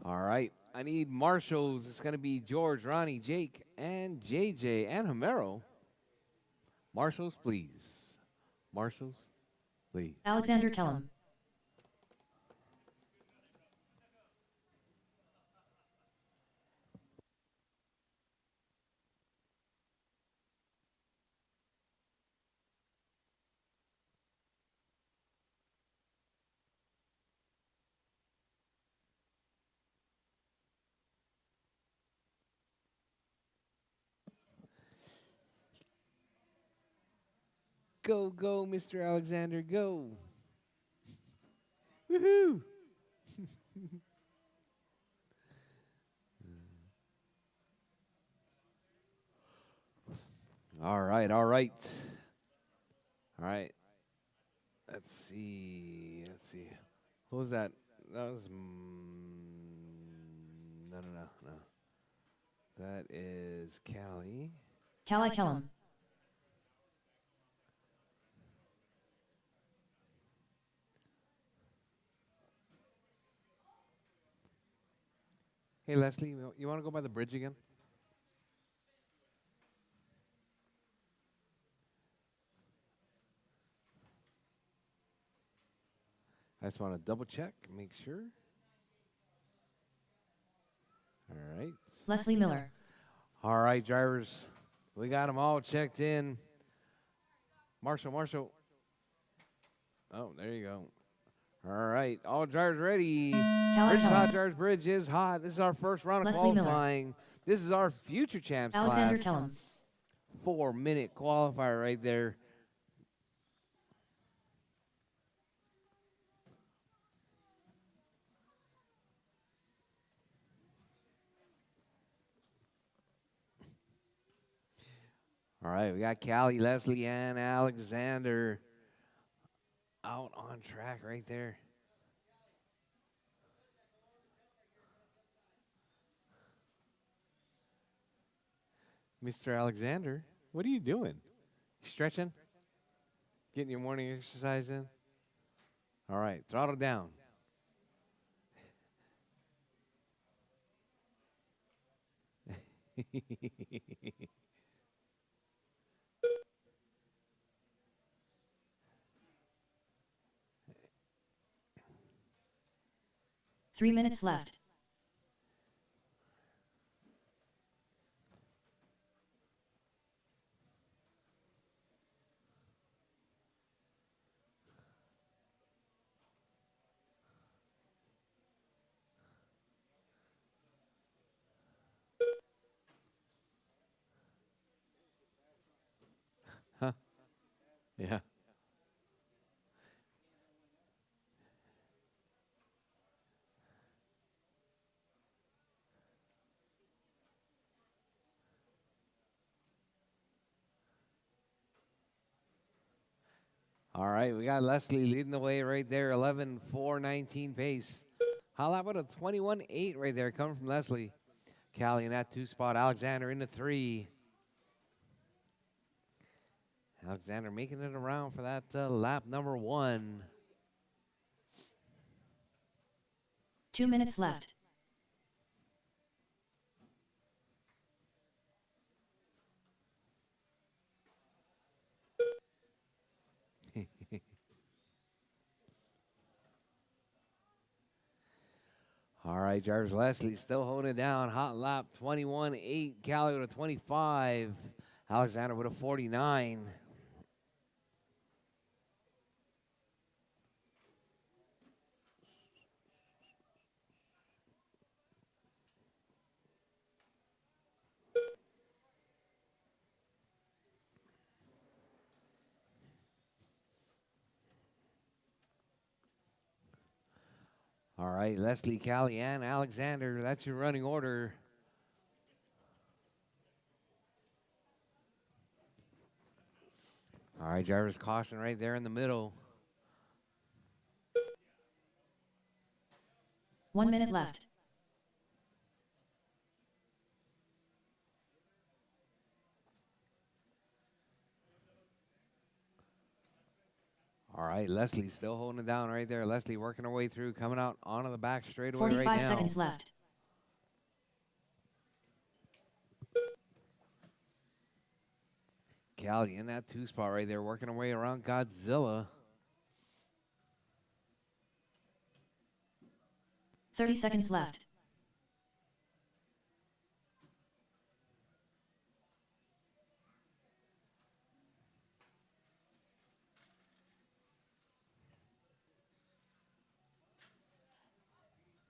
All right. I need marshals. It's going to be George, Ronnie, Jake, and JJ, and Homero. Marshals, please. Marshals, please. Alexander Kellum. Go, go, Mr. Alexander, go. Woohoo! All right, all right. All right. Let's see. Let's see. Who was that? That was. No, no, no, no. That is Callie. Callie Kellum. Hey, Leslie, you want to go by the bridge again? I just want to double check, make sure. All right. Leslie Miller. All right, drivers. We got them all checked in. Marshall, Marshall. Oh, there you go. All right, all drivers ready. Callie Bridge is hot, Kellum. drivers. Bridge is hot. This is our first round of Leslie Miller. qualifying. This is our future champs Alexander class. Kellum. 4-minute qualifier right there. All right, we got Callie, Leslie, and Alexander out on track right there. Mr. Alexander, what are you doing? Stretching? Getting your morning exercise in? All right, throttle down. Three minutes left. Huh? Yeah. All right, we got Leslie leading the way right there, 11:4:19 pace. How about a 21:8 right there coming from Leslie? Callie in that 2 spot. Alexander in the 3. Alexander making it around for that lap number 1. 2 minutes left. All right, drivers. Leslie still holding it down. Hot lap 21:8. Callie with a 25. Alexander with a 49. All right, Leslie, Callie, and Alexander. That's your running order. All right, drivers, caution right there in the middle. 1 minute left. All right, Leslie still holding it down right there. Leslie working her way through, coming out onto the back straightaway right 45 now. seconds left. Callie in that 2 spot right there, working her way around Godzilla. 30 seconds left.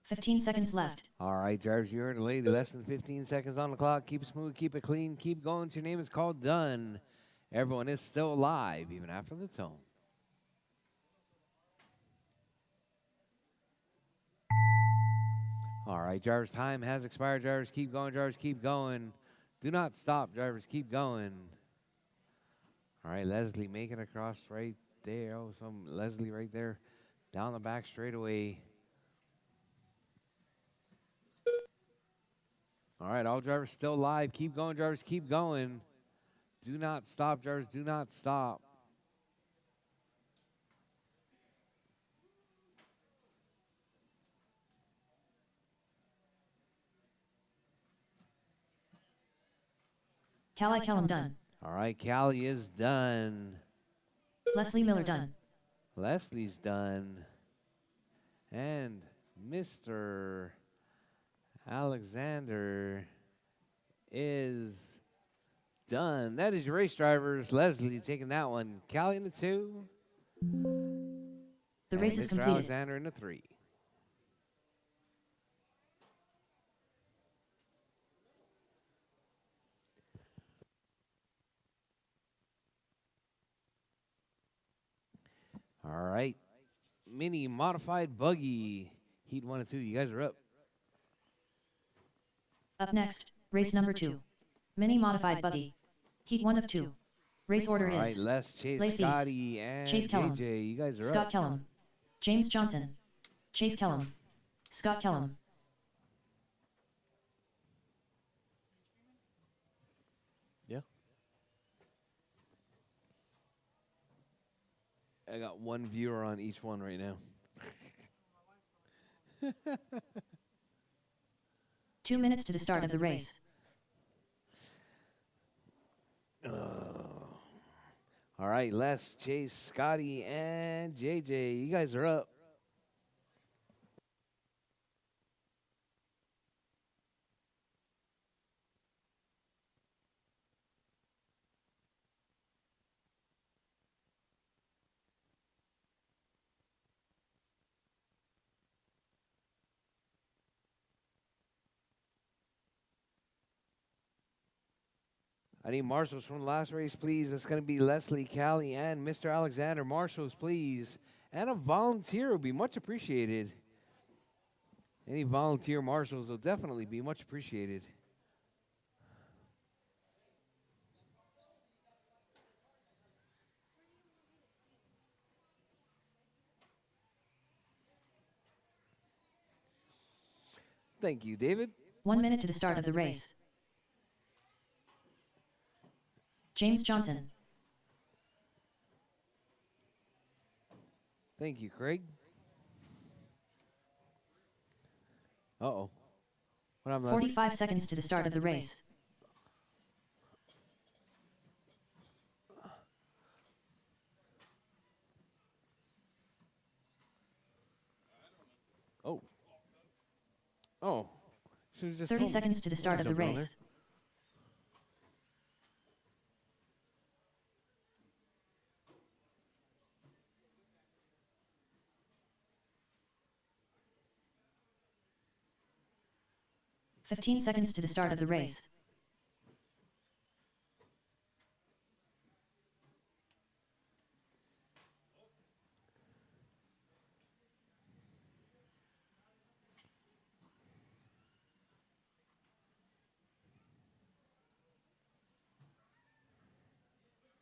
Fifteen seconds left. All right, drivers, you heard the lady. Less than 15 seconds on the clock. Keep it smooth, keep it clean, keep going. Your name is called done. Everyone is still alive, even after the tone. All right, drivers, time has expired. Drivers, keep going. Drivers, keep going. Do not stop. Drivers, keep going. All right, Leslie making across right there. Oh, some Leslie right there down the back straightaway. All right, all drivers still live. Keep going, drivers, keep going. Do not stop, drivers, do not stop. Callie Kellum done. All right, Callie is done. Leslie Miller done. Leslie's done. And Mr. Alexander is done. That is your race drivers. Leslie taking that one. Callie in the 2. The race is Mr. completed. Alexander in the 3. All right. Mini modified buggy. Heat 1 and 2. You guys are up. Up next, race number 2. Mini modified buggy. Heat 1 of 2. Race order All right, is Les, Chase, Leif East, Scotty, and Chase Kellum, JJ. You guys are Scott up. Kellum, James Johnson, Chase Kellum, Scott Kellum. Yeah. I got one viewer on each one right now. 2 minutes to the start of the race. All right, Les, Chase, Scotty, and JJ. You guys are up. I need marshals from the last race, please. That's going to be Leslie, Callie, and Mr. Alexander. Marshals, please. And a volunteer would be much appreciated. Any volunteer marshals will definitely be much appreciated. Thank you, David. 1 minute to the start of the race. James Johnson, Thank you, Craig. Uh-oh. What happened, Les? 45 seconds to the start of the race. Oh. Oh. Should've just 30 told me. seconds to the start of the Jumped on there. race. "15 seconds to the start of the race.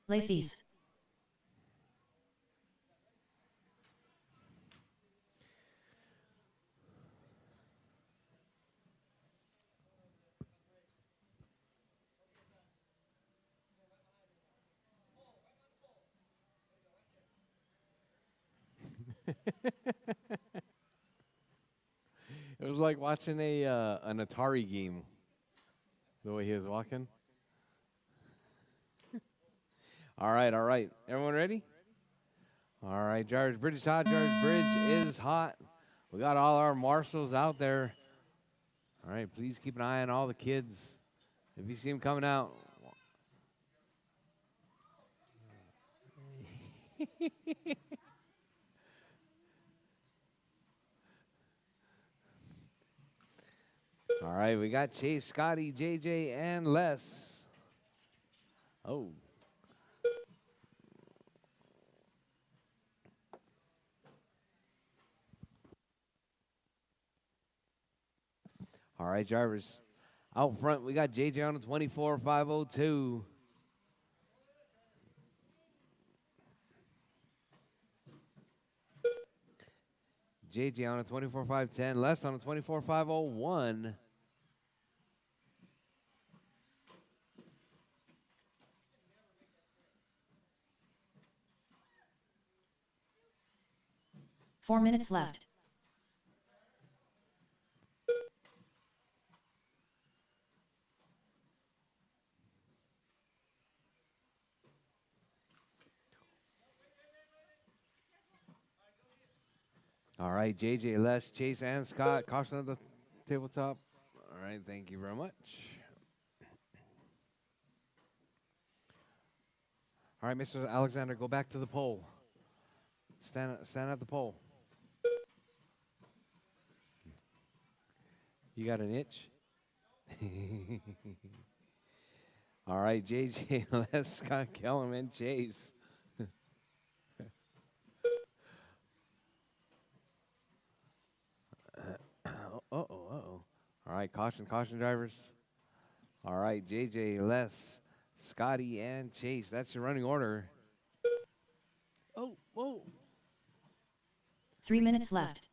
Leif East, It was like watching an Atari game. The way he was walking. All right, all right. Everyone ready? All right, Jarvis Bridge is hot. Jarvis Bridge is hot. We got all our marshals out there. All right, please keep an eye on all the kids. If you see them coming out. All right, we got Chase, Scotty, JJ, and Les. Oh. All right, Jarvis. Out front, we got JJ on the 24-502. JJ on a 24-510. Les on a 24-501. Four minutes left. All right, JJ, Les, Chase, and Scott. Caution at the tabletop. All right, thank you very much. All right, Mr. Alexander, go back to the pole. Stand at the pole. You got an itch? All right, JJ, Les, Scott, Kellum, and Chase. Uh-oh. All right, caution, drivers. All right, JJ, Les, Scotty, and Chase. That's your running order. Oh, whoa. 3 minutes left.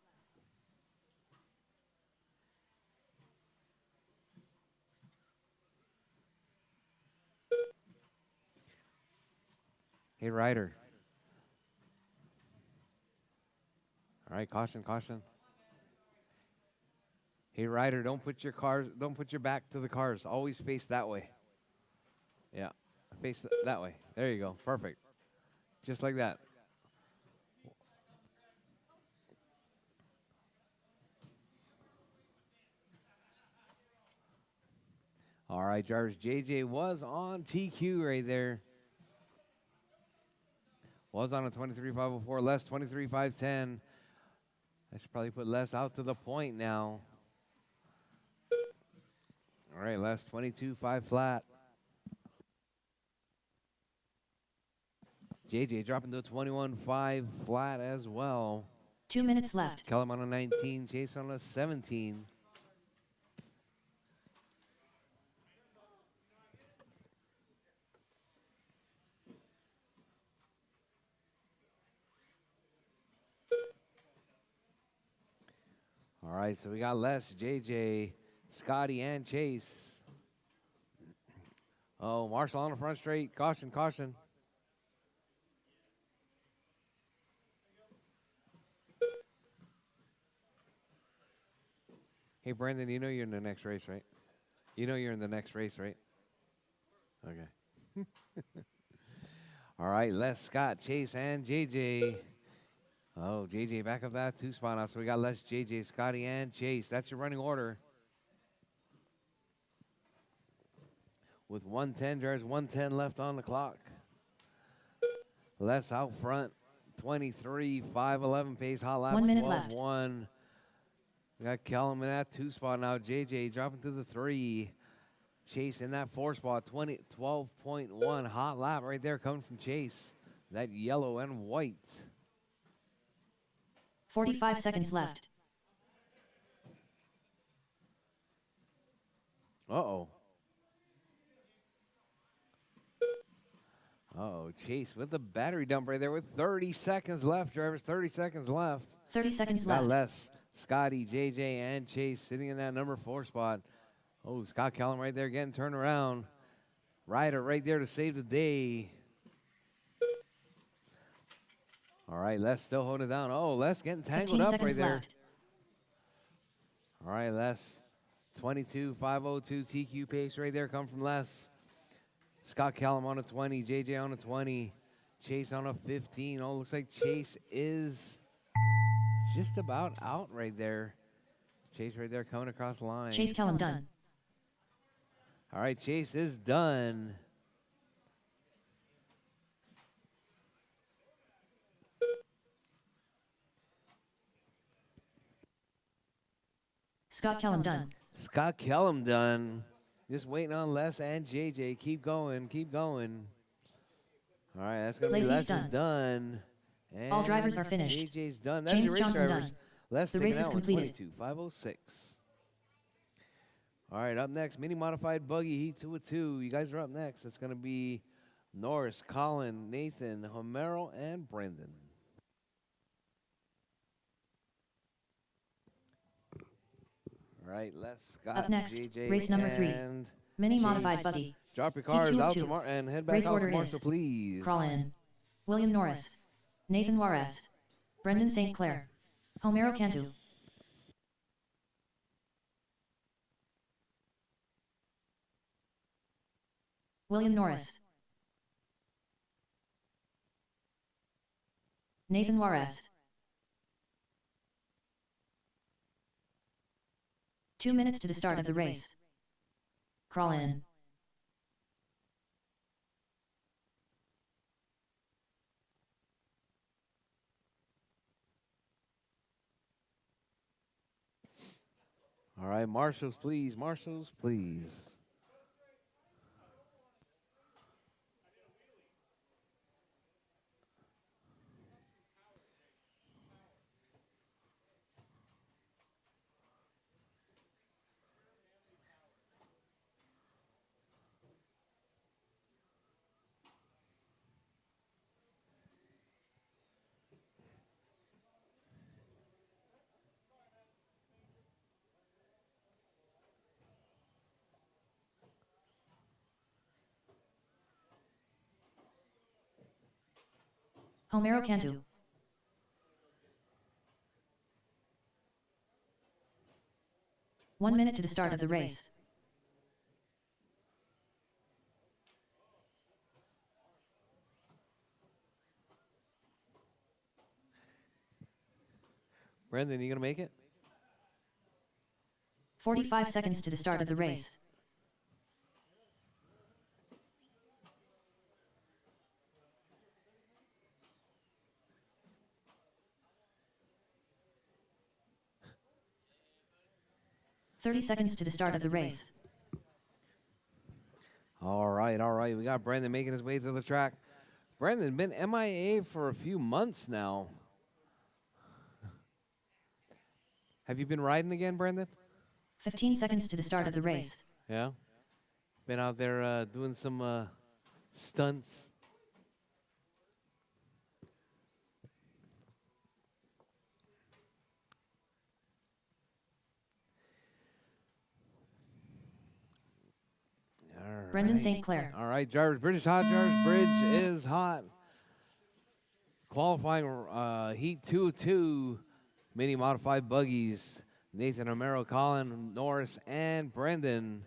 Hey, Ryder. All right, caution. Hey, Ryder, don't put your back to the cars. Always face that way. Yeah, face that way. There you go. Perfect. Just like that. All right, drivers. JJ was on TQ right there. Was on a 23-504. Les 23-510. I should probably put Les out to the point now. All right, Les 22-5 flat. JJ dropping to a 21-5 flat as well. 2 minutes left. Kellum on a 19, Chase on a 17. All right, so we got Les, JJ, Scotty, and Chase. Oh, Marshall on the front straight. Caution. Hey, Brandon, you know you're in the next race, right? You know you're in the next race, right? Okay. All right, Les, Scott, Chase, and JJ. Oh, JJ back up that 2 spot now. So we got Les, JJ, Scotty, and Chase. That's your running order. With 110, there's 110 left on the clock. Les out front, 23-511 pace. Hot lap 1 minute left. 12-1. We got Kellum in that 2 spot now. JJ dropping to the 3. Chase in that 4 spot, 12.1. Hot lap right there coming from Chase. That yellow and white. 45 seconds left. Uh-oh. Chase with the battery dump right there with 30 seconds left, drivers. 30 seconds left. 30 seconds Got left. Les, Scotty, JJ, and Chase sitting in that number 4 spot. Oh, Scott Kellum right there getting turned around. Ryder right there to save the day. All right, Les still holding it down. Oh, Les getting 15 tangled up right seconds there. left. All right, Les. 22.502 TQ pace right there. Come from Les. Scott Callum on a 20. JJ on a 20. Chase on a 15. Oh, looks like Chase is just about out right there. Chase right there coming across the line. Chase Kellum done. All right, Chase is done. Scott Kellum done. Scott Kellum done. Just waiting on Les and JJ. Keep going, keep going. All right, that's going to be Leahy's Les is done. And All drivers are finished. JJ's done. That's James your race Johnson drivers. done. Les The taking race is out with completed. 22.506. All right, up next, mini modified buggy heat 2 of 2. You guys are up next. It's going to be Norris, Colin, Nathan, Homero, and Brendan. All right, Les, Scott, Up next, JJ, race number 3. and Mini Chase. modified buggy. Drop your Heat cars 2 of out 2. tomorrow and head back Race out order to Marshall, is please. Crawl in. William Norris. Nathan Juarez. Brendan St. Clair. Homero Cantu. William Norris. Nathan Juarez. 2 minutes to the start of the race. Crawl in. All right, marshals, please. Marshals, please. Homero Cantu. One minute to the start of the race. Brendan, you going to make it? 45 seconds to the start of the race. "30 seconds to the start of the race. All right, all right. We got Brendan making his way to the track. Brendan, been MIA for a few months now. Have you been riding again, Brendan? 15 seconds to the start of the race. Yeah. Been out there doing some stunts. All Brendan right. St. Clair. All right, Jarvis Bridge is hot. Jarvis Bridge is hot. Qualifying heat 2-2. Mini modified buggies. Nathan Homero, Colin, Norris, and Brendan.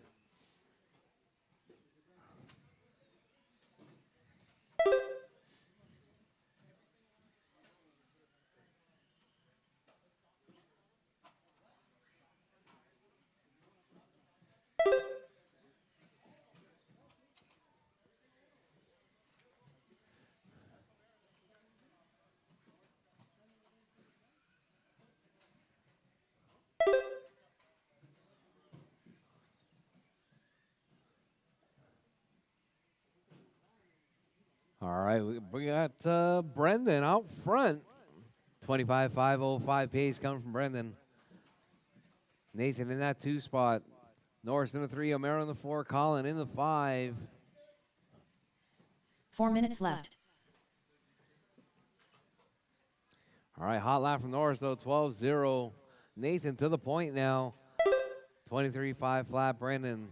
All right, we got Brendan out front. 25.505 pace coming from Brendan. Nathan in that 2 spot. Norris in the 3, Homero in the 4, Colin in the 5. 4 minutes left. All right, hot lap from Norris though, 12-0. Nathan to the point now. 23.5 flat, Brendan.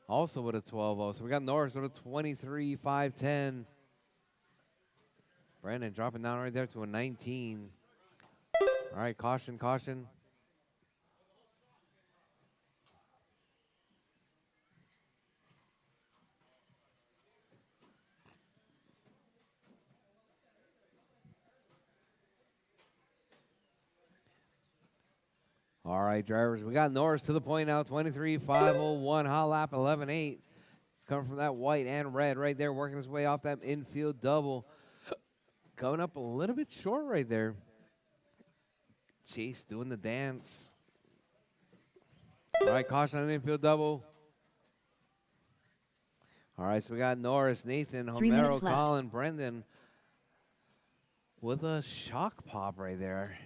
Also with a 12-0. So we got Norris with a 23.510. Brandon dropping down right there to a 19. All right, caution, caution. All right, drivers, we got Norris to the point now, 23.501, hot lap 11.8. Coming from that white and red right there, working his way off that infield double. Coming up a little bit short right there. Chase doing the dance. All right, caution on the infield double. All right, so we got Norris, Nathan, 3 minutes Homero, left. Colin, Brendan with a shock pop right there.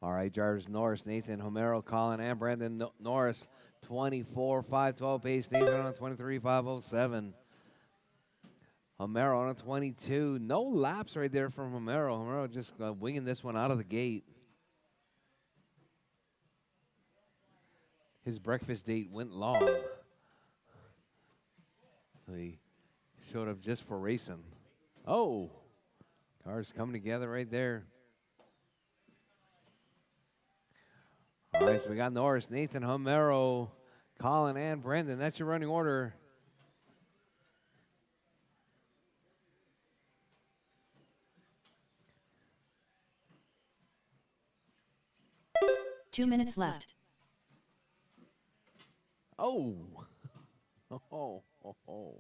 All right, drivers, Norris, Nathan, Homero, Colin, and Brandon. Norris, 24.512 pace. Nathan on a 23.507. Homero on a 22. No laps right there from Homero. Homero just winging this one out of the gate. His breakfast date went long. So he showed up just for racing. Oh, cars coming together right there. All right, so we got Norris, Nathan, Homero, Colin, and Brandon. That's your running order. Two minutes left. Oh. Oh, oh, oh.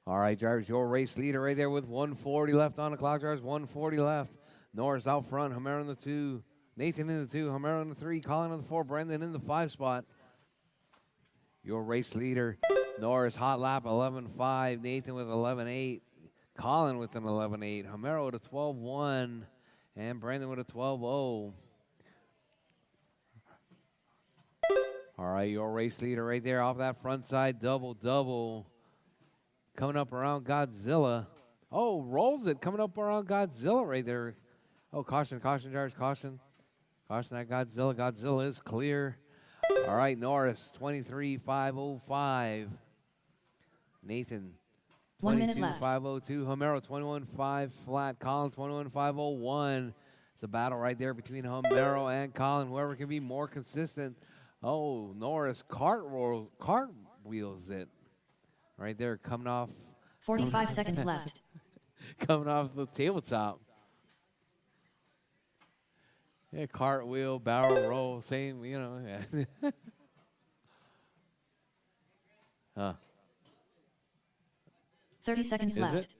All right, drivers, your race leader right there with 140 left on the clock, drivers, 140 left. Norris out front, Homero in the 2, Nathan in the 2, Homero in the 3, Colin in the 4, Brendan in the 5 spot. Your race leader, Norris, hot lap 11.5, Nathan with 11.8, Colin with an 11.8, Homero with a 12.1, and Brendan with a 12.0. All right, your race leader right there off that front side, double. Coming up around Godzilla. Oh, rolls it. Coming up around Godzilla right there. Oh, caution, drivers, caution. Caution that Godzilla. Godzilla is clear. All right, Norris, 23.505. Nathan, 1 minute left. 22.502. Homero, 21.5 flat. Colin, 21.501. It's a battle right there between Homero and Colin. Whoever can be more consistent. Oh, Norris cartwheels it. Right there, coming off. 45 seconds left. Coming off the tabletop. Yeah, cartwheel, barrel roll, same, Yeah. 30 seconds Is left. it?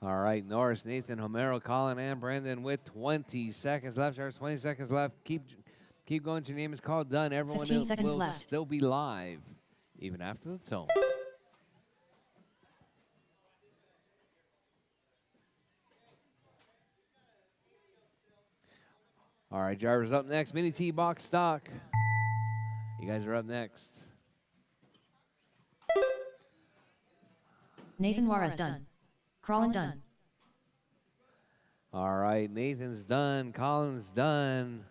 All right, Norris, Nathan, Homero, Colin, and Brandon with 20 seconds left. There's 20 seconds left. Keep going. Your name is called. Done. Everyone 15 seconds will left. still be live, even after the tone. All right, drivers up next. Mini T box stock. You guys are up next. Nathan Juarez done. Crawlin done. All right, Nathan's done. Colin's done.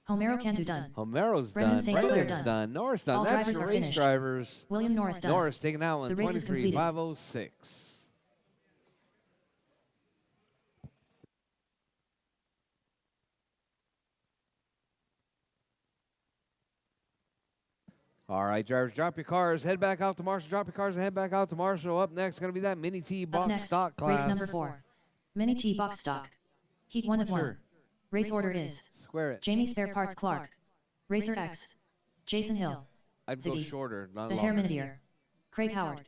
Homero Cantu done. Homero's Brendan done. St. Clair Brandon's done. done. Norris done. All That's drivers your are race finished. drivers. William Norris done. Norris taking that one. The race is completed. 23.506. All right, drivers, drop your cars, head back out to Marshall. Drop your cars and head back out to Marshall. Up next, going to be that Mini T Up box next, stock class. race number 4. Mini T box stock. Heat 1 of 1. Sure. Race order is Square it. Jamie Spare Parts Clark. Racer X. Jason Hill. I'd go Ziggy. shorter, not The longer. Herminidier. Craig Howard.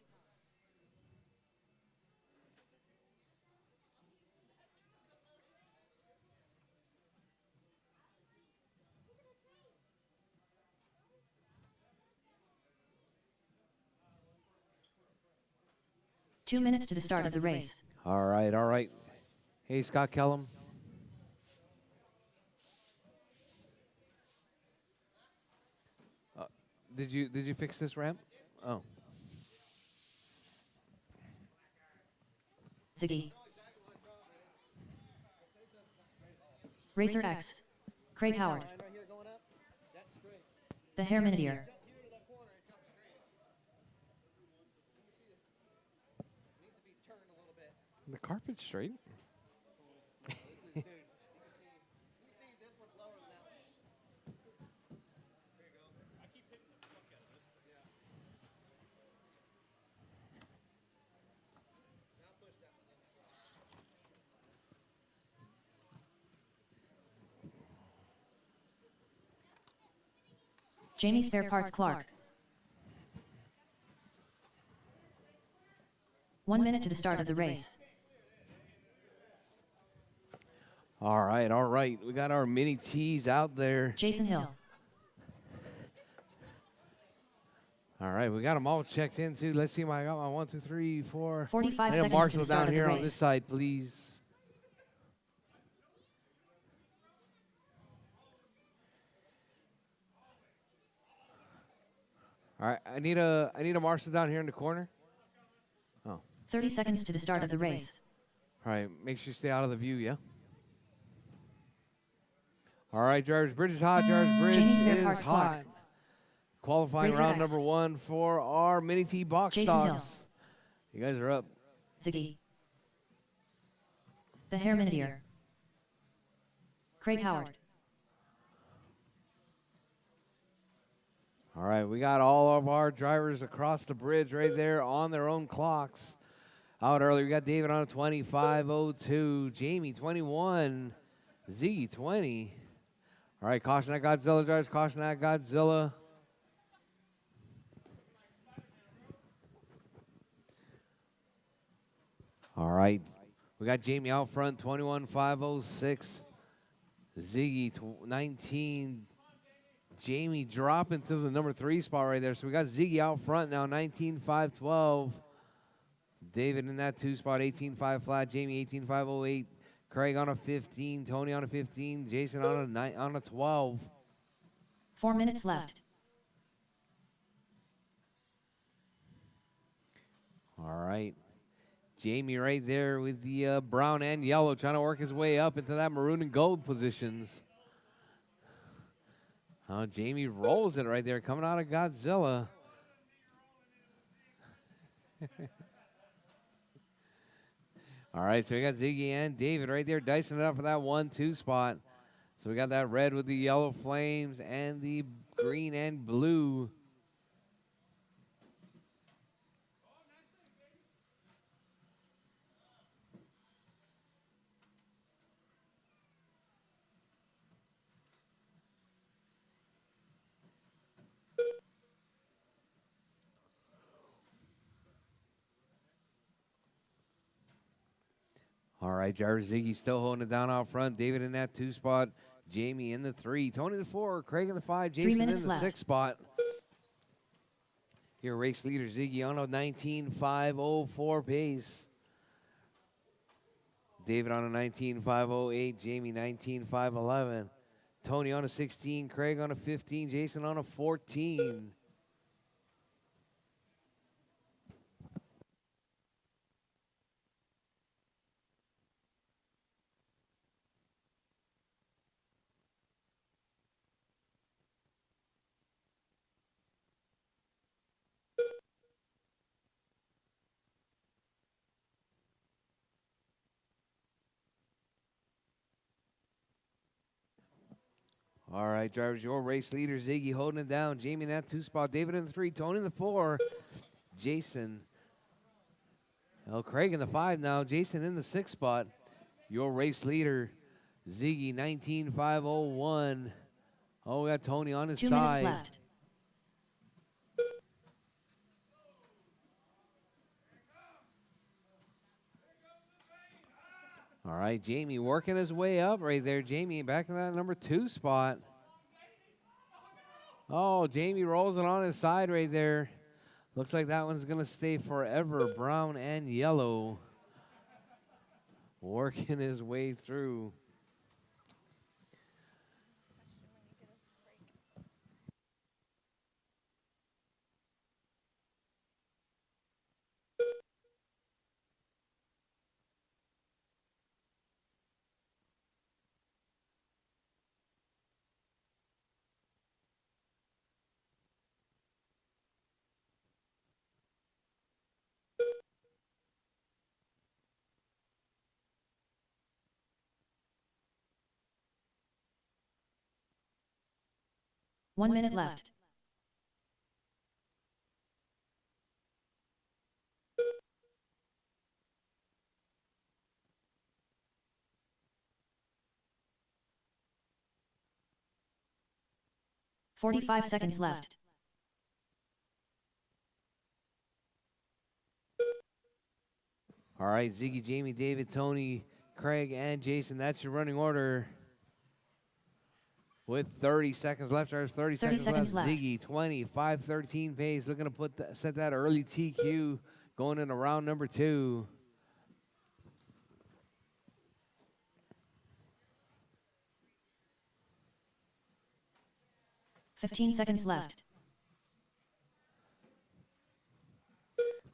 Two minutes to the start of the race. All right. Hey, Scott Kellum. Did you fix this ramp? Oh. Ziggy. Racer X. Craig Howard. The Hair Miniature. The carpet's straight. Jamie Spare Parts Clark. 1 minute to the start of the race. All right, all right. We got our mini tees out there. Jason Hill. All right, we got them all checked in too. Let's see if I got my 1, 2, 3, 4. 45 I need a seconds to marshal the start down of the here on race. this side, please. All right, I need a marshal down here in the corner. Oh. 30 seconds to the start of the race. All right, make sure you stay out of the view, yeah? All right, drivers, bridge is hot. Drivers, bridge Jamie Spare is Parts hot. Clark. Qualifying Racer round X. number 1 for our mini T box Jason Hill. stocks. You guys are up. Ziggy. The Hair Miniature. Craig Howard. All right, we got all of our drivers across the bridge right there on their own clocks. Out early, we got David on a 25:02, Jamie 21, Z 20. All right, caution at Godzilla, drivers, caution at Godzilla. All right, we got Jamie out front, 21:506, Ziggy 19. Jamie dropping to the number 3 spot right there. So we got Ziggy out front now, 19:512. David in that 2 spot, 18.5 flat. Jamie 18.508. Craig on a 15. Tony on a 15. Jason on a 12. 4 minutes left. All right. Jamie right there with the brown and yellow, trying to work his way up into that maroon and gold positions. Jamie rolls it right there, coming out of Godzilla. All right, so we got Ziggy and David right there dicing it up for that 1-2 spot. So we got that red with the yellow flames and the green and blue. All right, Jarvis Ziggy still holding it down out front. David in that 2 spot. Jamie in the 3. Tony in the 4. Craig in the 5. Jason in the 6 spot. Here, race leader Ziggy on a 19.504 pace. David on a 19.508. Jamie 19.511. Tony on a 16. Craig on a 15. Jason on a 14. All right, drivers, your race leader, Ziggy, holding it down. Jamie in that 2 spot. David in the 3. Tony in the 4. Jason. Craig in the 5 now. Jason in the 6 spot. Your race leader, Ziggy, 19.501. Oh, we got Tony on his 2 side. minutes left. All right, Jamie working his way up right there. Jamie back in that number 2 spot. Oh, Jamie rolls it on his side right there. Looks like that one's going to stay forever. Brown and yellow. Working his way through. 1 minute left. "45 seconds left. All right, Ziggy, Jamie, David, Tony, Craig, and Jason. That's your running order. With 30 seconds left, there's 30 seconds left. Ziggy, 25, 13 pace. Looking to set that early TQ going into round number 2. 15 seconds left.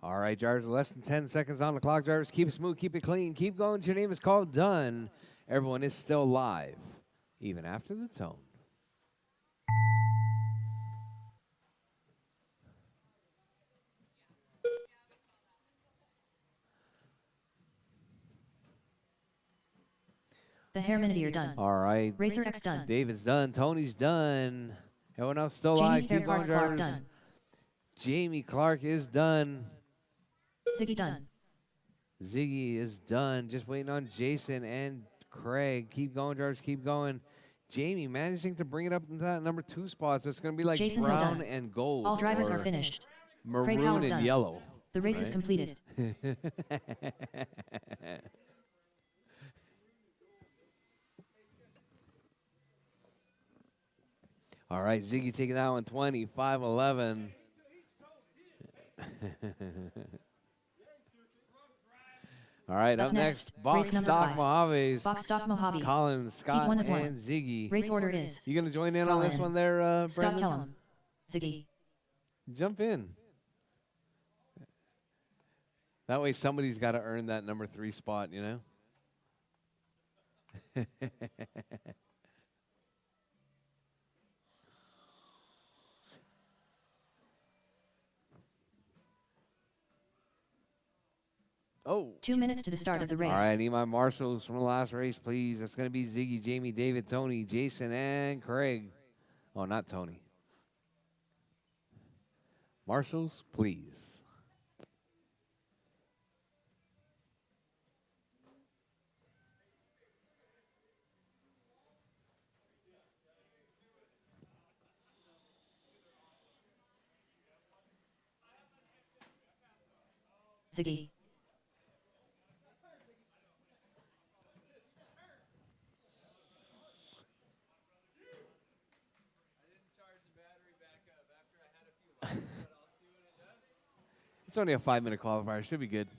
All right, drivers, less than 10 seconds on the clock. Drivers, keep it smooth, keep it clean, keep going. Your name is called done. Everyone is still live, even after the tone. The Hairminideer done. All right. Rchq done. David's done. Tony's done. Everyone else still Jamie's live. spare Keep going, parts Clark drivers. done. Jamie Clark is done. Ziggy done. Ziggy is done. Just waiting on Jason and Craig. Keep going, drivers. Keep going. Jamie managing to bring it up into that number 2 spot. So it's going to be like Jason brown done. and gold. All drivers are finished. Craig Maroon Howard and done. yellow. The race is completed. All right, Ziggy taking that one 25-11. All right, up next, Box race number Stock 5. Mojaves. Box Stock Mojave. Colin, Scott, one of one. and Ziggy. Race order is You going to join in on this Colin, one there, Scott Brendan? Kellum. Ziggy. Jump in. That way somebody's got to earn that number 3 spot, you know? Oh. 2 minutes to the start of the race. All right, I need my marshals from the last race, please. That's going to be Ziggy, Jamie, David, Tony, Jason, and Craig. Oh, not Tony. Marshals, please. Ziggy. It's only a 5-minute qualifier. Should be good.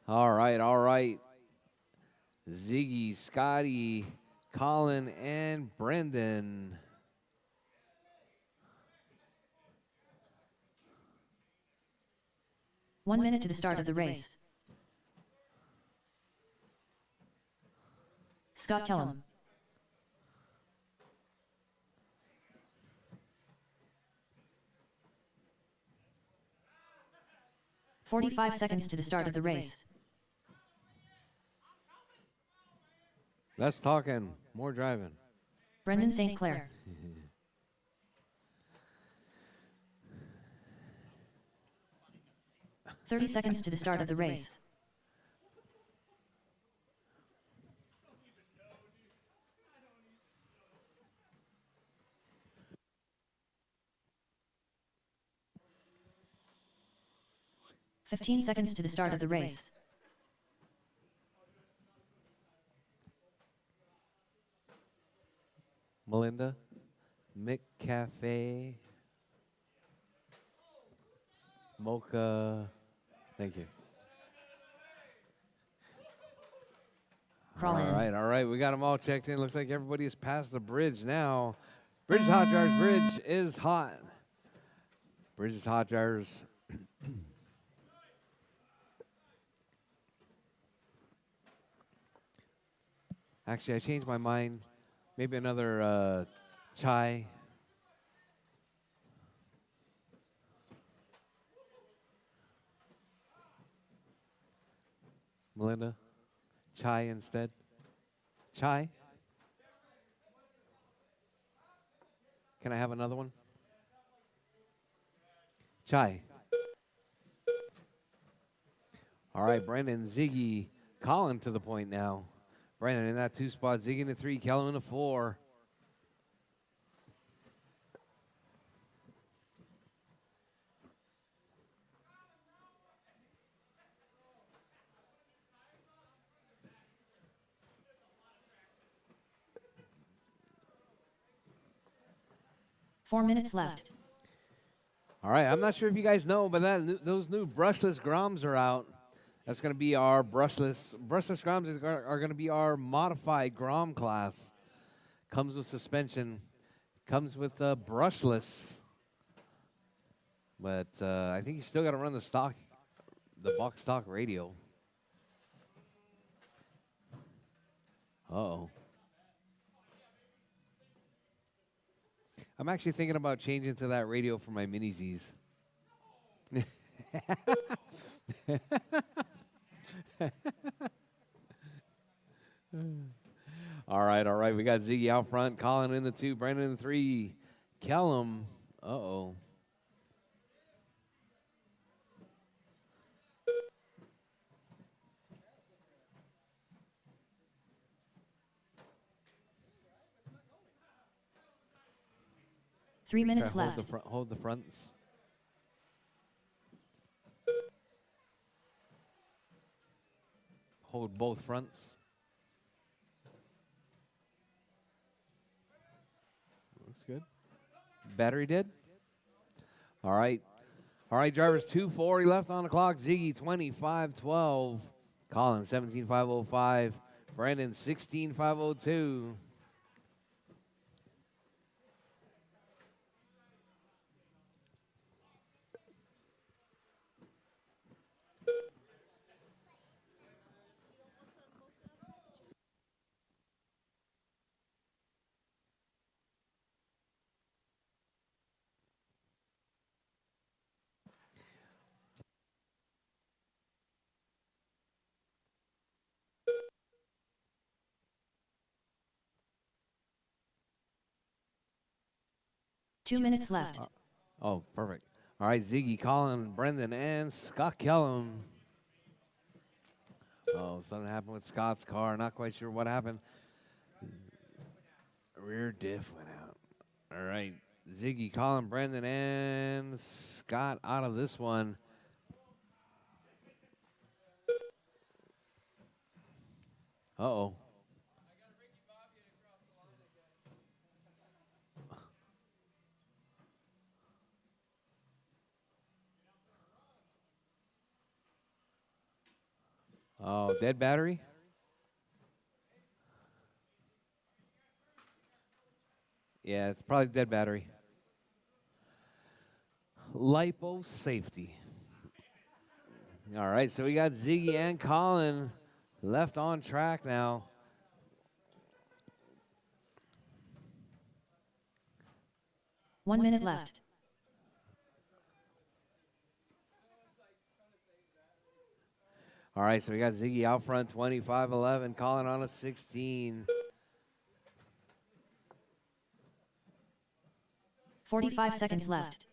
All right, all right. Ziggy, Scotty, Colin, and Brendan. One minute to the start of the race. Scott Kellum. "45 seconds to the start of the race. Less talking, more driving. Brendan St. Clair. 30 seconds to the start of the race. "15 seconds to the start of the race. Melinda, McCafe, Mocha. Thank you. Crawl in. All right. We got them all checked in. Looks like everybody is past the bridge now. Bridge is hot, drivers. Bridge is hot. Bridge is hot, drivers. Actually, I changed my mind. Maybe another chai. Melinda, chai instead. Chai? Can I have another one? Chai. All right, Brendan, Ziggy, Colin to the point now. Brendan in that 2 spot, Ziggy in the 3, Kellum in the 4. Four minutes left. All right, I'm not sure if you guys know, but those new brushless Groms are out. That's going to be our brushless Groms are going to be our modified Grom class. Comes with suspension, comes with brushless. But I think you still got to run the box stock radio. Uh-oh. I'm actually thinking about changing to that radio for my mini Zs. All right. We got Ziggy out front, Colin in the 2, Brandon in the 3, Kellum. Uh-oh. Three minutes Try left. Hold the fronts. Hold both fronts. Looks good. Battery dead? All right, drivers, 2:40 left on the clock. Ziggy, 25:12. Colin, 17:505. Brandon, 16:502. Two minutes left. Oh, perfect. All right, Ziggy, Colin, Brendan, and Scott Kellum. Oh, something happened with Scott's car. Not quite sure what happened. Rear diff went out. All right, Ziggy, Colin, Brendan, and Scott out of this one. Uh-oh. Oh, dead battery? Yeah, it's probably dead battery. Lipo safety. All right, so we got Ziggy and Colin left on track now. 1 minute left. All right, so we got Ziggy out front, 25-11. Colin on a 16. 45 seconds left.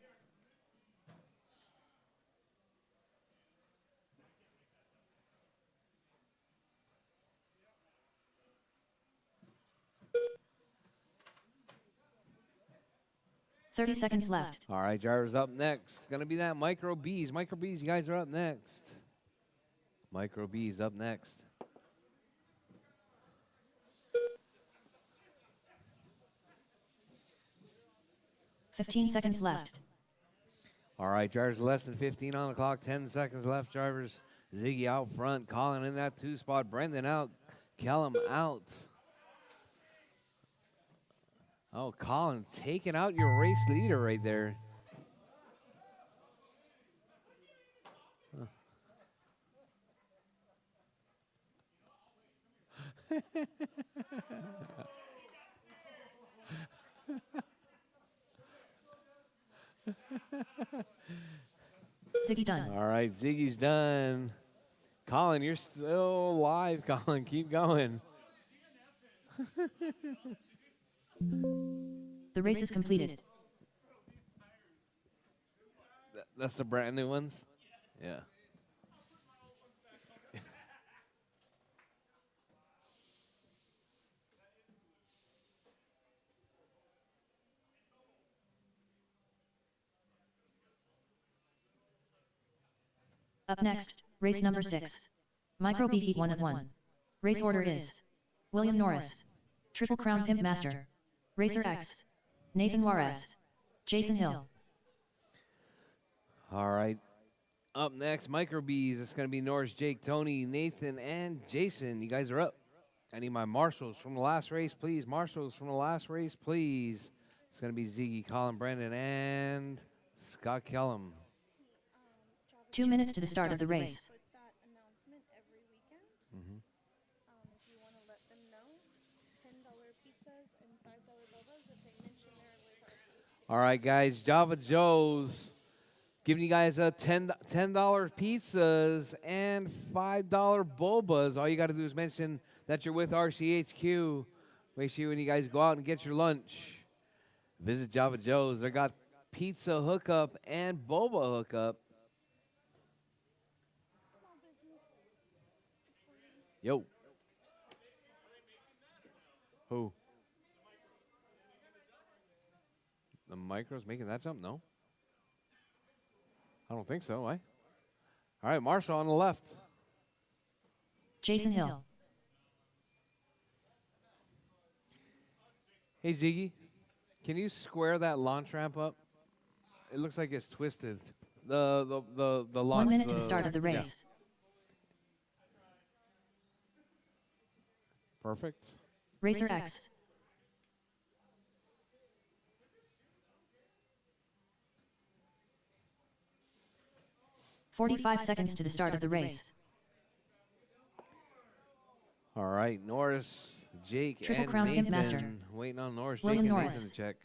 $30 left. All right, drivers up next. Going to be that Micro B's. Micro B's, you guys are up next. Micro B's up next. $15 left. All right, drivers less than 15 on the clock. 10 seconds left, drivers. Ziggy out front. Colin in that 2 spot. Brendan out. Kellum out. Oh, Colin taking out your race leader right there. Ziggy done. All right, Ziggy's done. Colin, you're still alive, Colin. Keep going. The The race is completed. That's the brand new ones? Yeah. Up next, race number 6. Micro B Heat 1 of 1. Race order is William Norris, Triple Crown Pimp Master, Racer X, Nathan Juarez, Jason Hill. All right. Up next, Micro B's. It's going to be Norris, Jake, Tony, Nathan, and Jason. You guys are up. I need my marshals from the last race, please. Marshals from the last race, please. It's going to be Ziggy, Colin, Brendan, and Scott Kellum. 2 minutes to the start of the race. Put that announcement every weekend. Mm-hmm. If you want to let them know, $10 pizzas and $5 bobas if they mention they're with RCH. All right, guys. Java Joe's giving you guys a $10 pizzas and $5 bobas. All you got to do is mention that you're with RCHQ. Make sure when you guys go out and get your lunch, visit Java Joe's. They got pizza hookup and boba hookup. Small business supporting. Yo. Who? The Micros making that jump? No. I don't think so. Why? All right, Marshall on the left. Jason Hill. Hey, Ziggy, can you square that launch ramp up? It looks like it's twisted. The launch. 1 minute to the start of the yeah. race. Perfect. Racer X. "45 seconds to the start of the race. All right, Norris, Jake, Triple and Crown Pimp Nathan. Master. Waiting on Norris, William Jake, and Norris. Nathan to check.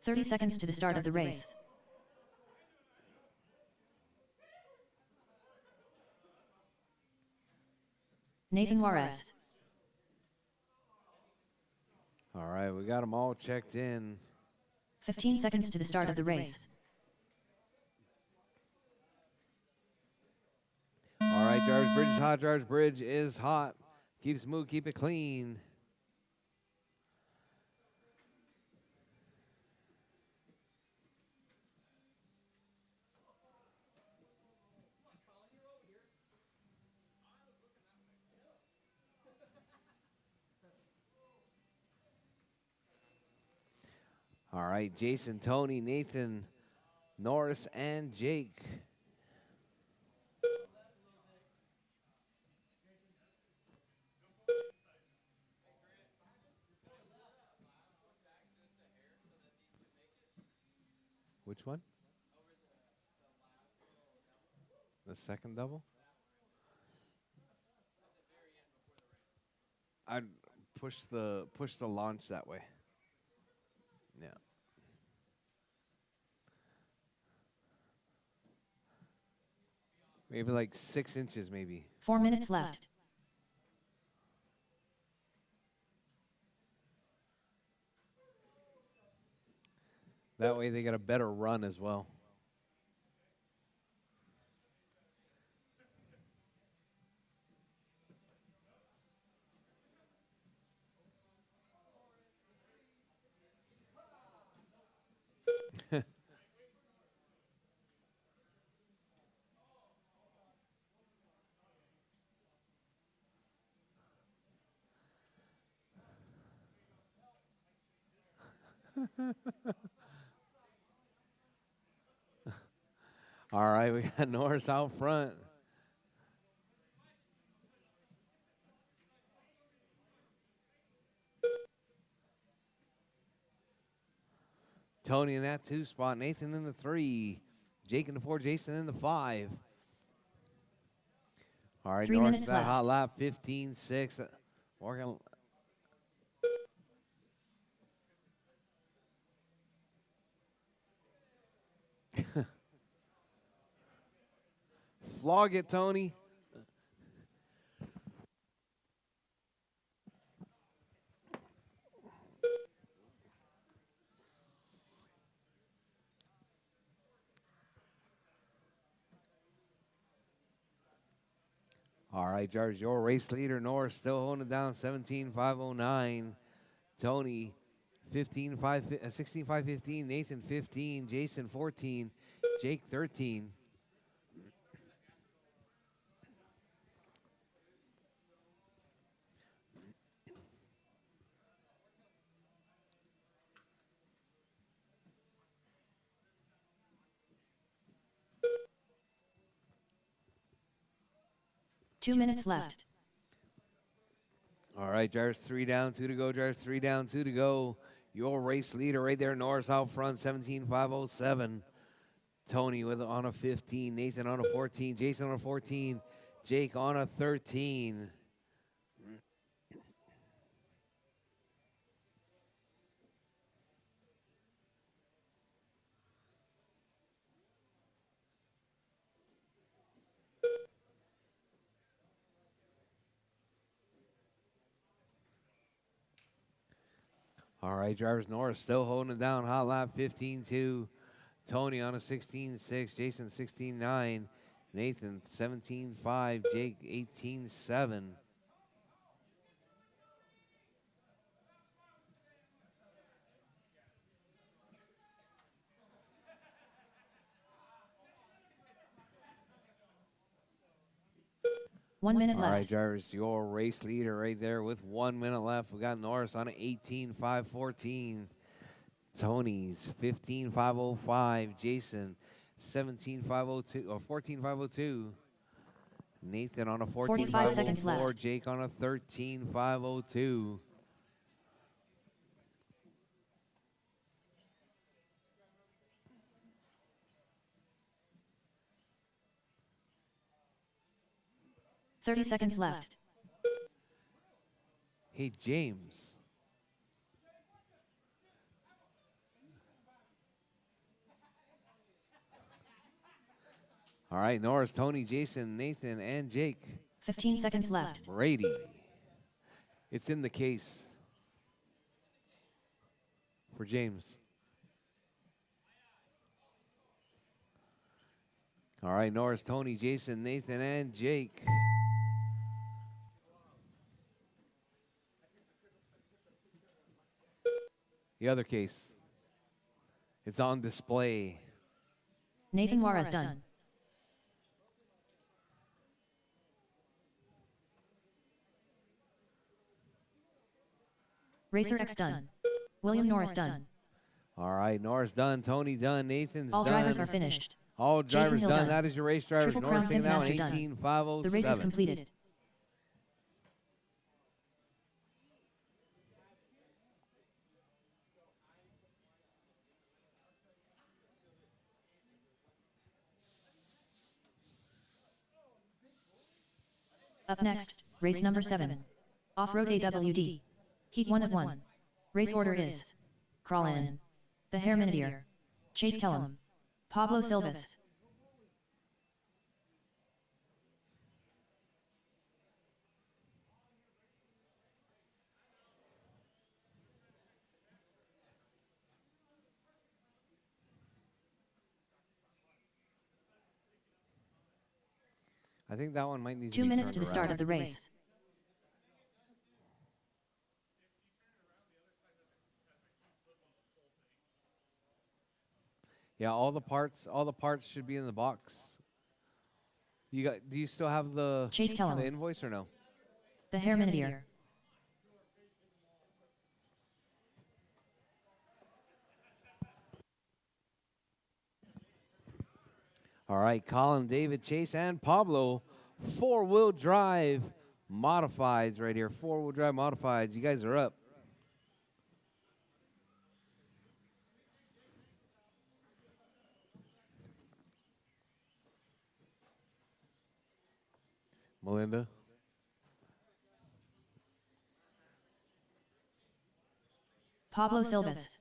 "30 seconds to the start of the race. Nathan Juarez. All right, we got them all checked in. 15 seconds to the start of the race. All right, Jarvis Bridge is hot. Jarvis Bridge is hot. Keep it smooth, keep it clean. All right, Jason, Tony, Nathan, Norris, and Jake. Which one? The second double? I'd push the launch that way. Yeah. Maybe like 6 inches, maybe. 4 minutes left. That way they get a better run as well. All right, we got Norris out front. Tony in that 2 spot. Nathan in the 3. Jake in the 4. Jason in the 5. All right, 3 Norris minutes with that hot left. lap. 15-6. Morgan. Flog it, Tony. All right, Jarvis, your race leader, Norris, still holding it down, 17,509. Tony, 16,515. Nathan, 15. Jason, 14. Jake, 13. Two minutes left. All right, Jarvis, 3 down, 2 to go. Jarvis, 3 down, 2 to go. Your race leader right there, Norris out front, 17,507. Tony with on a 15. Nathan on a 14. Jason on a 14. Jake on a 13. All right, drivers, Norris still holding it down. Hot lap 15-2. Tony on a 16-6. Jason 16-9. Nathan 17-5. Jake 18-7. One minute All left. right, drivers, your race leader right there with 1 minute left. We got Norris on an 18-5-14. Tony's 15-5-05. Jason 17-5-02 or 14-5-02. Nathan on a 45 seconds 14-5-04. left. Jake on a 13-5-02. 30 seconds left. Hey, James. All right, Norris, Tony, Jason, Nathan, and Jake. 15 seconds left. Brady. It's in the case for James. All right, Norris, Tony, Jason, Nathan, and Jake. The other case. It's on display. Nathan Juarez done. Rchq done. William Norris done. All right, Norris done, Tony done, Nathan's All done. drivers are finished. All drivers Hill done. done. That is your race drivers. Triple Norris Crown taking that one, Pimp Master done. 18-5-07. The race is completed. Up next, race number 7. Off-road AWD. Heat 1 of 1. Race order is Crawl In, The Hair Minutier, Chase Kellum, Pablo Silvas. I think that one might need 2 to be minutes to turned the start around. of the race. Yeah, all the parts should be in the box. Do you still have the Chase Kellum. the invoice or no? The Hair Minutier. All right, Colin, David, Chase, and Pablo, 4-wheel drive modifieds right here. 4-wheel drive modifieds. You guys are up. Melinda. Pablo Silvas.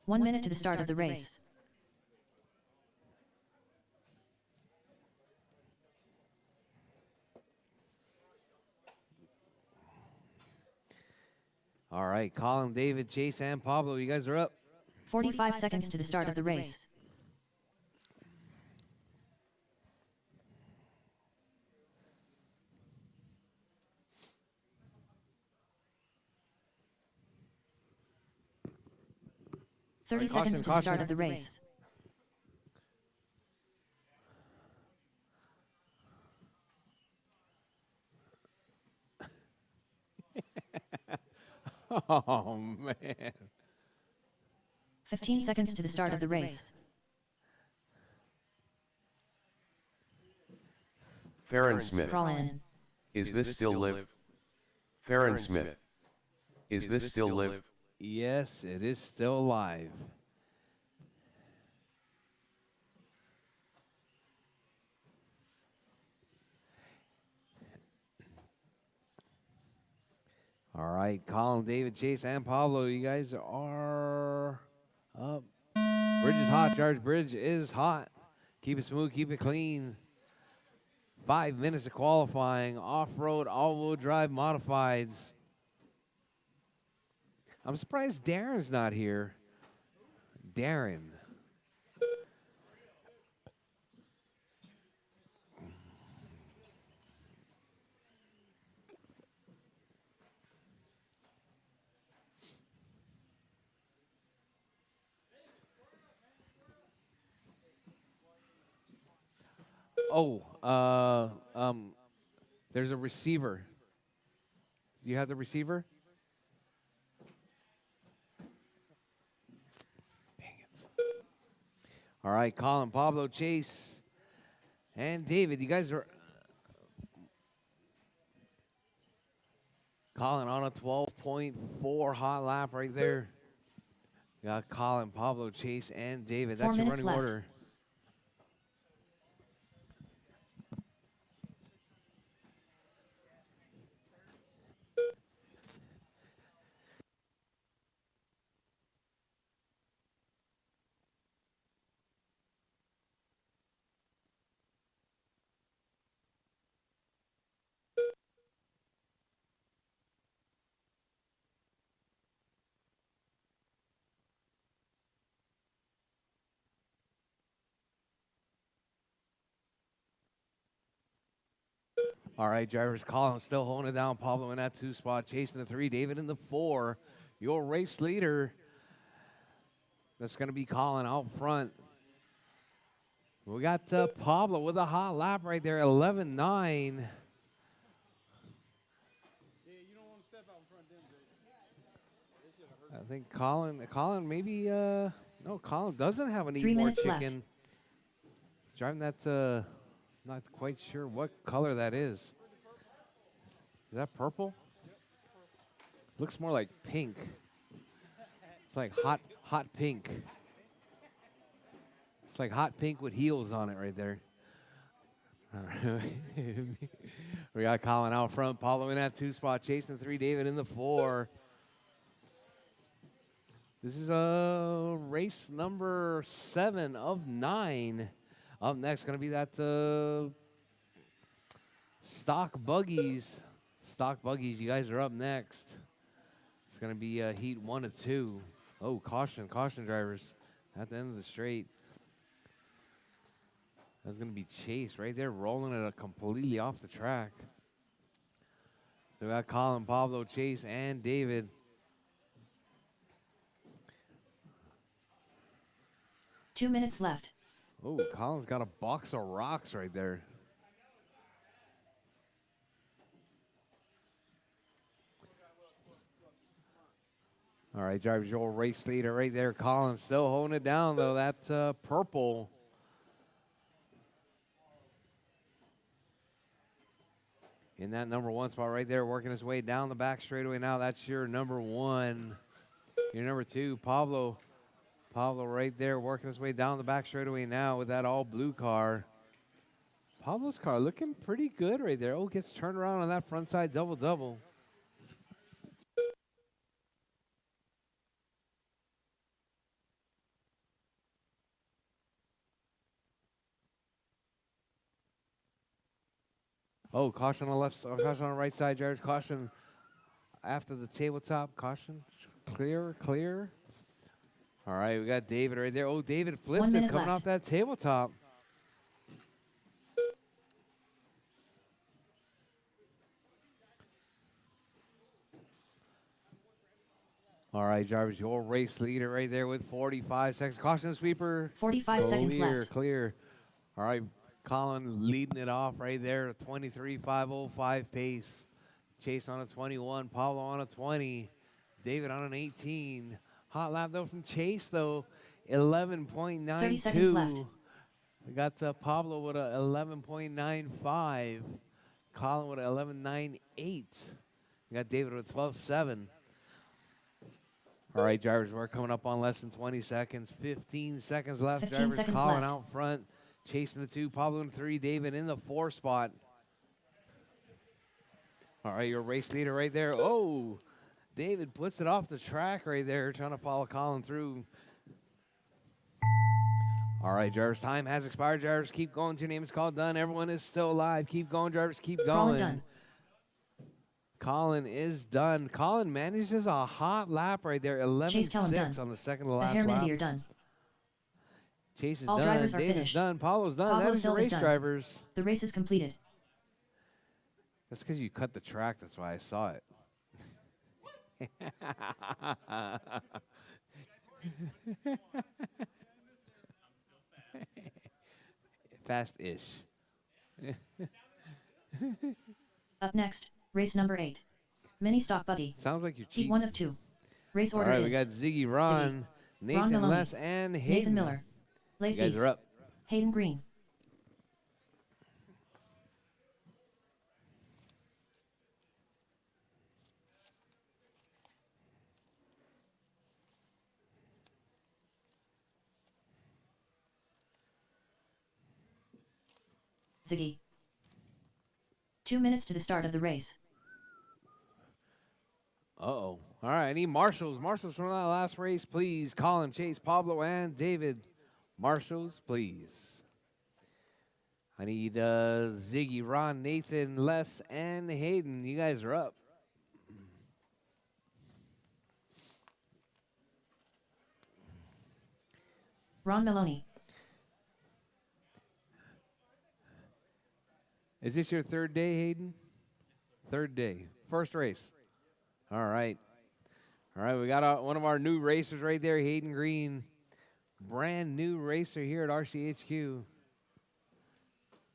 One minute to the start of the race. All right, Colin, David, Chase, and Pablo, you guys are up. 45 seconds to the start of the race. Thirty seconds to the start of the race. Oh, man. 15 seconds to the start of the race. Farron Smith. Crawl in. Is this still live? Farron Smith. Is this still live? Yes, it is still live. All right, Colin, David, Chase, and Pablo, you guys are up. Bridge is hot. George Bridge is hot. Keep it smooth, keep it clean. 5 minutes of qualifying. Off-road, all-wheel drive modifieds. I'm surprised Darren's not here. Darren. There's a receiver. Do you have the receiver? Dang it. All right, Colin, Pablo, Chase, and David. You guys are Colin on a 12.4 hot lap right there. You got Colin, Pablo, Chase, and David. That's your running order. All right, drivers. Colin still holding it down. Pablo in that 2 spot. Chasing the 3. David in the 4. Your race leader. That's going to be Colin out front. We got Pablo with a hot lap right there. 11.9. I think Colin maybe, no, Colin doesn't have an Eat More Chicken. Left. Driving that, not quite sure what color that is. Is that purple? Looks more like pink. It's like hot pink. It's like hot pink with heels on it right there. We got Colin out front, Pablo in that 2 spot, chasing the 3, David in the 4. This is race number 7 of 9. Up next, going to be that stock buggies. Stock buggies, you guys are up next. It's going to be heat 1 of 2. Oh, caution drivers at the end of the straight. That's going to be Chase right there, rolling it completely off the track. So we got Colin, Pablo, Chase, and David. Two minutes left. Oh, Colin's got a box of rocks right there. All right, drivers, your race leader right there. Colin still holding it down, though. That's purple. In that number 1 spot right there, working his way down the back straightaway now. That's your number 1. Your number 2, Pablo. Pablo right there, working his way down the back straightaway now with that all blue car. Pablo's car looking pretty good right there. Oh, gets turned around on that front side double-double. Oh, caution on the left, caution on the right side, drivers. Caution after the tabletop. Caution, clear. All right, we got David right there. Oh, David flips 1 it minute coming left. off that tabletop. All right, Jarvis, your race leader right there with 45 seconds. Caution sweeper. 45 seconds left. Clear. All right, Colin leading it off right there. 23.505 pace. Chase on a 21. Pablo on a 20. David on an 18. Hot lap though from Chase though. 30 seconds left. 11.92. We got Pablo with a 11.95. Colin with a 11.98. We got David with 12.7. All right, drivers, we're coming up on less than 20 seconds. 15 seconds left. 15 Drivers, seconds Colin left. out front, chasing the 2. Pablo in 3. David in the 4 spot. All right, your race leader right there. Oh, David puts it off the track right there, trying to follow Colin through. All right, drivers, time has expired. Drivers, keep going. Your name is called done. Everyone is still alive. Keep going, drivers. Keep Colin going. done. Colin is done. Colin manages a hot lap right there. Chase Callum 11.6 done. on the second to The last hair lap. Mandier done. Chase is All done. drivers are David's finished. done. Paulo's done. Pablo That is the Silva's race done. drivers. The race is completed. That's because you cut the track. That's why I saw it. Fast-ish. Up next, race number 8. Mini Stock Buggy. Sounds like you're Heat cheating. 1 of 2. Race All order right, is we got Ziggy, Ron, Nathan, Maloney, Les, and Hayden. Nathan Miller. You Leif guys are up. Hayden Green. Ziggy. 2 minutes to the start of the race. Uh-oh. All right, I need marshals. Marshals from that last race, please. Colin, Chase, Pablo, and David. Marshals, please. I need Ziggy, Ron, Nathan, Les, and Hayden. You guys are up. Ron Maloney. Is this your third day, Hayden? Third day. First race. All right. All right, we got one of our new racers right there, Hayden Green. Brand new racer here at RCHQ.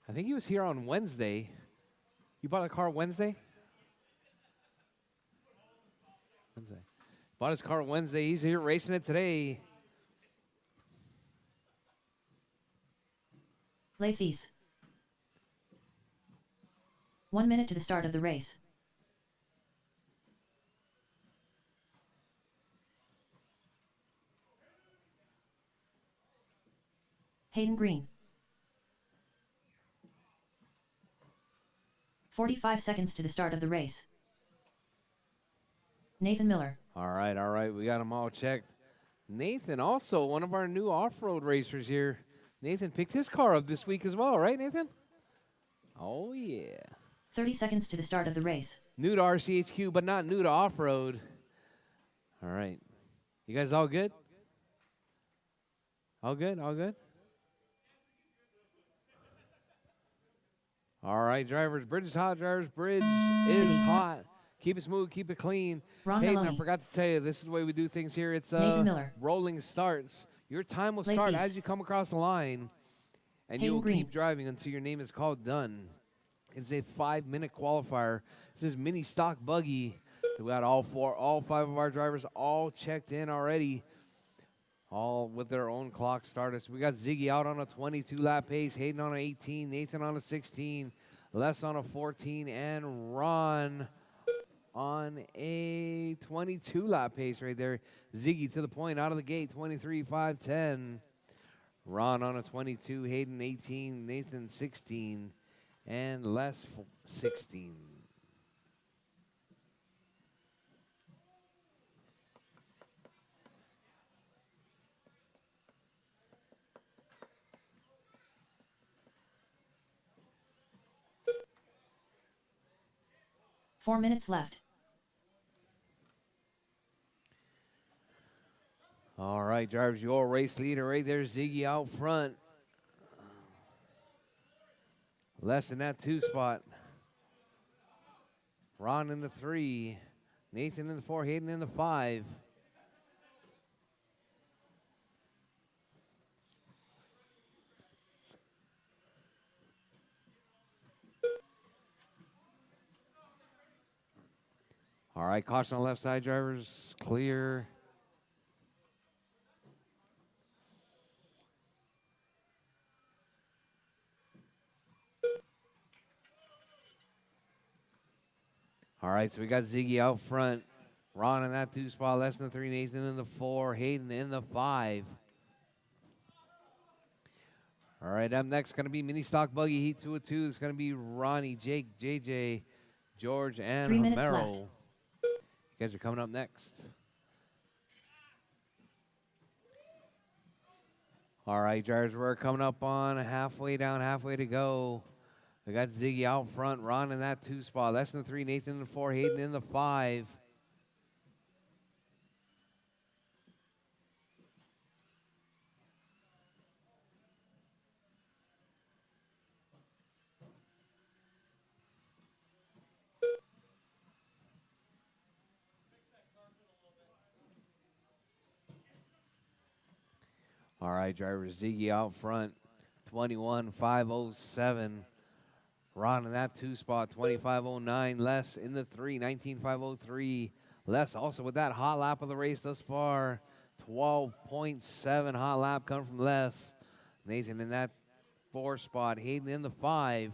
I think he was here on Wednesday. You bought a car Wednesday? Wednesday. Bought his car Wednesday. He's here racing it today. Leif 1 minute to the start of the race. Hayden Green. 45 seconds to the start of the race. Nathan Miller. All right, all right. We got them all checked. Nathan, also one of our new off-road racers here. Nathan picked his car up this week as well, right, Nathan? Oh, yeah. 30 seconds to the start of the race. New to RCHQ, but not new to off-road. All right. You guys all good? All good? All good? All right, drivers. Bridge is hot, drivers. Bridge is hot. Keep it smooth. Keep it clean. Ron Hayden, I Maloney. forgot to tell you, this is the way we do things here. It's Nathan Miller. rolling starts. Your time will Leif start East. as you come across the line, and Hayden you will Green. keep driving until your name is called done. It's a 5-minute qualifier. This is mini stock buggy. We got all 5 of our drivers all checked in already, all with their own clock started. So we got Ziggy out on a 22-lap pace, Hayden on an 18, Nathan on a 16, Les on a 14, and Ron on a 22-lap pace right there. Ziggy to the point out of the gate, 23.510. Ron on a 22, Hayden 18, Nathan 16, and Les 16. Four minutes left. All right, drivers, your race leader right there, Ziggy out front. Less than that 2 spot. Ron in the 3. Nathan in the 4. Hayden in the 5. All right, caution on left side, drivers. Clear. All right, so we got Ziggy out front. Ron in that 2 spot, less than the 3. Nathan in the 4. Hayden in the 5. All right, up next going to be mini stock buggy heat 2 of 2. It's going to be Ronnie, Jake, JJ, George, and 3 minutes Homero. left. You guys are coming up next. All right, drivers, we're coming up on halfway down, halfway to go. We got Ziggy out front, Ron in that 2 spot, less than 3, Nathan in the 4, Hayden in the 5. All right, drivers, Ziggy out front, 21,507. Ron in that 2 spot, 25,09. Les in the 3, 19,503. Les also with that hot lap of the race thus far, 12.7 hot lap come from Les. Nathan in that 4 spot, Hayden in the 5.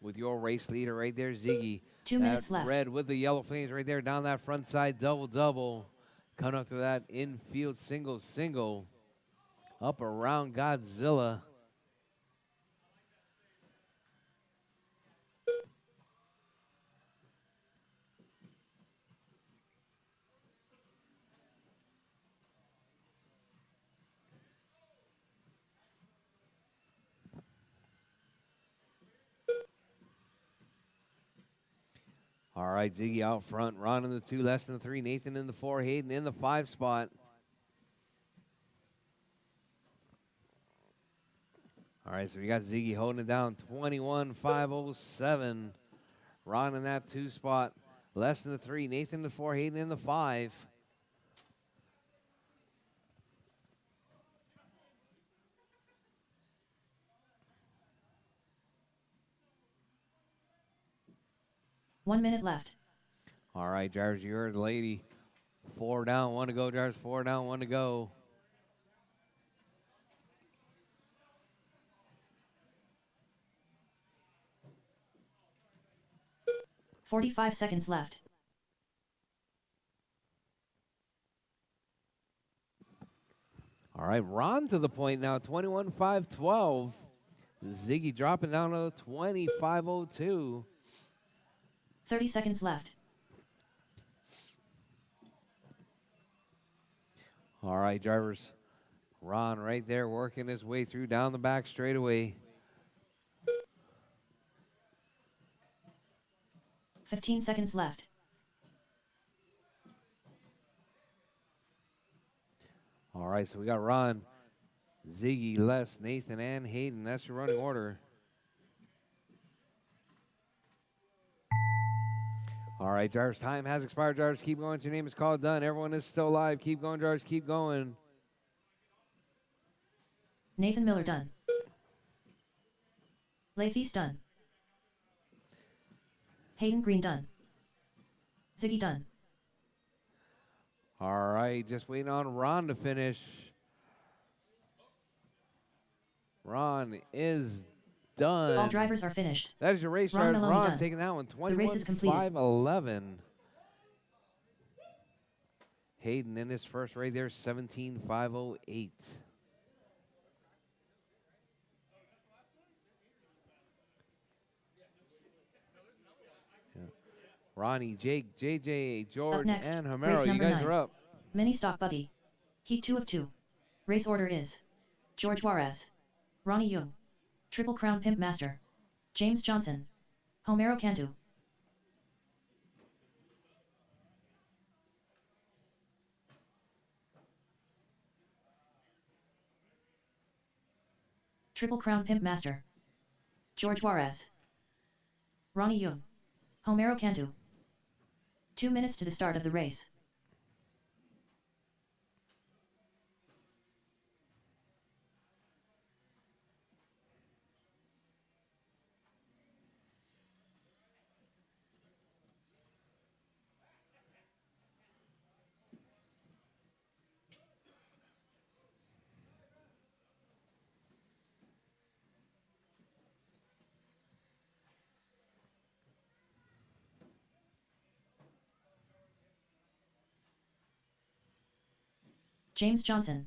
With your race leader right there, Ziggy. 2 minutes left. Red with the yellow flames right there down that front side, double. Coming up through that infield single. Up around Godzilla. All right, Ziggy out front. Ron in the 2, less than the 3. Nathan in the 4. Hayden in the 5 spot. All right, so we got Ziggy holding it down, 21,507. Ron in that 2 spot, less than the 3. Nathan in the 4. Hayden in the 5. One minute left. All right, drivers, you heard the lady. 4 down, 1 to go, drivers. 4 down, 1 to go. $45 seconds left. All right, Ron to the point now, 21,512. Ziggy dropping down to 25,02. 30 seconds left. All right, drivers. Ron right there working his way through down the back straightaway. 15 seconds left. All right, so we got Ron, Ziggy, Les, Nathan, and Hayden. That's your running order. All right, drivers, time has expired. Drivers, keep going. Your name is called. Done. Everyone is still alive. Keep going, drivers. Keep going. Nathan Miller done. Lathies done. Hayden Green done. Ziggy done. All right, just waiting on Ron to finish. Ron is done. All drivers are finished. That is your race, Ron drivers. Maloney Ron done. taking that one, The race is completed. 21,511. Hayden in his first right there, 17,508. Ronnie, Jake, JJ, George, next, and race Homero. You number guys 9. are up. Mini stock buggy. Heat 2 of 2. Race order is George Juarez, Ronnie Young, Triple Crown Pimp Master, James Johnson, Homero Cantu. Triple Crown Pimp Master. George Juarez. Ronnie Young. Homero Cantu. 2 minutes to the start of the race. James Johnson.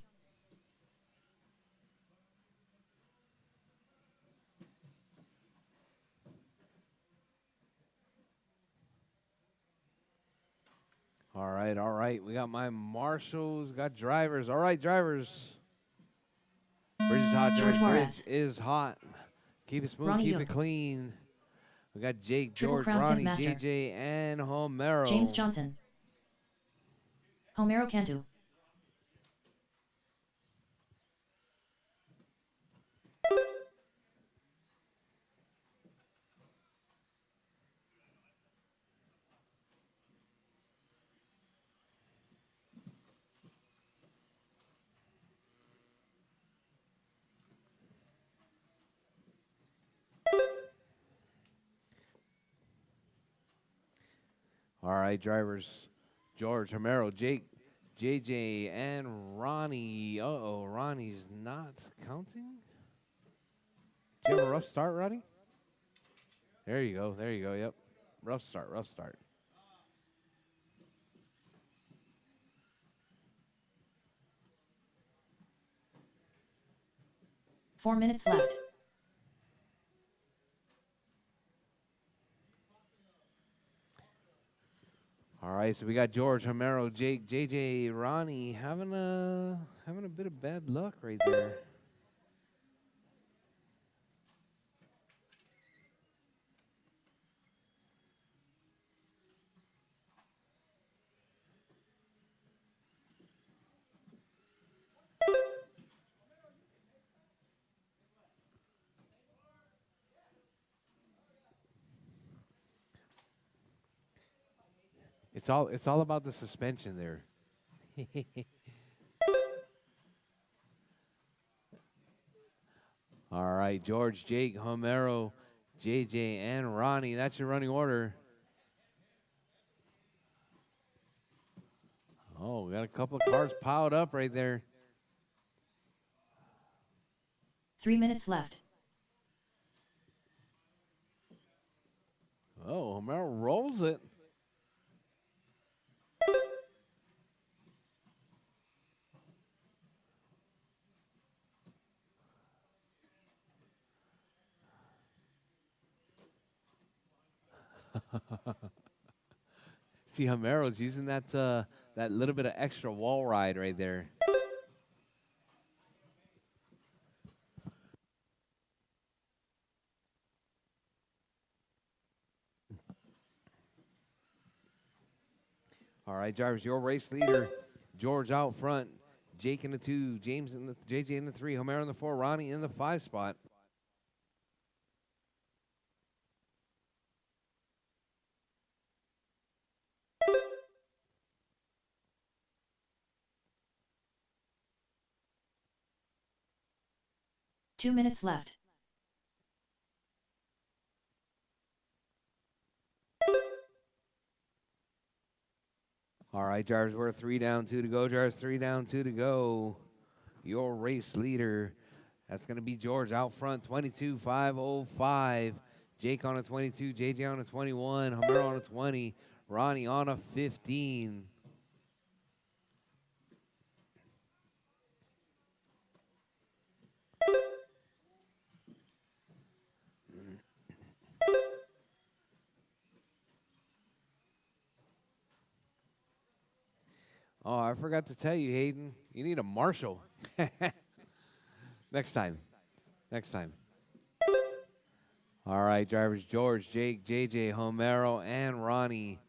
All right, all right. We got my marshals, got drivers. All right, drivers. Bridge is hot, George drivers. Juarez. Bridge is hot. Keep it smooth, Ronnie keep Young. it clean. We got Jake, Triple George, Crown Pimp Ronnie, Master. JJ, and Homero. James Johnson. Homero Cantu. All right, drivers. George, Homero, Jake, JJ, and Ronnie. Uh-oh, Ronnie's not counting? Did you have a rough start, Ronnie? There you go, there you go, yep. Rough start, rough start. Four minutes left. All right, so we got George, Homero, Jake, JJ, Ronnie having a bit of bad luck right there. It's all about the suspension there. All right, George, Jake, Homero, JJ, and Ronnie. That's your running order. Oh, we got a couple of cars piled up right there. 3 minutes left. Oh, Homero rolls it. See, Homero's using that little bit of extra wall ride right there. All right, drivers, your race leader, George out front, Jake in the 2, James in the JJ in the 3, Homero in the 4, Ronnie in the 5 spot. Two minutes left. All right, drivers, we're 3 down, 2 to go. Drivers, 3 down, 2 to go. Your race leader, that's going to be George out front, 22.505. Jake on a 22, JJ on a 21, Homero on a 20, Ronnie on a 15. Oh, I forgot to tell you, Hayden, you need a marshal. Next time. Next time. All right, drivers, George, Jake, JJ, Homero, and Ronnie.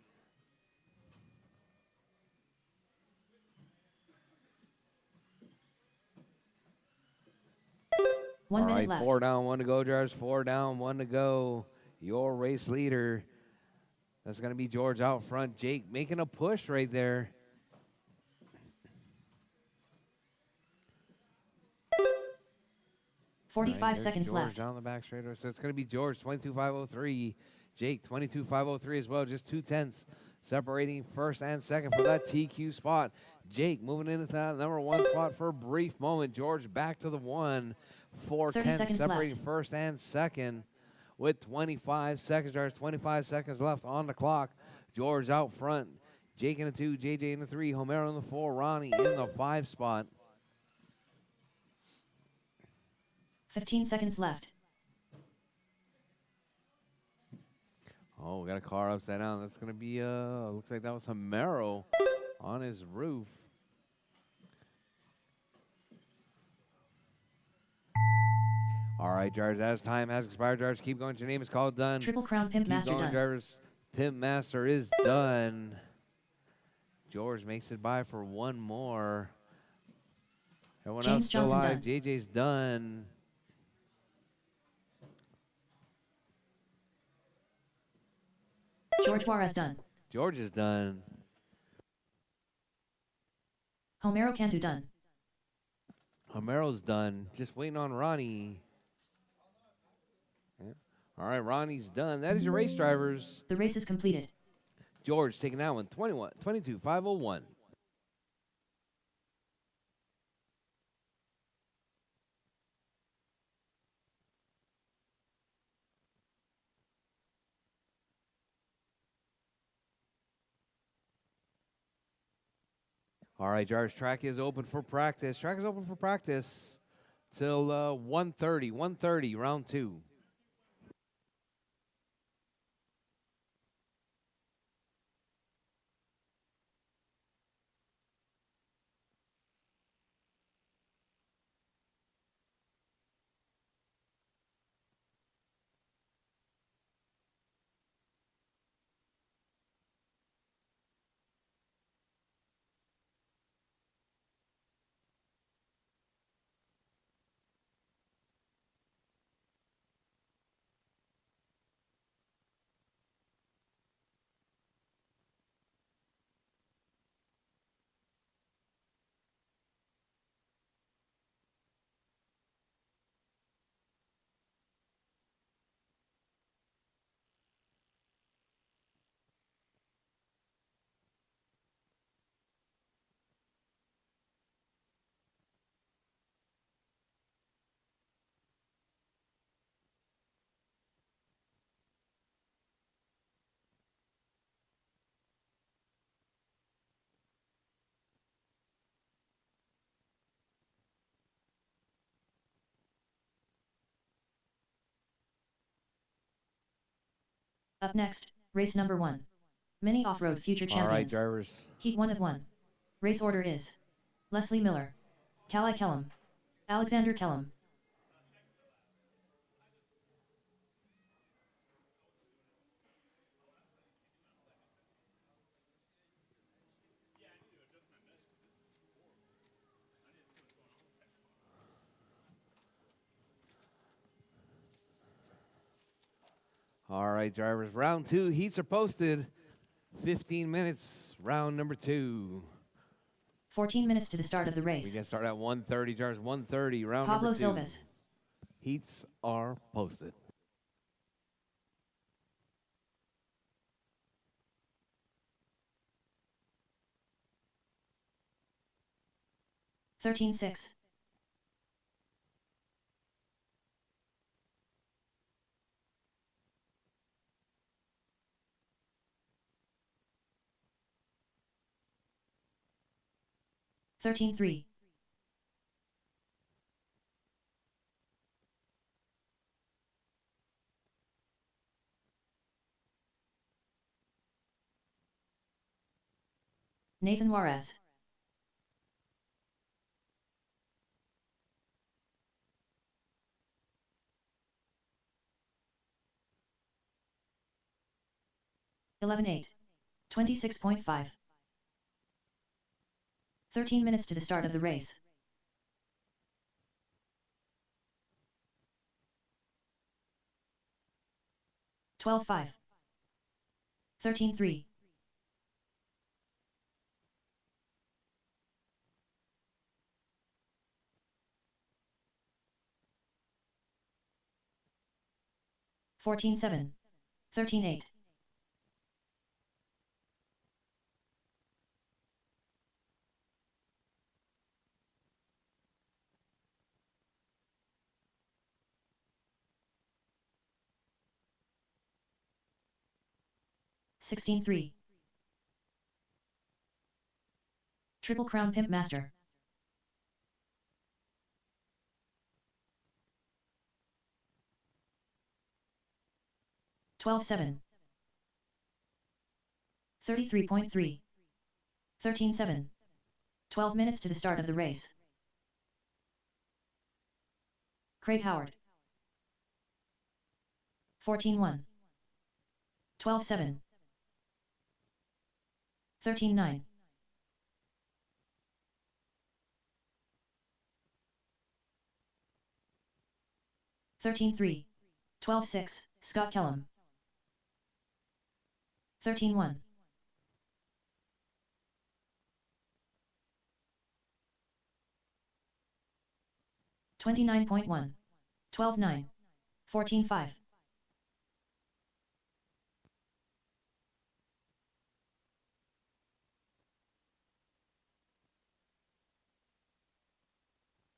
1 All minute right, left. 4 down, 1 to go, drivers. 4 down, 1 to go. Your race leader. That's going to be George out front. Jake making a push right there. All right, 45 there's seconds George left. down the back straight. So it's going to be George, 22.503. Jake, 22.503 as well. Just 2/10 separating first and second for that TQ spot. Jake moving into that number 1 spot for a brief moment. George back to the 1. 30 4/10 seconds separating left. first and second with 25 seconds. There's 25 seconds left on the clock. George out front. Jake in the 2, JJ in the 3, Homero in the 4, Ronnie in the 5 spot. 15 seconds left. Oh, we got a car upside down. That's going to be, looks like that was Homero on his roof. All right, drivers, as time has expired, drivers, keep going. Your name is called done. Triple Crown Pimp Keep Master going, done. drivers. Pimp Master is done. George makes it by for one more. Everyone James else still Johnson alive. done. JJ's done. George Juarez done. George is done. Homero Cantu done. Homero's done. Just waiting on Ronnie. Yeah. All right, Ronnie's done. That is your race, drivers. The race is completed. George taking that one, 22.501. All right, drivers, track is open for practice. Track is open for practice till 1:30. 1:30, round 2. Up next, race number 1. Mini Off-Road Future All right, Champions. drivers. Heat 1 of 1. Race order is Leslie Miller, Callie Kellum, Alexander Kellum. All right, drivers. Round 2, heats are posted. 15 minutes, round number 2. 14 minutes to the start of the We race. can start at 1:30, drivers. 1:30, round Pablo number 2. Silvas. Heats are posted. (13.6). (13.3). Nathan Juarez. (11.8). 26.5. 13 minutes to the start of the race. 12-5. 13-3. 14-7. 13-8. 16-3. Triple Crown Pimp Master. 12-7. 33.3. 13-7. 12 minutes to the start of the race. Craig Howard. 14-1. 12-7. 13-9. 13-3. 12-6. Scott Kellum. 13-1. 29.1. 12-9. 14-5.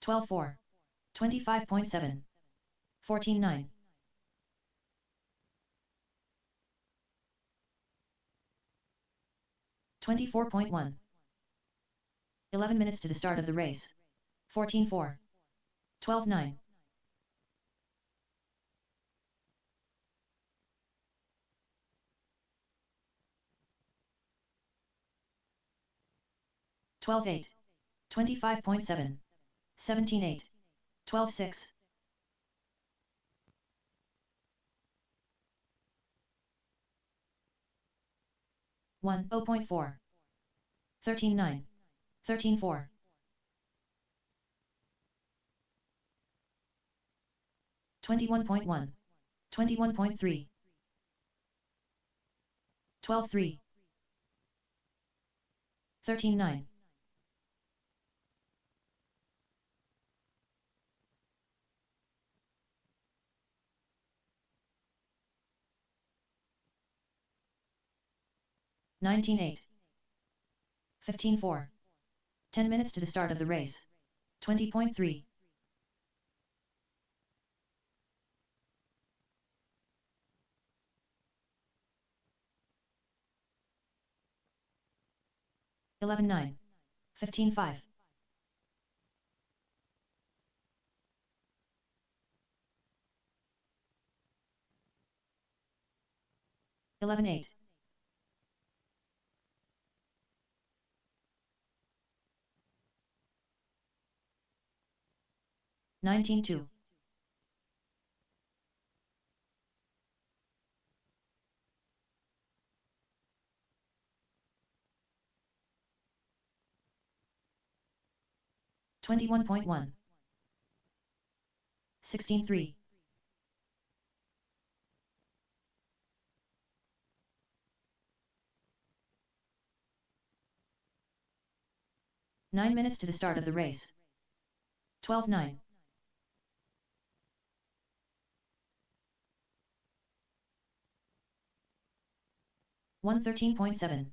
12-4. 25.7. 14-9. 24.1. 11 minutes to the start of the race. 14-4. 12-9. 12-8. 25.7. 17-8. 12-6. 1-0.4. 13-9. 13-4. 21.1. 21.3. 12-3. 13-9. 19-8. 15-4. 10 minutes to the start of the race. 20.3. 11-9. 15-5. 11-8. 19-2. 21.1. 16-3. 9 minutes to the start of the race. 12-9. 113.7.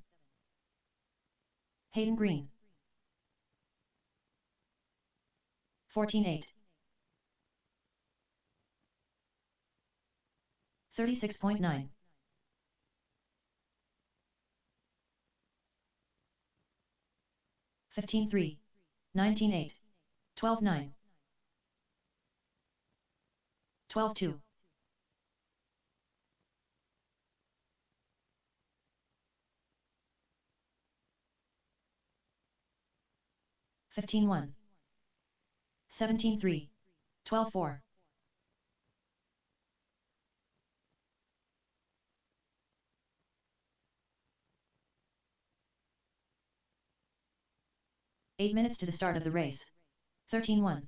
Hayden Green. 14-8. 36.9. 15-3. 19-8. 12-9. 12-2. 15-1. 17-3. 12-4. 8 minutes to the start of the race. 13-1.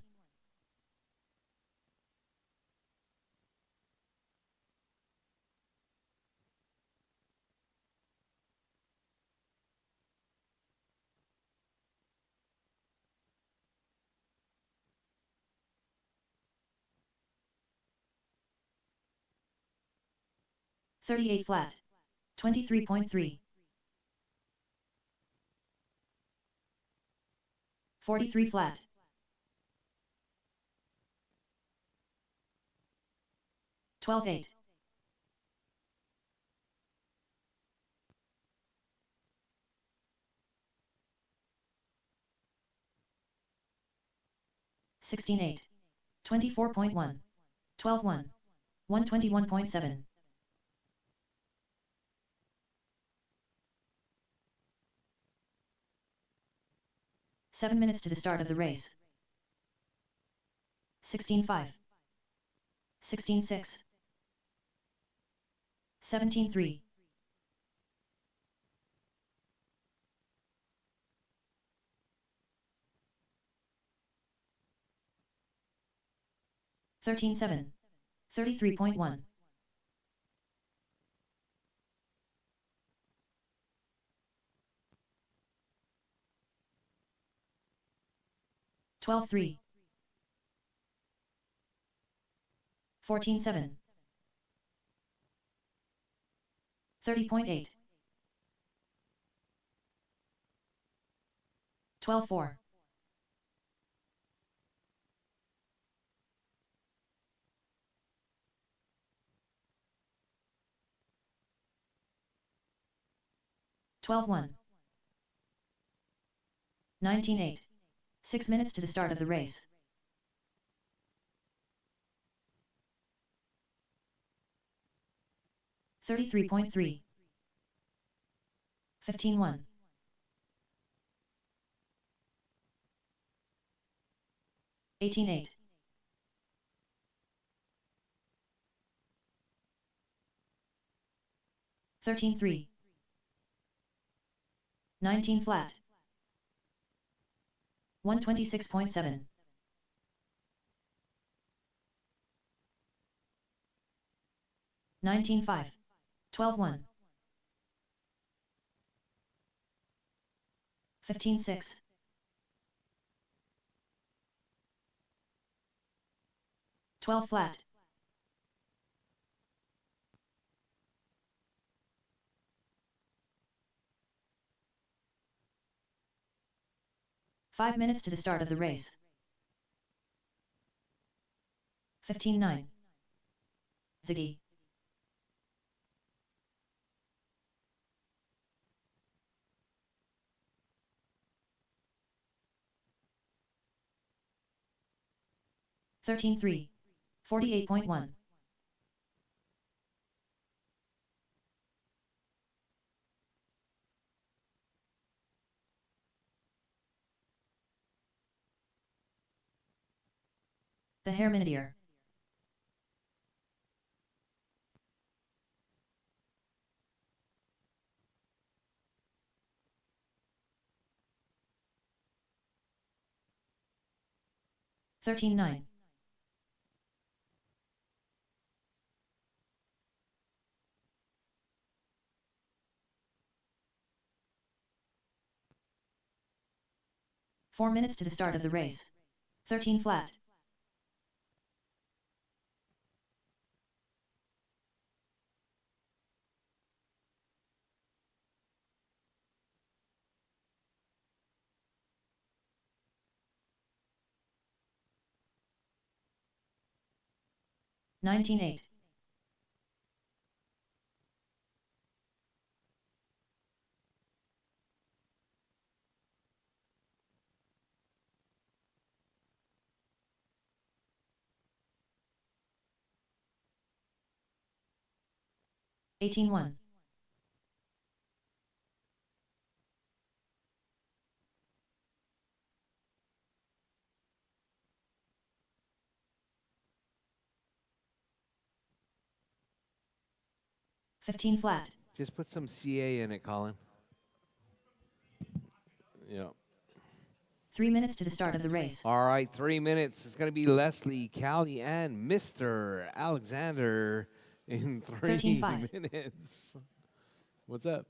38 flat. 23.3. 43 flat. 12.8. 16.8. 24.1. 12.1. 121.7. 7 minutes to the start of the race. 16.5. 16.6. 17.3. 13.7. 33.1. 12.3. 14.7. 30.8. 12.4. 12.1. 19.8. 6 minutes to the start of the race. 33.3. 15.1. 18.8. 13.3. 19 flat. 126.7. 19.5. 12.1. 15.6. 12 flat. 5 minutes to the start of the race. 15.9. Ziggy. 13.3. 48.1. 'The Hair Minutier. Thirteen nine. 4 minutes to the start of the race. 13 flat. 19.8. 18.1. 15 flat. Just put some CA in it, Colin. Yeah. 3 minutes to the start of the race. All right, 3 minutes. It's going to be Leslie, Callie, and Mr. Alexander in 3 13.5. minutes. What's up?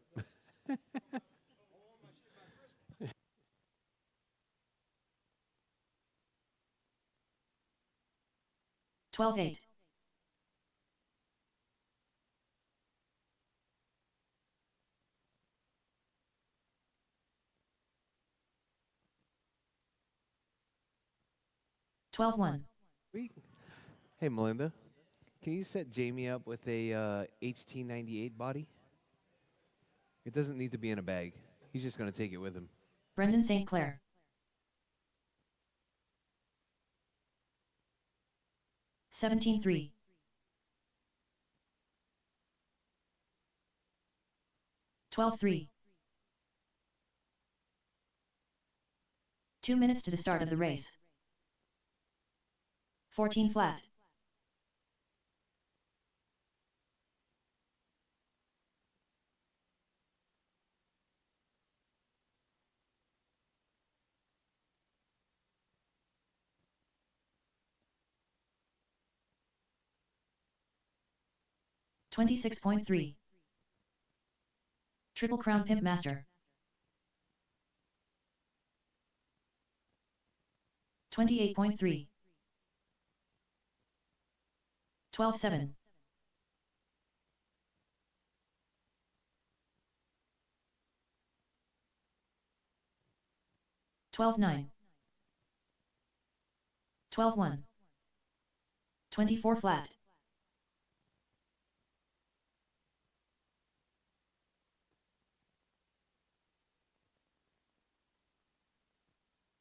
12.8. 12-1. We- Hey, Melinda, can you set Jamie up with a HT98 body? It doesn't need to be in a bag. He's just going to take it with him. Brendan St. Clair. 17-3. 12-3. 2 minutes to the start of the race. 14 flat. 26.3. Triple Crown Pimp Master. 28.3. 12-7. 12-9. 12-1. 24 flat.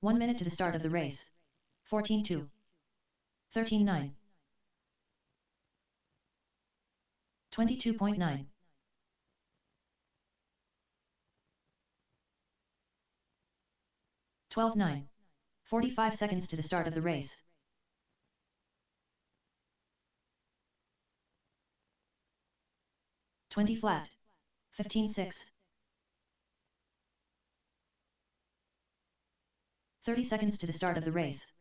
1 minute to the start of the race. 14-2. 13-9. 22.9. 12-9. 45 seconds to the start of the race. 20 flat. 15-6. 30 seconds to the start of the race.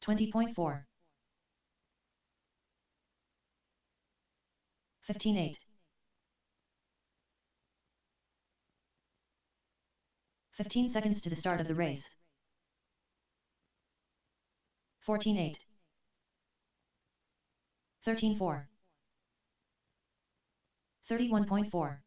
20.4. 15-8. 15 seconds to the start of the race. 14-8. 13-4. 31.4.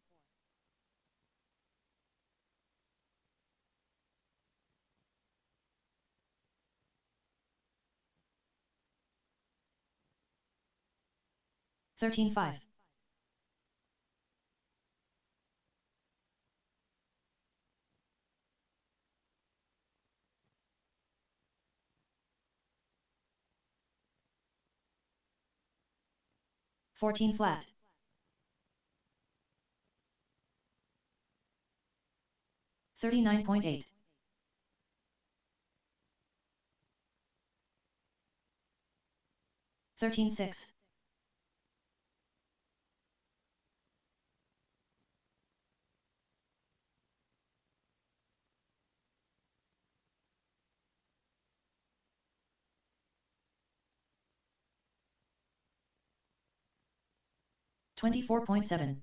13-5. 14 flat. 39.8. 13-6. 24.7.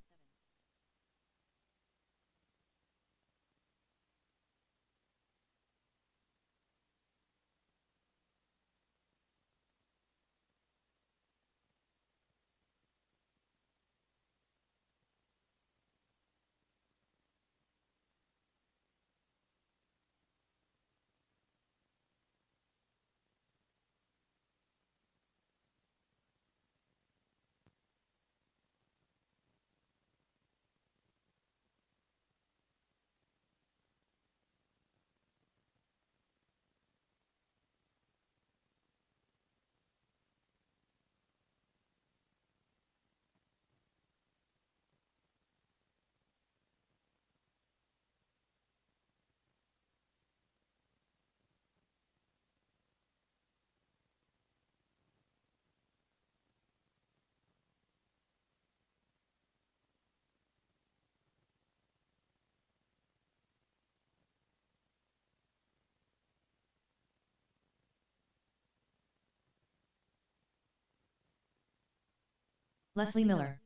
'Leslie Miller.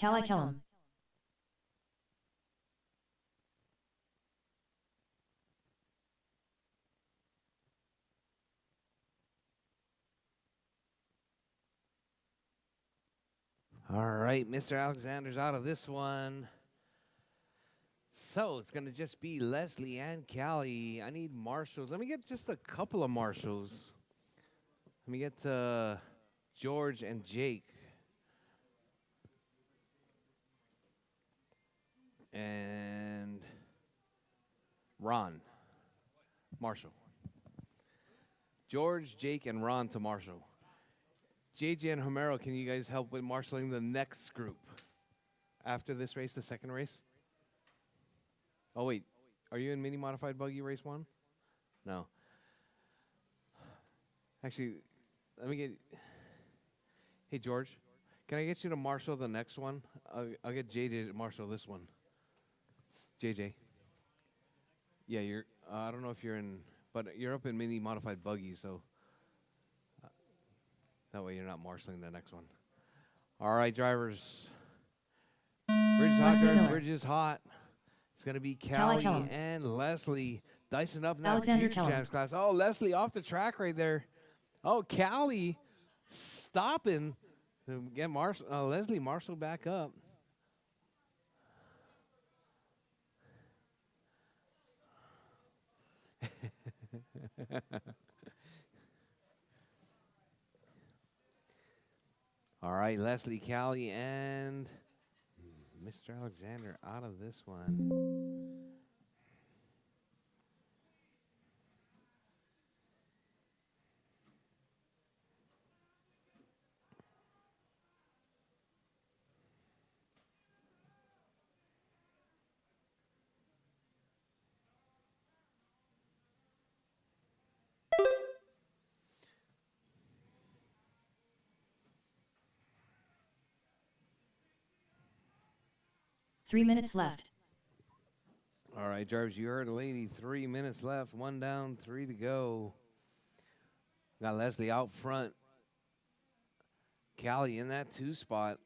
Kali Kellam. All right, Mr. Alexander's out of this one. So it's going to just be Leslie and Callie. I need marshals. Let me get just a couple of marshals. Let me get George and Jake. And Ron. Marshall. George, Jake, and Ron to Marshall. JJ and Homero, can you guys help with marshaling the next group? After this race, the second race? Oh, wait. Are you in mini modified buggy race 1? No. Actually, let me get... Hey, George, can I get you to marshal the next one? I'll get JJ to marshal this one. JJ. Yeah, you're... I don't know if you're in... But you're up in mini modified buggy, so... that way you're not marshaling the next one. All right, drivers. Bridge is hot, Leslie drivers. Miller. Bridge is hot. It's going to be Callie Callie Kellum. and Leslie dicing up in that Alexander Future Kellum. Champs class. Oh, Leslie off the track right there. Oh, Callie stopping to get Leslie Marshall back up. All right, Leslie, Callie, and Mr. Alexander out of this one. Three minutes left. All right, Jarvis, you heard the lady. 3 minutes left. 1 down, 3 to go. Got Leslie out front. Callie in that 2 spot.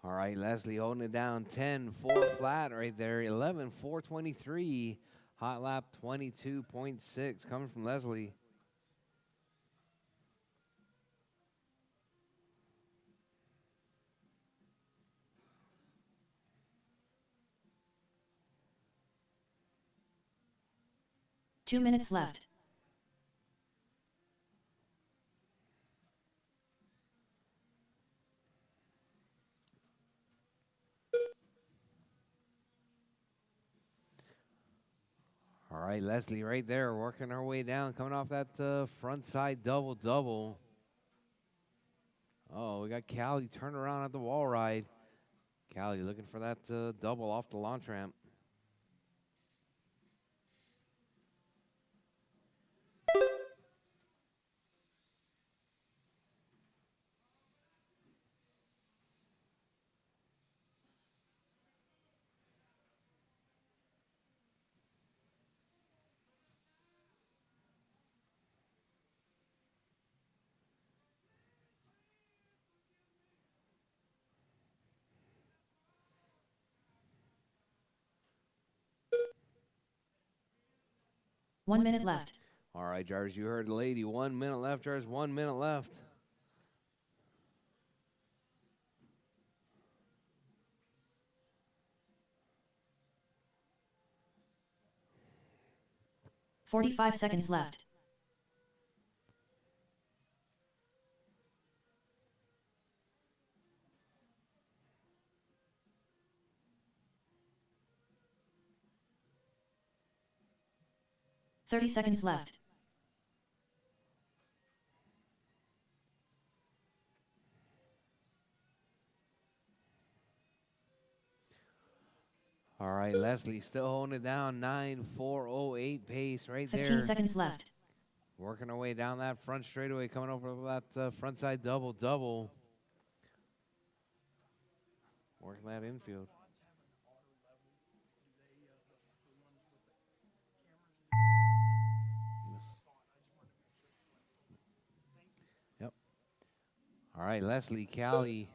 All right, Leslie holding it down 10-4 flat right there. 11-4-23. Hot lap 22.6 coming from Leslie. Two minutes left. All right, Leslie right there working her way down, coming off that front side double-double. Oh, we got Callie turn around at the wall ride. Callie looking for that double off the launch ramp. One minute left. All right, Jarvis, you heard the lady. 1 minute left, Jarvis. 1 minute left. $45 seconds left. $30 seconds left. All right, Leslie still holding it down. 9,408 pace right 15 there. seconds left. Working our way down that front straightaway, coming over that front side double. Working that infield. Yep. All right, Leslie, Callie,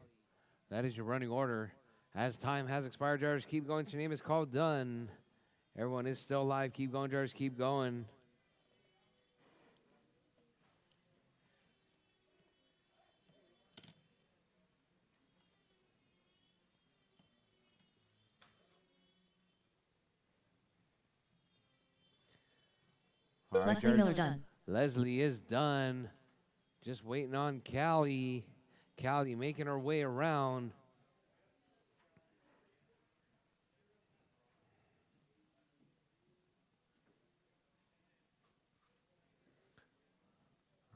that is your running order. As time has expired, drivers, keep going. Your name is called done. Everyone is still live. Keep going, drivers, keep going. All right, Leslie Miller drivers. done. Leslie is done. Just waiting on Callie. Callie making her way around.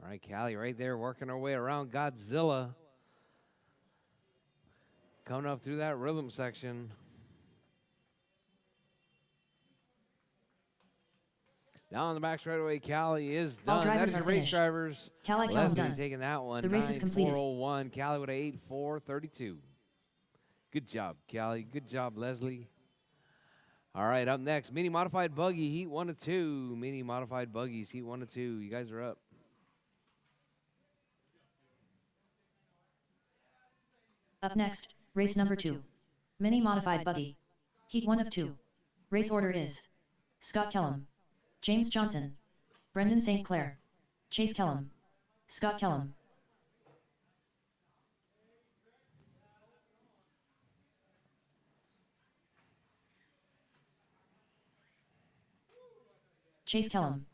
All right, Callie right there working her way around Godzilla. Coming up through that rhythm section. Down the back straightaway, Callie is All done. That drivers is are your race finished. drivers. Callie Callum Leslie done. taking that one. The race is completed. 9,401. Callie with a 8,432. Good job, Callie. Good job, Leslie. All right, up next, mini modified buggy, heat 1 to 2. Mini modified buggies, heat 1 to 2. You guys are up. Up next, race number 2. Mini modified buggy. Heat 1 of 2. Race order is Scott Kellum, James Johnson, Brendan St. Clair, Chase Kellum, Scott Kellum. Chase Kellum.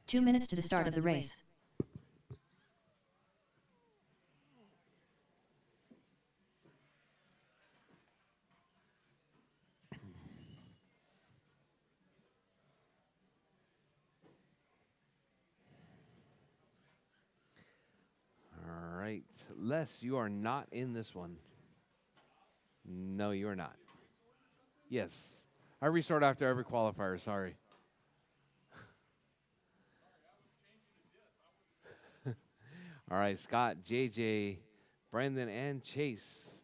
Two minutes to the start of the race. All right, Les, you are not in this one. No, you are not. Yes. I restart after every qualifier, sorry. All right, Scott, JJ, Brendan, and Chase.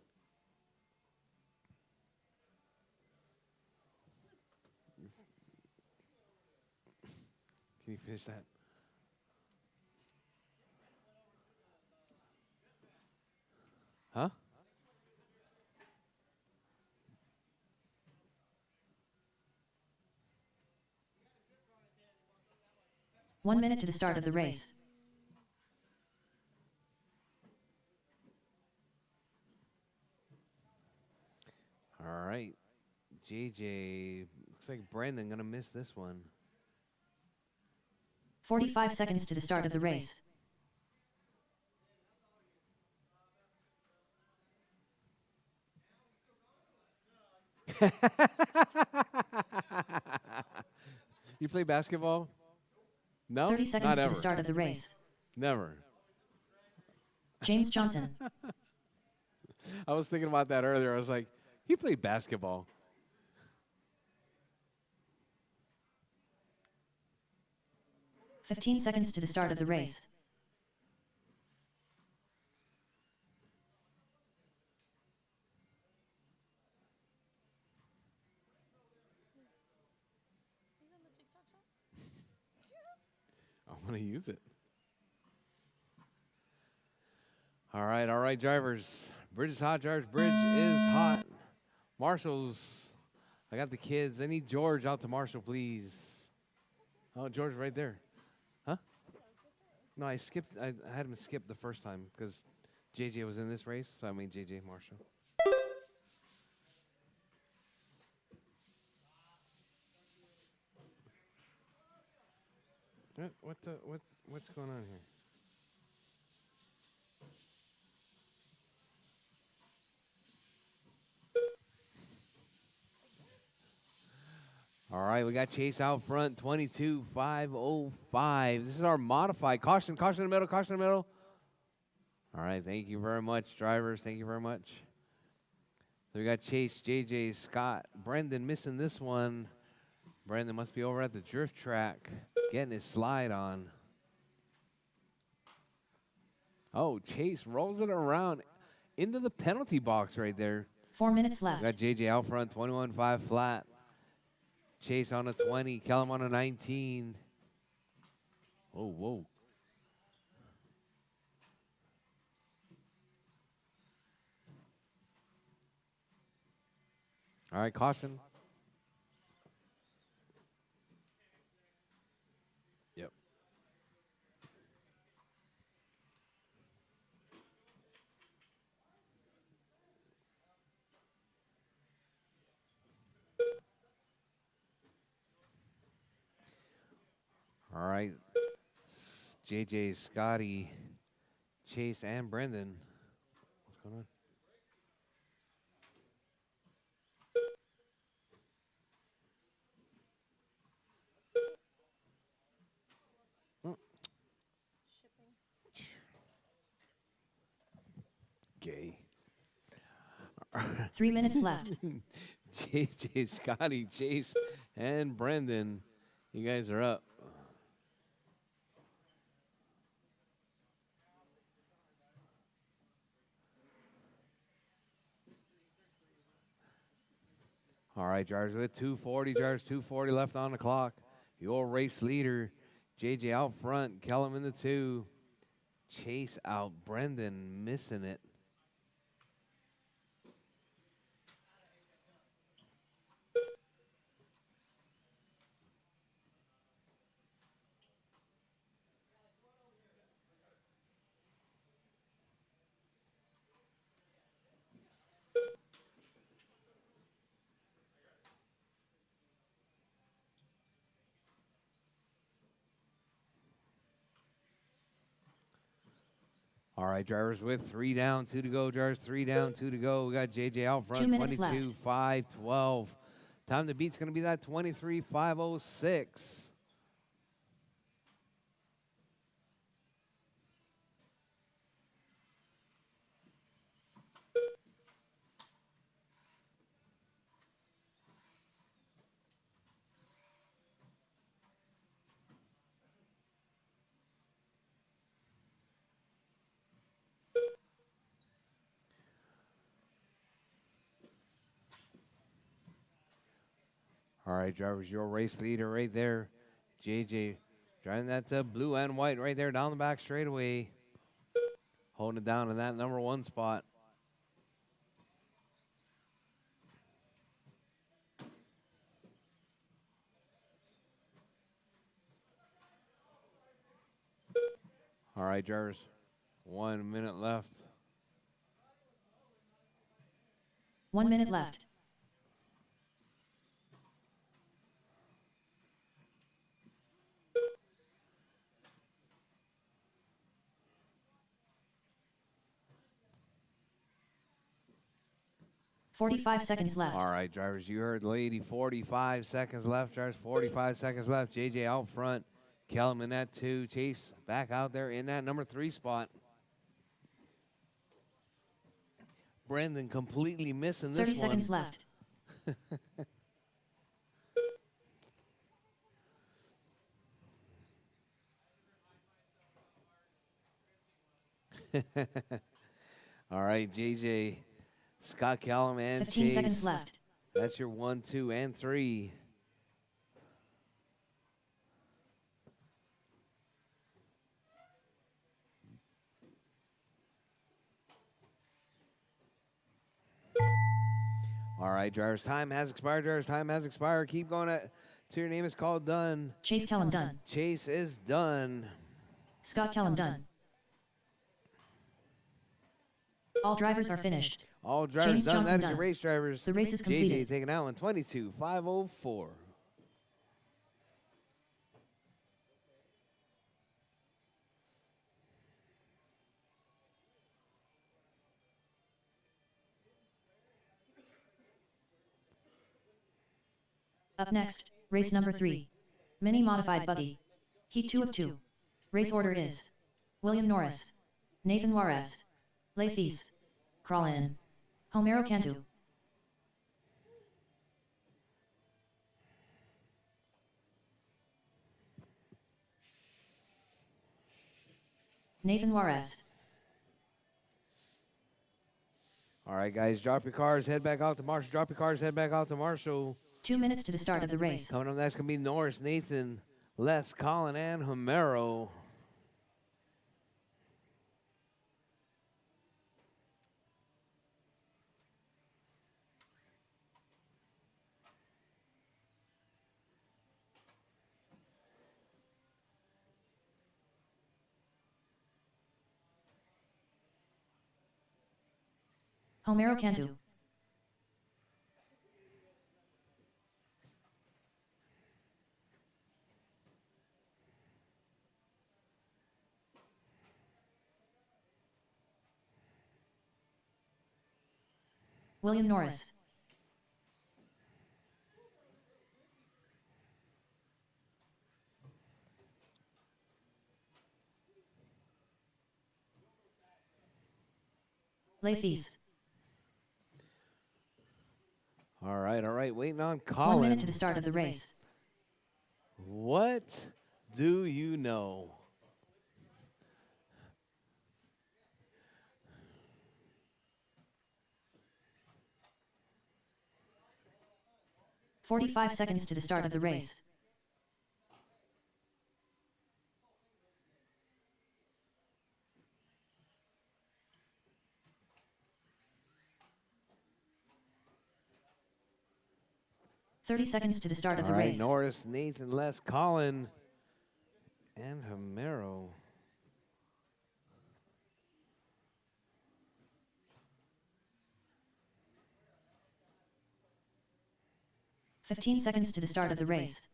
Can you finish that? Huh? One minute to the start of the race. All right. JJ, looks like Brandon gonna miss this one. 45 seconds to the start of the race. You play basketball? No? 30 seconds Not to ever. the start of the race. Never. James Johnson. I was thinking about that earlier. I was like, he played basketball. "15 seconds to the start of the race. Are you on the TikTok shop? I want to use it. All right, drivers. Bridge is hot, drivers. Bridge is hot. Marshall's. I got the kids. I need George out to Marshall, please. Oh, George right there. Huh? No, I skipped. I had him skip the first time because JJ was in this race, so I made JJ Marshall. What's going on here? All right, we got Chase out front, 22,505. This is our modified. Caution in the middle, caution in the middle. All right, thank you very much, drivers. Thank you very much. So we got Chase, JJ, Scott, Brendan missing this one. Brendan must be over at the drift track getting his slide on. Oh, Chase rolls it around into the penalty box right there. 4 minutes left. We got JJ out front, 21.5 flat. Chase on a 20, Kellum on a 19. Oh, whoa. All right, caution. Yep. All right. JJ, Scotty, Chase, and Brendan. What's going on? Shipping. Gay. 3 minutes left. JJ, Scotty, Chase, and Brendan. You guys are up. All right, drivers with 240, drivers 240 left on the clock. Your race leader, JJ out front, Kellum in the 2. Chase out, Brendan missing it. All right, drivers with 3 down, 2 to go. Drivers 3 down, 2 to go. We got JJ out front, 2 minutes 22, left. 5, 12. Time to beat's going to be that 23, 506. All right, drivers, your race leader right there. JJ driving that blue and white right there down the back straightaway. Holding it down in that number 1 spot. All right, drivers, 1 minute left. 1 minute left. $45 seconds left. All right, drivers, you heard the lady. 45 seconds left, drivers. 45 seconds left. JJ out front. Kellum in that 2. Chase back out there in that number 3 spot. Brendan completely missing this 30 one. seconds left. All right, JJ, Scott Kellum, and 15 Chase. seconds left. That's your 1, 2, and 3. All right, drivers, time has expired. Drivers, time has expired. Keep going till your name is called done. Chase Kellum done. Chase is done. Scott Kellum done. All drivers are finished. All drivers James done. Johnson That is done. your race, drivers. The race is JJ completed. taking out in 22, 504. Up next, race number 3. Mini Modified Buggy. Heat 2 of 2. Race order is William Norris, Nathan Juarez. Lathis. Crawl in. Homero Cantu. Nathan Juarez. All right, guys, drop your cars, head back out to Marshall. Drop your cars, head back out to Marshall. 2 minutes to the start of the race. Coming up next, going to be Norris, Nathan, Les, Colin, and Homero. Homero Cantu. William Norris. Lathis. All right, waiting on 1 Colin. minute to the start of the race. What do you know? "45 seconds to the start of the race. "30 seconds to the start of the All right, race. Norris, Nathan, Les, Colin, and Homero. "15 seconds to the start of the race.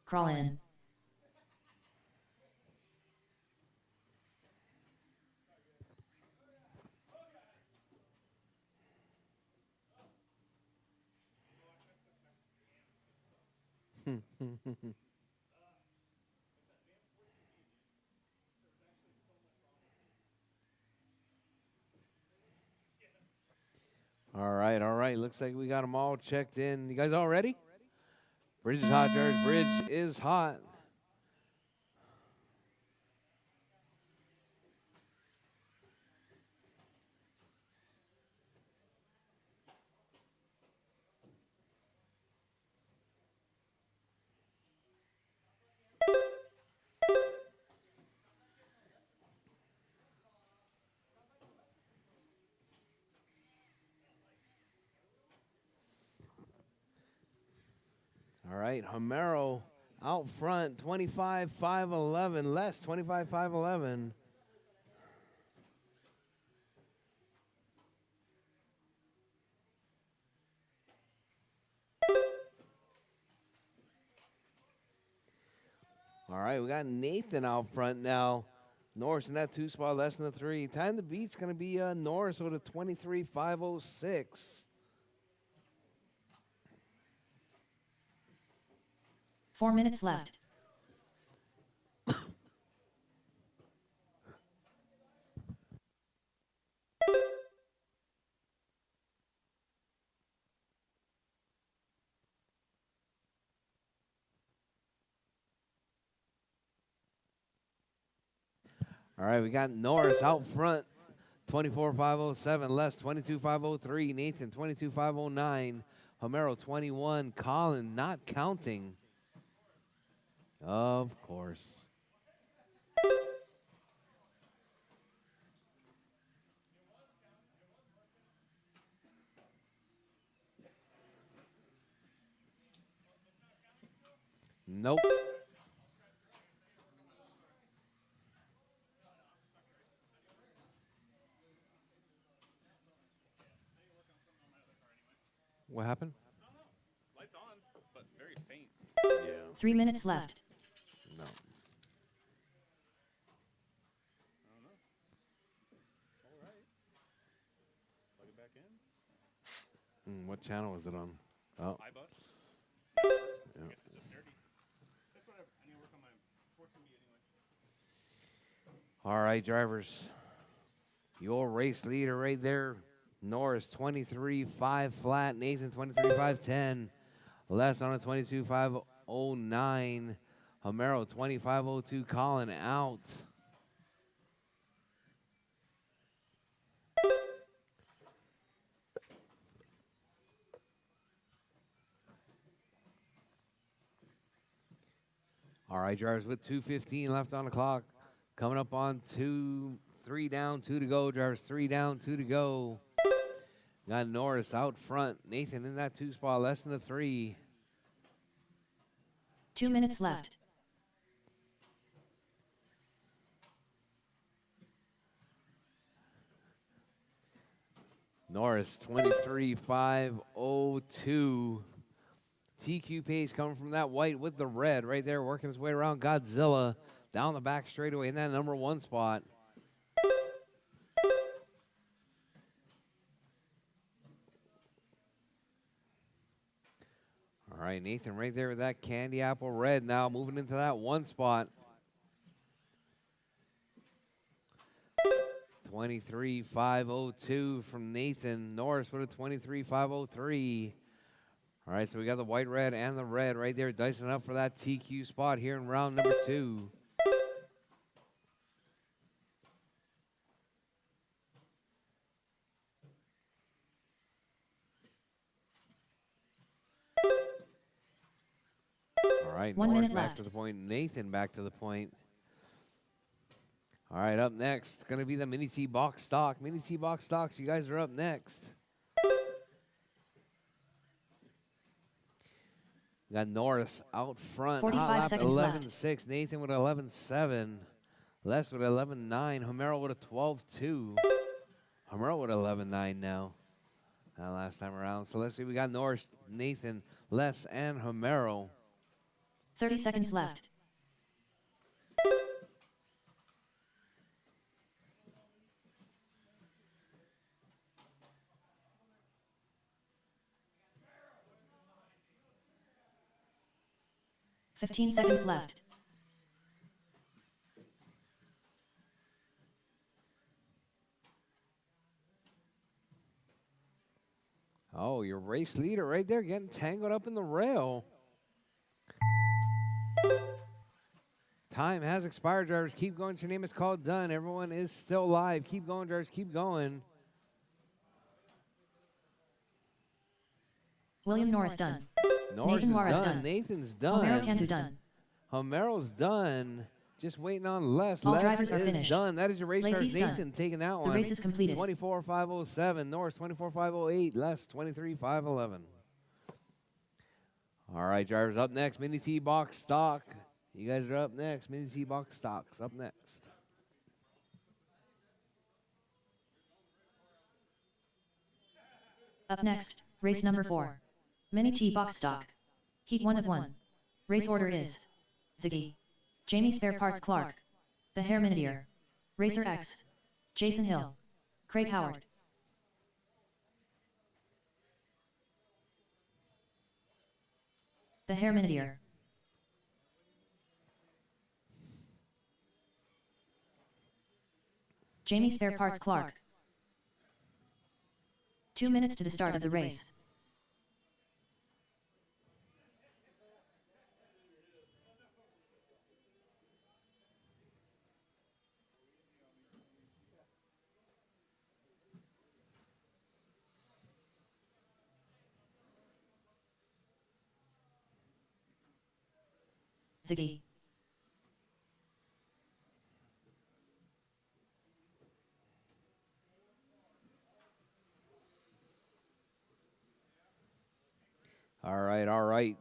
Crawl in. All right. Looks like we got them all checked in. You guys all ready? Bridge is hot, George. Bridge is hot. All right, Homero out front, 25-5-11. Les, 25-5-11. All right, we got Nathan out front now. Norris in that 2 spot, less than a 3. Time to beat's going to be Norris with a 23-5-06. 4 minutes left. All right, we got Norris out front, 24-5-07. Les, 22-5-03. Nathan, 22-5-09. Homero, 21. Colin, not counting. Of course. Nope. What happened? Lights on, but very faint. Yeah. 3 minutes left. No. I don't know. It's all right. Plug it back in. What channel was it on? Oh. iBus. Yeah. I guess it's just dirty. That's whatever. I need to work on my 14B anyway. All right, drivers. Your race leader right there. Norris 23.5 flat. Nathan 23.510. Les on a 22.509. Homero 25.02. Colin out. All right, drivers, with 2:15 left on the clock. Coming up on 3 down, 2 to go. Drivers, 3 down, 2 to go. Got Norris out front. Nathan in that 2 spot, less than a 3. 2 minutes left. Norris 23.502. TQ pace coming from that white with the red right there, working his way around Godzilla down the back straightaway in that number 1 spot. All right, Nathan right there with that candy apple red now moving into that 1 spot. 23.502 from Nathan. Norris with a 23.503. All right, so we got the white, red, and the red right there dicing up for that TQ spot here in round number 2. All right, 1 Norris minute back left. to the point. Nathan back to the point. All right, up next, going to be the Mini T box stock. Mini T box stocks, you guys are up next. We got Norris out front. 45 Hot lap seconds left. 11.6. Nathan with 11.7. Les with 11.9. Homero with a 12.2. Homero with 11.9 now. Last time around. So let's see. We got Norris, Nathan, Les, and Homero. 30 seconds left. $15 seconds left. Oh, your race leader right there getting tangled up in the rail. Time has expired, drivers. Keep going. Your name is called done. Everyone is still live. Keep going, drivers. Keep going. William Norris done. Norris Nathan is Juarez done. done. Nathan's Homero done. Cantu done. Homero's done. Just waiting on Les. All Les drivers are is finished. done. That is your race Leahy's start. done. Nathan taking that The one. race is completed. 24.507. Norris 24.508. Les 23.511. All right, drivers, up next. Mini T box stock. You guys are up next. Mini T box stocks up next. Up next, race number 4. Mini T box stock. Heat 1 of 1. Race order is Ziggy, Jamie Spare Parts Clark, The Hair Minideer, Racer X, Jason Hill, Craig Howard. The Hair Minideer. Jamie Spare Parts Clark. 2 minutes to the start of the race. Ziggy. All right, all right.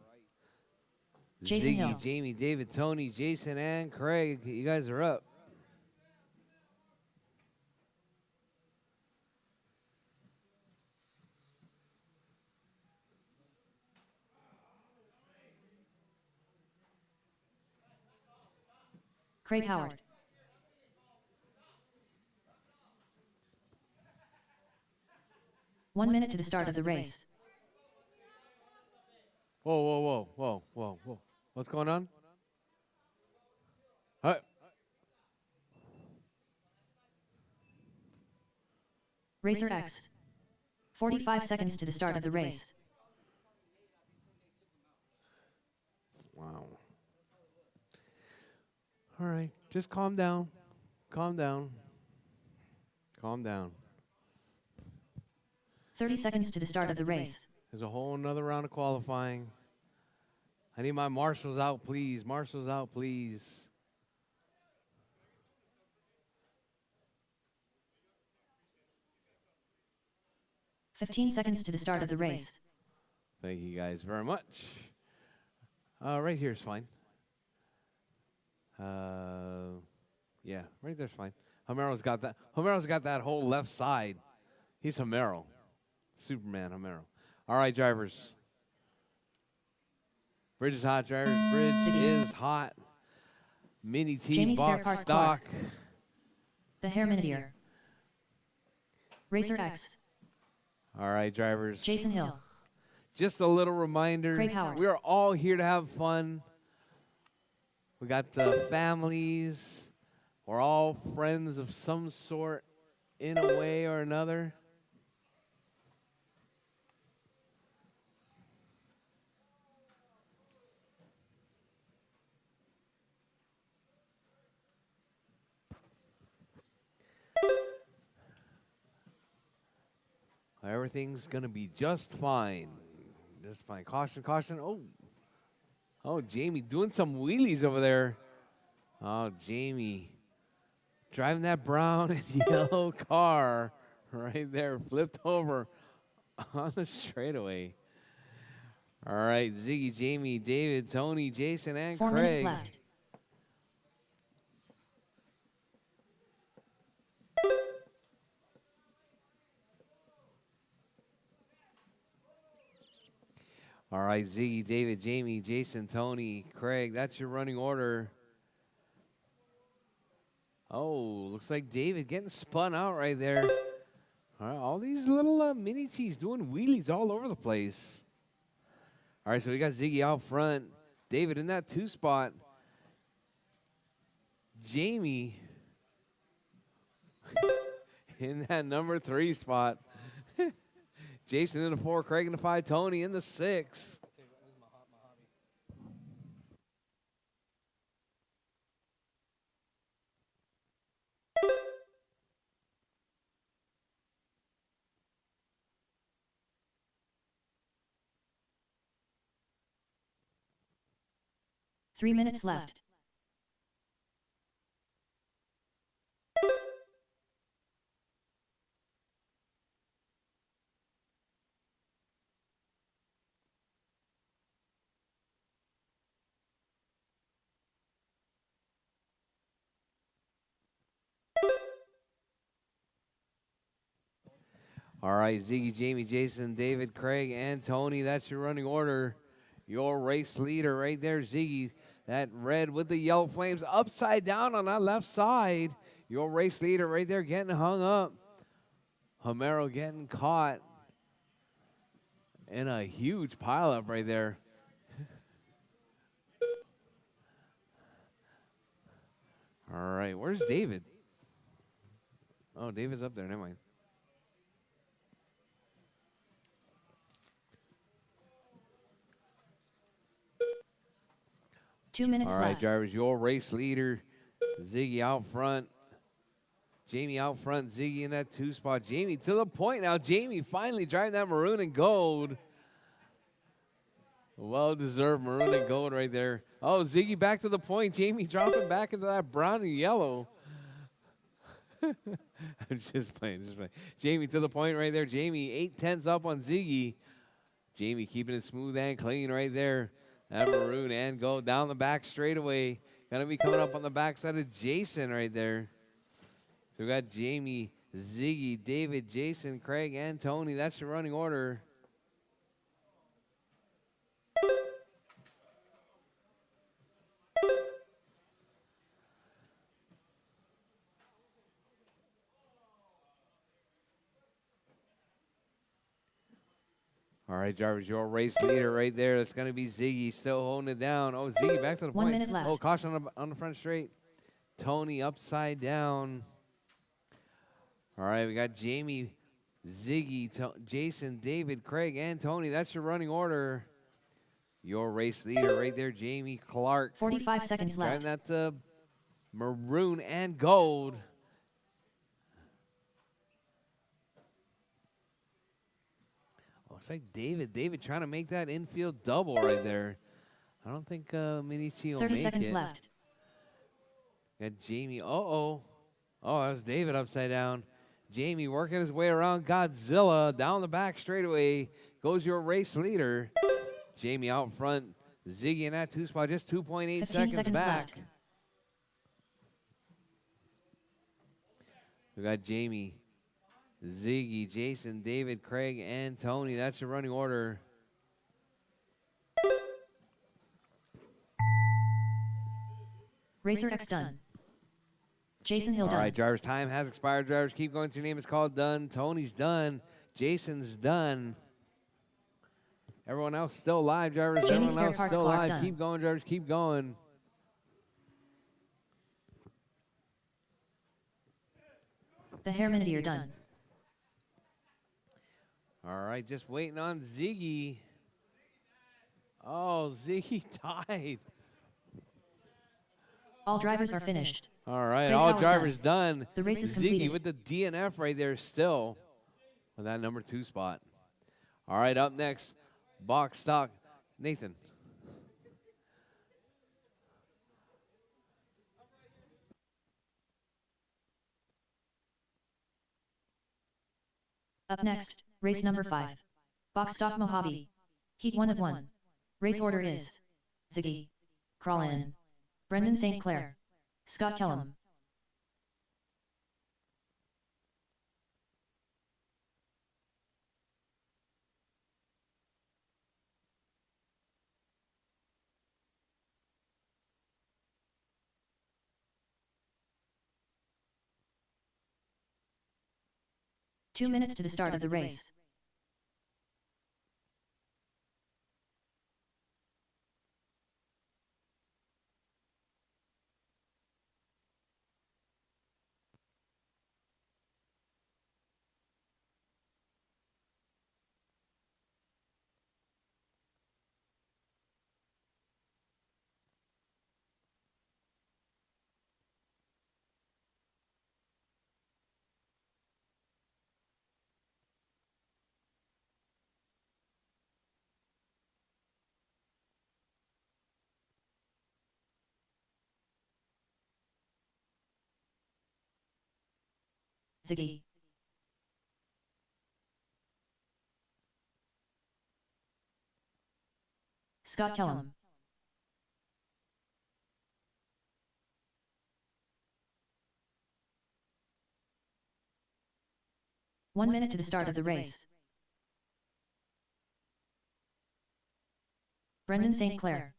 Jason Ziggy, Hill. Jamie, David, Tony, Jason, and Craig. You guys are up. Craig Howard. One minute to the start of the race. Whoa, whoa, whoa, whoa, whoa, whoa. What's going on? All right. Racer X. 45 seconds to the start of the race. Wow. All right, just calm down. Calm down. Calm down. 30 seconds to the start of the race. There's a whole another round of qualifying. I need my marshals out, please. Marshals out, please. $15 to the start of the race. Thank you guys very much. Right here is fine. Yeah, right there's fine. Homero's got that. Homero's got that whole left side. He's Homero. Superman Homero. All right, drivers. Bridge is hot, drivers. Bridge is hot. Mini T Jamie box Starpark stock. The Hair Minitier. Racer X. All right, drivers. Jason Hill. Just a little reminder. Craig Howard. We are all here to have fun. We got families. We're all friends of some sort in a way or another. Everything's going to be just fine. Just fine. Caution, caution. Oh, Jamie doing some wheelies over there. Oh, Jamie driving that brown and yellow car right there, flipped over on the straightaway. All right, Ziggy, Jamie, David, Tony, Jason, and 4 Craig. minutes left. All right, Ziggy, David, Jamie, Jason, Tony, Craig. That's your running order. Oh, looks like David getting spun out right there. All right, all these little mini T's doing wheelies all over the place. All right, so we got Ziggy out front. David in that 2 spot. Jamie in that number 3 spot. Jason in the 4, Craig in the 5, Tony in the 6. Three minutes left. All right, Ziggy, Jamie, Jason, David, Craig, and Tony. That's your running order. Your race leader right there, Ziggy. That red with the yellow flames upside down on that left side. Your race leader right there getting hung up. Homero getting caught in a huge pileup right there. All right, where's David? Oh, David's up there. Never mind. Two minutes All right, left. drivers, your race leader, Ziggy out front. Jamie out front, Ziggy in that 2 spot. Jamie to the point now. Jamie finally driving that maroon and gold. Well-deserved maroon and gold right there. Oh, Ziggy back to the point. Jamie dropping back into that brown and yellow. I'm just playing, Jamie to the point right there. Jamie 8/10 up on Ziggy. Jamie keeping it smooth and clean right there. That maroon and gold down the back straightaway. Gonna be coming up on the backside of Jason right there. So we got Jamie, Ziggy, David, Jason, Craig, and Tony. That's the running order. All right, drivers, your race leader right there. That's going to be Ziggy still holding it down. Oh, Ziggy back to the 1 point. minute left. Oh, caution on the front straight. Tony upside down. All right, we got Jamie Ziggy, Jason, David, Craig, and Tony. That's your running order. Your race leader right there, Jamie Clark. 45 seconds Driving left. that maroon and gold. Looks like David trying to make that infield double right there. I don't think Minichi will 30 make seconds it. left. Got Jamie. Oh, that's David upside down. Jamie working his way around Godzilla. Down the back straightaway goes your race leader. Jamie out front. Ziggy in that 2 spot, just 2.8 15 seconds back. left. We got Jamie, Ziggy, Jason, David, Craig, and Tony. That's your running order. Racer X done. Jason Hill All done. right, drivers, time has expired. Drivers, keep going. Your name is called. Done. Tony's done. Jason's done. Everyone else still alive, drivers. Jamie Everyone Spare else Parts still Clark alive. done. Keep going, drivers. Keep going. The Herminidier done. All right, just waiting on Ziggy. Oh, Ziggy died. All drivers are finished. All right, Craig all Howard drivers done. The race is Ziggy completed. with the DNF right there still on that number 2 spot. All right, up next, box stock. Nathan. Up next, race number 5. Box stock Mojave. Heat 1 of 1. Race order is Ziggy, Crawlin, Brendan St. Clair, Scott Kellum. Two minutes to the start of the race. Ziggy. Scott Kellum. One minute to the start of the race. Brendan St. Clair.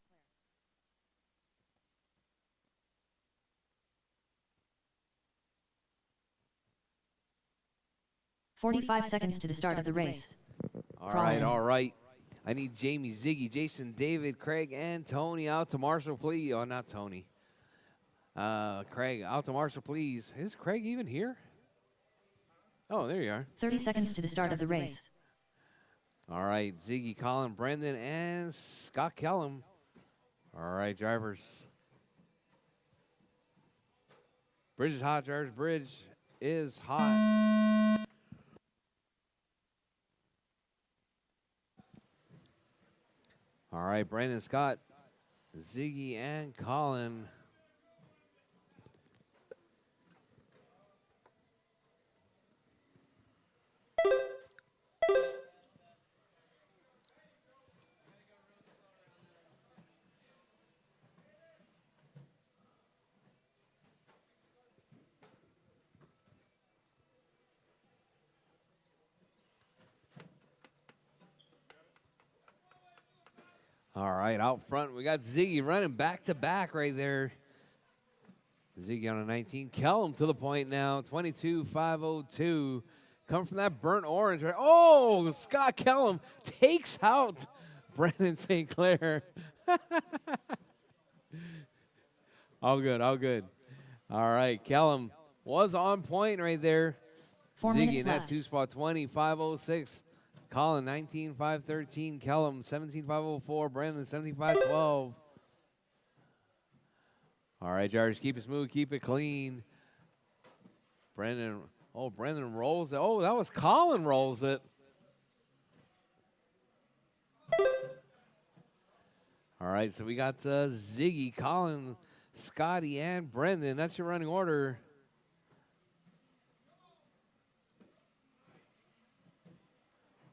"45 seconds to the start of the race. All Crawlin. right, all right. I need Jamie, Ziggy, Jason, David, Craig, and Tony out to Marshall, please. Oh, not Tony. Craig, out to Marshall, please. Is Craig even here? Oh, there you are. 30 seconds to the start of the race. All right, Ziggy, Colin, Brendan, and Scott Kellum. All right, drivers. Bridge is hot, drivers. Bridge is hot. All right, Brandon, Scott, Ziggy, and Colin. All right, out front, we got Ziggy running back-to-back right there. Ziggy on a 19. Kellum to the point now, 22.502. Come from that burnt orange. Right? Oh, Scott Kellum takes out Brendan St. Clair. All good, all good. All right, Kellum was on point right there. 4 Ziggy minutes in that left. 2-spot, 25.06. Colin, 19.513. Kellum, 17.504. Brandon, 17.512. All right, Jarvis, keep it smooth, keep it clean. Brandon, oh, Brandon rolls it. Oh, that was Colin rolls it. All right, so we got Ziggy, Colin, Scotty, and Brendan. That's your running order.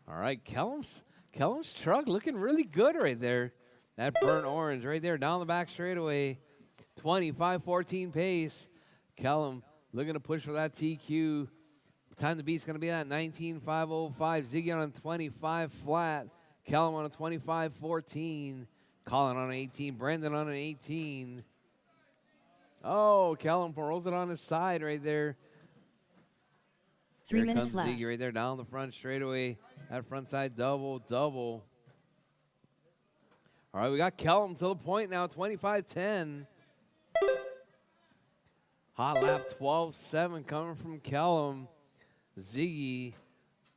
All right, Kellum's truck looking really good right there. That burnt orange right there down the back straightaway. 25-14 pace. Kellum looking to push for that TQ. Time to beat's going to be at 19.505. Ziggy on a 25 flat. Kellum on a 25-14. Colin on an 18. Brandon on an 18. Oh, Kellum rolls it on his side right there. 3 Here minutes comes left. Ziggy right there down the front straightaway. That front side double. All right, we got Kellum to the point now, 25-10. Hot lap 12.7 coming from Kellum. Ziggy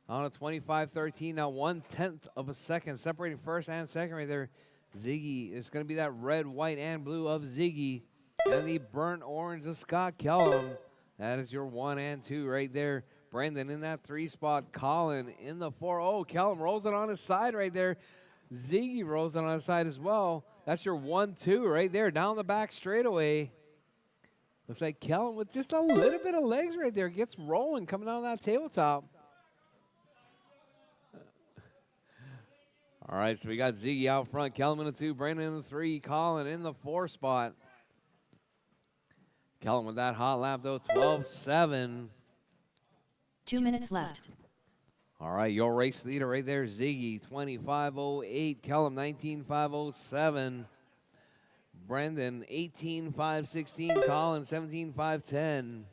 on a 25-13, now 1/10 of a second, separating first and second right there. Ziggy, it's going to be that red, white, and blue of Ziggy, and the burnt orange of Scott Kellum. That is your 1 and 2 right there. Brandon in that 3-spot. Colin in the 4. Oh, Kellum rolls it on his side right there. Ziggy rolls it on his side as well. That's your 1-2 right there, down the back straightaway. Looks like Kellum with just a little bit of legs right there. Gets rolling coming down that tabletop. All right, so we got Ziggy out front. Kellum in the 2, Brandon in the 3, Colin in the 4 spot. Kellum with that hot lap, though, 12.7. 2 minutes left. All right, your race leader right there, Ziggy, 25.08. Kellum, 19.507. Brendan, 18.516. Colin, 17.510.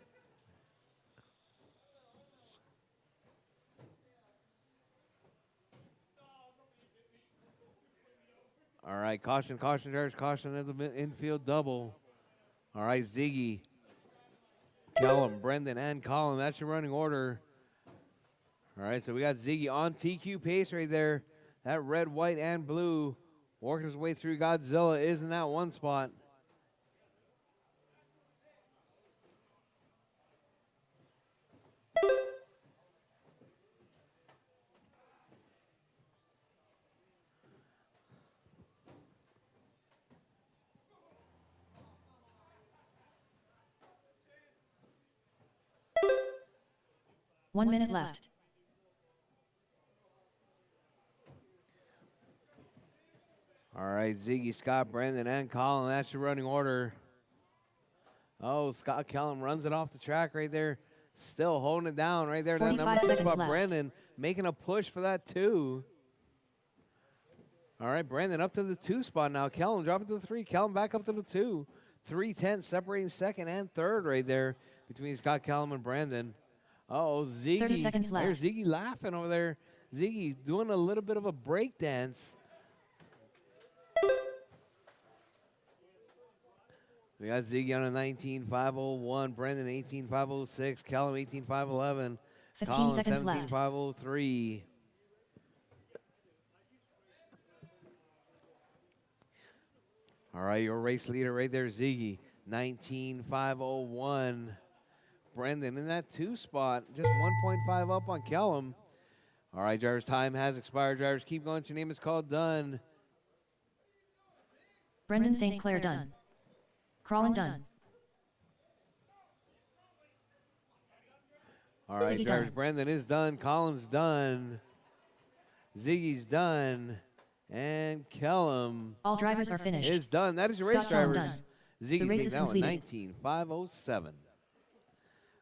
All right, caution, George, caution at the infield double. All right, Ziggy, Kellum, Brendan, and Colin. That's your running order. All right, so we got Ziggy on TQ pace right there. That red, white, and blue working his way through. Godzilla is in that 1 spot. One minute left. All right, Ziggy, Scott, Brandon, and Colin. That's your running order. Oh, Scott Kellum runs it off the track right there. Still holding it down right there. That 45 number 2 seconds spot, left. Brandon, making a push for that 2. All right, Brandon up to the 2 spot now. Kellum dropping to the 3. Kellum back up to the 2. 3:10 separating second and third right there between Scott Kellum and Brandon. Oh, Ziggy. 30 seconds left. There's Ziggy laughing over there. Ziggy doing a little bit of a break dance. We got Ziggy on a 19.501, Brendan 18.506, Kellum 18.511, 15 Colin seconds left. 17.503. All right, your race leader right there, Ziggy, 19.501. Brendan in that 2 spot, just 1.5 up on Kellum. All right, drivers, time has expired. Drivers, keep going. Your name is called. Done. Brendan St. Clair done. Crawlin done. All right, Ziggy drivers, done. Brendan is done. Colin's done. Ziggy's done. And Kellum All drivers are finished. is done. That is your race, Stop time drivers. done. The Ziggy race takes is that one, completed. 19.507.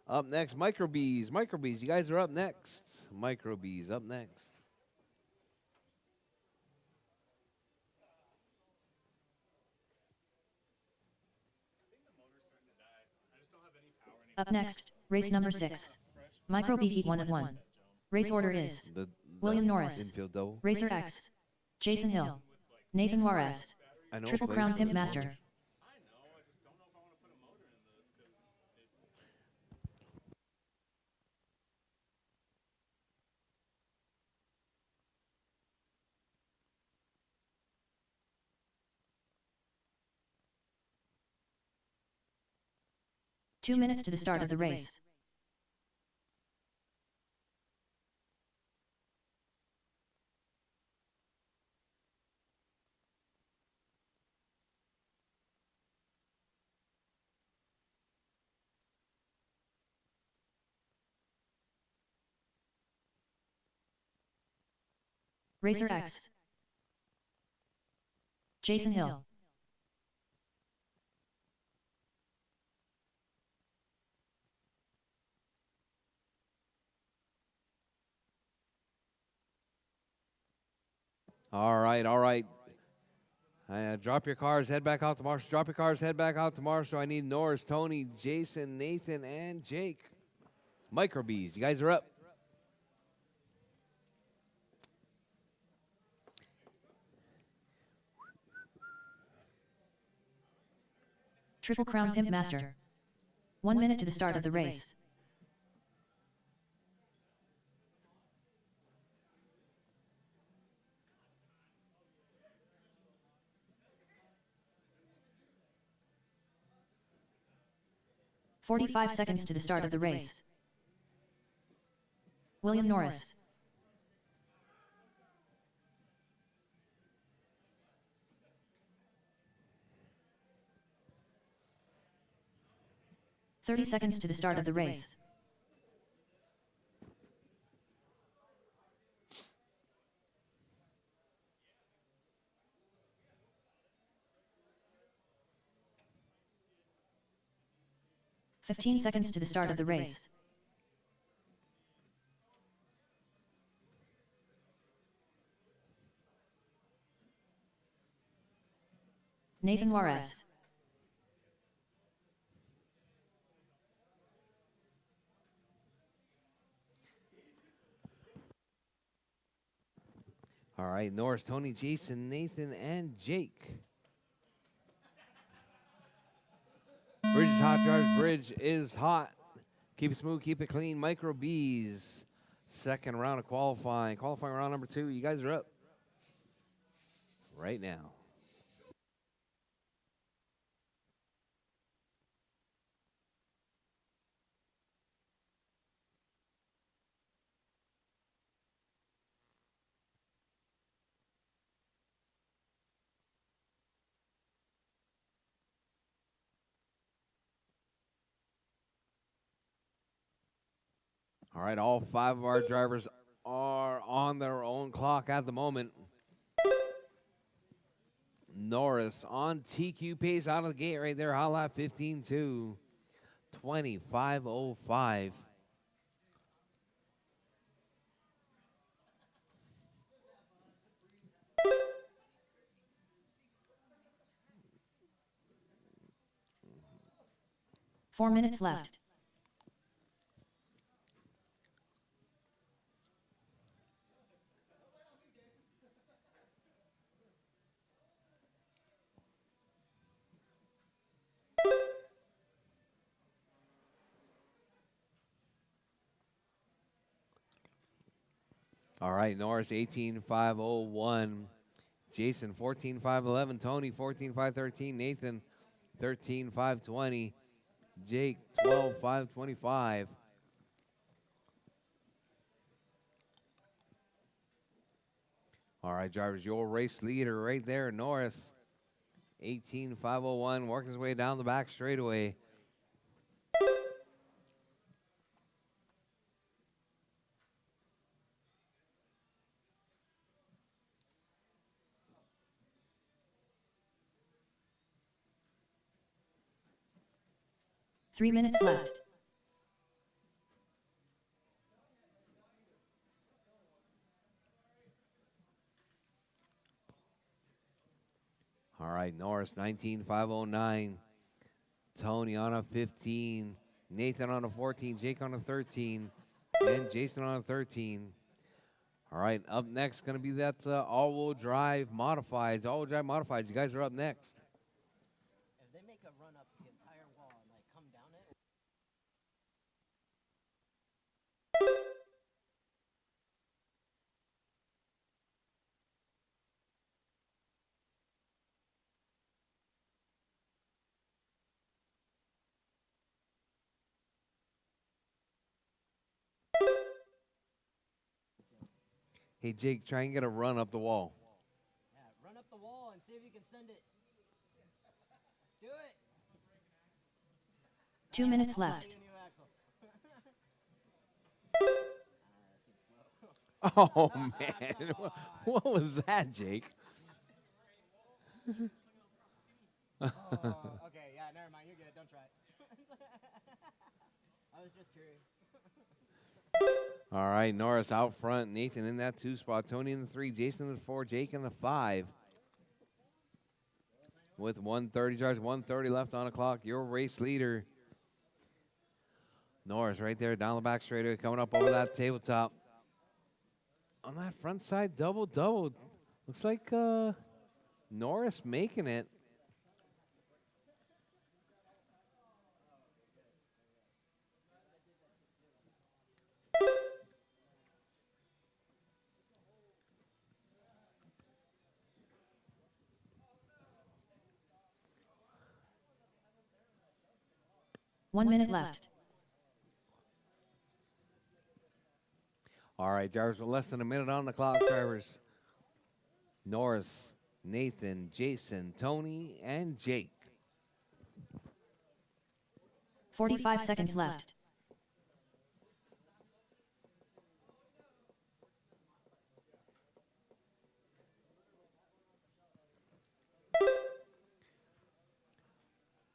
Up next, Microbees. Microbees, you guys are up next. Microbees up next. Up next, race number 6. Micro B Heat 1 of 1. Race order is The William Norris, infield double. Racer X, Jason Hill, Nathan Juarez, I know Triple it plays Crown for Pimp the Master. I know. I just don't know if I want to put a motor in this because it's 2 minutes to the start of the race. Rchq. Jason Hill. All right, all right. Drop your cars, head back out to Marshall. Drop your cars, head back out to Marshall. I need Norris, Tony, Jason, Nathan, and Jake. Micro Bees, you guys are up. Triple Crown Pimp Master. 1 minute to the start of the race. "45 seconds to the start of the race. William Norris. "30 seconds to the start of the race. "15 seconds to the start of the race. Nathan Juarez. All right, Norris, Tony, Jason, Nathan, and Jake. Bridge is hot, drivers. Bridge is hot. Keep it smooth, keep it clean. Micro Bees. Second round of qualifying. Qualifying round number 2. You guys are up right now. All right, all 5 of our drivers are on their own clock at the moment. Norris on TQ pace out of the gate right there. Hot lap 15-2. 25:05. "4 minutes left. All right, Norris 18:501. Jason 14:511. Tony 14:513. Nathan 13:520. Jake 12:525. All right, drivers, your race leader right there, Norris 18:501, working his way down the back straightaway. "3 minutes left. All right, Norris 19:509. Tony on a 15. Nathan on a 14. Jake on a 13. And Jason on a 13. All right, up next going to be that all-wheel drive modifieds. All-wheel drive modifieds. You guys are up next. If they make a run up the entire wall and like come down it. Hey, Jake, try and get a run up the wall. Yeah, run up the wall and see if you can send it. Do it. 2 minutes left. Need a new axle. Oh, man. What was that, Jake? Oh, okay, yeah, never mind. You're good. Don't try it. I was just curious. All right, Norris out front. Nathan in that 2 spot. Tony in the 3. Jason in the 4. Jake in the 5. With 130 yards, 130 left on the clock. Your race leader, Norris, right there down the back straightaway, coming up over that tabletop. On that front side, double. Looks like Norris making it. One minute left. All right, drivers, with less than a minute on the clock, drivers. Norris, Nathan, Jason, Tony, and Jake. 45 seconds left.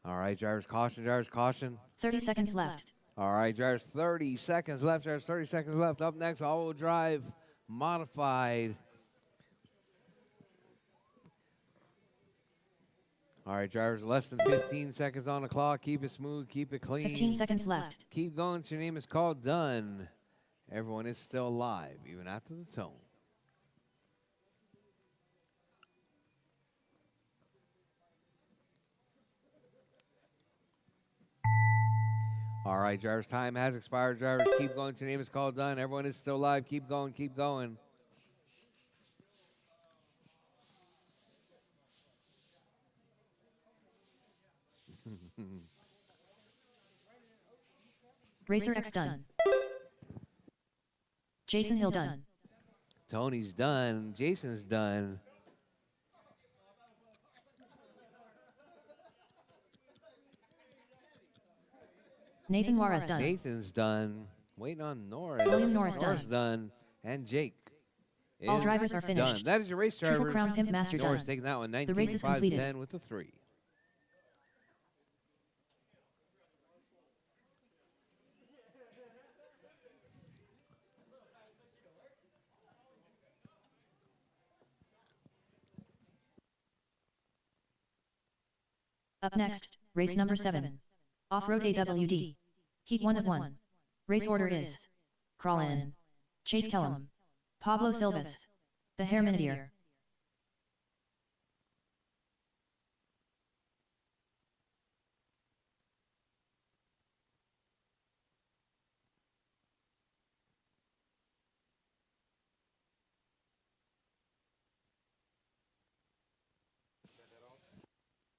All right, drivers, caution, drivers, caution. 30 seconds left. All right, drivers, 30 seconds left, drivers, 30 seconds left. Up next, all-wheel drive, modified. All right, drivers, less than 15 seconds on the clock. Keep it smooth, keep it clean. 15 seconds left. Keep going till your name is called done. Everyone is still alive, even after the tone. All right, drivers, time has expired. Drivers, keep going till your name is called done. Everyone is still alive. Keep going, keep going. Rchq done. Jason Hill done. Tony's done. Jason's done. Nathan Juarez done. Nathan's done. Waiting on Norris. William Norris done. And Jake All is drivers are done. finished. That is your race, Triple drivers. Crown Pimp Master Norris done. taking that one. The race is 19-5-10 completed. with the 3. Up next, race number 7. Off-road AWD. Heat 1 of 1. Race order is Crawl In, Chase Kellum, Pablo Silvas, The Hair Minutier.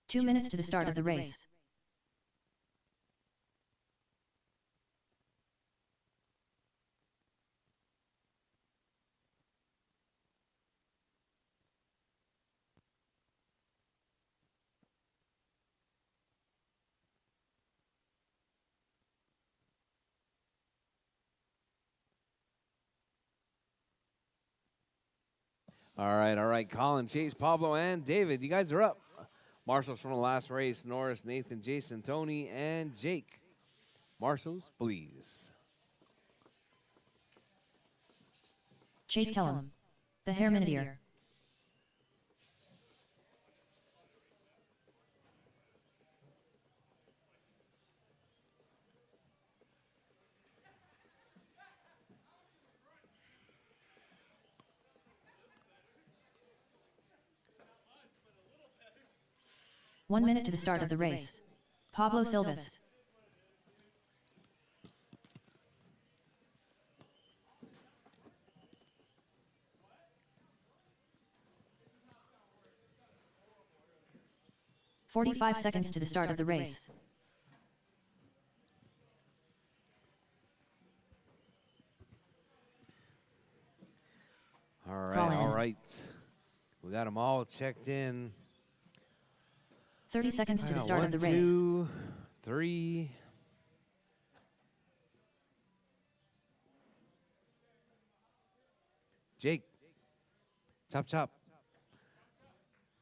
Two minutes to the start of the race. All right. Colin, Chase, Pablo, and David, you guys are up. Marshals from the last race. Norris, Nathan, Jason, Tony, and Jake. Marshals, please. Chase Kellum, The Hair Minutier. One minute to the start of the race. Pablo Silvas. "45 seconds to the start of the race. right. We got them all checked in. 30 seconds to the All right, start of the race. 1, 2, 3. Jake. Chop, chop.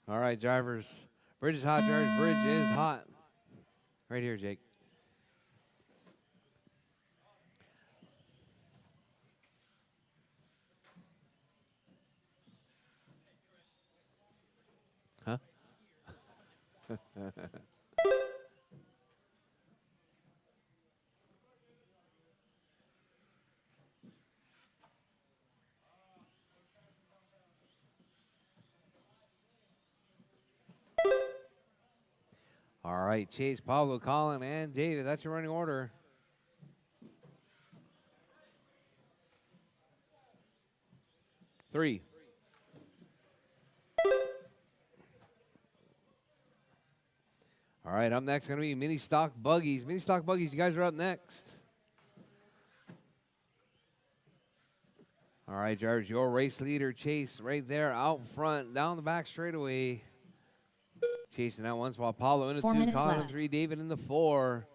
All right, drivers. Bridge is hot, drivers. Bridge is hot. Right here, Jake. Huh? All right, Chase, Pablo, Colin, and David. That's your running order. Three. All right, up next going to be mini stock buggies. Mini stock buggies, you guys are up next. All right, drivers, your race leader, Chase, right there out front, down the back straightaway. Chasing that one spot. Pablo in the 4 2, minutes Colin in left. 3, David in the 4.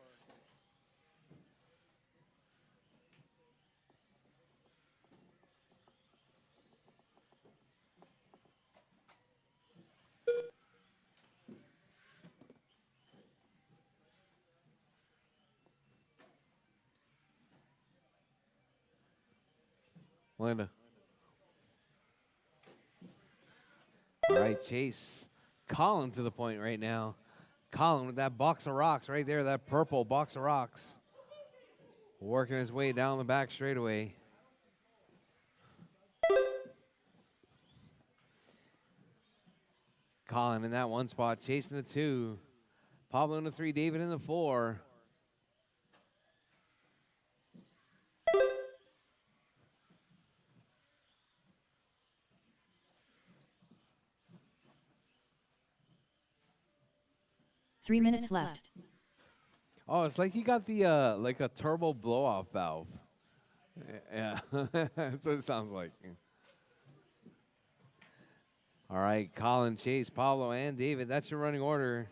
Linda. All right, Chase. Colin to the point right now. Colin with that box of rocks right there, that purple box of rocks. Working his way down the back straightaway. Colin in that one spot, chasing the 2. Pablo in the 3, David in the 4. Three minutes left. Oh, it's like he got the like a turbo blow-off valve. Yeah, that's what it sounds like. All right, Colin, Chase, Pablo, and David. That's your running order.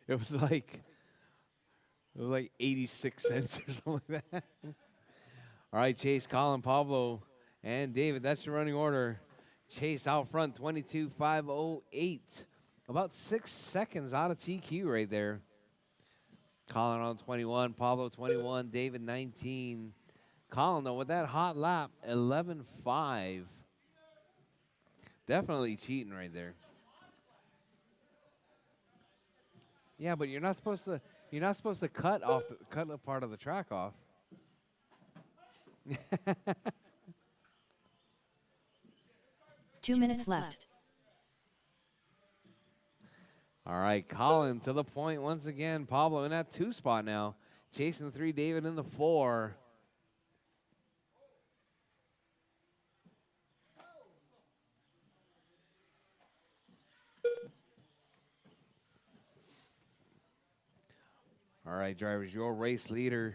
It was like 86 cents or something like that. All right, Chase, Colin, Pablo, and David. That's your running order. Chase out front, 22.508. About 6 seconds out of TQ right there. Colin on 21, Pablo 21, David 19. Colin, though, with that hot lap, 11.5. Definitely cheating right there. Yeah, but you're not supposed to. You're not supposed to cut a part of the track off. 2 minutes left. All right, Colin to the point once again. Pablo in that 2 spot now. Chasing the 3, David in the 4. All right, drivers, your race leader.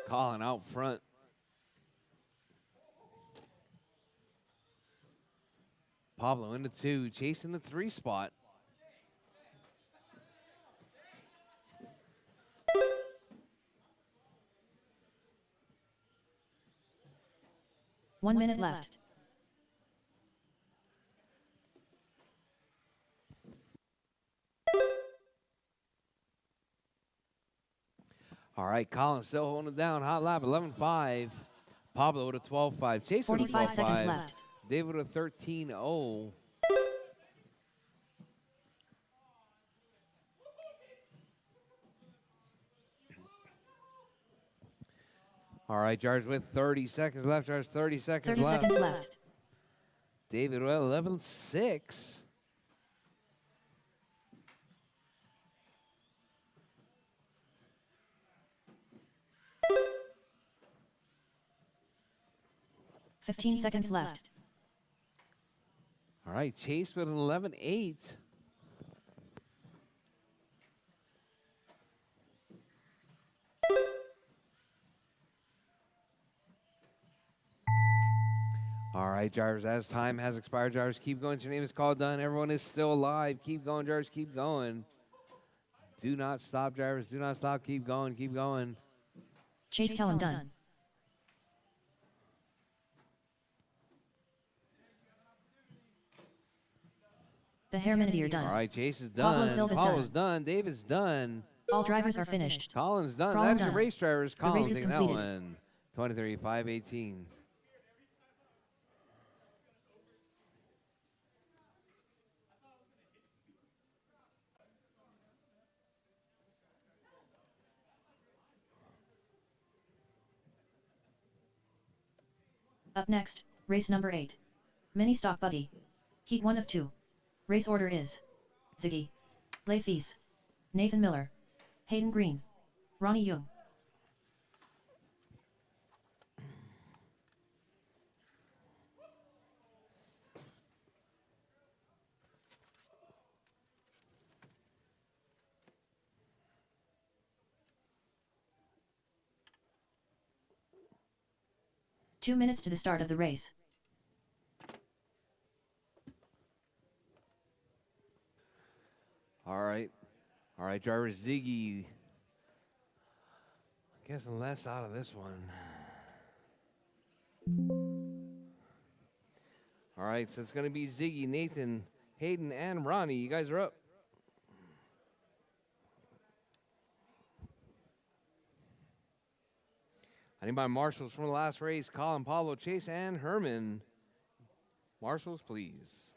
Colin out front. Pablo in the 2, chasing the 3 spot. One minute left. All right, Colin still holding it down. Hot lap, 11.5. Pablo with a 12.5. Chase with a 45 seconds 12.5. left. David with a 13.0. All right, Jars with 30 seconds left. Jars 30 seconds 30 left. seconds left. David with 11.6. 15 seconds left. All right, Chase with an 11-8. All right, drivers, as time has expired, drivers, keep going. Your name is called done. Everyone is still alive. Keep going, drivers, keep going. Do not stop, drivers. Do not stop. Keep going, keep going. Chase Kellum done. The Herminidier done. All right, Chase is Pablo done. Silva's Paulo's done. done. David's done. All drivers are finished. Colin's done. Colin That's your done. race, drivers. The race Colin is taking that completed. one. 23-5-18. Up next, race number 8. Mini Stock Buggy. Heat 1 of 2. Race order is Ziggy, Lathies, Nathan Miller, Hayden Green, Ronnie Young. Two minutes to the start of the race. All right. All right, driver Ziggy. Guessing less out of this one. All right, so it's going to be Ziggy, Nathan, Hayden, and Ronnie. You guys are up. I need my marshals from the last race. Colin, Pablo, Chase, and Herman. Marshals, please.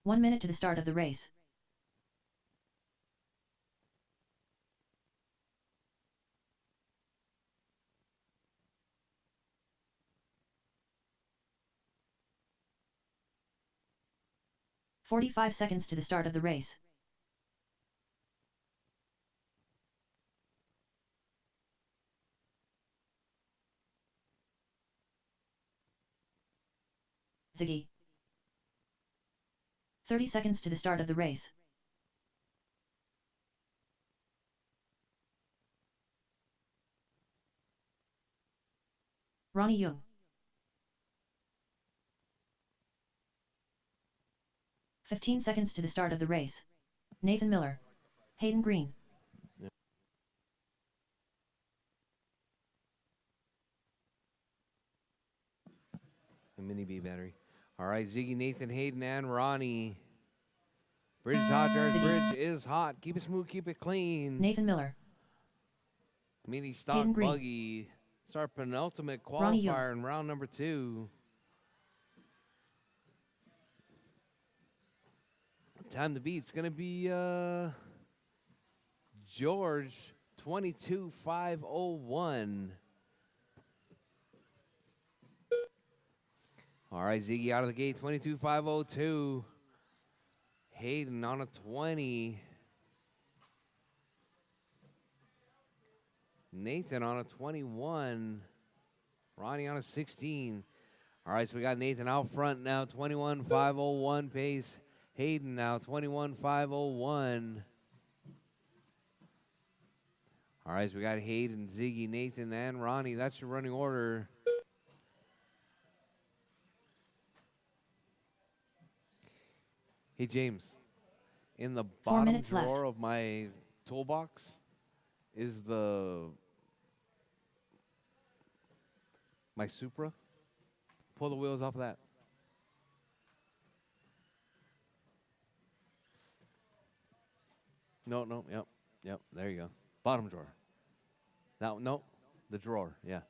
One minute to the start of the race. "45 seconds to the start of the race. Ziggy. 30 seconds to the start of the race. Ronnie Young. 15 seconds to the start of the race. Nathan Miller. Hayden Green. The mini B battery. All right, Ziggy, Nathan, Hayden, and Ronnie. Bridge is hot, drivers. Bridge is hot. Keep it smooth, keep it clean. Nathan Miller. Mini stock Hayden Green. buggy. It's our penultimate Ronnie Young. qualifier in round number 2. Time to beat. It's going to be George 22-501. All right, Ziggy out of the gate 22-502. Hayden on a 20. Nathan on a 21. Ronnie on a 16. All right, so we got Nathan out front now, 21-501 pace. Hayden now, 21-501. All right, so we got Hayden, Ziggy, Nathan, and Ronnie. That's your running order. Hey, James, in the 4 bottom minutes drawer left. of my toolbox is my Supra. Pull the wheels off of that. No, yep, there you go. Bottom drawer. Now, no, the drawer, yeah.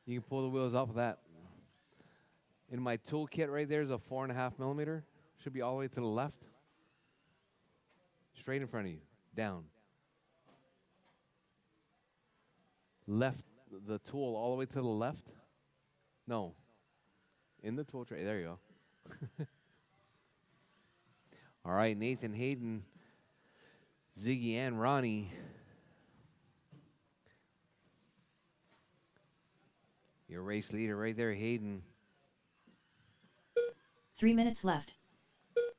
You can pull the wheels off of that. In my toolkit right there is a 4.5 millimeter. Should be all the way to the left. Straight in front of you. Down. Left the tool all the way to the left. No. In the tool tray. There you go. All right, Nathan, Hayden, Ziggy, and Ronnie. Your race leader right there, Hayden. 3 minutes left.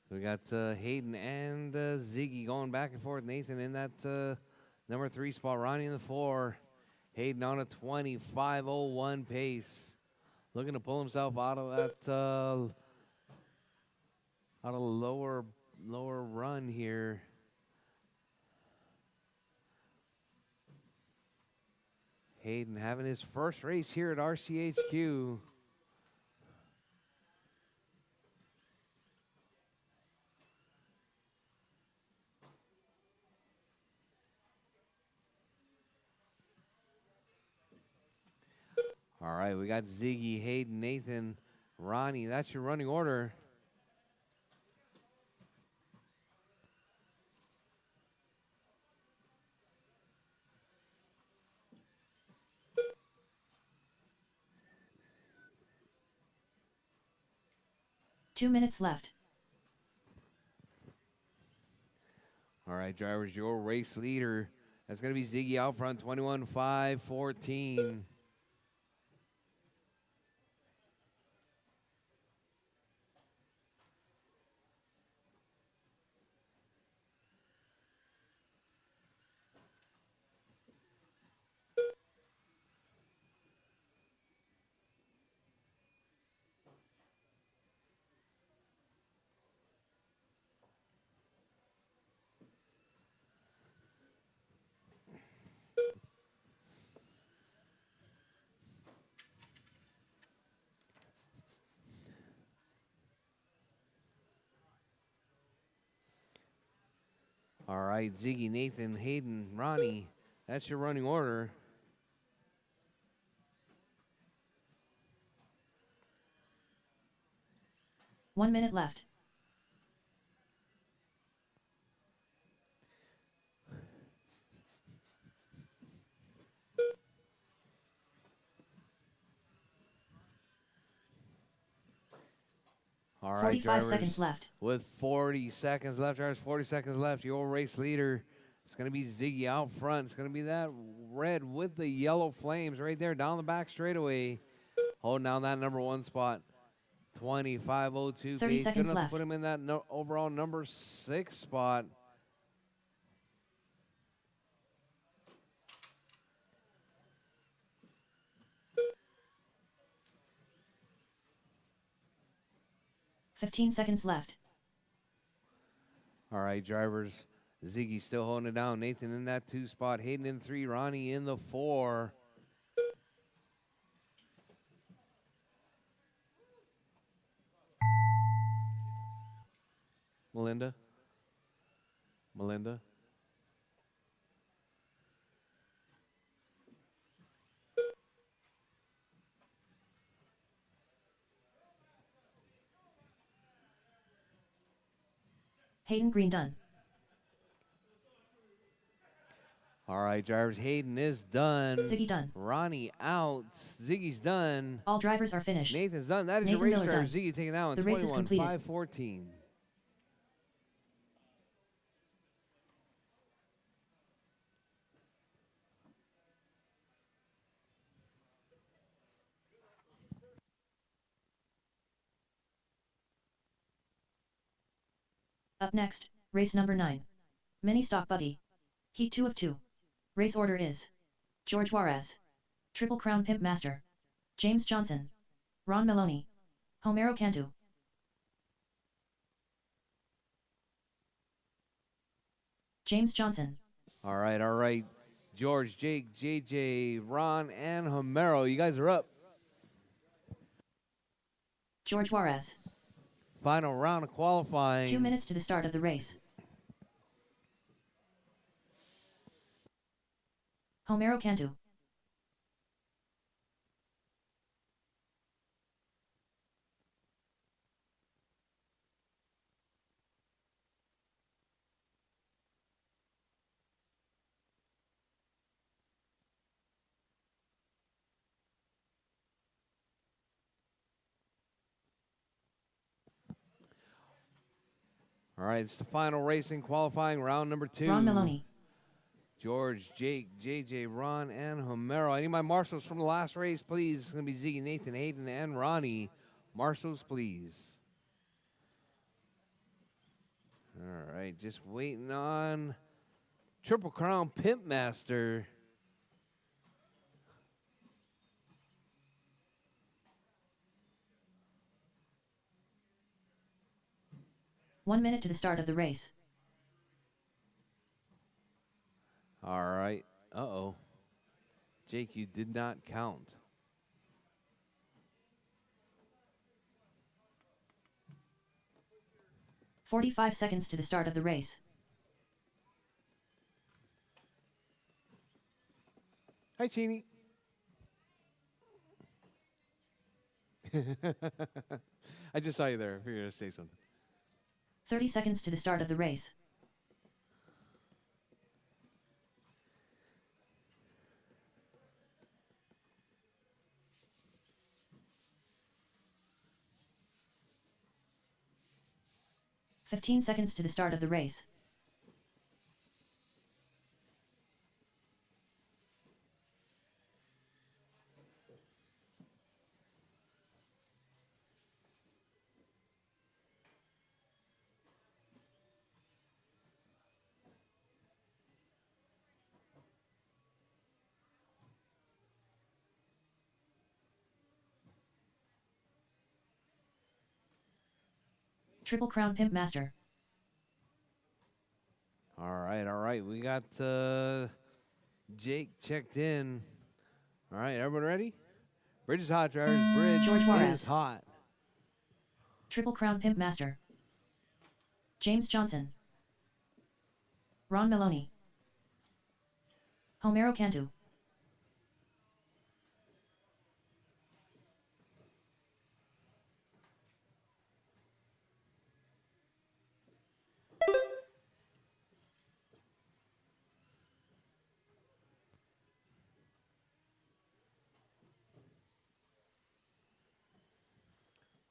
We got Hayden and Ziggy going back and forth. Nathan in that number 3 spot. Ronnie in the 4. Hayden on a 25:01 pace. Looking to pull himself out of that out of lower run here. Hayden having his first race here at RCHQ. All right, we got Ziggy, Hayden, Nathan, Ronnie. That's your running order. Two minutes left. All right, drivers, your race leader. That's going to be Ziggy out front, 21:5:14. All right, Ziggy, Nathan, Hayden, Ronnie. That's your running order. One minute left. All right, 45 drivers. seconds left. With 40 seconds left, drivers, 40 seconds left. Your race leader. It's going to be Ziggy out front. It's going to be that red with the yellow flames right there down the back straightaway. Holding down that number 1 spot. 25:02 30 pace. Good seconds enough left. to put him in that overall number 6 spot. Fifteen seconds left. All right, drivers. Ziggy still holding it down. Nathan in that 2 spot. Hayden in 3. Ronnie in the 4. Melinda. Hayden Green done. All right, drivers. Hayden is done. Ziggy done. Ronnie out. Ziggy's done. All drivers are finished. Nathan's done. That is Nathan your race Miller driver. done. Ziggy taking that one. The race is completed. 21:5:14. Up next, race number 9. Mini Stock Buggy. Heat 2 of 2. Race order is George Juarez, Triple Crown Pimp Master, James Johnson, Ron Maloney, Homero Cantu. James Johnson. All right. George, Jake, JJ, Ron, and Homero. You guys are up. George Juarez. Final round of qualifying. 2 minutes to the start of the race. Homero Cantu. All right, it's the final racing qualifying round number 2. Ron Maloney. George, Jake, JJ, Ron, and Homero. I need my marshals from the last race, please. It's going to be Ziggy, Nathan, Hayden, and Ronnie. Marshals, please. All right, just waiting on Triple Crown Pimp Master. One minute to the start of the race. All right. Uh-oh. Jake, you did not count. "45 seconds to the start of the race. Hi, Chini. I just saw you there. I figured you were going to say something. 30 seconds to the start of the race. "15 seconds to the start of the race. Triple Crown Pimp Master. All right. We got Jake checked in. All right, everyone ready? Bridge is hot, drivers. Bridge George Juarez. is hot. Triple Crown Pimp Master. James Johnson. Ron Maloney. Homero Cantu.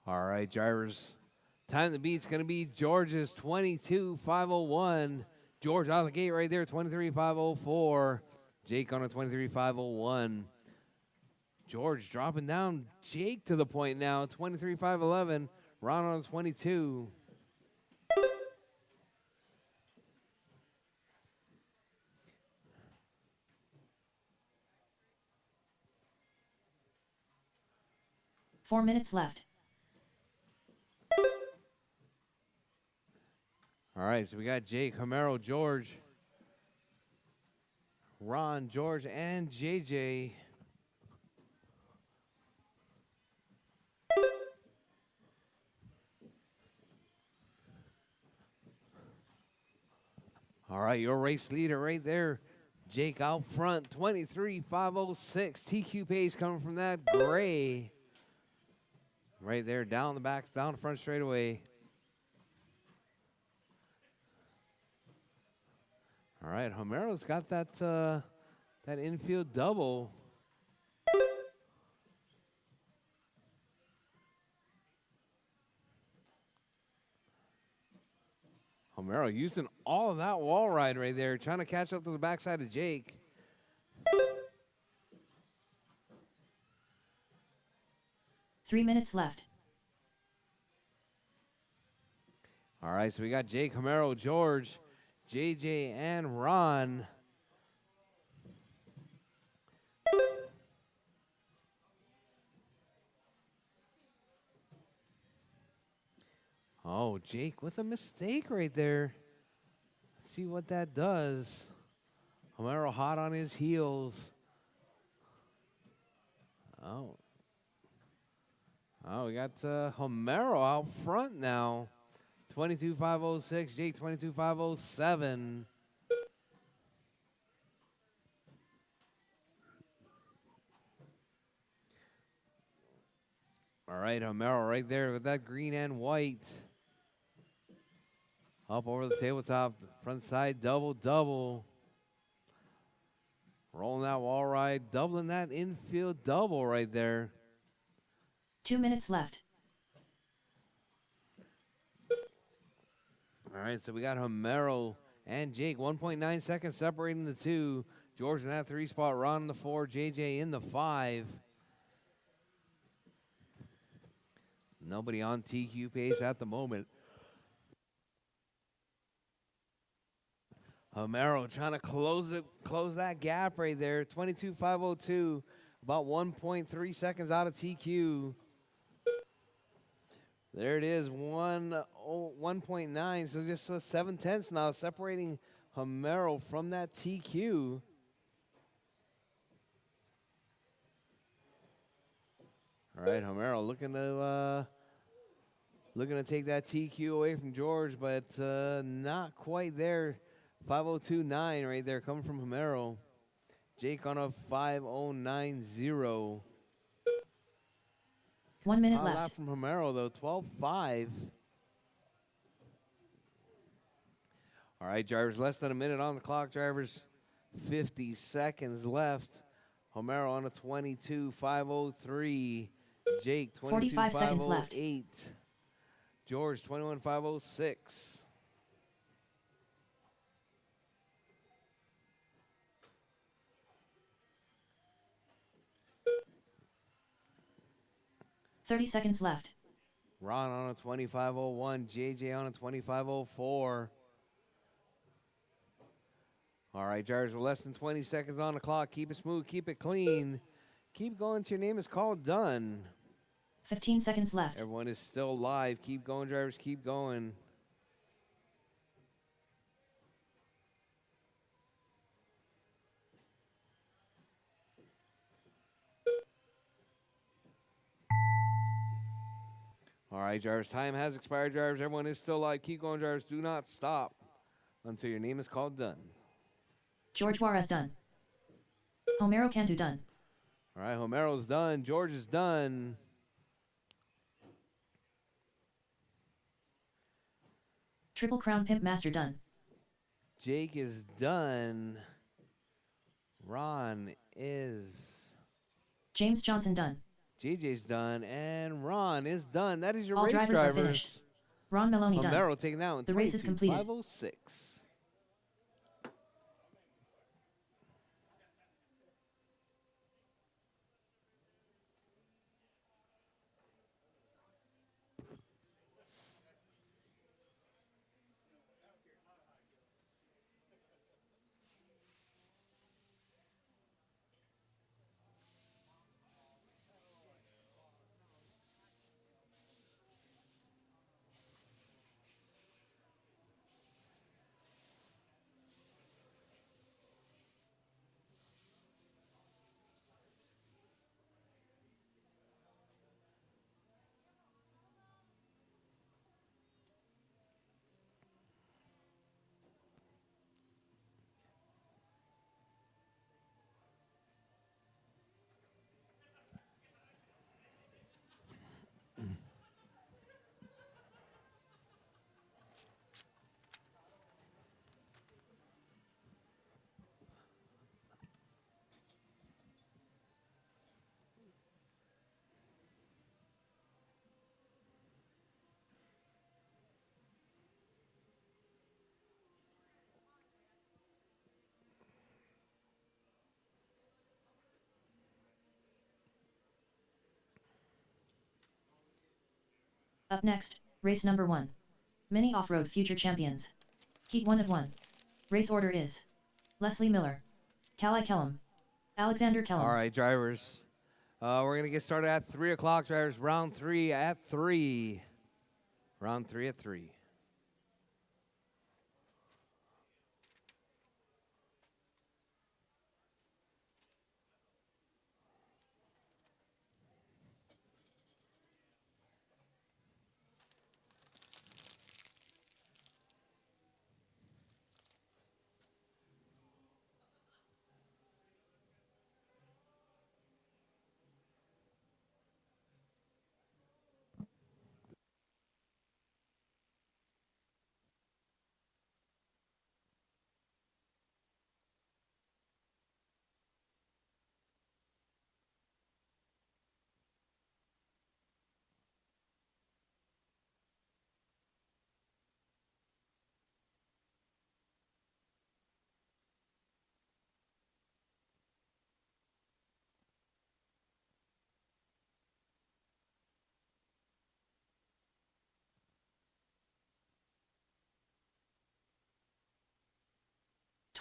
All right, drivers. Time to beat's going to be George's 22.501. George out of the gate right there, 23.504. Jake on a 23.501. George dropping down Jake to the point now, 23.511. Ron on a 22. "4 minutes left. All right, so we got Jake, Homero, George, Ron, George, and JJ. All right, your race leader right there. Jake out front, 23.506. TQ pace coming from that gray. Right there, down the back, down the front straightaway. All right, Homero's got that that infield double. Homero using all of that wall ride right there, trying to catch up to the backside of Jake. "3 minutes left. All right, so we got Jake, Homero, George, JJ, and Ron. Oh, Jake with a mistake right there. Let's see what that does. Homero hot on his heels. Oh. Oh, we got Homero out front now. 22.506, Jake 22.507. All right, Homero right there with that green and white. Up over the tabletop, front side double. Rolling that wall ride, doubling that infield double right there. 2 minutes left. All right, so we got Homero and Jake. 1.9 seconds separating the two. George in that 3 spot. Ron in the 4. JJ in the 5. Nobody on TQ pace at the moment. Homero trying to close that gap right there. 22.502, about 1.3 seconds out of TQ. There it is, 1.9, so just 7/10 now separating Homero from that TQ. All right, Homero looking to take that TQ away from George, but not quite there. 5:02.9 right there, coming from Homero. Jake on a 5:09.0. 1 minute Hot left. lap from Homero though, 12.5. All right, drivers, less than a minute on the clock. Drivers, 50 seconds left. Homero on a 22.503. Jake 45 seconds left. 22.508. George 21.506. 30 seconds left. Ron on a 25.01. JJ on a 25.04. All right, drivers, we're less than 20 seconds on the clock. Keep it smooth, keep it clean. Keep going till your name is called done. 15 seconds left. Everyone is still live. Keep going, drivers, keep going. All right, drivers, time has expired, drivers. Everyone is still live. Keep going, drivers. Do not stop until your name is called done. George Juarez done. Homero Cantu done. All right, Homero's done. George is done. Triple Crown Pimp Master done. Jake is done. Ron is. James Johnson done. JJ's done. And Ron is done. That is your All race, drivers are drivers. finished. Ron Maloney done. Homero taking that one. The race is completed. 5:06. Up next, race number 1. Mini Off-Road Future Champions. Heat 1 of 1. Race order is Leslie Miller, Callie Kellum, Alexander Kellum. All right, drivers. We're going to get started at 3 o'clock, drivers. Round 3 at 3. Round 3 at 3.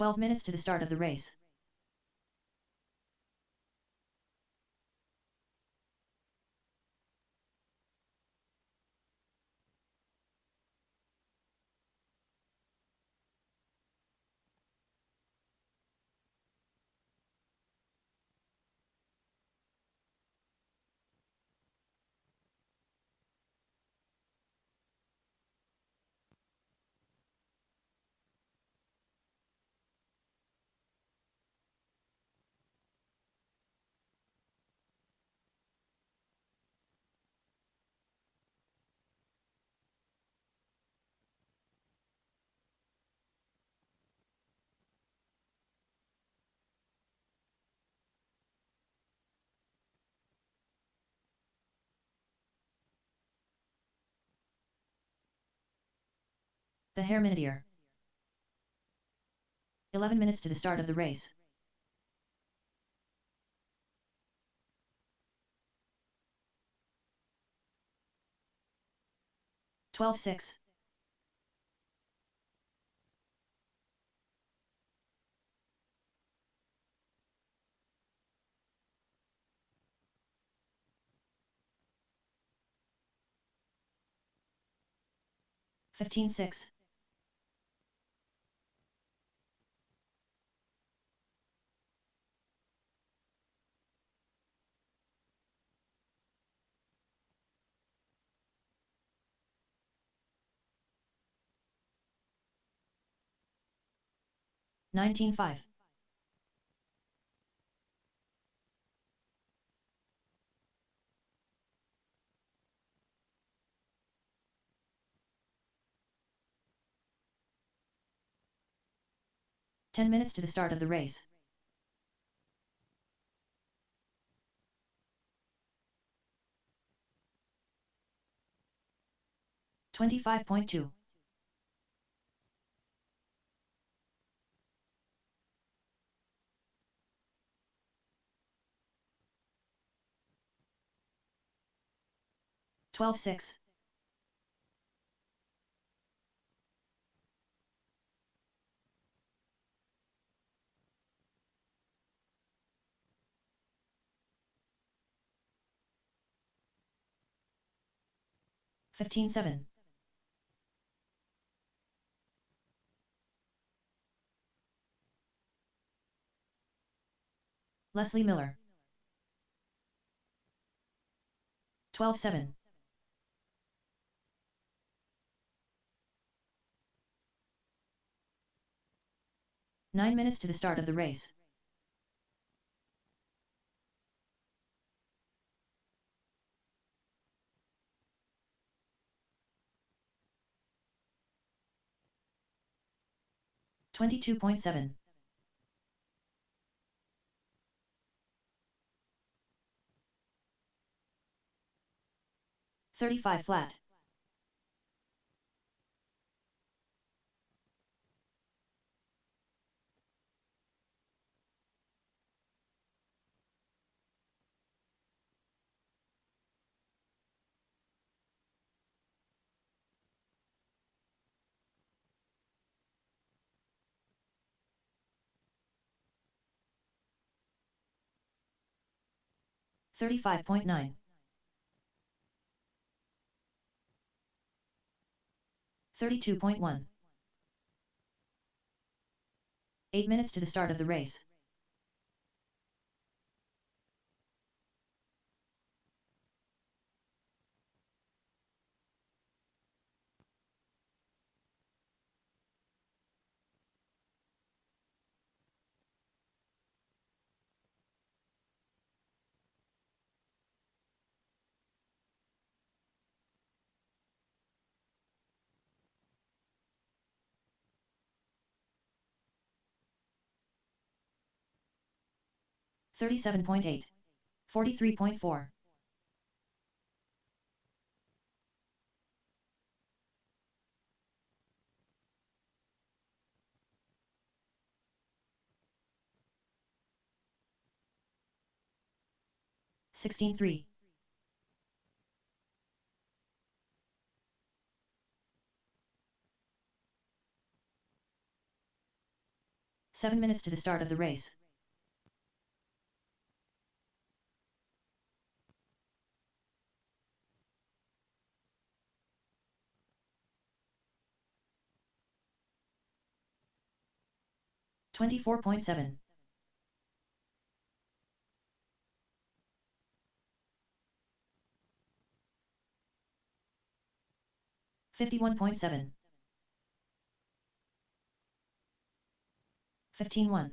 12 minutes to the start of the race. The Hare Minutier. 11 minutes to the start of the race. Twelve six. 15-6. 19-5. 10 minutes to the start of the race. $25.2. 12-6. 15-7. Leslie Miller. 12-7. 9 minutes to the start of the race. $22.7. 35 flat. 35.9. 32.1. 8 minutes to the start of the race. $37.8. 43.4. 16-3. 17-6. 7 minutes to the start of the race. $24.7. 51.7. 15.1.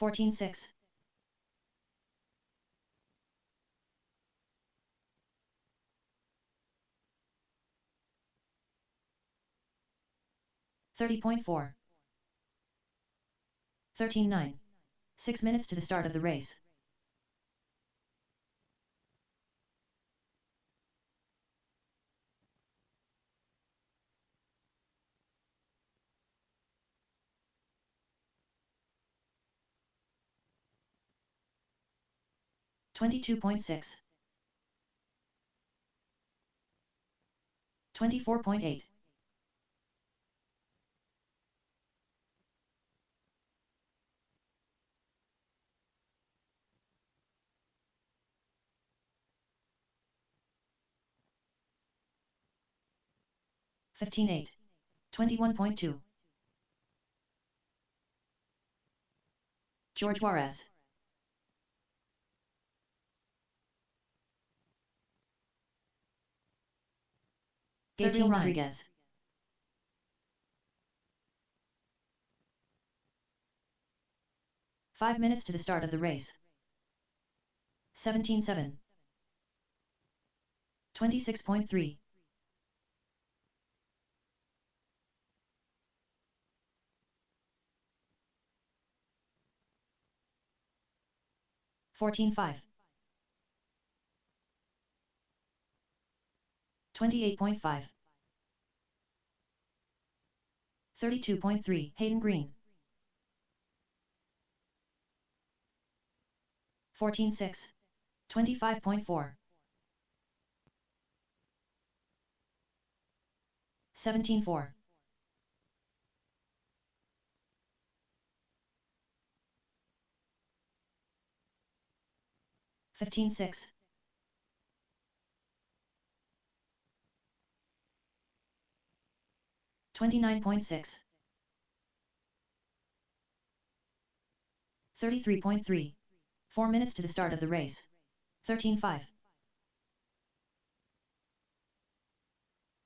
14.6. 30.4. 13.9. 6 minutes to the start of the race. $22.6. 24.8. 15.8. 21.2. Rchq Juarez. Gabriel Rodriguez. Five minutes to the start of the race. 17.7. 26.3. 14.5. 28.5. 32.3. Hayden Green. 14.6. 25.4. 17.4. 15.6. 29.6. 33.3. 4 minutes to the start of the race. 13.5.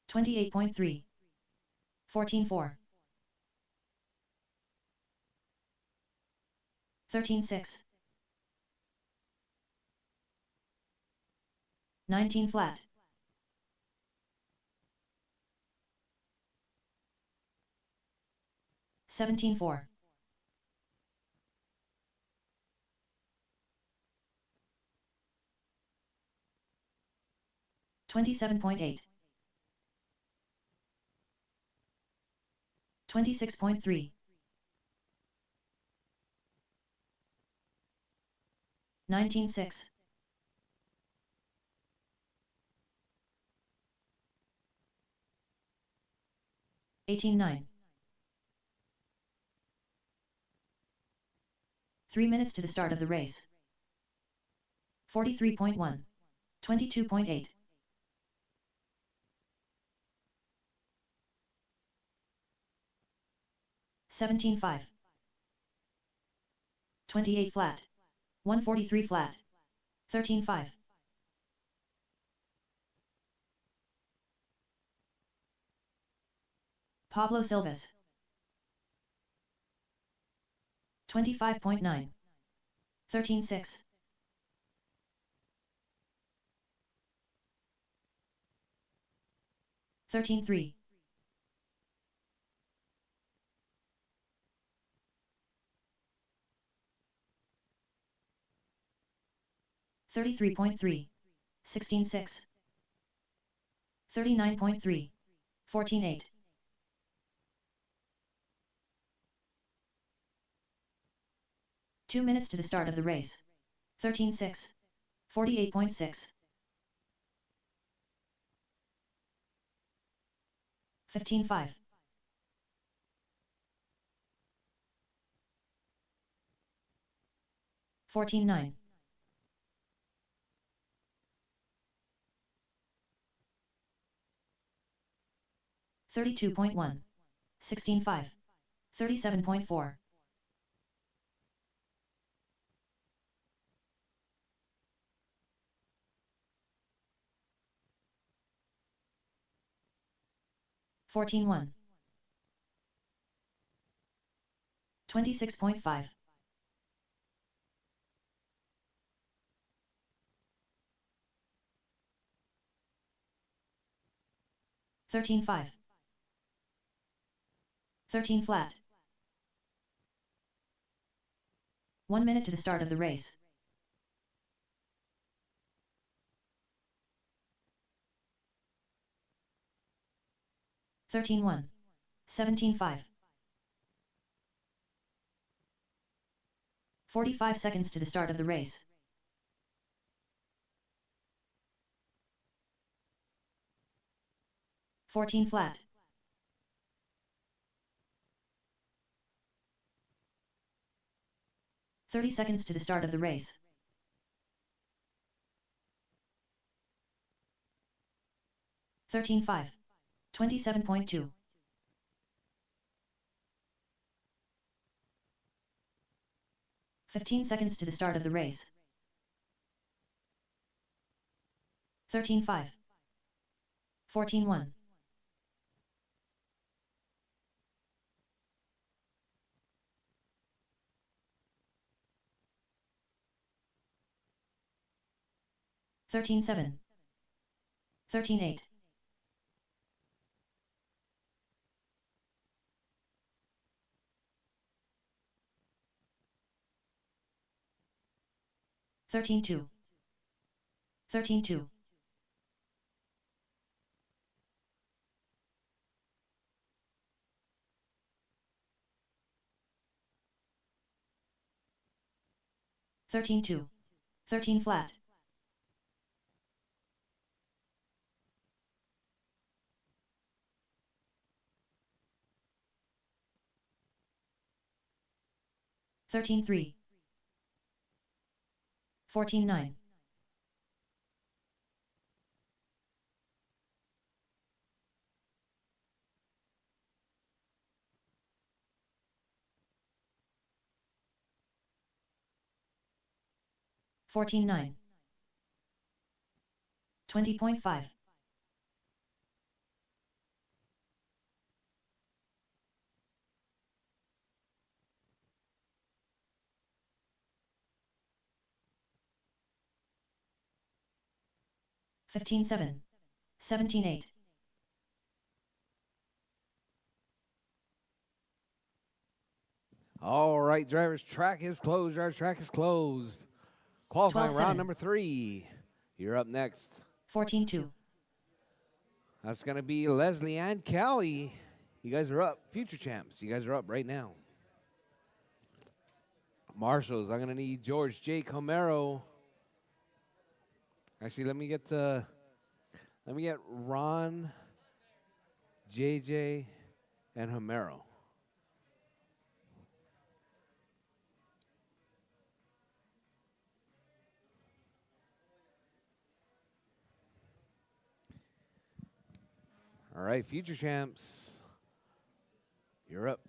28.3. 14.4. 13.6. 19 flat. 17.4. 27.8. 26.3. 19.6. 18.9. 3 minutes to the start of the race. 43.1. 22.8. 17.5. 28 flat. 143 flat. 13.5. Pablo Silvas. 25.9. 13.6. 13.3. 33.3. 16.6. 39.3. 14.8. 2 2 minutes to the start of the race. 13.6. 48.6. 15.5. 14.9. 32.1. 16.5. 37.4. 14.1. 26.5. 13.5. 13 flat. 1 minute to the start of the race. 13.1. 17.5. 45 seconds to the start of the race. 14 flat. 30 seconds to the start of the race. 13.5. 27.2. 15 seconds to the start of the race. 13.5. 14.1. 13.7. 13.8. 13.2. 13.2. 13.2. 13 flat. 13.3. 14.9. 14.9. 20.5. 15.7. 17.8. All right, drivers, track is closed. Drivers, track is closed. Qualifying 12-7. round number 3. You're up next. 14.2. That's going to be Leslie and Callie. You guys are up. Future champs. You guys are up right now. Marshals, I'm going to need George, Jake, Homero. Actually, let me get Ron, JJ, and Homero. All right, future champs. You're up.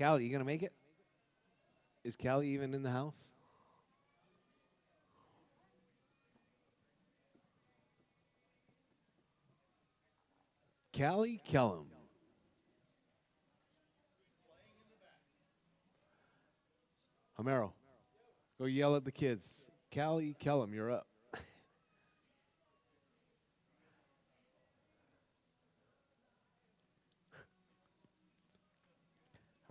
Callie, you gonna make it? Is Callie even in the house? Callie Kellum. Homero, go yell at the kids. Callie Kellum, you're up.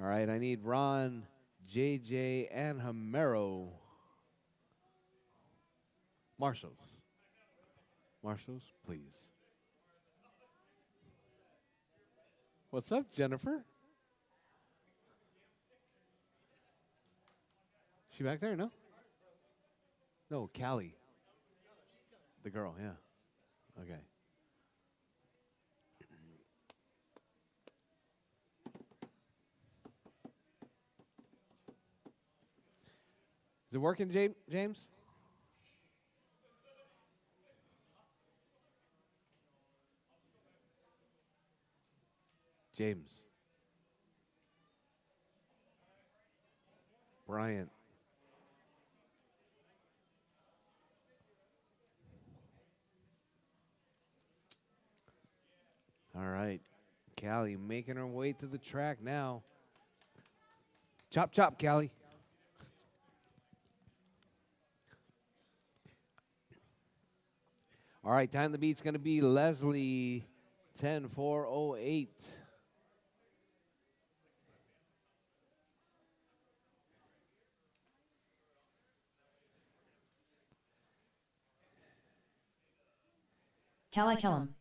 All right, I need Ron, JJ, and Homero. Marshals. Marshals, please. What's up, Jennifer? She back there? No? No, Callie. The girl, yeah. Okay. Is it working, James? James. Bryant. All right. Callie making her way to the track now. Chop, chop, Callie. All right, time to beat's going to be Leslie, 10-4-08. Callie Kellum.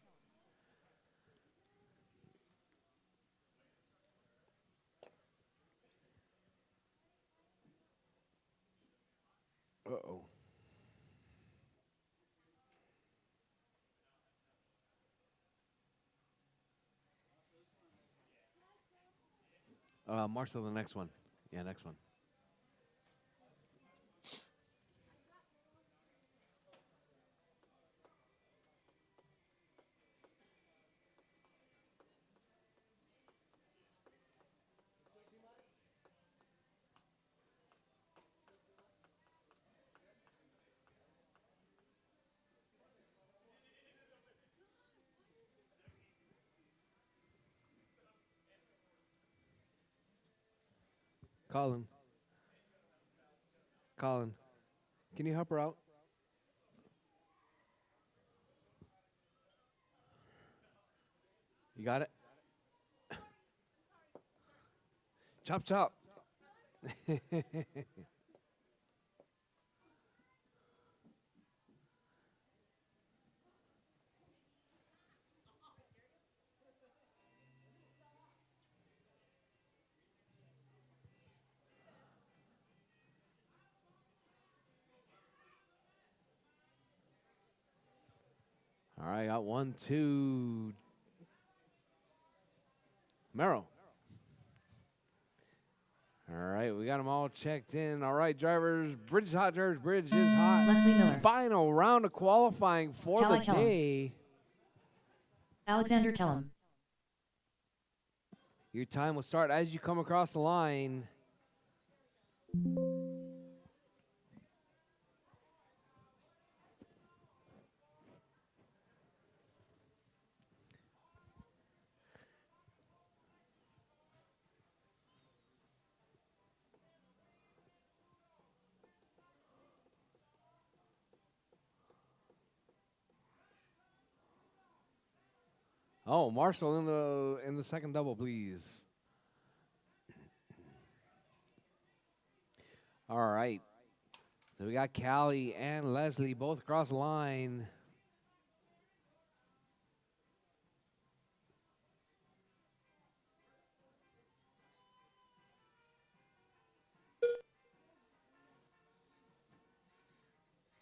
Uh-oh. Marshall, the next one. Yeah, next one. Colin. Colin, can you help her out? You got it? Chop, chop. All right, got 1, 2. Merrill. All right, we got them all checked in. All right, drivers, bridge is hot, drivers, bridge is hot. Leslie Miller. Final round of qualifying for Callie the Kellum. day. Alexander Kellum. Your time will start as you come across the line. Oh, Marshall in the second double, please. All right. So we got Callie and Leslie both across the line.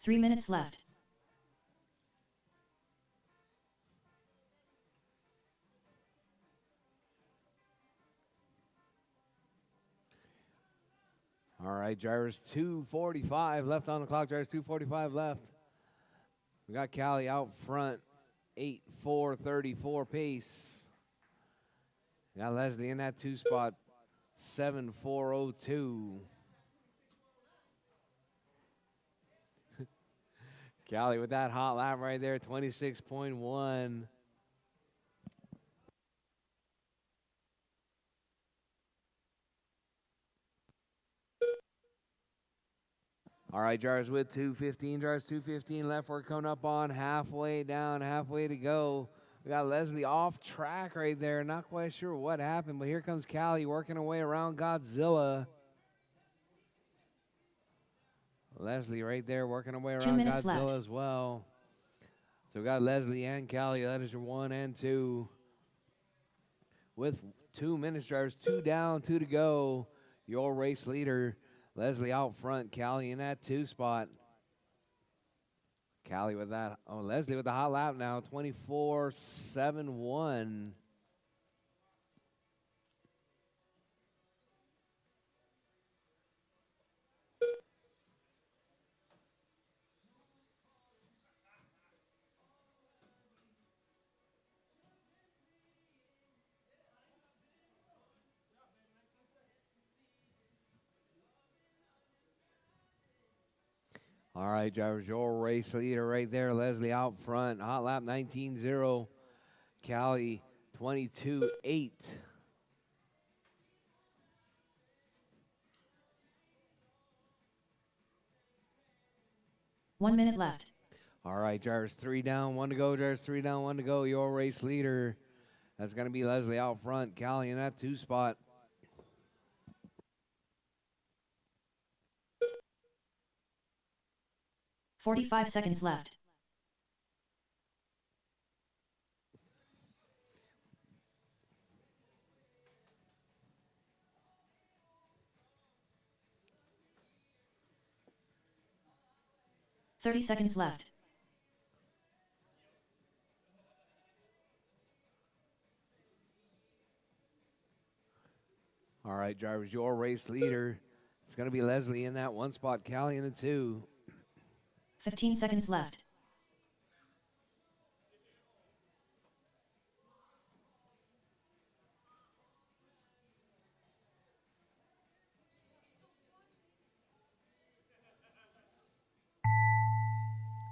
Three minutes left. All right, drivers, 2:45 left on the clock. Drivers, 2:45 left. We got Callie out front, 8:4:34 pace. We got Leslie in that 2 spot, 7402. Callie with that hot lap right there, 26.1. All right, Jars with 2:15. Jars 2:15 left. We're coming up on halfway down, halfway to go. We got Leslie off track right there. Not quite sure what happened, but here comes Callie working her way around Godzilla. Leslie right there working her way 2 around minutes Godzilla left. as well. So we got Leslie and Callie. That is your 1 and 2. With 2 minutes, Jars. 2 down, 2 to go. Your race leader, Leslie out front. Callie in that 2 spot. Callie with that. Oh, Leslie with the hot lap now. 24.71. All right, drivers, your race leader right there, Leslie out front. Hot lap 19.0. Callie 22.8. 1 minute left. All right, drivers, 3 down, 1 to go. Drivers, 3 down, 1 to go. Your race leader. That's going to be Leslie out front. Callie in that 2 spot. Forty-five seconds left. $30 left. All right, drivers, your race leader. It's going to be Leslie in that 1 spot. Callie in the 2. 15 seconds left.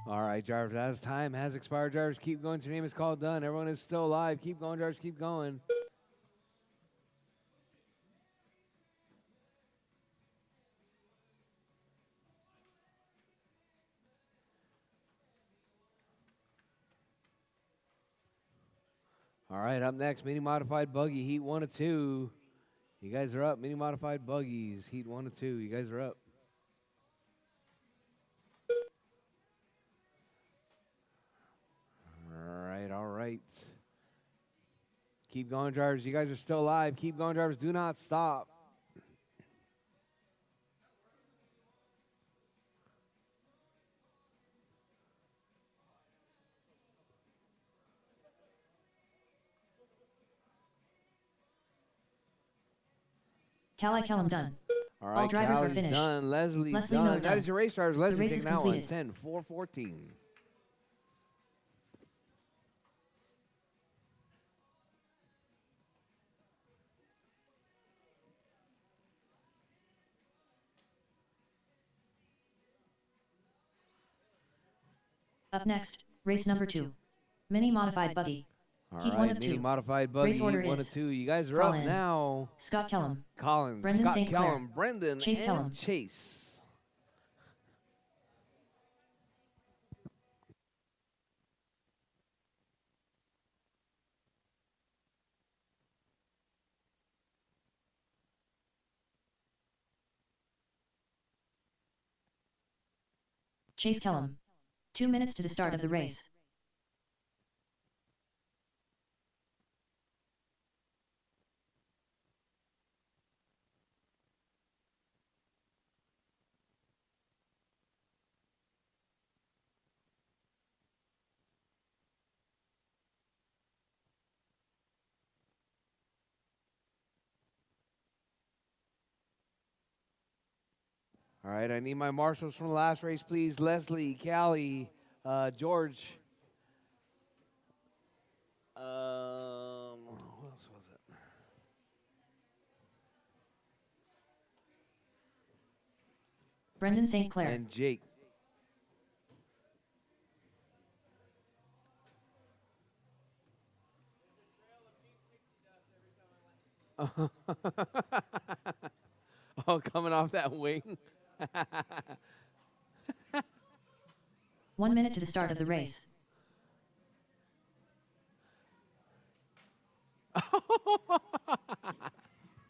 All right, drivers, as time has expired, drivers, keep going. Your name is called done. Everyone is still alive. Keep going, drivers, keep going. All right, up next, mini modified buggy, heat 1 of 2. You guys are up. Mini modified buggies, heat 1 of 2. You guys are up. All right. Keep going, drivers. You guys are still alive. Keep going, drivers. Do not stop. Callie Kellum done. All right, drivers are Callie's finished. done. Leslie Leslie done. Miller That done. is your race, drivers. Leslie race taking is that one. completed. 10-4-14. Up next, race number 2. Mini modified buggy. All Heat 1 right, of mini 2. modified buggy, Race order heat 1 is of 2. You guys are Colin, up now. Scott Kellum, Colin, Brendan Scott St. Clair, Kellum, Brendan, Chase and Kellum. Chase. Chase Kellum. 2 minutes to the start of the race. All right, I need my marshals from the last race, please. Leslie, Callie, George. Who else was it? Brendan St. Clair. and Jake. Oh, coming off that wing. 1 minute to the start of the race.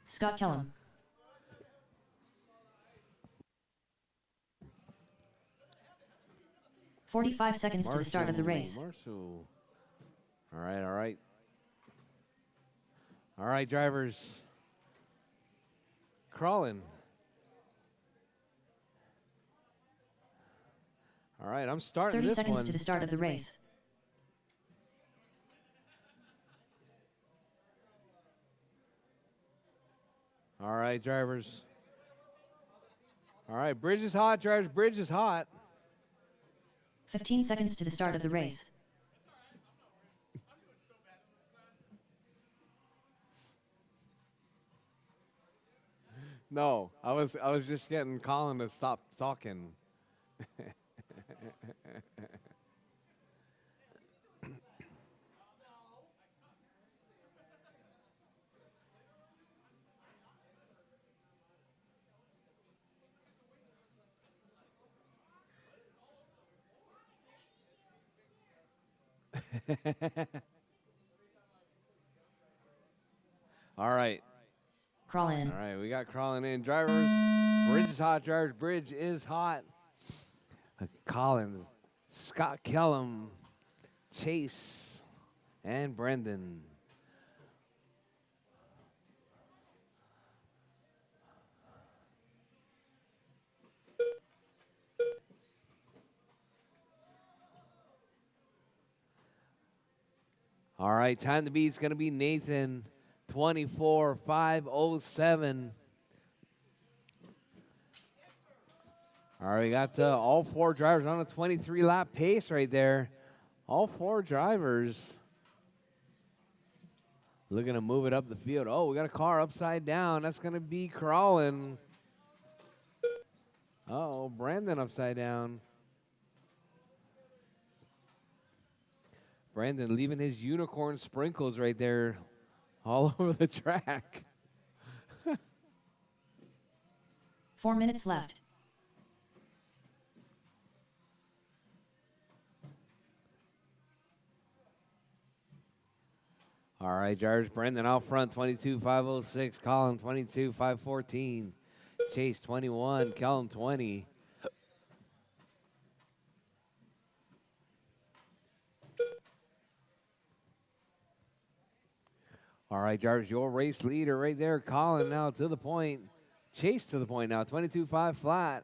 Scott Kellum. "45 seconds to the start of the race. Marshall. All right, all right. All right, drivers. Crawling. All right, I'm starting 30 this seconds one. to the start of the race. All right, drivers. All right, bridge is hot, drivers. Bridge is hot. 15 seconds to the start of the race. No, I was just getting Colin to stop talking. All right. Crawl in. All right, we got crawling in. Drivers, bridge is hot, drivers. Bridge is hot. Collins, Scott Kellum, Chase, and Brendan. All right, time to beat is going to be Nathan, 24:5:07. All right, we got all four drivers on a 23-lap pace right there. All four drivers looking to move it up the field. Oh, we got a car upside down. That's going to be crawling. Uh-oh, Brandon upside down. Brandon leaving his unicorn sprinkles right there all over the track. 4 minutes left. All right, drivers. Brendan out front, 22:5:06. Colin, 22:5:14. Chase, 21. Kellum, 20. All right, drivers, your race leader right there. Colin now to the point. Chase to the point now, 22:5 flat.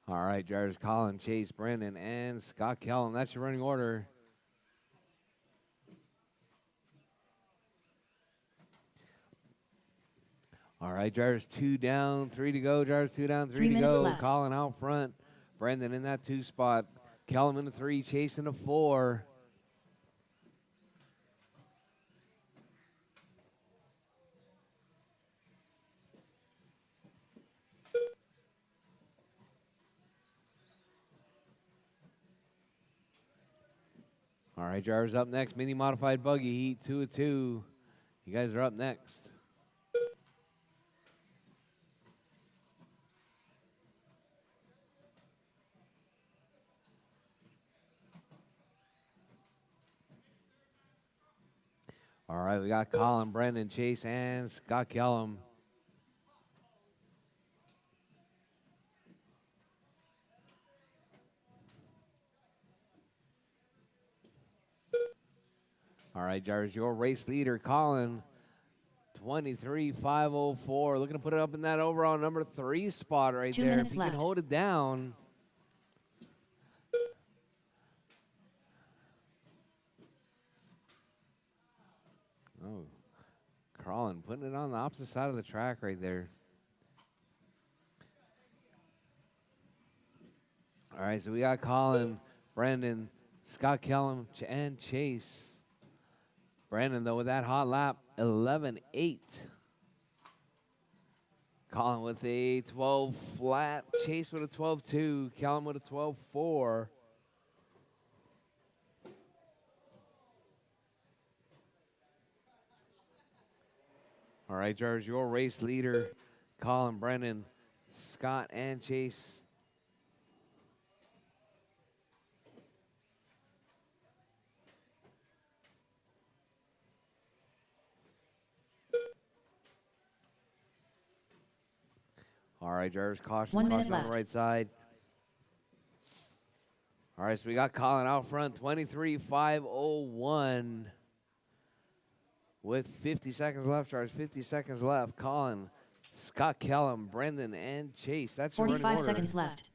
All right, drivers, Colin, Chase, Brendan, and Scott Kellum. That's your running order. All right, drivers, 2 down, 3 to go. Drivers, 2 down, 3 3 to minutes go. left. Colin out front. Brendan in that 2 spot. Kellum in the 3, Chase in the 4. All right, drivers up next. Mini modified buggy heat, 2 of 2. You guys are up next. All right, we got Colin, Brendan, Chase, and Scott Kellum. All right, drivers, your race leader, Colin, 23:5:04. Looking to put it up in that overall number 3 spot right 2 there. If minutes he left. can hold it down. Oh, crawling, putting it on the opposite side of the track right there. All right, so we got Colin, Brandon, Scott Kellum, and Chase. Brandon, though, with that hot lap, 11-8. Colin with a 12 flat, Chase with a 12-2, Kellum with a 12-4. All right, drivers, your race leader, Colin, Brennan, Scott, and Chase. All right, drivers, caution, 1 minute caution on the left. right side. All right, so we got Colin out front, 23.501. With 50 seconds left, drivers, 50 seconds left. Colin, Scott Kellum, Brendan, and Chase. That's your running 45 order. seconds left.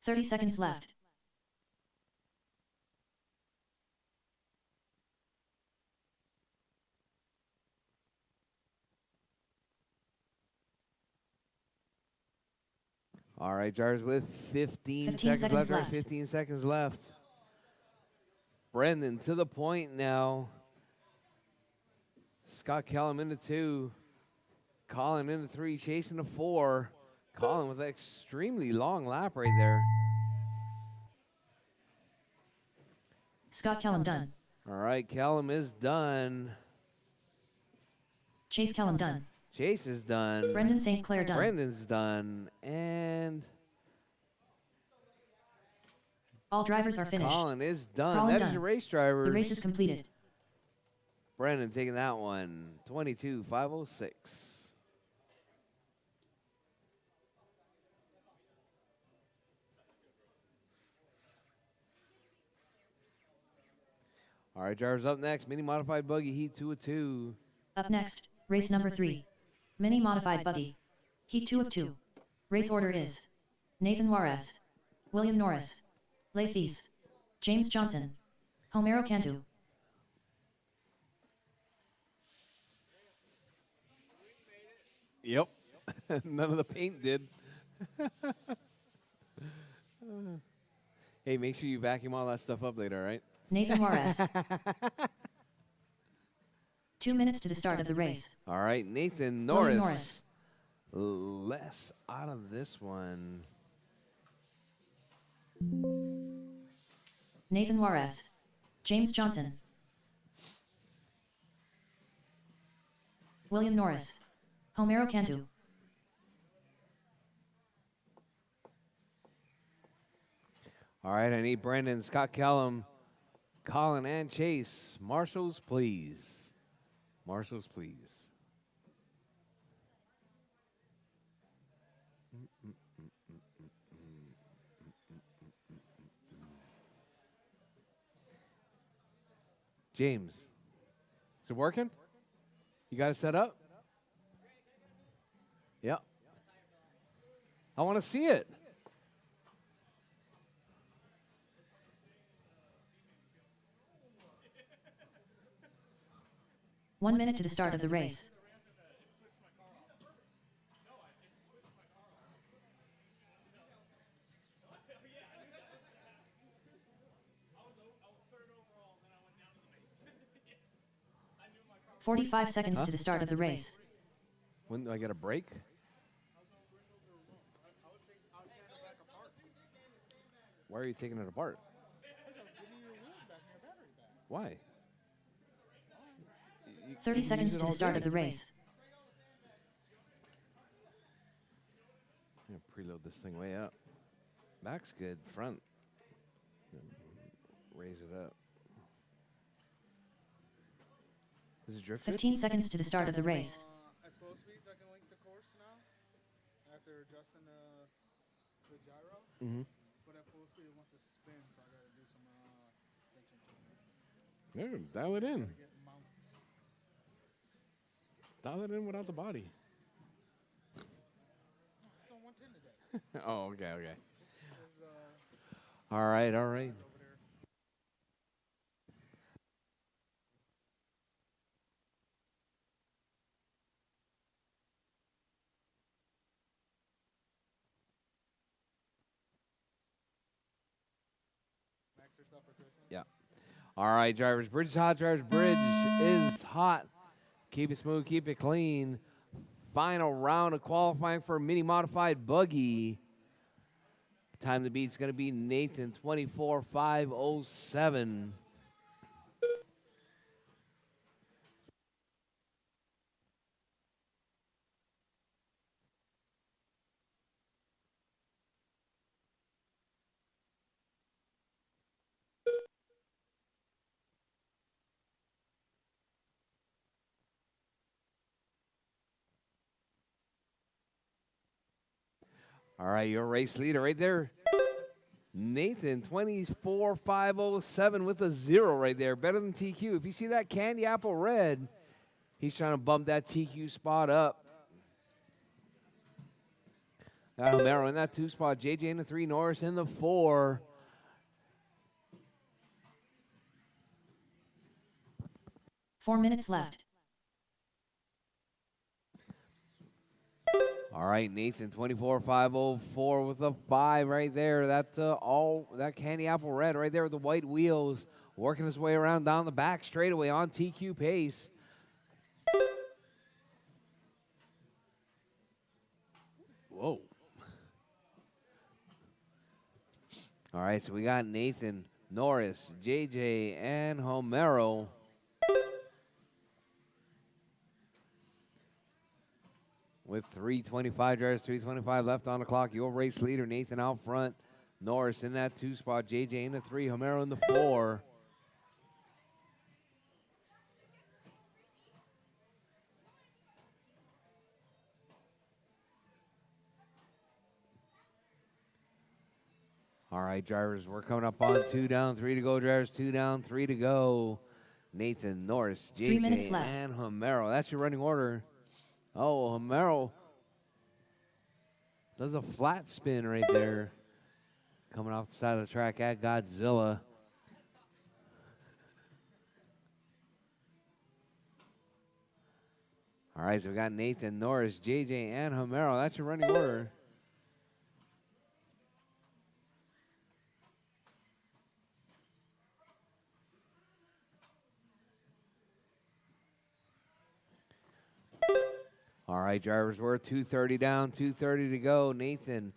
$30 left. All right, drivers, with 15 seconds seconds left, drivers, left. 15 seconds left. Brendan to the point now. Scott Kellum into 2. Colin into 3, chasing to 4. Colin with an extremely long lap right there. Scott Kellum done. All right, Kellum is done. Chase Kellum done. Chase is done. Brendan St. Clair done. Brendan's done. And All drivers are finished. Colin is done. Colin That is done. your race, drivers. The race is completed. Brendan taking that one, 22.506. All right, drivers, up next, mini modified buggy heat 2 of 2. Up next, race number 3. Mini Modified Buggy. Heat 2 of 2. Race order is Nathan Juarez, William Norris, Lathis, James Johnson, Homero Cantu. Yep. None of the paint did. Hey, make sure you vacuum all that stuff up later, all right? Nathan Juarez. 2 minutes to the start of the race. All right, Nathan William Norris. Norris. Less out of this one. Nathan Juarez. James Johnson. William Norris. Homero Cantu. All right, I need Brendan, Scott Kellum, Colin, and Chase. Marshals, please. Marshals, please. James, is it working? You got it set up? Yep. I want to see it. One minute to the start of the race. I was 45 seconds Huh? to the start of the race. When do I get a break? Why are you taking it apart? Why? 30 You seconds use it to all the start day. of the race. I'm gonna preload this thing way up. Back's good. Front. Raise it up. Is it drift good? 15 seconds to the start of the race. At slow speeds, I can link the course now after adjusting the gyro. Mm-hmm. But at full speed, it wants to spin, so I gotta do some suspension changes. There, dial it in. Get mounts. Dial it in without the body. It's on 110 today. Oh, okay, okay. There's, All right, all right. over there. stuff for Christmas. Yeah. All right, drivers. Bridge is hot, drivers. Bridge is hot. Keep it smooth, keep it clean. Final round of qualifying for a mini modified buggy. Time to beat is going to be Nathan 24:5:07. All right, your race leader right there. Nathan 24:5:07 with a 0 right there. Better than TQ. If you see that candy apple red, he's trying to bump that TQ spot up. Got Homero in that 2 spot. JJ in the 3. Norris in the 4. Four minutes left. All right, Nathan 24:5:04 with a 5 right there. That's all that candy apple red right there with the white wheels, working his way around down the back straightaway on TQ pace. Whoa. All right, so we got Nathan, Norris, JJ, and Homero. With 3:25 drivers, 3:25 left on the clock. Your race leader, Nathan, out front. Norris in that 2 spot. JJ in the 3. Homero in the 4. All right, drivers, we're coming up on 2 down, 3 to go, drivers. 2 down, 3 to go. Nathan, Norris, 3 minutes JJ, left. and Homero. That's your running order. Oh, Homero does a flat spin right there. Coming off the side of the track at Godzilla. All right, so we got Nathan, Norris, JJ, and Homero. That's your running order. All right, drivers, we're 2:30 down, 2:30 to go. Nathan,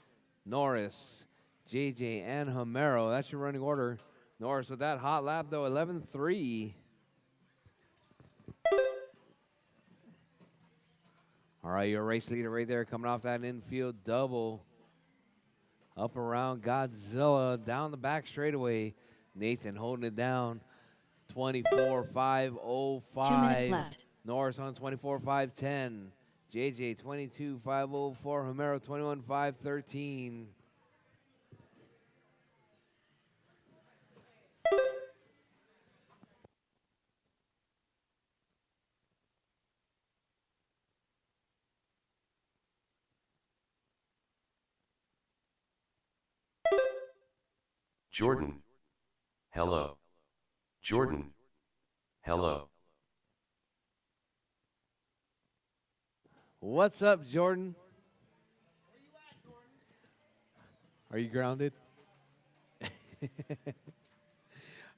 Norris, JJ, and Homero. That's your running order. Norris with that hot lap, though, 11:3. All right, your race leader right there coming off that infield double. Up around Godzilla, down the back straightaway. Nathan holding it down. 24:5:05. 2 minutes left. Norris on 24:5:10. JJ 22:5:04. Homero 21:5:13. Jordan. Hello. Jordan. Hello. What's up, Jordan? Are you grounded?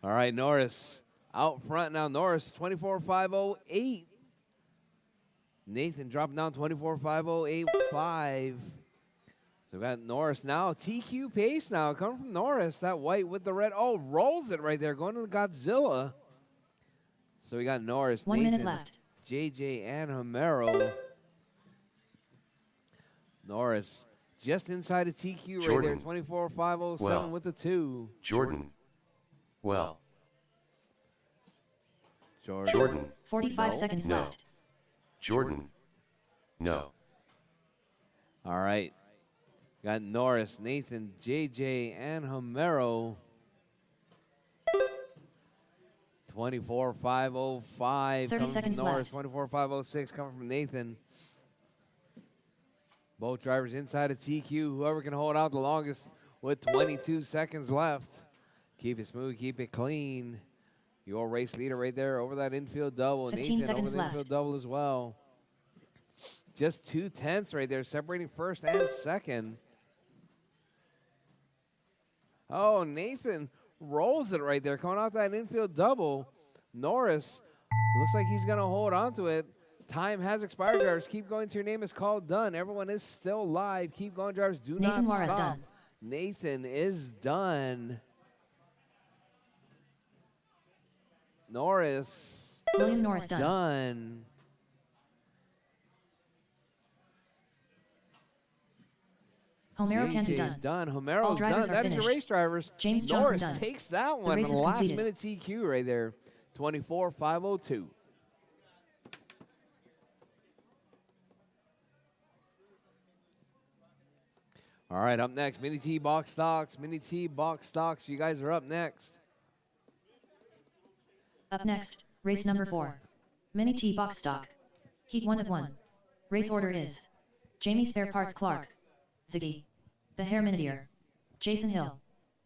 All right, Norris out front now. Norris 24:5:08. Nathan dropping down 24:5:085. So we got Norris now. TQ pace now coming from Norris. That white with the red. Oh, rolls it right there, going to the Godzilla. So we got Norris, 1 Nathan, minute left. JJ, and Homero. Norris just inside of TQ right there. Jordan. 24:5:07 Well. with the 2. Jordan. Well. Jordan. 45 No. seconds No. left. Jordan. No. All right. Got Norris, Nathan, JJ, and Homero. 24:5:05 30 coming from seconds Norris. left. 24:5:06 coming from Nathan. Both drivers inside of TQ. Whoever can hold out the longest with 22 seconds left. Keep it smooth, keep it clean. Your race leader right there over that infield double. 15 Nathan over seconds the infield left. double as well. Just 2/10 right there, separating first and second. Oh, Nathan rolls it right there, coming off that infield double. Norris looks like he's going to hold on to it. Time has expired, drivers. Keep going till your name is called. Done. Everyone is still live. Keep going, drivers. Do Nathan not Juarez stop. done. Nathan is done. Norris William Norris done. done. Homero Cantu JJ's done. done. All Homero's done. drivers are That is your finished. race, drivers. James Johnson Norris done. takes that The one race on the is last completed. minute TQ right there. 24,502. All right, up next, Mini T Box Stocks. Mini T Box Stocks. You guys are up next. Up next, race number 4. Mini T box stock. Heat 1 of 1. Race order is Jamie Spare Parts Clark, Ziggy, The Hair Minideer, Jason Hill,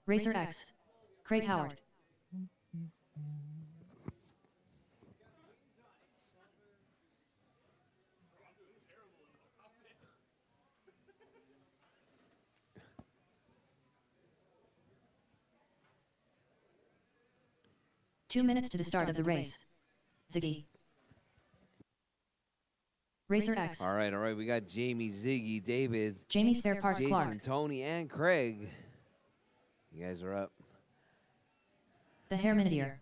Racer X, Craig Howard. Two minutes to the start of the race. Ziggy. Racer X. All right. We got Jamie, Ziggy, David, Jamie Spare Parts Jason, Clark. Tony, and Craig. You guys are up. The Hair Minideer.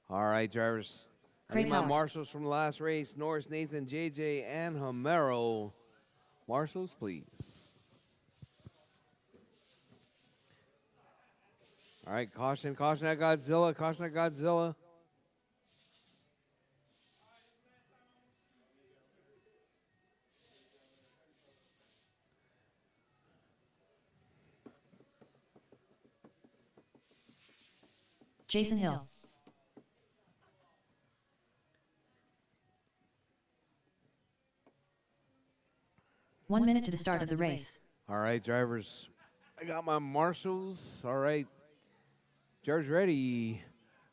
All right, drivers. I Craig need my Howard. marshals from the last race. Norris, Nathan, JJ, and Homero. Marshals, please. All right, caution at Godzilla, caution at Godzilla. Jason Hill. One minute to the start of the race. All right, drivers. I got my marshals. All right. Drivers ready.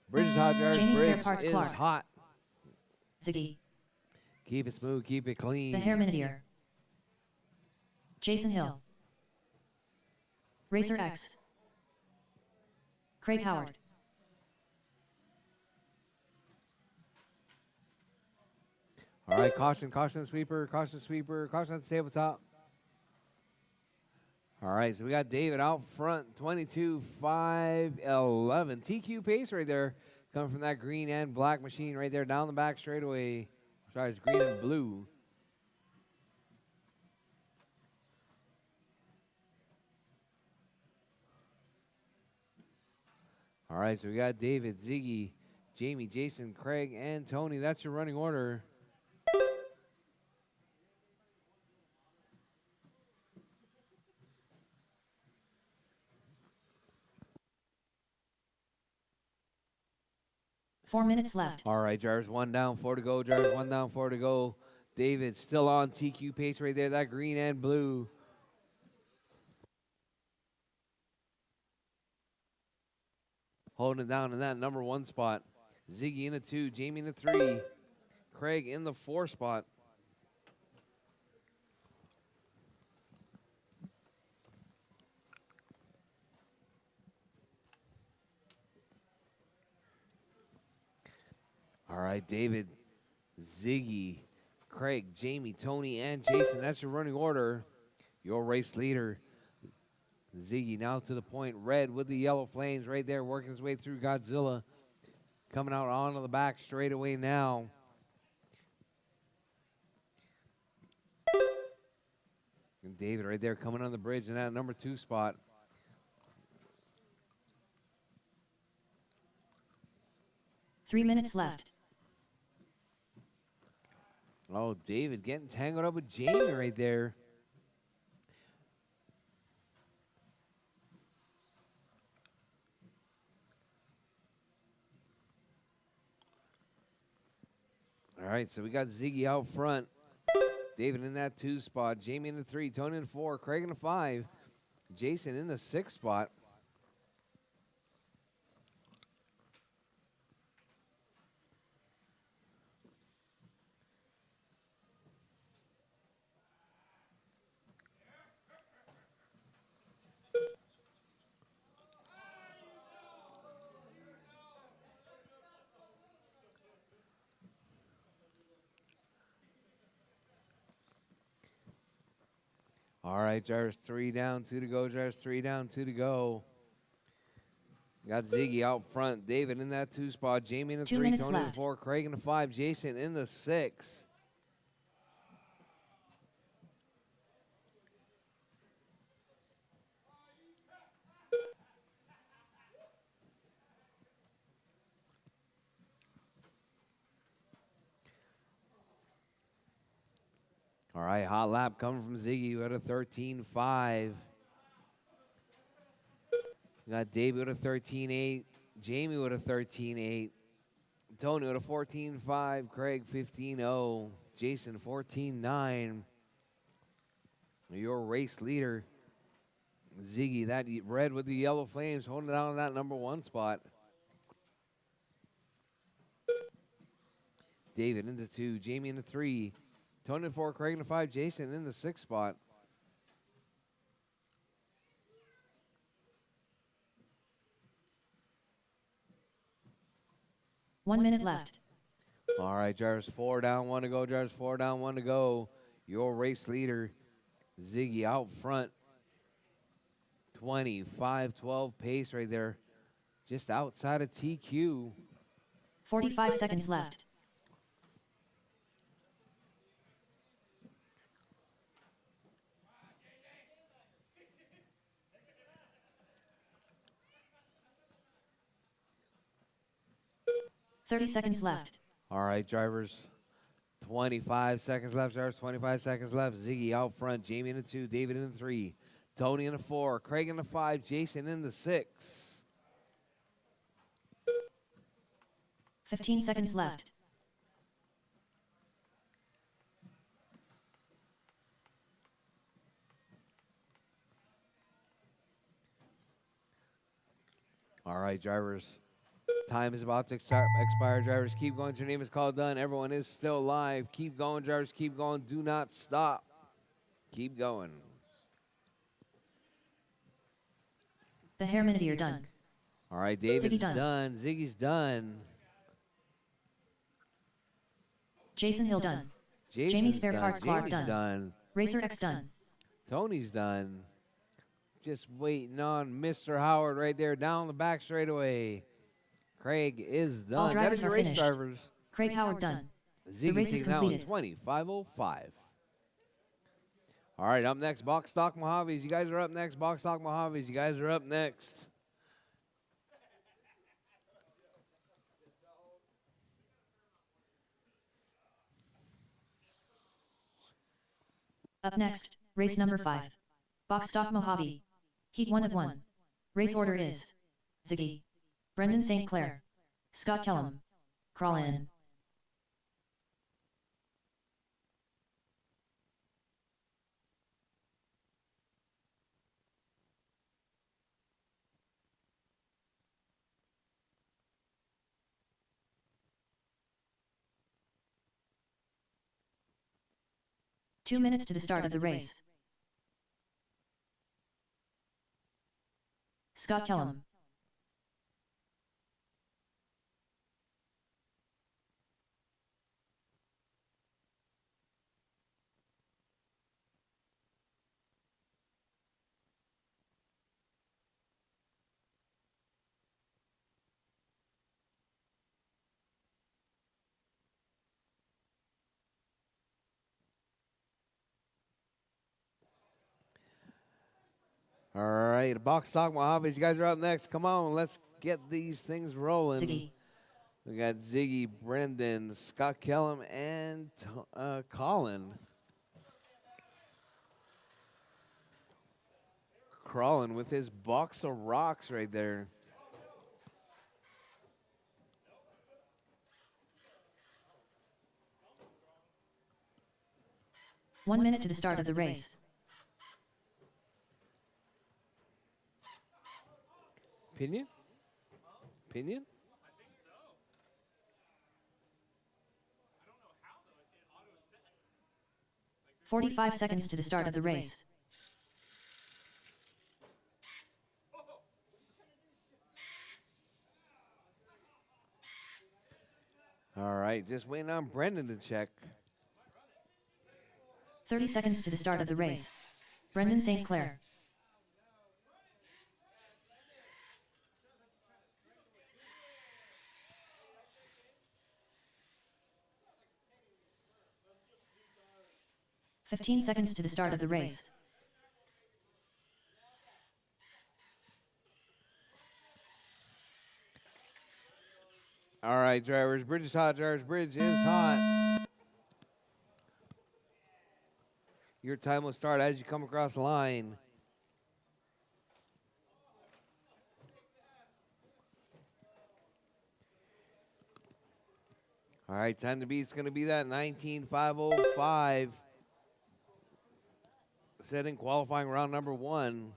Bridge is hot, drivers. Jamie Spare Bridge Parts is Clark. hot. Ziggy. Keep it smooth, keep it clean. The Hair Minideer. Jason Hill. Racer X. Craig Howard. All right, caution sweeper, caution at the tabletop. All right, so we got David out front, 22-5-11. TQ pace right there, coming from that green and black machine right there down the back straightaway. Sorry, it's green and blue. All right, so we got David, Ziggy, Jamie, Jason, Craig, and Tony. That's your running order. Four minutes left. All right, drivers, 1 down, 4 to go. Drivers, 1 down, 4 to go. David still on TQ pace right there, that green and blue. Holding it down in that number 1 spot. Ziggy in the 2, Jamie in the 3, Craig in the 4 spot. All right, David, Ziggy, Craig, Jamie, Tony, and Jason. That's your running order. Your race leader, Ziggy, now to the point. Red with the yellow flames right there, working his way through Godzilla. Coming out onto the back straightaway now. And David right there coming on the bridge in that number 2 spot. Three minutes left. Oh, David getting tangled up with Jamie right there. All right, so we got Ziggy out front. David in that 2 spot. Jamie in the 3. Tony in the 4. Craig in the 5. Jason in the 6 spot. All right, drivers 3 down, 2 to go. Drivers 3 down, 2 to go. Got Ziggy out front. David in that 2 spot. Jamie in the 2 3. minutes Tony in the left. 4. Craig in the 5. Jason in the 6. All right, hot lap coming from Ziggy with a 13.5. Got David with a 13.8. Jamie with a 13.8. Tony with a 14.5. Craig 15.0. Jason 14.9. Your race leader, Ziggy, that red with the yellow flames, holding down on that number 1 spot. David into 2. Jamie into 3. Tony in 4. Craig in 5. Jason in the 6th spot. One minute left. All right, drivers 4 down, 1 to go. Drivers 4 down, 1 to go. Your race leader, Ziggy, out front. 25-12 pace right there. Just outside of TQ. 45 seconds left. $30 left. All right, drivers. 25 seconds left, drivers. 25 seconds left. Ziggy out front. Jamie in the 2. David in the 3. Tony in the 4. Craig in the 5. Jason in the 6. 15 seconds left. All right, drivers. Time is about to expire. Drivers, keep going. Your name is called done. Everyone is still live. Keep going, drivers. Keep going. Do not stop. Keep going. The hair minute are done. All right, David's Ziggy done. done. Ziggy's done. Jason Hill done. Jason's Jamie's spare done. parts Clark Jamie's done. done. Rchq done. Tony's done. Just waiting on Mr. Howard right there down the back straightaway. Craig is done. All That drivers is your are race finished. drivers. Craig Howard done. Ziggy race is taking out in completed. 25.05. All right, up next, Box Stock Mojaves. You guys are up next. Box Stock Mojaves. You guys are up next. Up next, race number 5. Box Stock Mojave. Heat 1 of 1. Race order is Ziggy, Brendan St. Clair, Scott Kellum, Crawl in. Two minutes to the start of the race. Scott Kellum. All right, Box Stock Mojaves. You guys are up next. Come on, let's get these things rolling. Ziggy. We got Ziggy, Brendan, Scott Kellum, and Colin. Crawling with his box of rocks right there. One minute to the start of the race. Opinion? Opinion? 45 seconds to the start of the race. All right, just waiting on Brendan to check. 30 seconds to the start of the race. Brendan St. Clair. "15 seconds to the start of the race. All right, drivers. Bridge is hot, drivers. Bridge is hot. Your time will start as you come across the line. All right, time to beat. It's going to be that 19.505. Setting qualifying round number 1.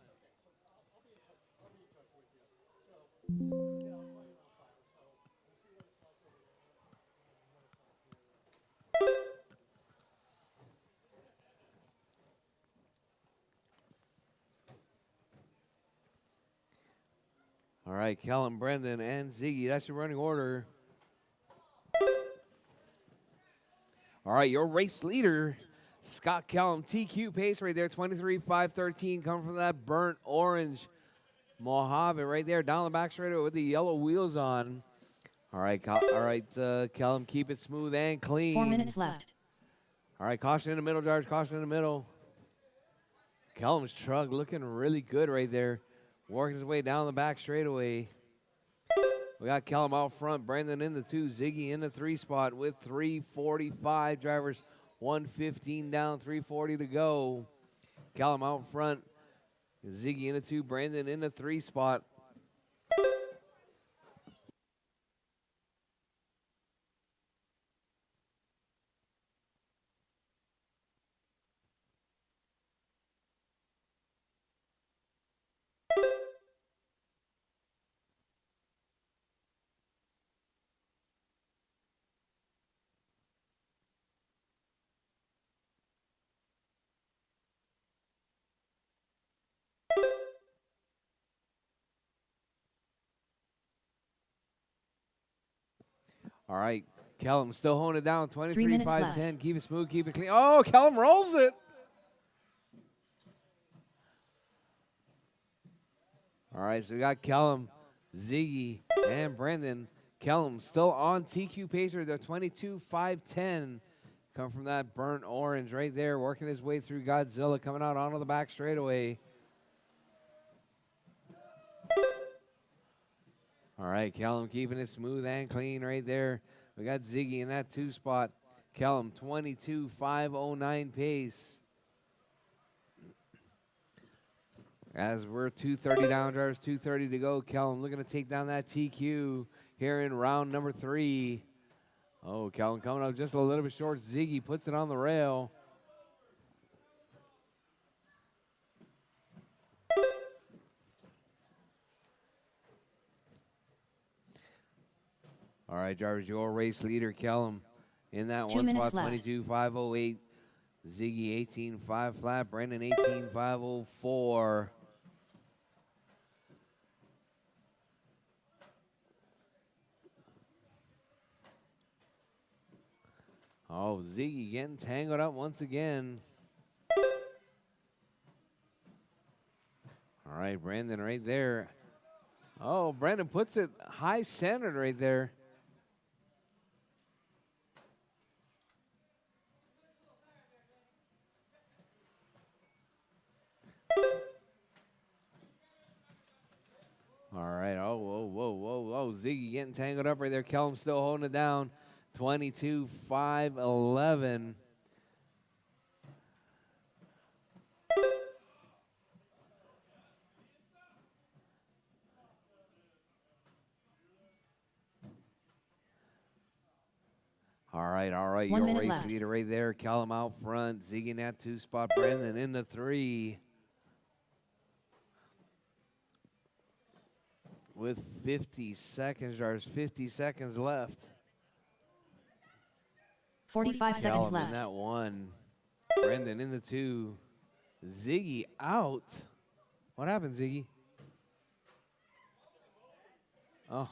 All right, Kellen, Brendan, and Ziggy. That's your running order. All right, your race leader, Scott Callum, TQ pace right there, 23.513, coming from that burnt orange Mojave right there, down the back straight with the yellow wheels on. All right, Callum, keep it smooth and clean. 4 minutes left. All right, caution in the middle, drivers, caution in the middle. Callum's truck looking really good right there, working his way down the back straightaway. We got Callum out front, Brandon in the 2, Ziggy in the 3 spot with 3:45 drivers, 1:15 down, 3:40 to go. Callum out front, Ziggy in the 2, Brandon in the 3 spot. All right, Callum still holding it down, 23.510. Keep it smooth, keep it clean. Oh, Callum rolls it. All right, so we got Callum, Ziggy, and Brandon. Callum still on TQ pacer, the 22.510. Come from that burnt orange right there, working his way through Godzilla, coming out onto the back straightaway. All right, Callum keeping it smooth and clean right there. We got Ziggy in that 2 spot. Callum, 22.509 pace. As we're 2:30 down, drivers, 2:30 to go. Callum looking to take down that TQ here in round number 3. Oh, Callum coming up just a little bit short. Ziggy puts it on the rail. All right, drivers, your race leader, Callum, in that 2 1 minutes spot, left. 22.508. Ziggy, 18.5 flat. Brandon, 18.504. Oh, Ziggy getting tangled up once again. All right, Brandon right there. Oh, Brandon puts it high centered right there. All right. Oh, whoa. Ziggy getting tangled up right there. Kellum still holding it down. 22.511. All right. 1 Your minute race left. leader right there. Callum out front. Ziggy in that 2 spot. Brandon in the 3. With 50 seconds, there's 50 seconds left. 45 seconds Callum left. in that 1. Brandon in the 2. Ziggy out. What happened, Ziggy? Oh.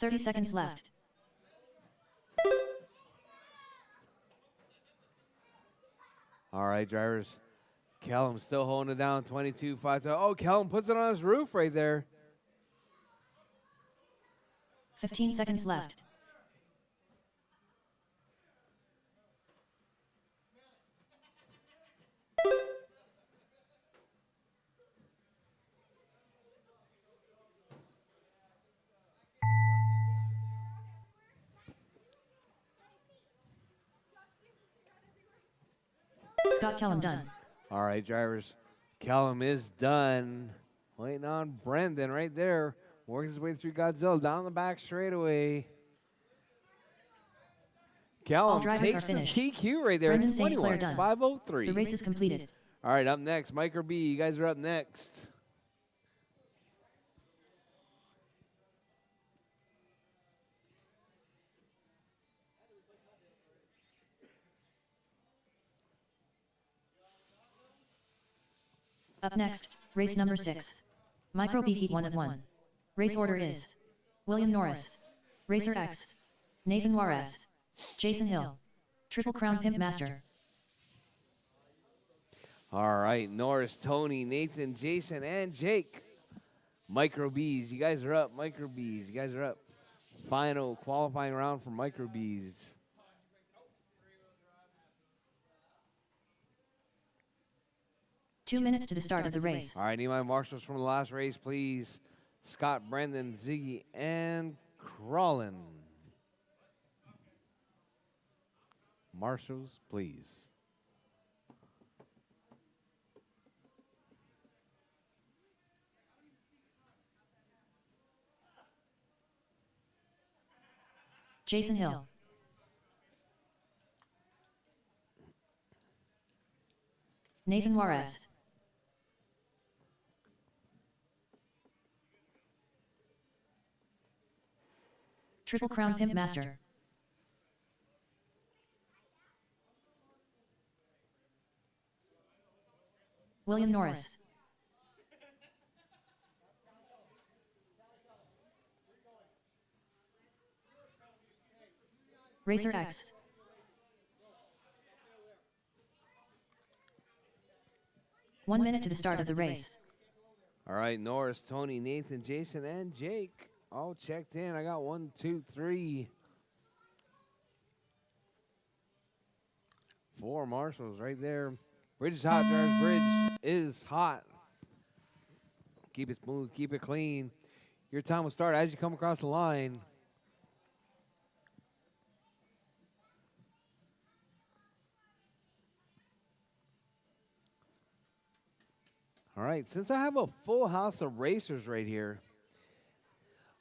30 seconds left. All right, drivers. Kellum still holding it down, 22-5. Oh, Kellum puts it on his roof right there. 15 seconds left. Scott Kellum done. All right, drivers. Kellum is done. Waiting on Brendan right there. Working his way through Godzilla down the back straightaway. Kellum drivers are takes the finished. TQ right there. Brendan St. Clair 21, done. 503. The race is completed. All right, up next, Micro B. You guys are up next. Up next, race number 6. Micro B Heat 1 of 1. Race order is William Norris, Racer X, Nathan Juarez, Jason Hill, Triple Crown Pimp Master. All right, Norris, Tony, Nathan, Jason, and Jake. Micro Bs, you guys are up. Micro Bs, you guys are up. Final qualifying round for Micro Bs. Two minutes to the start of the race. All right, need my marshals from the last race, please. Scott, Brendan, Ziggy, and Crawlin. Marshals, please. Jason Hill, Nathan Juarez, Triple Crown Pimp Master, William Norris, Racer X, One minute to the start of the race. All right, Norris, Tony, Nathan, Jason, and Jake all checked in. I got 1, 2, 3, 4 marshals right there. Bridge is hot, drivers. Bridge is hot. Keep it smooth, keep it clean. Your time will start as you come across the line. All right, since I have a full house of racers right here,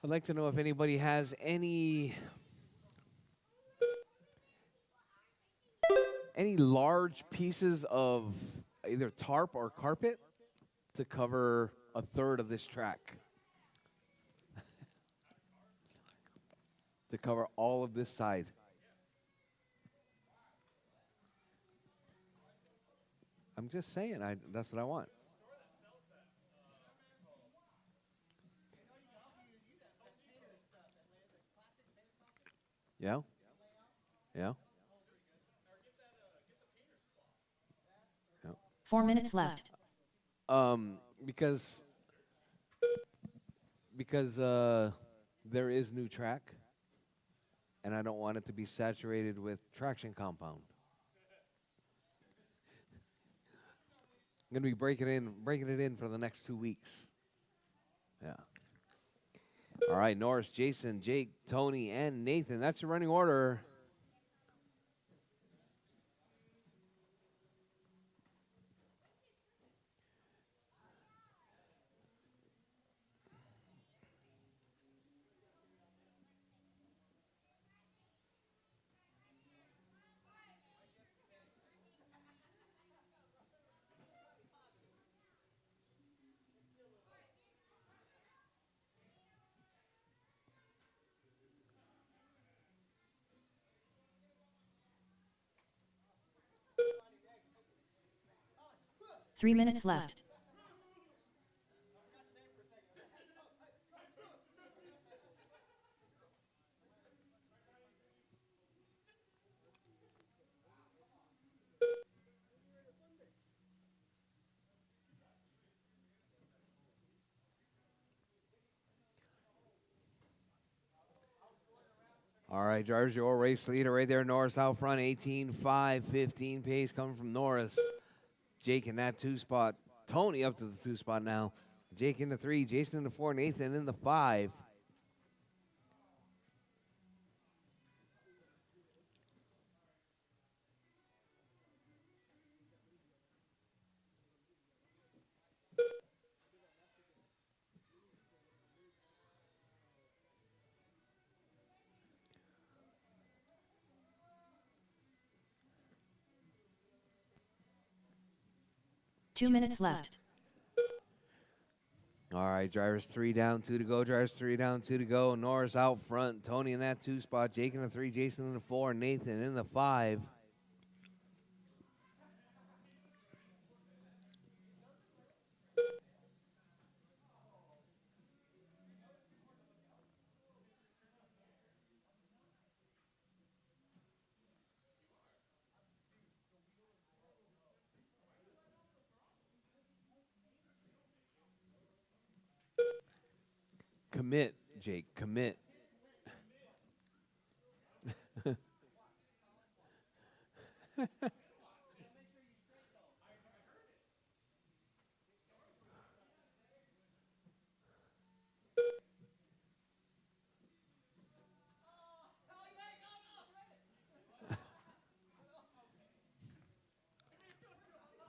I'd like to know if anybody has any large pieces of either tarp or carpet to cover a third of this track. To cover all of this side. I'm just saying, that's what I want. Yeah? Yeah? 4 minutes left. Because there is new track, and I don't want it to be saturated with traction compound. I'm gonna be breaking it in for the next 2 weeks. Yeah. All right, Norris, Jason, Jake, Tony, and Nathan. That's your running order. Three minutes left. All right, drivers, your race leader right there, Norris out front, 18-5, 15 pace coming from Norris. Jake in that 2 spot. Tony up to the 2 spot now. Jake in the 3, Jason in the 4, Nathan in the 5. Two minutes left. All right, drivers 3 down, 2 to go. Drivers 3 down, 2 to go. Norris out front. Tony in that 2 spot. Jake in the 3, Jason in the 4, Nathan in the 5. Commit, Jake, commit.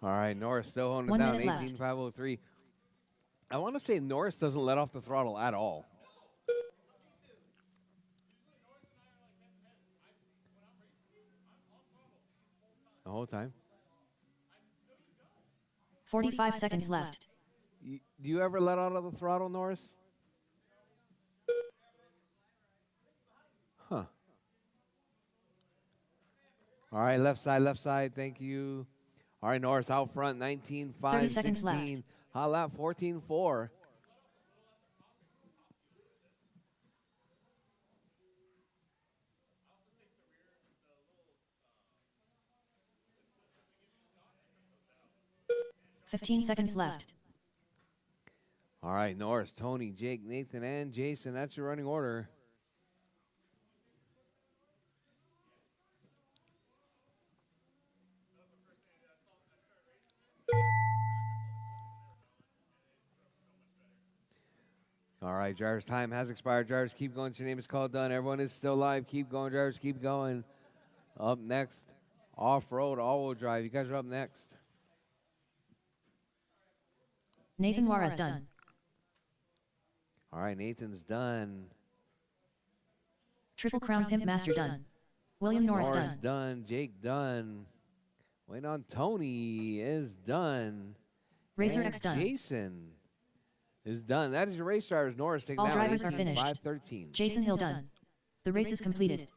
All right, Norris still holding it 1 down, minute left. 18-503. I want to say Norris doesn't let off the throttle at all. The whole time. 45 seconds left. Do you ever let out of the throttle, Norris? Huh. All right, left side, thank you. All right, Norris out front, 19-5, 30 seconds 16. left. Hot lap, 14-4. Fifteen seconds left. All right, Norris, Tony, Jake, Nathan, and Jason. That's your running order. All right, drivers' time has expired. Drivers, keep going. Your name is called done. Everyone is still live. Keep going, drivers. Keep going. Up next, off-road, all-wheel drive. You guys are up next. Nathan Juarez done. All right, Nathan's done. Triple Crown Pimp Master done. William Norris done. done. Jake done. Waiting on Tony is done. Racer And X done. Jason is done. That is your race drivers. Norris taking All out drivers are 18, finished. 5-13. Jason Hill done. The race is completed.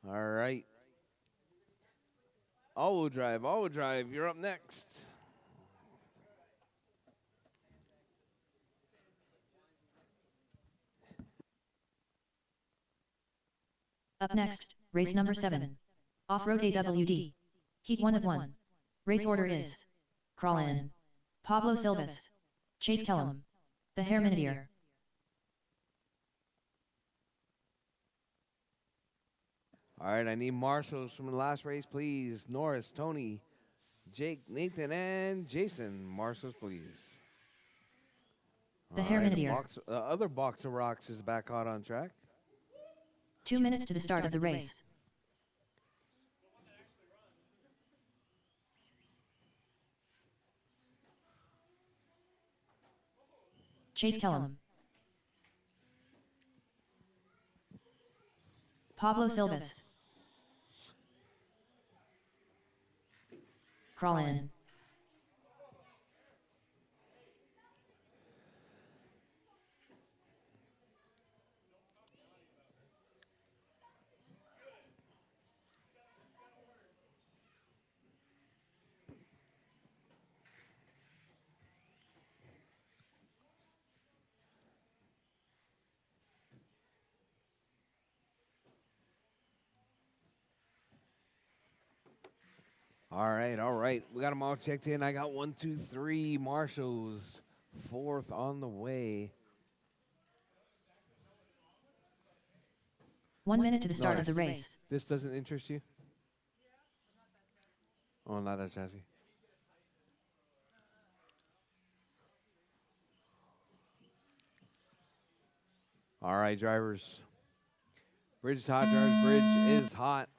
All right. All-wheel drive. You're up next. Up next, race number 7. Off-road AWD. Heat 1 of 1. Race order is Crawl in. Pablo Silvas. Chase Kellum. The Herminidier. All right, I need marshals from the last race, please. Norris, Tony, Jake, Nathan, and Jason. Marshals, please. The All right, Herminidier. other box of rocks is back out on track. 2 minutes to the start of the race. Chase Kellum. Pablo Silvas. Crawl in. All right. We got them all checked in. I got 1, 2, 3 marshals. 4th on the way. 1 minute to the start No. of the race. This doesn't interest you? Oh, not that chassis. All right, drivers. Bridge is hot, drivers. Bridge is hot.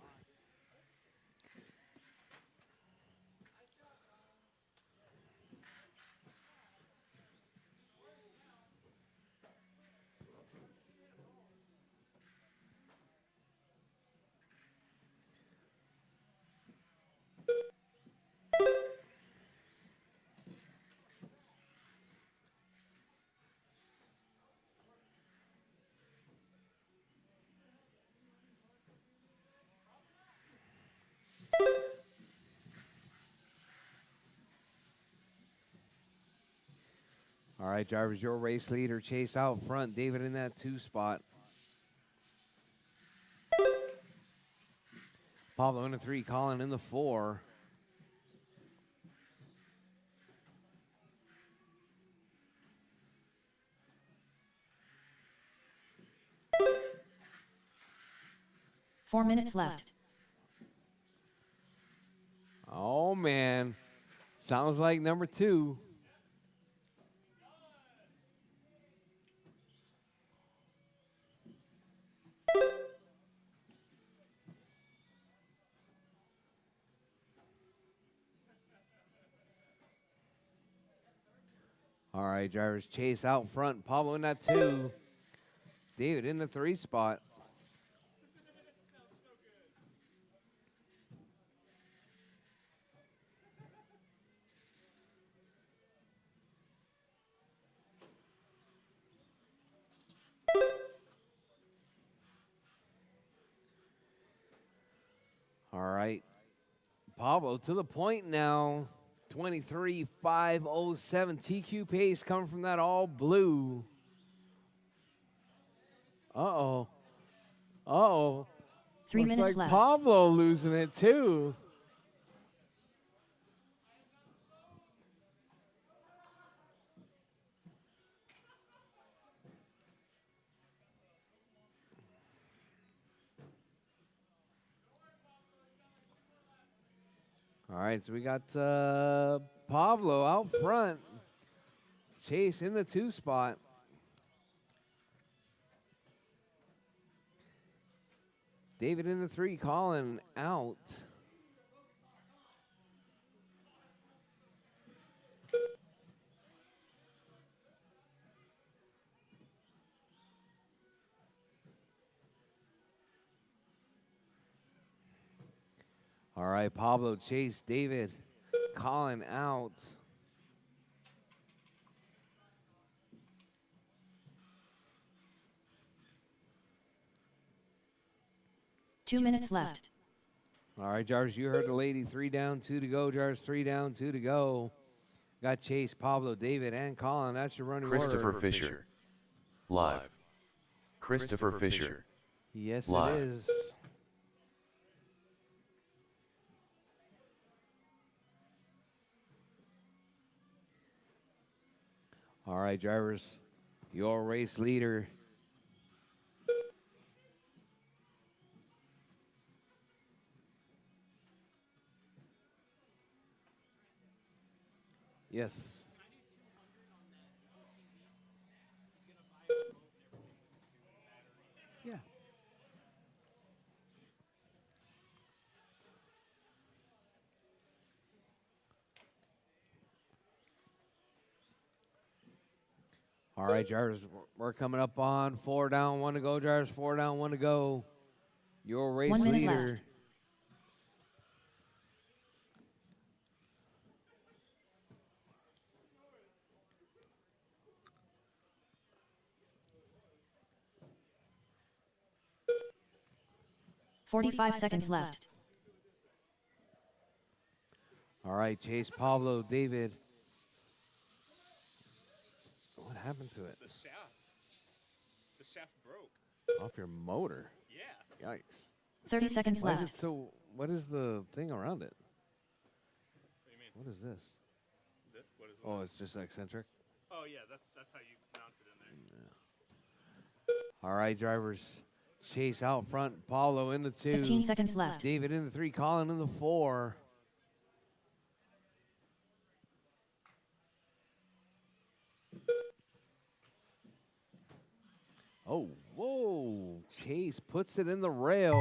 All right, drivers, your race leader, Chase out front. David in that 2 spot. Pablo in the 3, Colin in the 4. Four minutes left. Oh, man. Sounds like number 2. All right, drivers, Chase out front. Pablo in that 2. David in the 3 spot. All right. Pablo to the point now. 23.507 TQ pace coming from that all blue. Uh-oh. Uh-oh. 3 Looks minutes like left. Pablo losing it too. All right, so we got Pablo out front. Chase in the 2 spot. David in the 3, Colin out. All right, Pablo, Chase, David, Colin out. Two minutes left. All right, Jars, you heard the lady. 3 down, 2 to go. Jars, 3 down, 2 to go. Got Chase, Pablo, David, and Colin. That's your running Christopher order. Fisher. Live. Christopher Fisher. Yes, Live. it is. All right, drivers, your race leader. Yes. Yeah. All right, drivers, we're coming up on 4 down, 1 to go, drivers. 4 down, 1 to go. Your race 1 minute leader. left. "45 seconds left. All right, Chase, Pablo, David. What happened to it? The shaft. The shaft broke. Off your motor. Yeah. Yikes. 30 seconds Why is left. it so? What is the thing around it? What do you mean? What is this? What is Oh, it's just eccentric. Oh yeah, that's how you pronounce it in there. All right, drivers. Chase out front. Paulo in the 2. 15 seconds left. David in the 3. Colin in the 4. Oh, whoa. Chase puts it in the rail.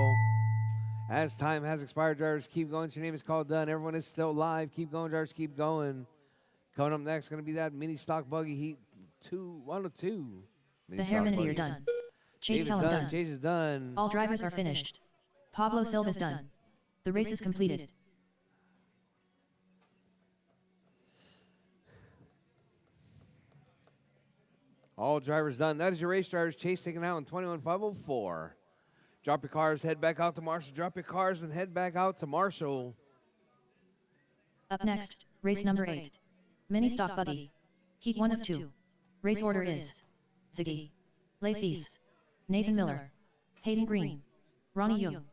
As time has expired, drivers, keep going. Your name is called done. Everyone is still live. Keep going, drivers, keep going. Coming up next, going to be that mini stock buggy heat 102. The Herminidy are done. Chase David's tell him done. Chase is done. All drivers are finished. Pablo Silva's done. The race is completed. All drivers done. That is your race, drivers. Chase taken out in 21.504. Drop your cars, head back out to Marshall. Drop your cars and head back out to Marshall. Up next, race number 8. Mini stock buggy. Heat 1 of 2. Race order is Ziggy, Lathes, Nathan Miller, Hayden Green, Ronnie Young.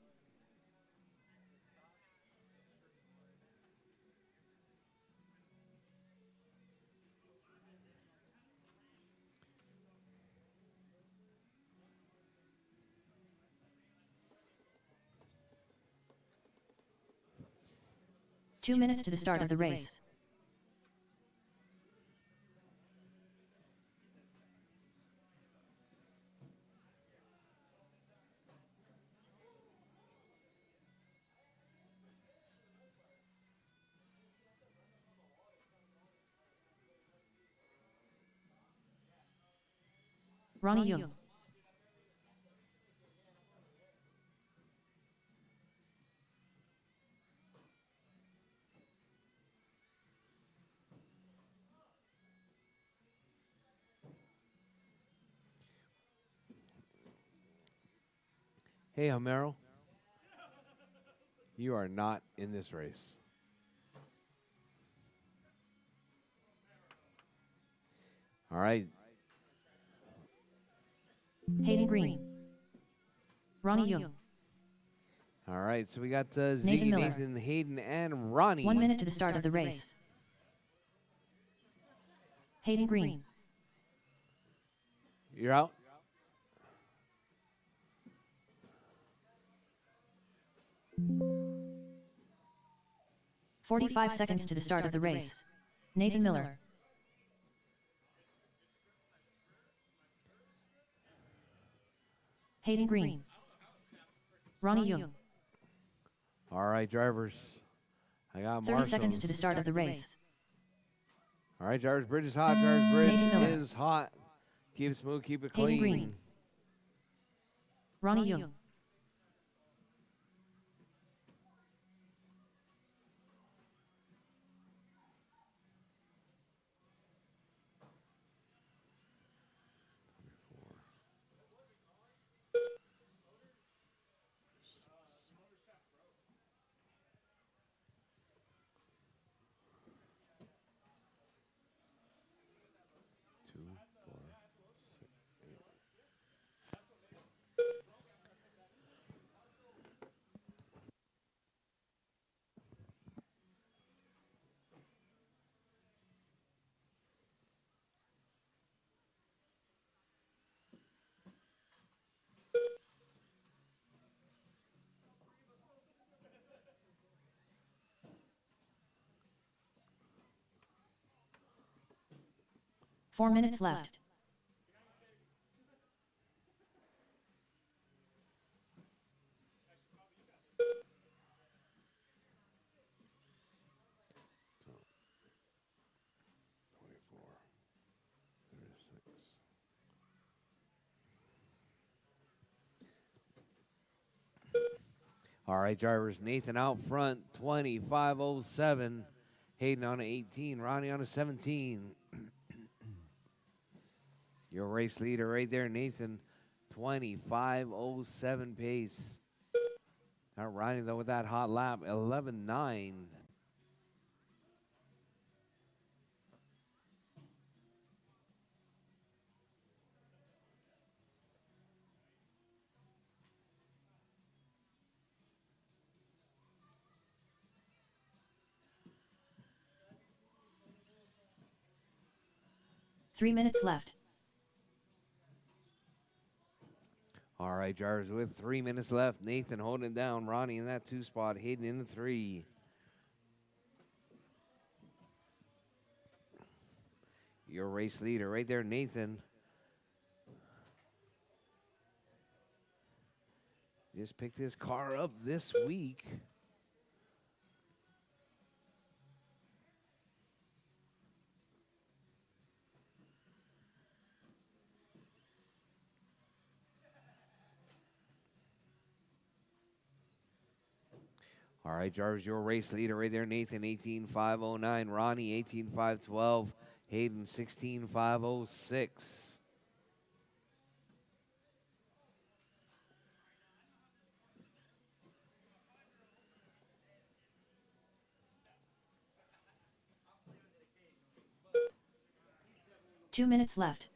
Two minutes to the start of the race. Ronnie Young. Hey, Homero. You are not in this race. All right. Hayden Green. Ronnie Young. All right. So we got Ziggy, Nathan Miller. Nathan, Hayden, and Ronnie. 1 minute to the start of the race. Hayden Green. You're out. "45 seconds to the start of the race. Nathan Miller. Hayden Green. Ronnie Young. All right, drivers. I got 30 seconds to the start of the race. All right, drivers. Bridge is hot. Drivers. Bridge Nathan Miller. is hot. Keep it smooth. Keep it Hayden clean. Green. Ronnie Young. Two, 4, 6, 8. 4 minutes left. So, 24, 36. All right, drivers. Nathan out front, 25.07. Hayden on a 18. Ronnie on a 17. Your race leader right there, Nathan, 25.07 pace. Not Ronnie, though, with that hot lap, 11.9. Three minutes left. All right, drivers, with 3 minutes left. Nathan holding it down. Ronnie in that 2 spot. Hayden in the 3. Your race leader right there, Nathan. Just picked his car up this week. All right, Jarvis, your race leader right there, Nathan, 18,509. Ronnie, 18,512. Hayden, 16,506. Two minutes left.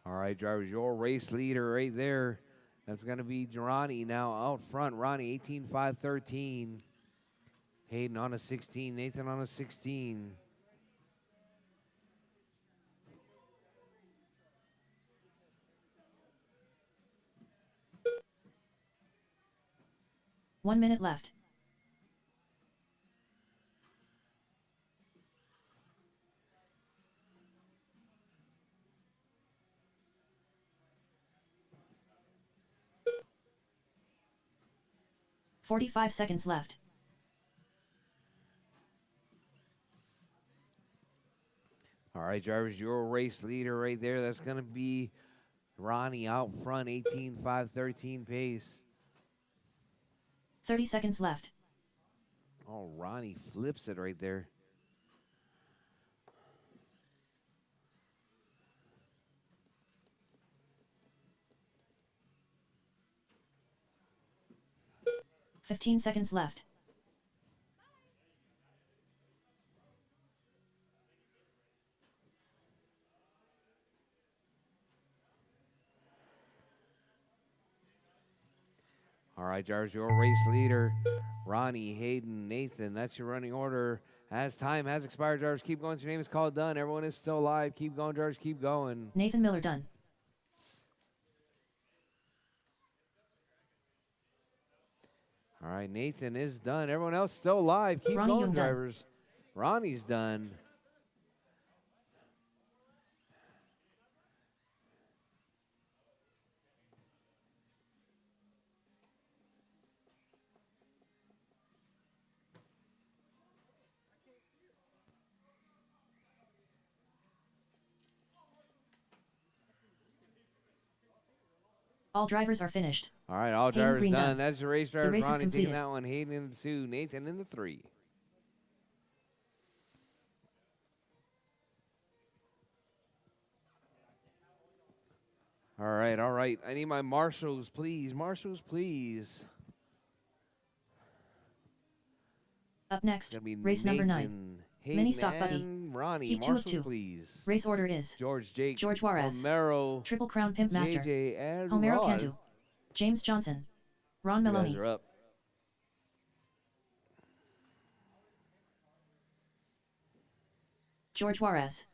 All right, drivers, your race leader right there. That's going to be Ronnie now out front. Ronnie, 18,513. Hayden on a 16. Nathan on a 16. One minute left. "45 seconds left. All right, drivers, your race leader right there. That's going to be Ronnie out front, 18,513 pace. 30 seconds left. Oh, Ronnie flips it right there. "15 seconds left. All right, drivers, your race leader, Ronnie, Hayden, Nathan. That's your running order. As time has expired, drivers, keep going. Your name is called done. Everyone is still alive. Keep going, drivers, keep going. Nathan Miller done. All right, Nathan is done. Everyone else still alive. Keep Ronnie going, Young done. drivers. Ronnie's done. All drivers are finished. All right, all Hayden drivers Green done. done. That's the race drivers. race is Ronnie taking completed. that one. Hayden in the 2. Nathan in the 3. All right, all right. I need my marshals, please. Marshals, please. Up It's next, gonna be race Nathan, number 9. Hayden, Mini stock buggy. and Ronnie. Heat 2 of Marshals, 2. please. Race order is George Juarez, Romero, Triple Crown Pimp Master, JJ, and Homero Rod. Cantu, James Johnson, Ron You guys Maloney, are up. George Juarez.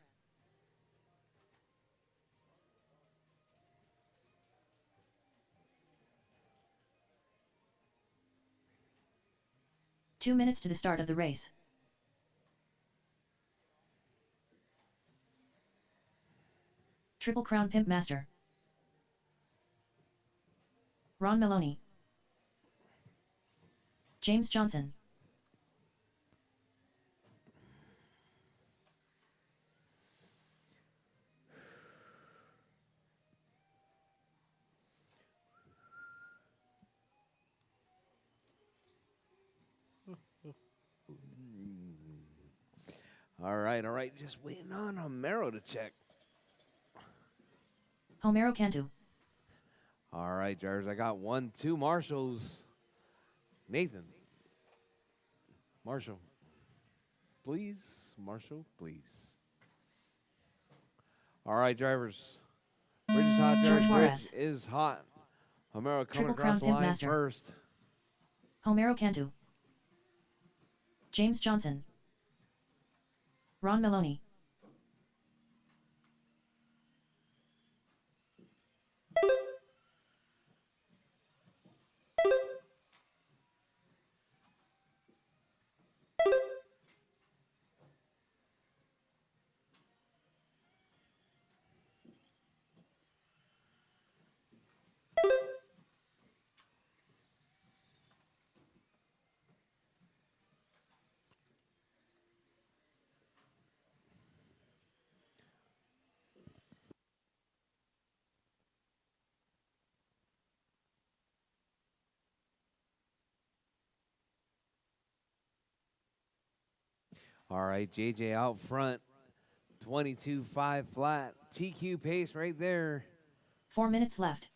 Two minutes to the start of the race. Triple Crown Pimp Master. Ron Maloney. James Johnson. All right, all right. Just waiting on Homero to check. Homero Cantu. All right, drivers. I got 1, 2 marshals. Nathan. Marshall. Please. Marshall, please. All right, drivers. Bridge is hot, George drivers. Juarez. Bridge is hot. Homero coming Triple across Crown the Pimp line Master. first. Homero Cantu. James Johnson. Ron Maloney. All right, JJ out front. 22.5 flat. TQ pace right there. 4 minutes left.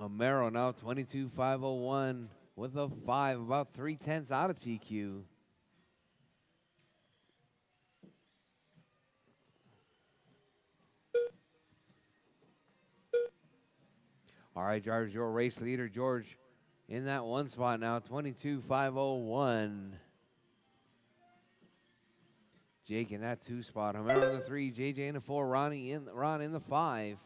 Homero now 22.501 with a 5, about 3/10 out of TQ. All right, drivers, your race leader, George, in that one spot now, 22.501. Jake in that 2 spot. Homero in the 3, JJ in the 4, Ron in the 5.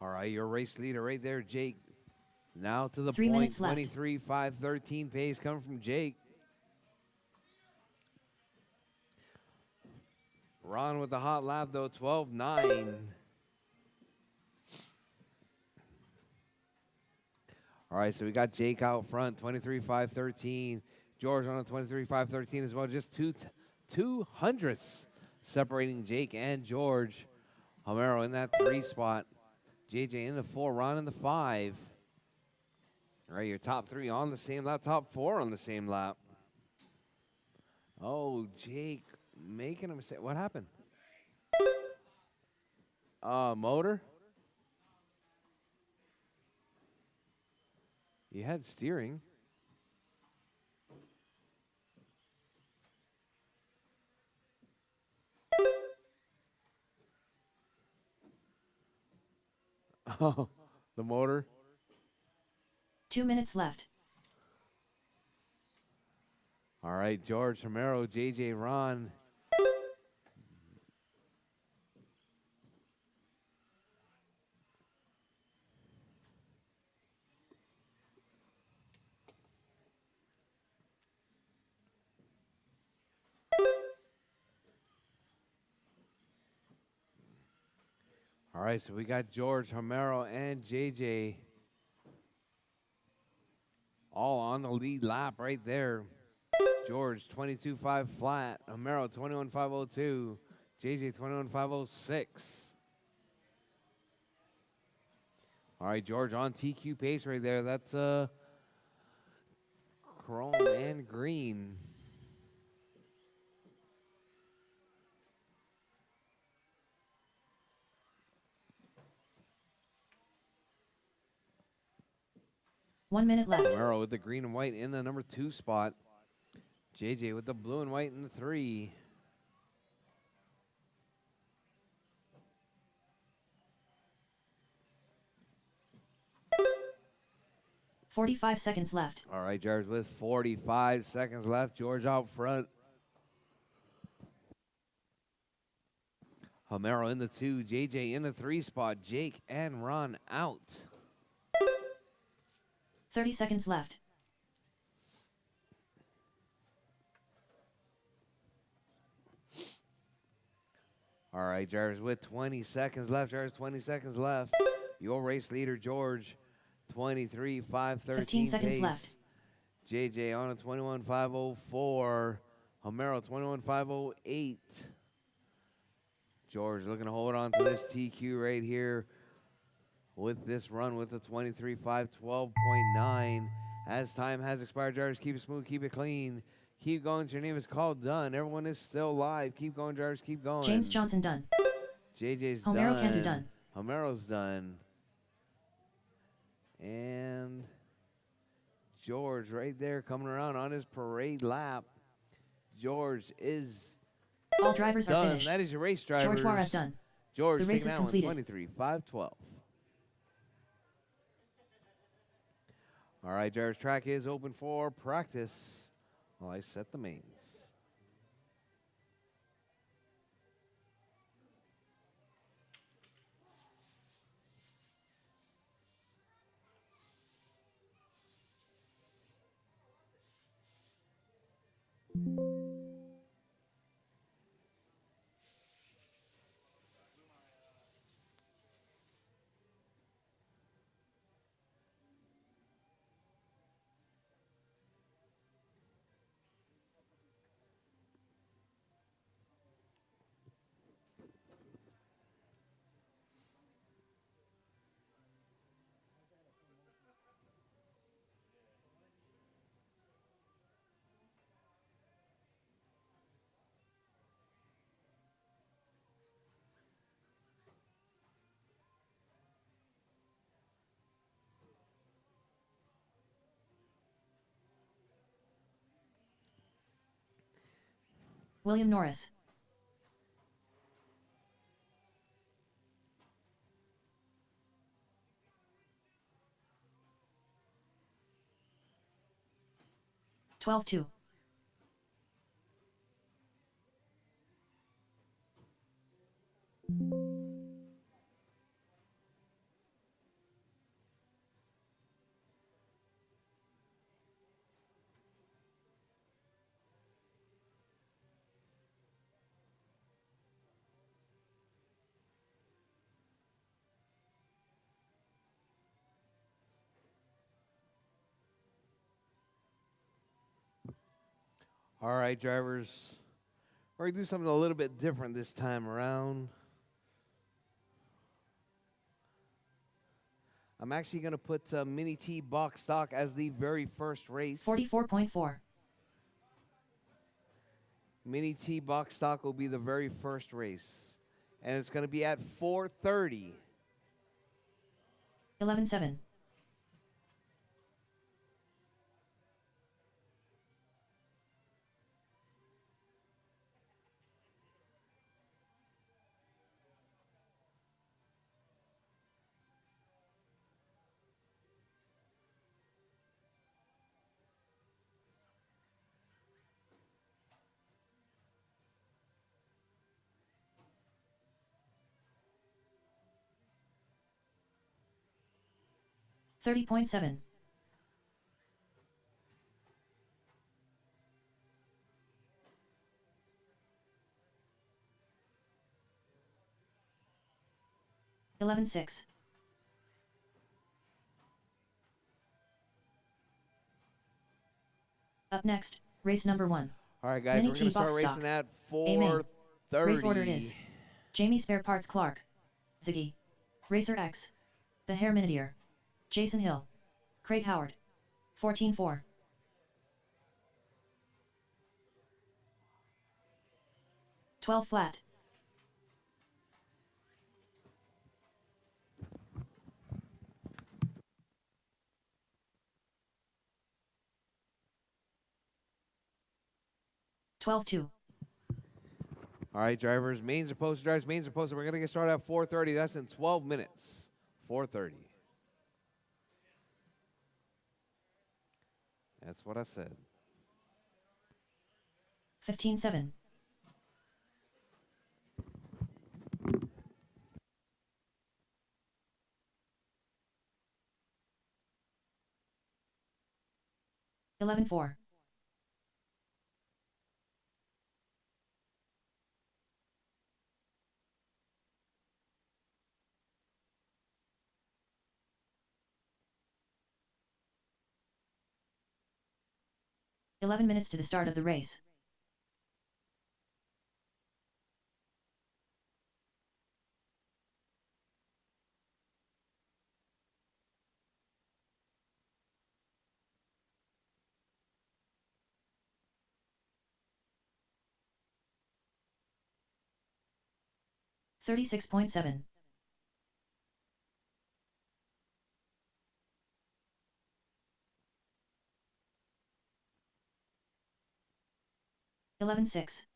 All right, your race leader right there, Jake. Now to the 3 point, minutes left. 23.513 pace coming from Jake. Ron with the hot lap though, 12.9. All right, so we got Jake out front, 23.513. George on a 23.513 as well. Just two hundredths separating Jake and George. Homero in that 3 spot. JJ in the 4, Ron in the 5. All right, your top 3 on the same lap, top 4 on the same lap. Oh, Jake making a mistake. What happened? Motor? You had steering. Oh, the motor. 2 minutes left. All right, George, Homero, JJ, Ron. All right, so we got George, Homero, and JJ all on the lead lap right there. George, 22.5 flat. Homero, 21.502. JJ, 21.506. All right, George on TQ pace right there. That's chrome and green. One minute left. Homero with the green and white in the number 2 spot. JJ with the blue and white in the 3. 45 seconds left. All right, George with 45 seconds left. George out front. Homero in the 2. JJ in the 3 spot. Jake and Ron out. 30 seconds left. All All right, drivers, with 20 seconds left. Drivers, 20 seconds left. Your race leader, George, 23.513 15 seconds pace. left. JJ on a 21.504. Homero, 21.508. George looking to hold on to this TQ right here with this run with a 23.512.9. As time has expired, drivers, keep it smooth, keep it clean. Keep going. Your name is called done. Everyone is still live. Keep going, drivers. Keep going. James Johnson done. JJ's Homero done. Cantu done. Homero's done. And George right there coming around on his parade lap. George is All drivers are done. finished. That is your race, drivers. George Juarez done. George The race taking is that one, completed. 23.512. All right, drivers, track is open for practice while I set the mains. William Norris. Twelve two. All right, drivers. We're going to do something a little bit different this time around. I'm actually going to put Mini T box stock as the very first race. 44.4. Mini T box stock will be the very first race. And it's going to be at 4:30. 11-7. $30.7. $11.6. Up next, race number 1. All right, guys, Mini we're going T to start box racing stock. at Amen. 4:30. Race order is Jamie Spare Parts Clark, Ziggy, Racer X, The Hair Minideer, Jason Hill, Craig Howard. 14-4. 12 flat. $12-2. All right, drivers, mains are posted, drivers, mains are posted. We're going to get started at 4:30. That's in 12 minutes. 4:30. That's what I said. 15-7. $11-4. 11 minutes to the start of the race. $36.7. 11.6.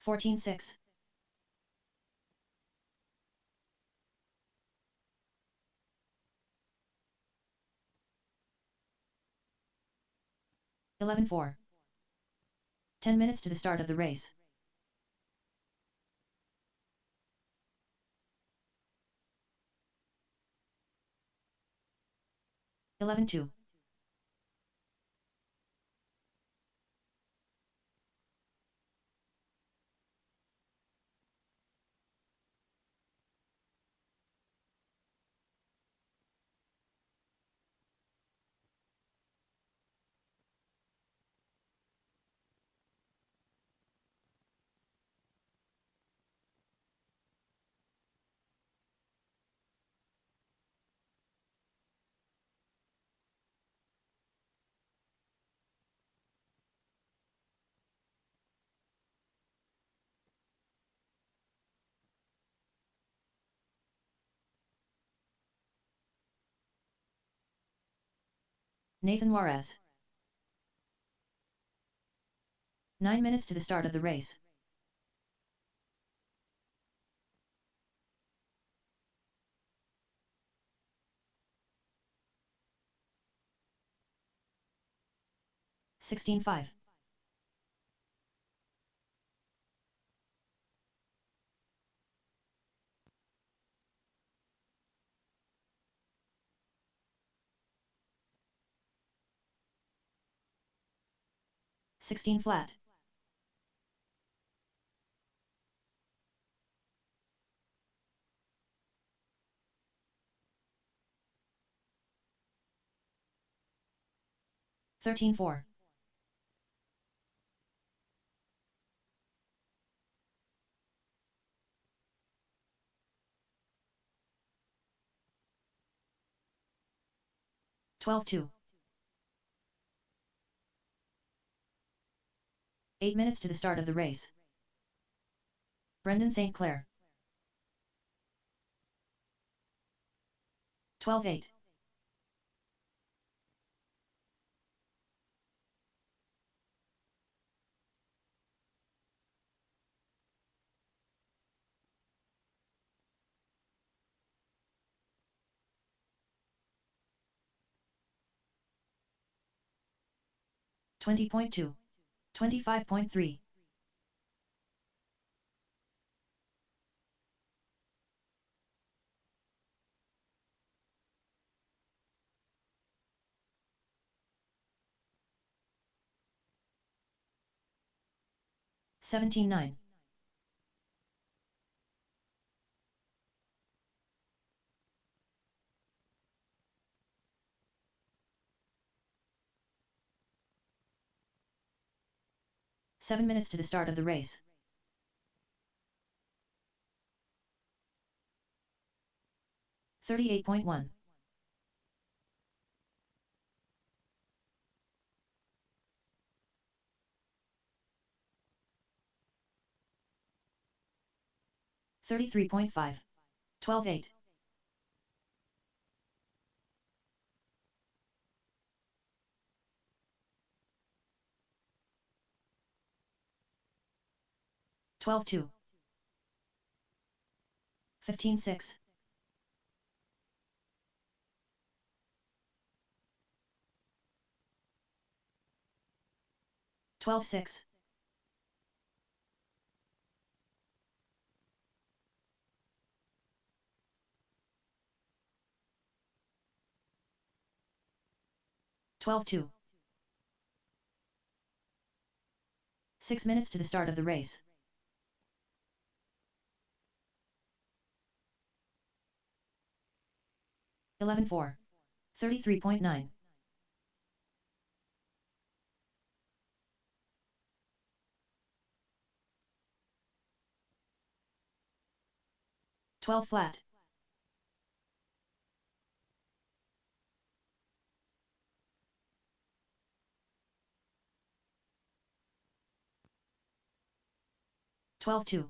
14.6. 11.4. 10 minutes to the start of the race. $11.2. Nathan Juarez. 9 minutes to the start of the race. $16.5. 16 flat. 13.4. 12.2. 8 minutes to the start of the race. Brendan St. Clair. 12.8. 20.2. 25.3. 17.9. 7 minutes to the start of the race. 38.1. 33.5. 12.8. 12.2. 15.6. 12.6. 12.2. 6 minutes to the start of the race. $11.4. 33.9. $12 flat. $12.2.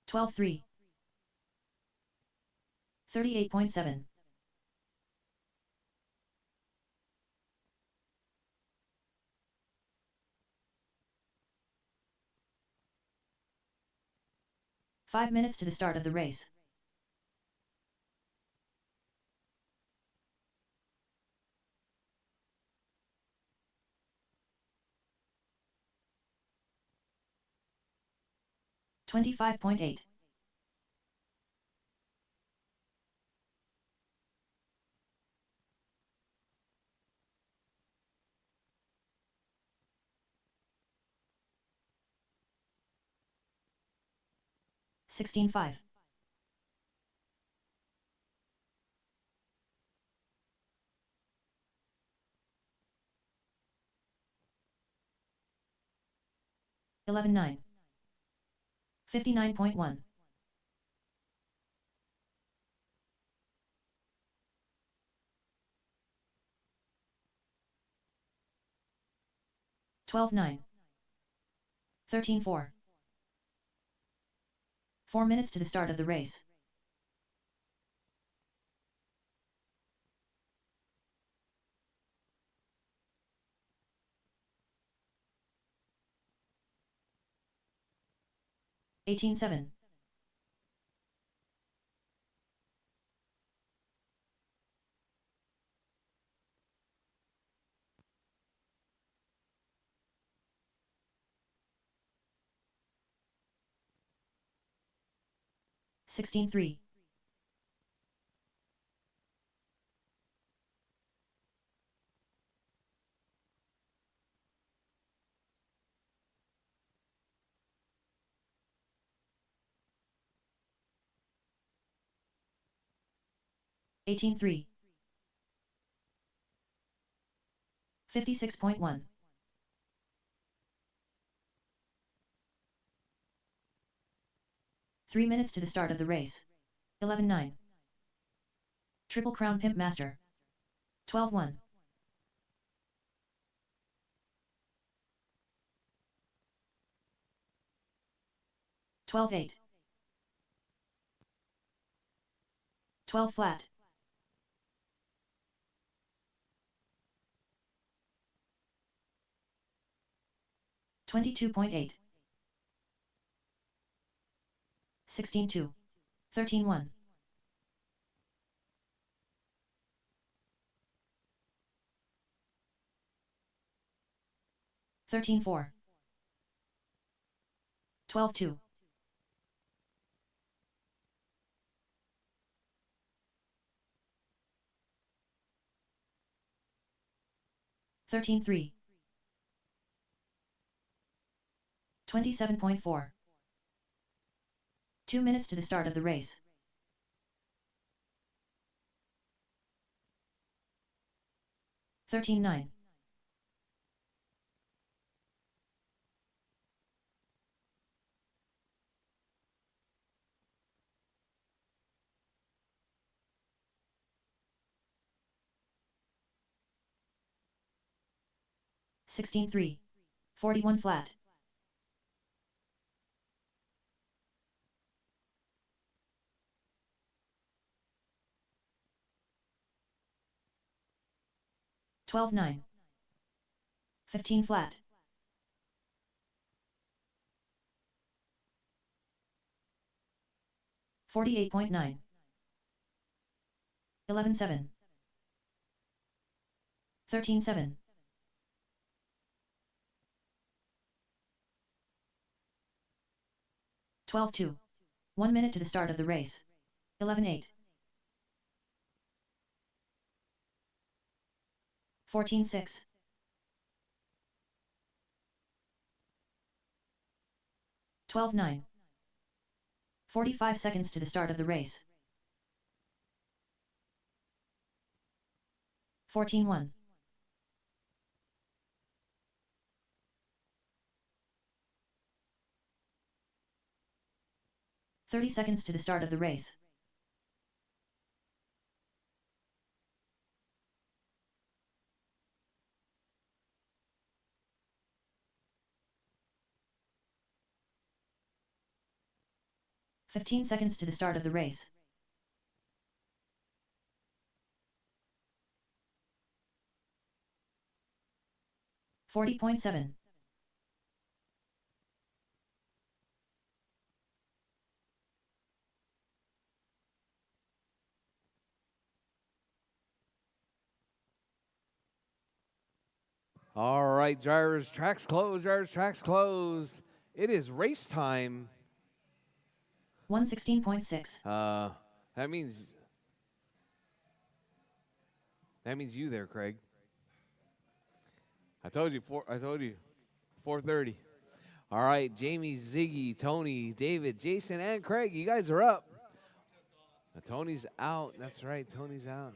12.3. 38.7. 5 minutes to the start of the race. $25.8. 16.5. 11.9. 59.1. 12.9. 13.4. 4 minutes to the start of the race. $18.7. 16.3. 18.3. 56.1. 3 minutes to the start of the race. 11.9. Triple Crown Pimp Master. 12.1. 12.8. 12 flat. 22.8. 16.2. 13.1. 13.4. 12.2. 13.3. 27.4. 2 minutes to the start of the race. $13.9. 16.3. 41 flat. 12.9. 15 flat. 48.9. 11.7. 13.7. 12.2. 1 minute to the start of the race. 11-8. 14-6. 12-9. 45 seconds to the start of the race. 14-1. 30 seconds to the start of the race. 15 seconds to the start of the race. 40.7. 'All right, drivers, tracks closed. Drivers, tracks closed. It is race time. 116.6. That means you there, Craig. I told you 4:30. All right, Jamie, Ziggy, Tony, David, Jason, and Craig, you guys are up. Tony's out. That's right, Tony's out.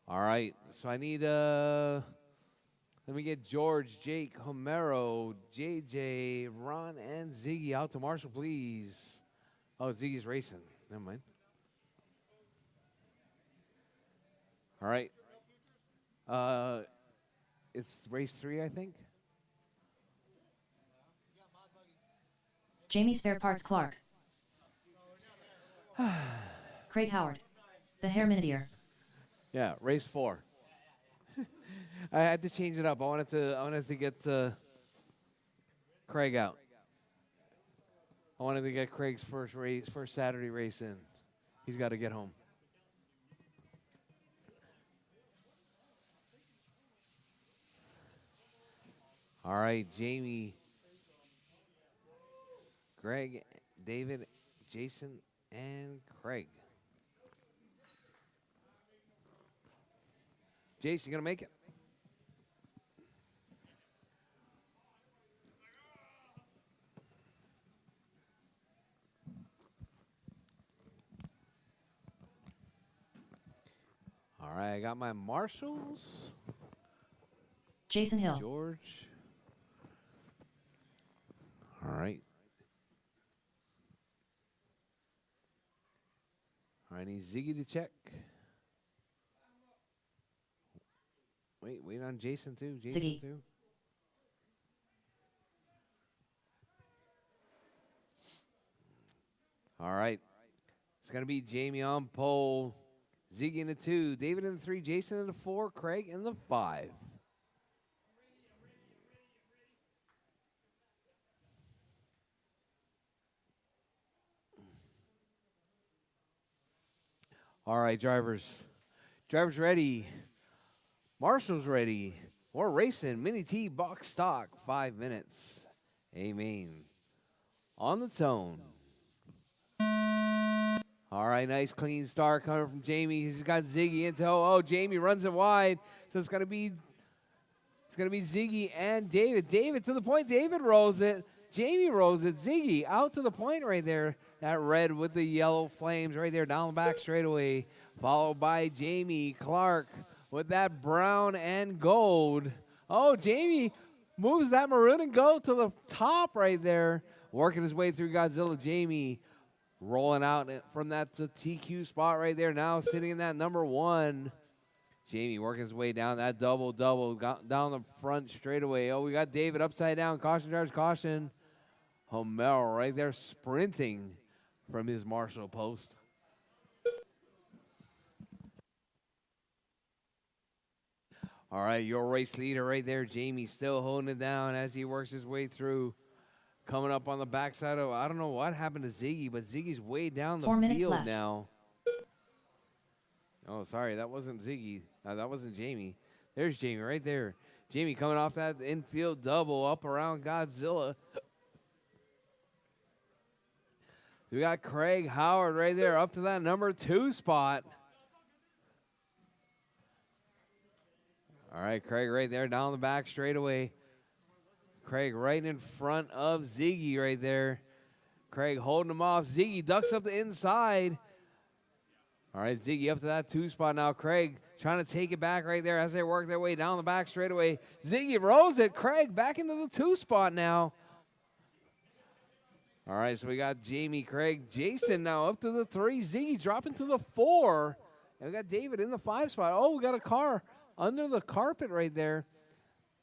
All right, so I need let me get George, Jake, Homero, JJ, Ron, and Ziggy out to Marshall, please. Oh, Ziggy's racing. Never mind. All right. It's race 3, I think. Jamie Spare Parts Clark. Craig Howard. The Hair Minideer. Yeah, race 4. I had to change it up. I wanted to get Craig out. I wanted to get Craig's first Saturday race in. He's got to get home. All right, Jamie, Greg, David, Jason, and Craig. Jason, you gonna make it? All right, I got my marshals. Jason Hill. George. All right. All right, I need Ziggy to check. Wait on Jason too. Jason Ziggy. too. All right. It's going to be Jamie on pole, Ziggy in the 2, David in the 3, Jason in the 4, Craig in the 5. All right, drivers. Drivers ready. Marshall's ready. We're racing Mini T box stock, 5 minutes. Amen. On the tone. All right, nice clean start coming from Jamie. He's got Ziggy in tow. Oh, Jamie runs it wide. So it's gonna be Ziggy and David. David to the point. David rolls it. Jamie rolls it. Ziggy out to the point right there. That red with the yellow flames right there down the back straightaway. Followed by Jamie Clark with that brown and gold. Oh, Jamie moves that maroon and gold to the top right there. Working his way through Godzilla. Jamie rolling out from that TQ spot right there. Now sitting in that number 1. Jamie working his way down that double down the front straightaway. Oh, we got David upside down. Caution, drivers, caution. Homero right there sprinting from his Marshall post. All right, your race leader right there, Jamie, still holding it down as he works his way through. Coming up on the backside of, I don't know what happened to Ziggy, but Ziggy's way down the 4 minutes field left. now. Oh, sorry, that wasn't Ziggy. That wasn't Jamie. There's Jamie right there. Jamie coming off that infield double up around Godzilla. We got Craig Howard right there up to that number 2 spot. All right, Craig right there down the back straightaway. Craig right in front of Ziggy right there. Craig holding him off. Ziggy ducks up the inside. All right, Ziggy up to that 2 spot now. Craig trying to take it back right there as they work their way down the back straightaway. Ziggy rolls it. Craig back into the 2 spot now. All right, so we got Jamie, Craig, Jason now up to the 3. Ziggy dropping to the 4. And we got David in the 5 spot. Oh, we got a car under the carpet right there.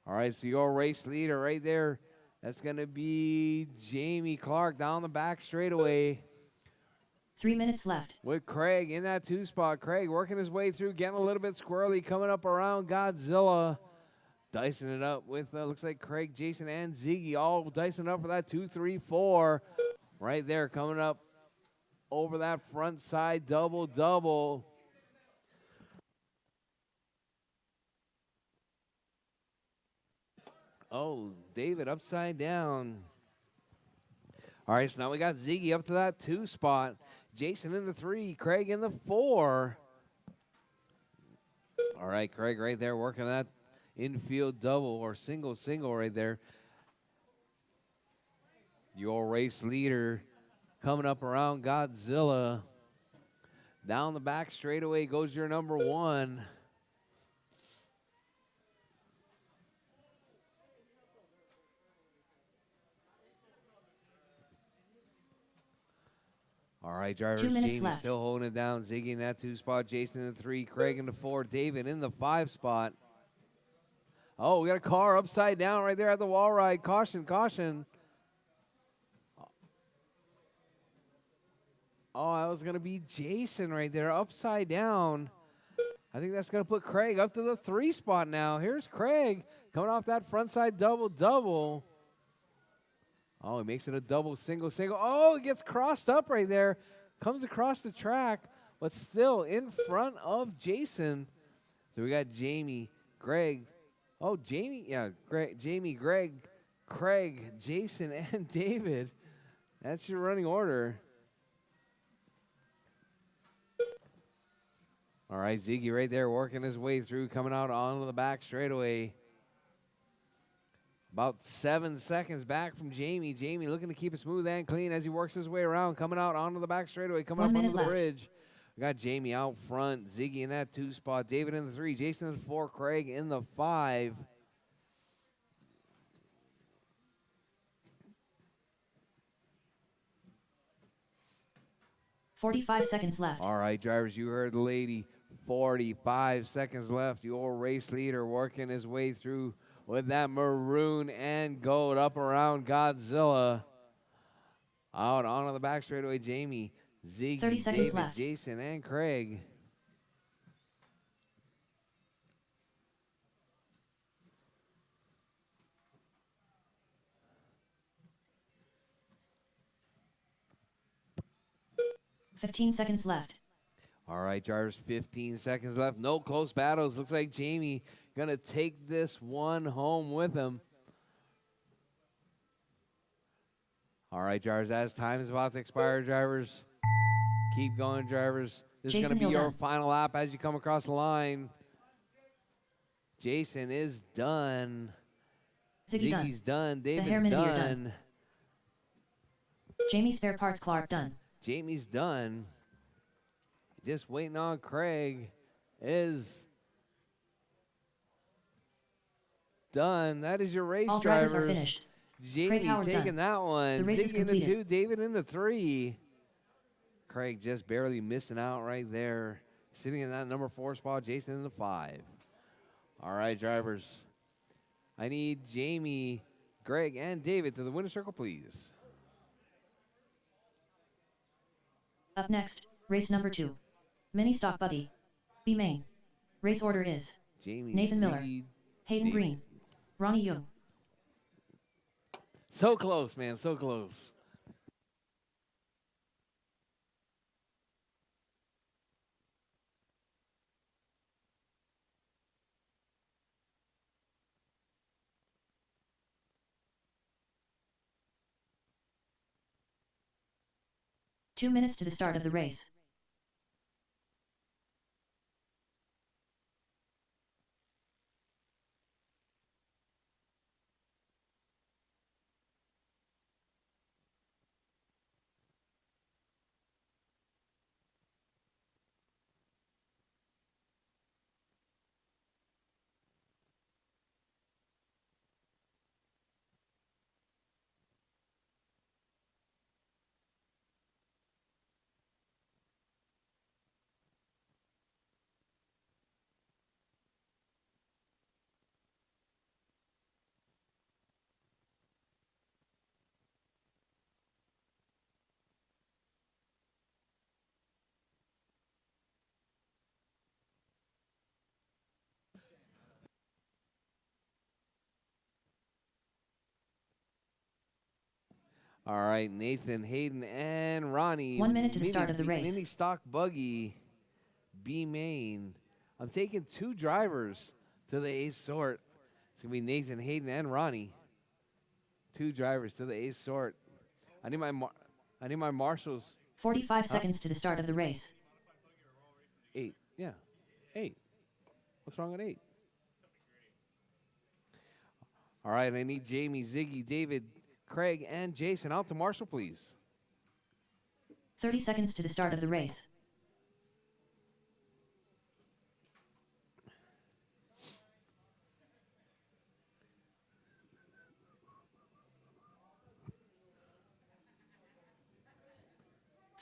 All right, so your race leader right there, that's going to be Jamie Clark down the back straightaway. 3 minutes left. With Craig in that 2 spot. Craig working his way through, getting a little bit squirrely, coming up around Godzilla. Dicing it up with, looks like Craig, Jason, and Ziggy all dicing up for that 2, 3, 4. Right there, coming up over that front side double. Oh, David upside down. All right, so now we got Ziggy up to that 2 spot. Jason in the 3, Craig in the 4. All right, Craig right there working that infield double or single right there. Your race leader coming up around Godzilla. Down the back straightaway goes your number 1. All right, drivers. 2 minutes Jamie left. still holding it down. Ziggy in that 2 spot. Jason in the 3. Craig in the 4. David in the 5 spot. Oh, we got a car upside down right there at the wall ride. Caution. Oh, that was going to be Jason right there upside down. I think that's going to put Craig up to the 3 spot now. Here's Craig coming off that front side double. Oh, he makes it a double, single. Oh, he gets crossed up right there. Comes across the track, but still in front of Jason. So we got Jamie, Greg. Oh, Jamie, yeah, Jamie, Greg, Craig, Jason, and David. That's your running order. All right, Ziggy right there working his way through, coming out onto the back straightaway. About 7 seconds back from Jamie. Jamie looking to keep it smooth and clean as he works his way around, coming out onto the back straightaway, coming 1 up minute under the left. bridge. We got Jamie out front, Ziggy in that 2 spot, David in the 3, Jason in the 4, Craig in the 5. $45 seconds left. All right, drivers, you heard the lady. 45 seconds left. Your race leader working his way through with that maroon and gold up around Godzilla. Out onto the back straightaway, Jamie, 30 Ziggy, seconds David, left. Jason, and Craig. $15 seconds left. All right, drivers, 15 seconds left. No close battles. Looks like Jamie going to take this one home with him. All right, drivers, as time is about to expire, drivers, keep going, drivers. This is going to be Jason, your you're done. final lap as you come across the line. Jason is done. Ziggy done. Ziggy's done. hair David's minute, you're done. done. Jamie spare parts Clark done. Jamie's done. Just waiting on Craig is done. That is your race, All drivers are finished. Jamie Howard taking done. that one. The race is Ziggy in the completed. 2, David in the 3. Craig just barely missing out right there. Sitting in that number 4 spot, Jason in the 5. All right, drivers. I need Jamie, Greg, and David to the winner's circle, please. Up next, race number 2. Mini Stock Buggy. B main. Race order is Jamie, Nathan Miller, Ziggy, Hayden David. Green, Ronnie Young. So close, man, so close. 2 minutes to the start of the race. All right, Nathan, Hayden, and Ronnie. 1 minute to the start of the race. Mini stock buggy, B main. I'm taking 2 drivers to the ace sort. It's gonna be Nathan, Hayden, and Ronnie. 2 drivers to the ace sort. I need my marshals. 45 seconds to the start of the race. 8. Yeah, 8. What's wrong with 8? All right, I need Jamie, Ziggy, David, Craig, and Jason out to Marshall, please. 30 seconds to the start of the race.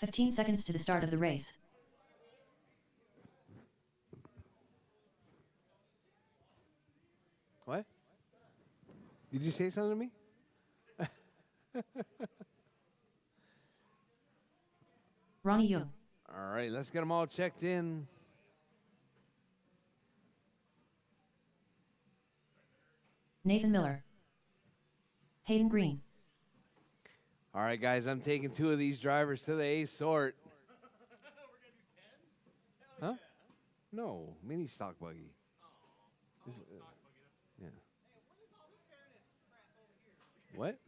"15 seconds to the start of the race. What? Did you say something to me? Ronnie Young. All right, let's get them all checked in. Nathan Miller. Hayden Green. All right, guys, I'm taking 2 of these drivers to the ace sort. Huh? No, mini stock buggy. Yeah. What?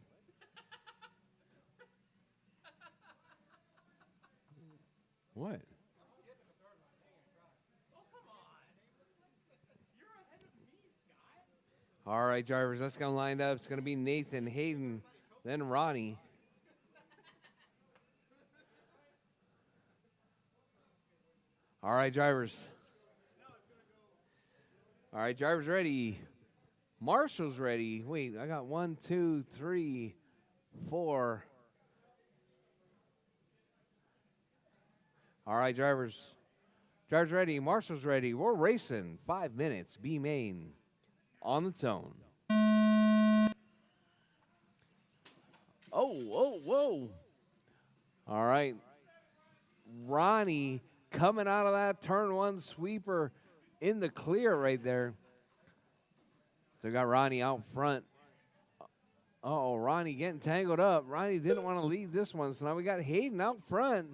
What? All right, drivers, that's going to line up. It's going to be Nathan, Hayden, then Ronnie. All right, drivers. All right, drivers ready. Marshall's ready. Wait, I got 1, 2, 3, 4. All right, drivers. Drivers ready. Marshall's ready. We're racing. 5 minutes. B main on the tone. Oh, whoa, whoa. All right. Ronnie coming out of that turn 1 sweeper in the clear right there. So we got Ronnie out front. Oh, Ronnie getting tangled up. Ronnie didn't want to lead this one, so now we got Hayden out front.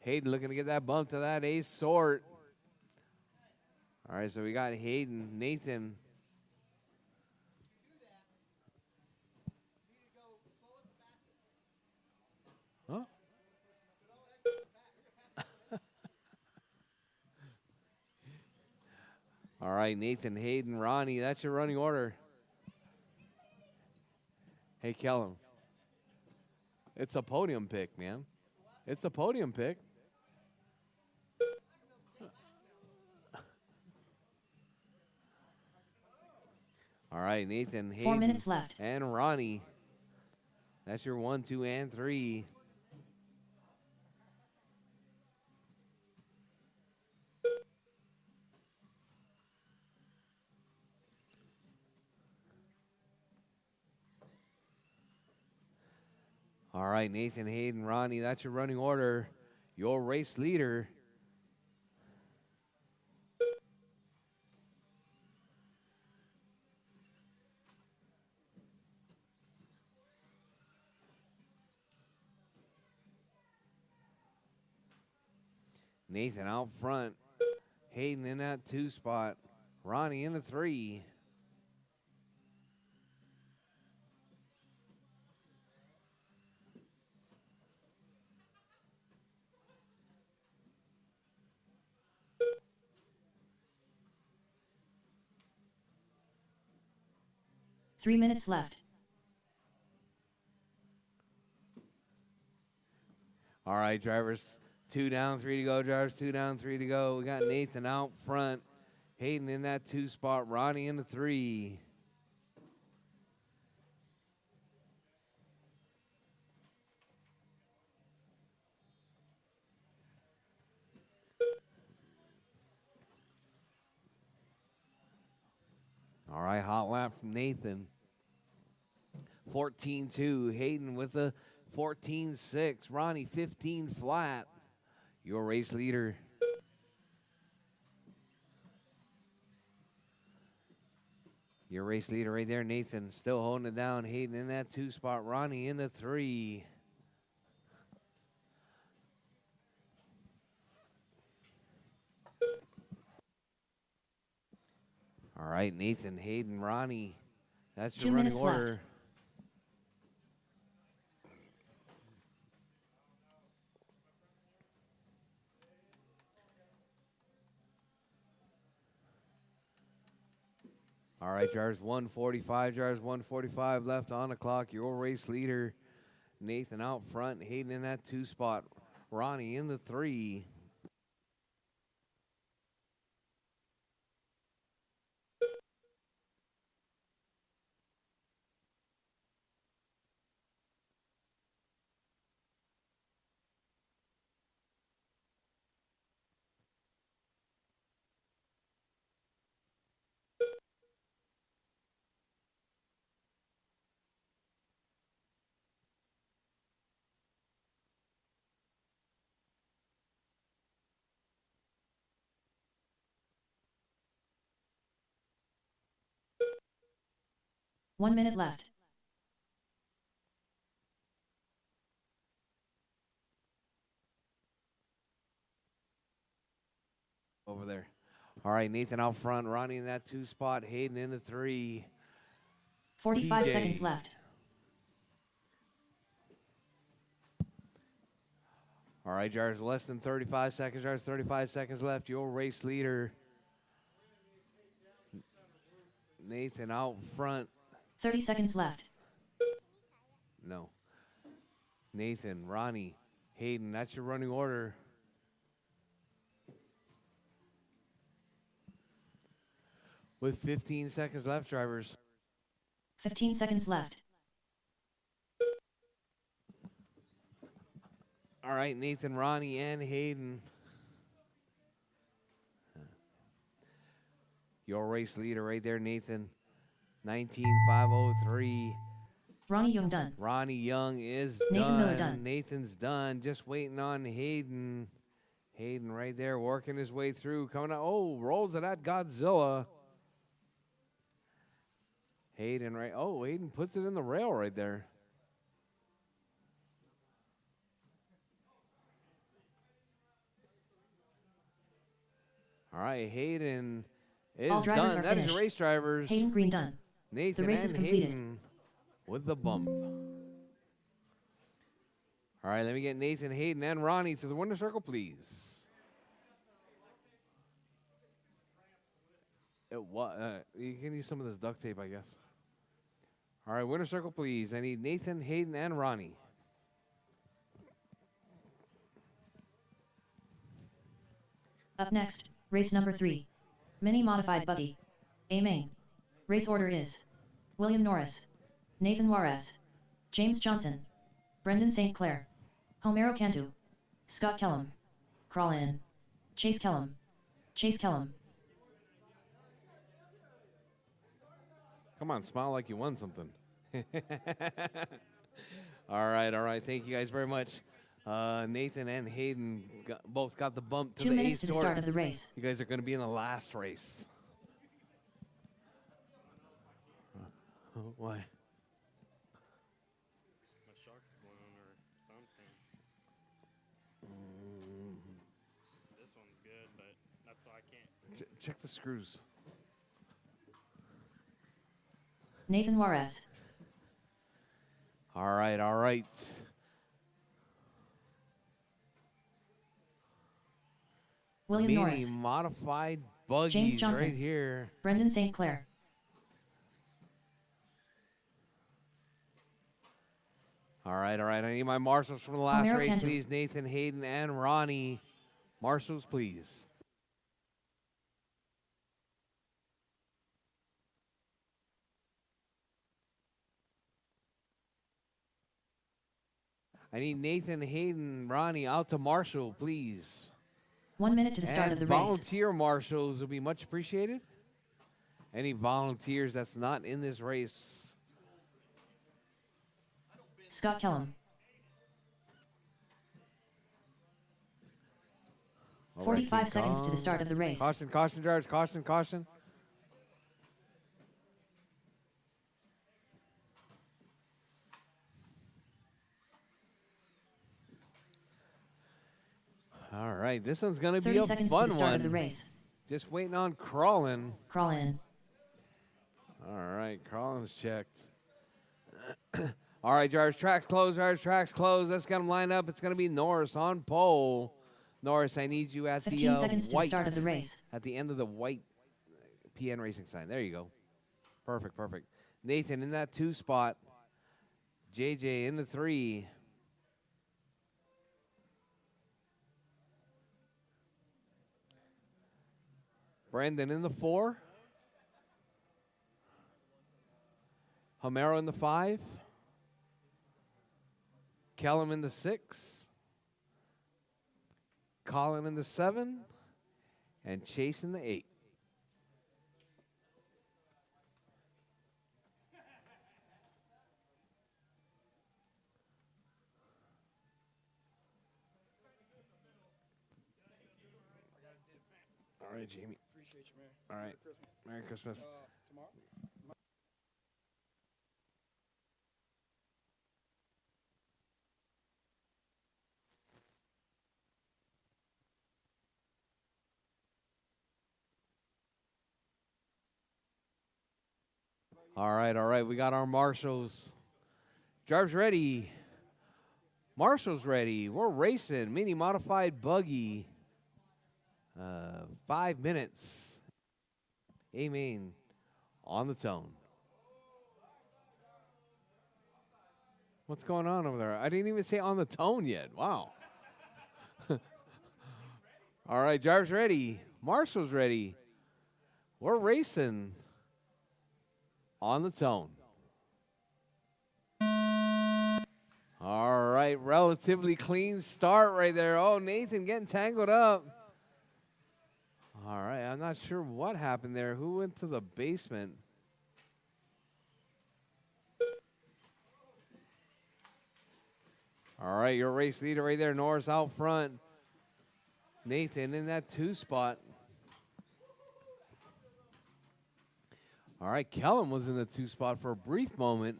Hayden looking to get that bump to that ace sort. All right, so we got Hayden, Nathan. Huh? All right, Nathan, Hayden, Ronnie, that's your running order. Hey, Kellum. It's a podium pick, man. It's a podium pick. All right, Nathan, Hayden, 4 minutes left. and Ronnie. That's your 1, 2, and 3. All right, Nathan, Hayden, Ronnie, that's your running order. Your race leader. Nathan out front. Hayden in that 2 spot. Ronnie in the 3. 3 minutes left. All right, drivers. 2 down, 3 to go. Drivers, 2 down, 3 to go. We got Nathan out front. Hayden in that 2 spot. Ronnie in the 3. All right, hot lap from Nathan. 14-2. Hayden with a 14-6. Ronnie 15 flat. Your race leader. Your race leader right there, Nathan, still holding it down. Hayden in that 2 spot. Ronnie in the 3. All right, Nathan, Hayden, Ronnie. That's your 2 running minutes order. left. All right, Jars 145, Jars 145 left on the clock. Your race leader, Nathan out front, Hayden in that 2 spot. Ronnie in the 3. One minute left. Over there. All right, Nathan out front, Ronnie in that 2 spot, Hayden in the 3. 45 TJ. seconds left. All right, Jars, less than 35 seconds. Jars, 35 seconds left. Your race leader, Nathan out front. 30 seconds left. No. Nathan, Ronnie, Hayden, that's your running order. With 15 seconds left, drivers. 15 seconds left. All right, Nathan, Ronnie, and Hayden. Your race leader right there, Nathan. 19,503. Ronnie Young done. Ronnie Young is Nathan done. Miller done. Nathan's done. Just waiting on Hayden. Hayden right there working his way through. Coming out. Oh, rolls it at Godzilla. Hayden right. Oh, Hayden puts it in the rail right there. All right, Hayden is All drivers done. are That is finished. your race drivers. Hayden Green done. Nathan The race and is completed. Hayden with the bump. All right, let me get Nathan, Hayden, and Ronnie to the winner's circle, please. You can use some of this duct tape, I guess. All right, winner's circle, please. I need Nathan, Hayden, and Ronnie. Up next, race number 3. Mini Modified Buggy. A main. Race order is William Norris, Nathan Juarez, James Johnson, Brendan St. Clair, Homero Cantu, Scott Kellum, Crawl In, Chase Kellum, Chase Kellum. Come on, smile like you won something. All right. Thank you guys very much. Nathan and Hayden both got the bump to 2 the A minutes to the sort. start of the race. You guys are going to be in the last race. Why? My shock's blown or something. This one's good, but that's why I can't. Check the screws. Nathan Juarez. All right. William Mini Norris, modified James buggies Johnson, right here. Brendan St. Clair. All right, all right. I need my marshals from the last Homero race, Cantu. please. Nathan, Hayden, and Ronnie. Marshals, please. I need Nathan, Hayden, Ronnie out to marshal, please. 1 minute to the start And of the race. volunteer marshals will be much appreciated. Any volunteers that's not in this race. Scott Kellum. All right, 45 King seconds to the Kong. start of the race. Caution, caution, drivers. Caution, caution. All right, this one's going to be 30 a seconds to fun the start one. of the race. Just waiting on crawling. Crawl in. All right, crawling's checked. All right, drivers, tracks closed, drivers, tracks closed. Let's get them lined up. It's going to be Norris on pole. Norris, I need you at 15 the seconds to the white. start of the race. At the end of the white PN Racing sign. There you go. Perfect, perfect. Nathan in that 2 spot. JJ in the 3. Brandon in the 4. Homero in the 5. Kellum in the 6. Colin in the 7. And Chase in the 8. All right, Jamie. Appreciate you, man. All right. Merry Christmas. Tomorrow? All right, all right. We got our marshals. Drivers ready. Marshals ready. We're racing. Mini modified buggy. 5 minutes. Amen. On the tone. What's going on over there? I didn't even say on the tone yet. Wow. All right, drivers ready. Marshals ready. We're racing. On the tone. All right, relatively clean start right there. Oh, Nathan getting tangled up. All right, I'm not sure what happened there. Who went to the basement? All right, your race leader right there, Norris out front. Nathan in that 2 spot. All right, Kellum was in the 2 spot for a brief moment.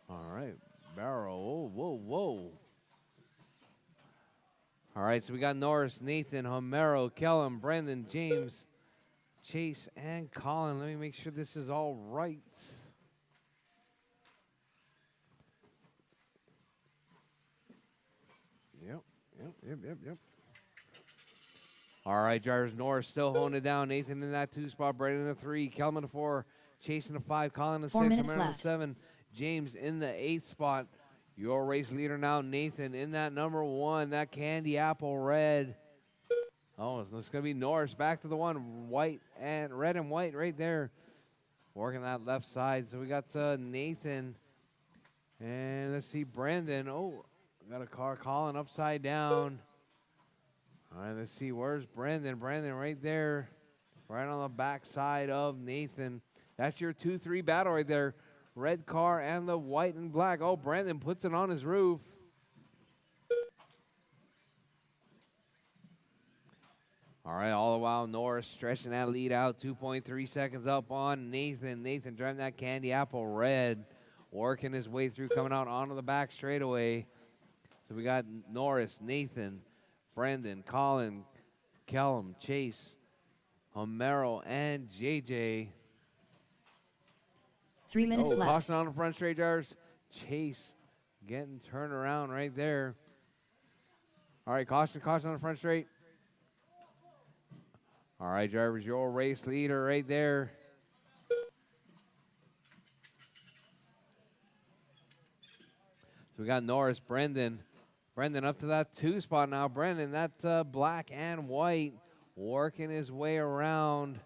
All right, Barrow. Whoa, whoa, whoa. All right, so we got Norris, Nathan, Homero, Kellum, Brendan, James, Chase, and Colin. Let me make sure this is all right. Yep. All right, drivers. Norris still holding it down. Nathan in that 2 spot. Brendan in the 3. Kellum in the 4. Chase in the 5. Colin in the 4 6. minutes Homero in the left. 7. James in the 8th spot. Your race leader now, Nathan, in that number 1, that candy apple red. Oh, it's going to be Norris back to the 1, white and red and white right there. Working that left side. So we got Nathan. And let's see, Brandon. Oh, got a car calling upside down. All right, let's see. Where's Brandon? Brandon right there. Right on the back side of Nathan. That's your 2-3 battle right there. Red car and the white and black. Oh, Brandon puts it on his roof. All right, all the while, Norris stretching that lead out. 2.3 seconds up on Nathan. Nathan driving that candy apple red. Working his way through, coming out onto the back straightaway. So we got Norris, Nathan, Brandon, Colin, Kellum, Chase, Homero, and JJ. 3 minutes left. Caution on the front straight, drivers. Chase getting turned around right there. All right, caution on the front straight. All right, drivers, your race leader right there. So we got Norris, Brendan. Brendan up to that 2 spot now. Brendan, that black and white, working his way around.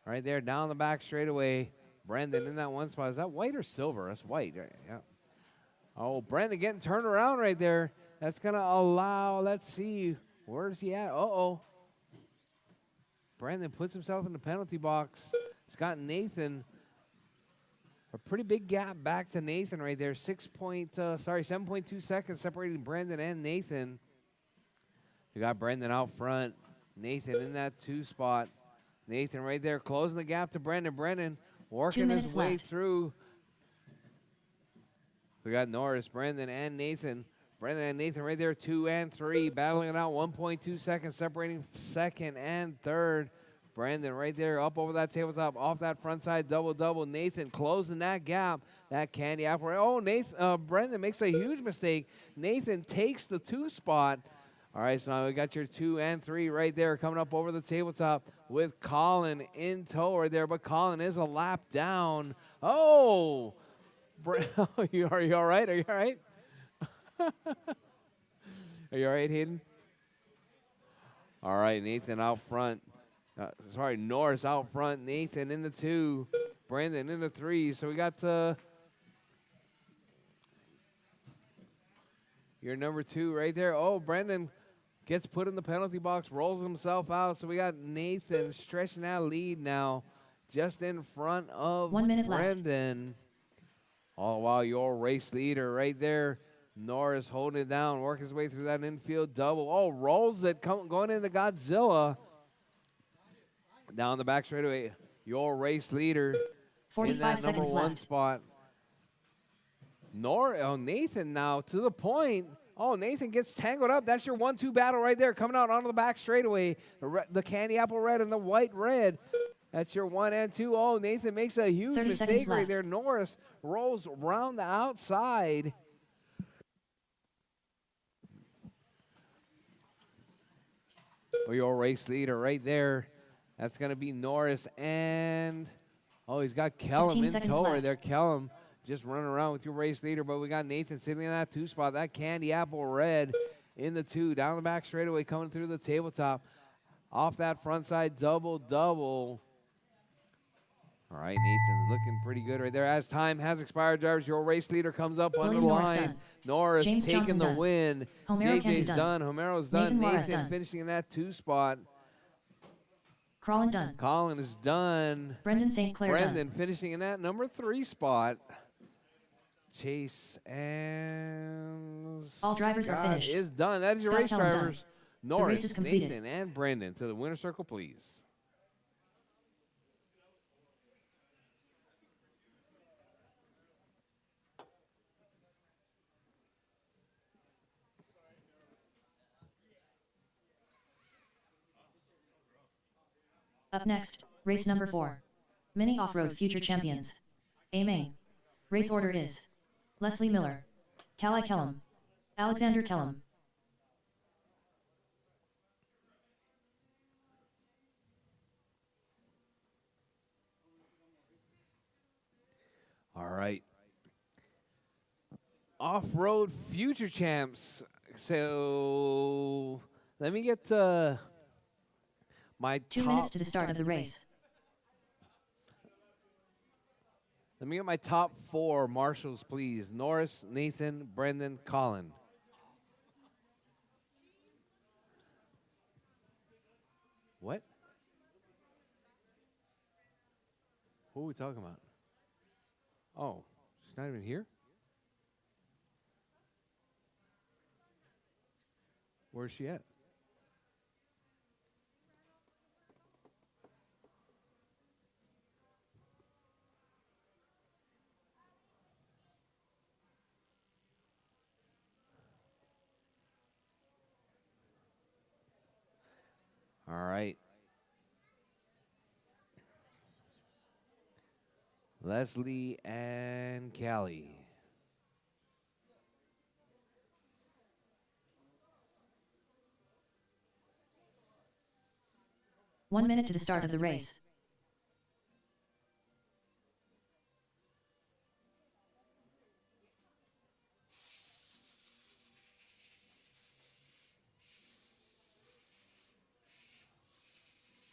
Right there, down the back straightaway. Brendan in that 1 spot. Is that white or silver? That's white. Right? Yeah. Oh, Brendan getting turned around right there. That's going to allow, let's see, where's he at? Uh-oh. Brendan puts himself in the penalty box. It's got Nathan. A pretty big gap back to Nathan right there. 7.2 seconds separating Brendan and Nathan. We got Brendan out front. Nathan in that 2 spot. Nathan right there closing the gap to Brendan. Brendan working his way through. We got Norris, Brendan, and Nathan. Brendan and Nathan right there, 2 and 3, battling it out. 1.2 seconds separating second and third. Brendan right there up over that tabletop, off that front side, double. Nathan closing that gap. That candy apple. Oh, Brendan makes a huge mistake. Nathan takes the 2 spot. All right, so now we got your 2 and 3 right there coming up over the tabletop with Colin in tow right there. But Colin is a lap down. Oh, are you all right? Are you all right? Are you all right, Hayden? All right, Nathan out front. Norris out front. Nathan in the 2. Brandon in the 3. So we got your number 2 right there. Oh, Brendan gets put in the penalty box, rolls himself out. So we got Nathan stretching that lead now just in front of 1 minute Brendan. left. All while your race leader right there, Norris holding it down, working his way through that infield double. Oh, rolls it, going into Godzilla. Down the back straightaway, your race leader in that number 1 spot. Nathan now to the point. Oh, Nathan gets tangled up. That's your 1-2 battle right there, coming out onto the back straightaway. The candy apple red and the white red. That's your 1 and 2. Oh, Nathan makes a huge mistake right there. Norris rolls around the outside. For your race leader right there. That's going to be Norris and, oh, he's got Kellum in tow right there. Kellum just running around with your race leader, but we got Nathan sitting in that 2 spot. That candy apple red in the 2. Down the back straightaway coming through the tabletop. Off that front side, double. All right, Nathan looking pretty good right there. As time has expired, drivers, your race leader comes up under the line. Norris taking the win. JJ's done. Homero's done. Nathan finishing in that 2 spot. Colin done. Colin is done. Brendan St. Clair Brendan finishing in that number 3 spot. Chase and all drivers are finished. Is done. That is your race drivers. Norris, completed. Nathan, and Brendan to the winner's circle, please. Up next, race number 4. Mini Off-Road Future Champions. A main. Race order is Leslie Miller, Callie Kellum, Alexander Kellum. All right. Off-Road Future Champs. So let me get my 2 minutes to the start of the race. Let me get my top 4 marshals, please. Norris, Nathan, Brendan, Colin. What? Who are we talking about? Oh, she's not even here? Where's she at? All right. Leslie and Callie. One minute to the start of the race.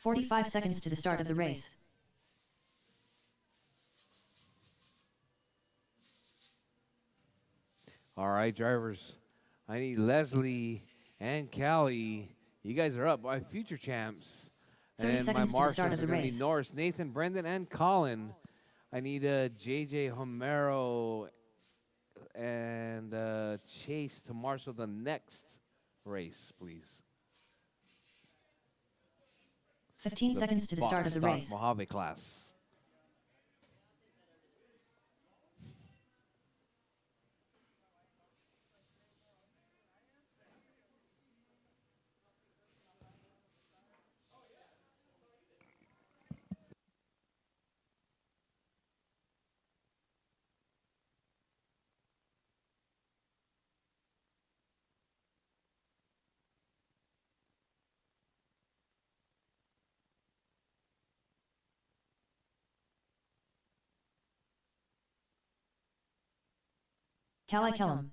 45 seconds to the start of the race. All right, drivers. I need Leslie and Callie. You guys are up by future champs. 30 And then my seconds to the start marshals of are the going to be race. Norris, Nathan, Brendan, and Colin. I need JJ Homero and Chase to marshal the next race, please. 15 seconds to the box start of the stock race. Mojave class. Callie Kellum.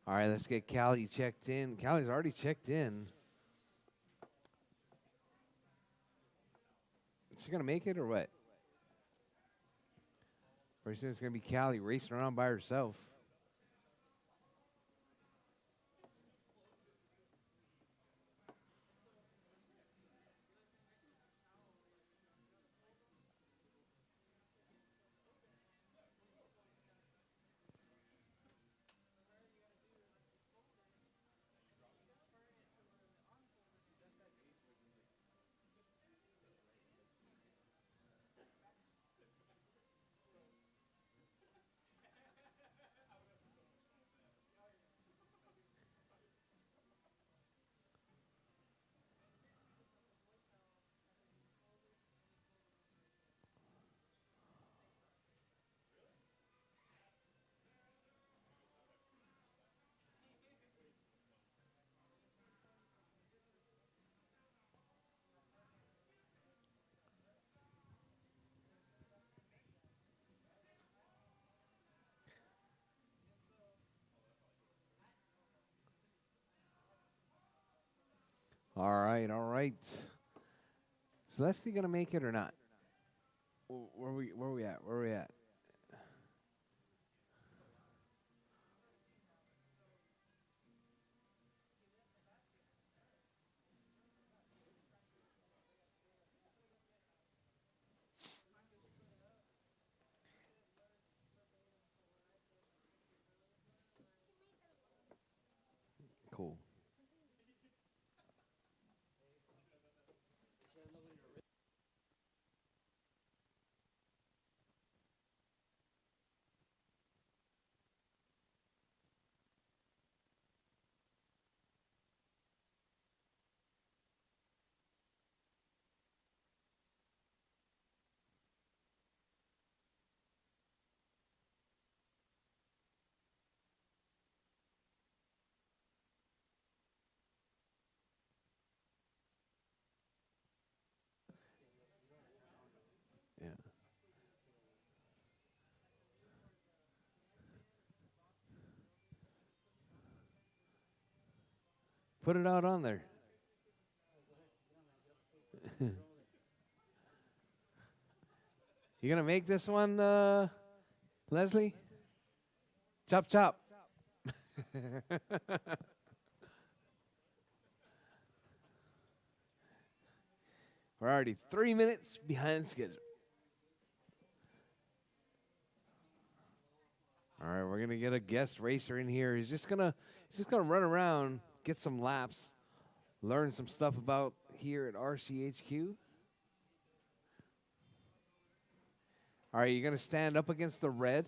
All right, let's get Callie checked in. Callie's already checked in. Is she going to make it or what? Or is it going to be Callie racing around by herself? All right, all right. Is Leslie going to make it or not? Where we at? Where we at? Cool. Yeah. Put it out on there. You going to make this one, Leslie? Chop, chop. We're already 3 minutes behind schedule. All right, we're gonna get a guest racer in here. He's just gonna run around, get some laps, learn some stuff about here at RCHQ. All right, you're gonna stand up against the red.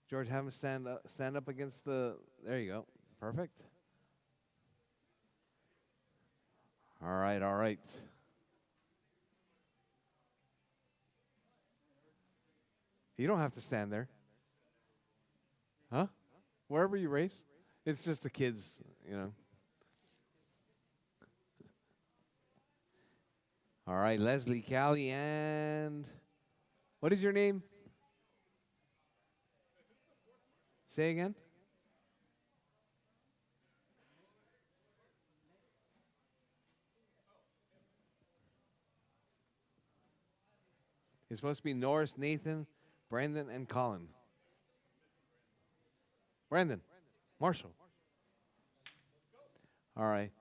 George, have him stand up against the. There you go. Perfect. All right, all right. You don't have to stand there. Huh? Wherever you race. It's just the kids, you know. All right, Leslie, Callie, and what is your name? Say again. It's supposed to be Norris, Nathan, Brandon, and Colin. Brandon, Marshall. All right.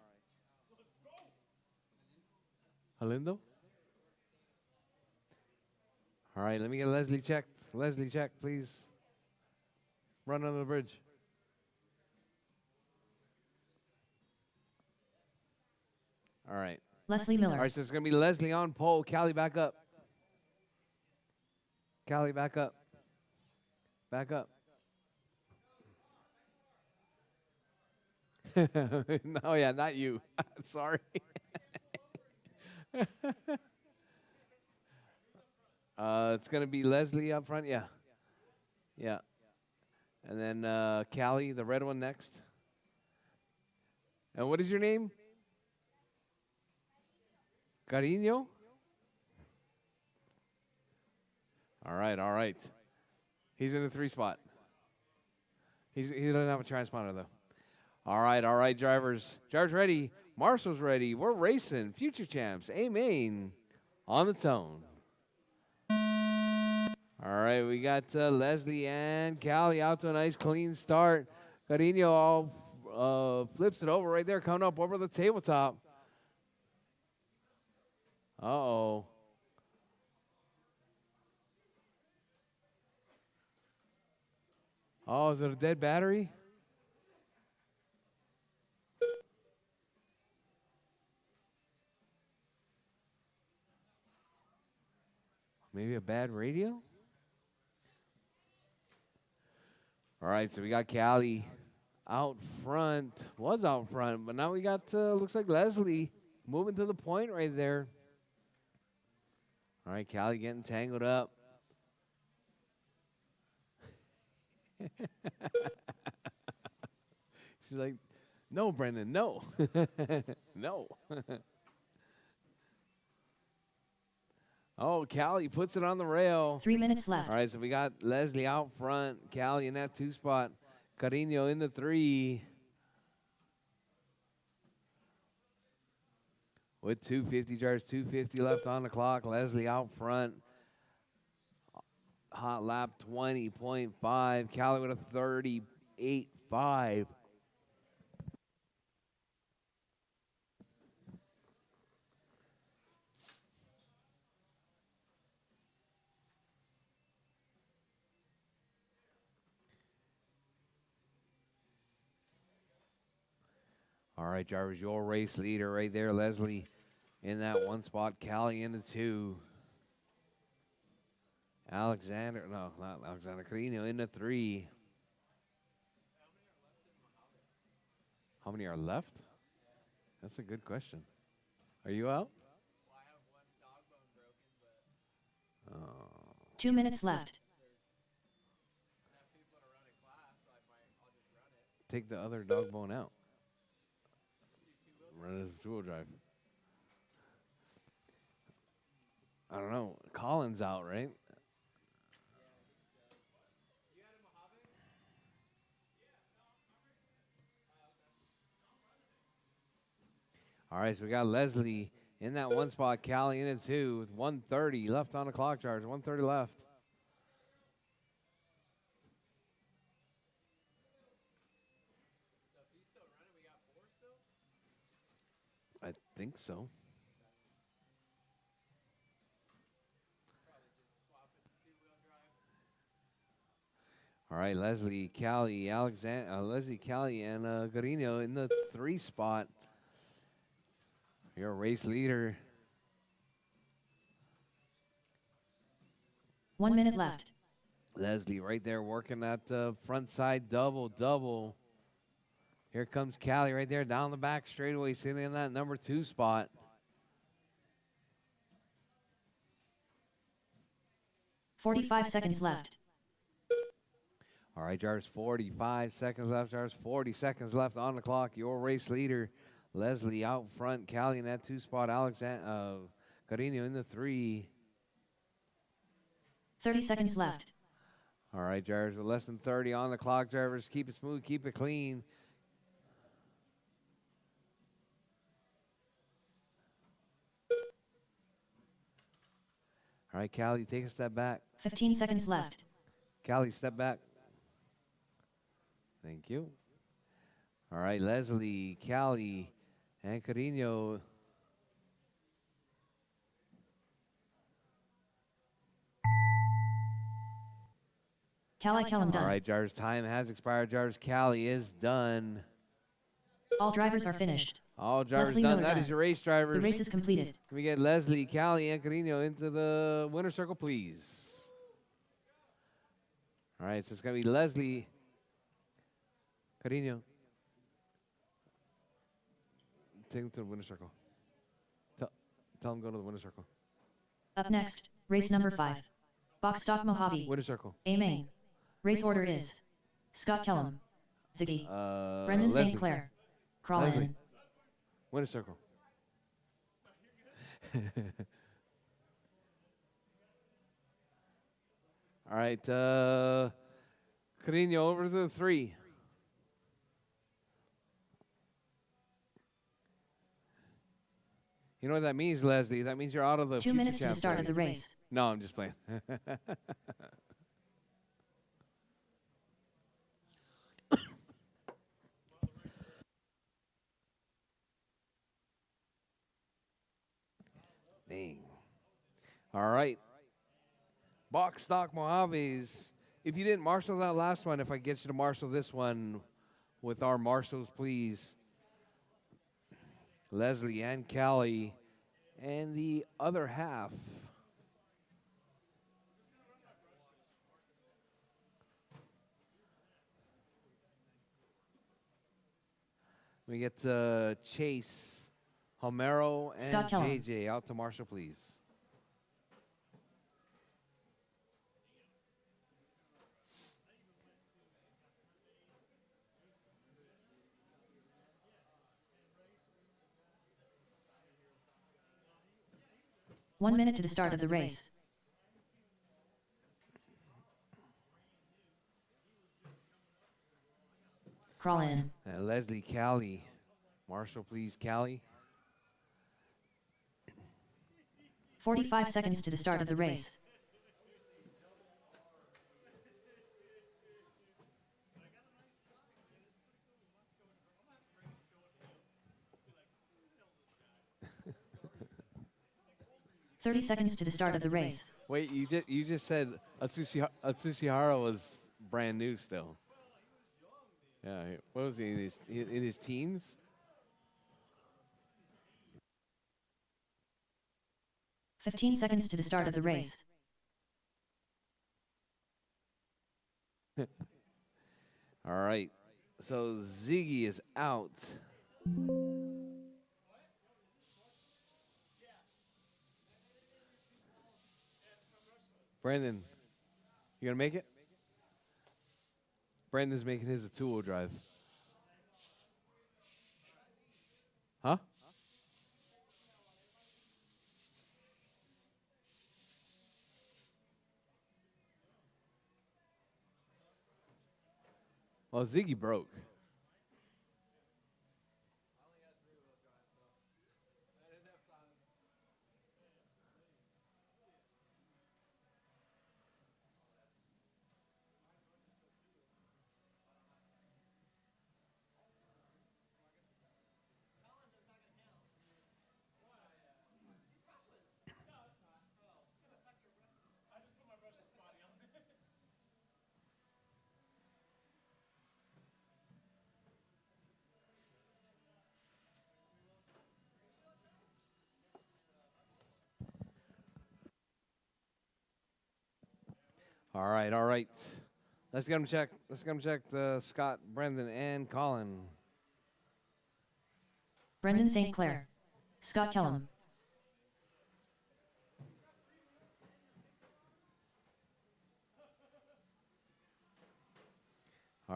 Halindo? All right, let me get Leslie checked. Leslie, check, please. Run under the bridge. All right. Leslie Miller. All right, so it's going to be Leslie on pole. Callie, back up. Callie, back up. Back up. No, yeah, not you. Sorry. It's going to be Leslie up front. Yeah. Yeah. And then Callie, the red one, next. And what is your name? Cariño? All right, all right. He's in the 3 spot. He doesn't have a transponder, though. All right, drivers. Drivers ready. Marshall's ready. We're racing. Future champs. Amen. On the tone. All right, we got Leslie and Callie out to a nice clean start. Cariño all flips it over right there, coming up over the tabletop. Uh-oh. Oh, is it a dead battery? Maybe a bad radio? All right, so we got Callie out front. Was out front, but now we got, looks like Leslie moving to the point right there. All right, Callie getting tangled up. She's like, no, Brendan, no. No. Oh, Callie puts it on the rail. 3 minutes left. All right, so we got Leslie out front, Callie in that 2 spot, Cariño in the 3. With 250 drivers, 250 left on the clock. Leslie out front. Hot lap 20.5. Callie with a 38.5. All right, drivers, your race leader right there, Leslie in that 1 spot, Callie in the 2. Alexander, no, not Alexander, Carino in the 3. How many are left? That's a good question. Are you out? Oh. 2 minutes left. Take the other dog bone out. Run it as a 2-wheel drive. I don't know. Colin's out, right? All right, so we got Leslie in that 1 spot, Callie in it 2 with 1:30 left on the clock charge. 1:30 left. I think so. All right, Leslie, Callie, Leslie, Callie, and Garino in the 3 spot. Your race leader. 1 minute left. Leslie right there working that front side double. Here comes Callie right there down the back straightaway, sitting in that number 2 spot. .45 seconds left. All right, Jarvis, 45 seconds left. Jarvis, 40 seconds left on the clock. Your race leader, Leslie out front. Callie in that 2 spot. Carino in the 3. 30 seconds left. All right, Jarvis, with less than 30 on the clock. Jarvis, keep it smooth, keep it clean. All right, Callie, take a step back. 15 seconds left. Callie, step back. Thank you. All right, Leslie, Callie, and Carino. Callie Kellum done. All right, Jarvis, time has expired. Jarvis, Callie is done. All drivers are finished. All drivers Leslie done. Miller That done. is your race, drivers. The race is completed. Can we get Leslie, Callie, and Carino into the winner's circle, please? All right, so it's going to be Leslie, Carino. Take them to the winner's circle. Tell them go to the winner's circle. Up next, race number 5. Box Stock Mojave. Winner's circle. A main. Race order is Scott Kellum, Ziggy, Brendan Leslie. St. Clair, Crawl Leslie. in. Winner's circle. All right, Carino over to the 3. You know what that means, Leslie? That means you're out of the 2 future minutes to the champs start of already. the race. No, I'm just playing. Dang. All right. Box Stock Mojaves. If you didn't marshal that last one, if I get you to marshal this one with our marshals, please. Leslie and Callie and the other half. We get Chase, Homero, and Scott Kellum. JJ out to marshal, please. One minute to the start of the race. Crawl in. Leslie, Callie. Marshall, please, Callie. 45 seconds to the start of the race. "30 seconds to the start of the race. Wait, you just said Atsushihara was brand new still. Yeah, what was he in his teens? 15 seconds to the start of the race. All right, so Ziggy is out. Brandon, you gonna make it? Brandon's making his a two-wheel drive. Huh? Well, Ziggy broke. All right, all right. Let's get him check. Let's get him check Scott, Brendan, and Colin. Brendan St. Clair. Scott Kellum.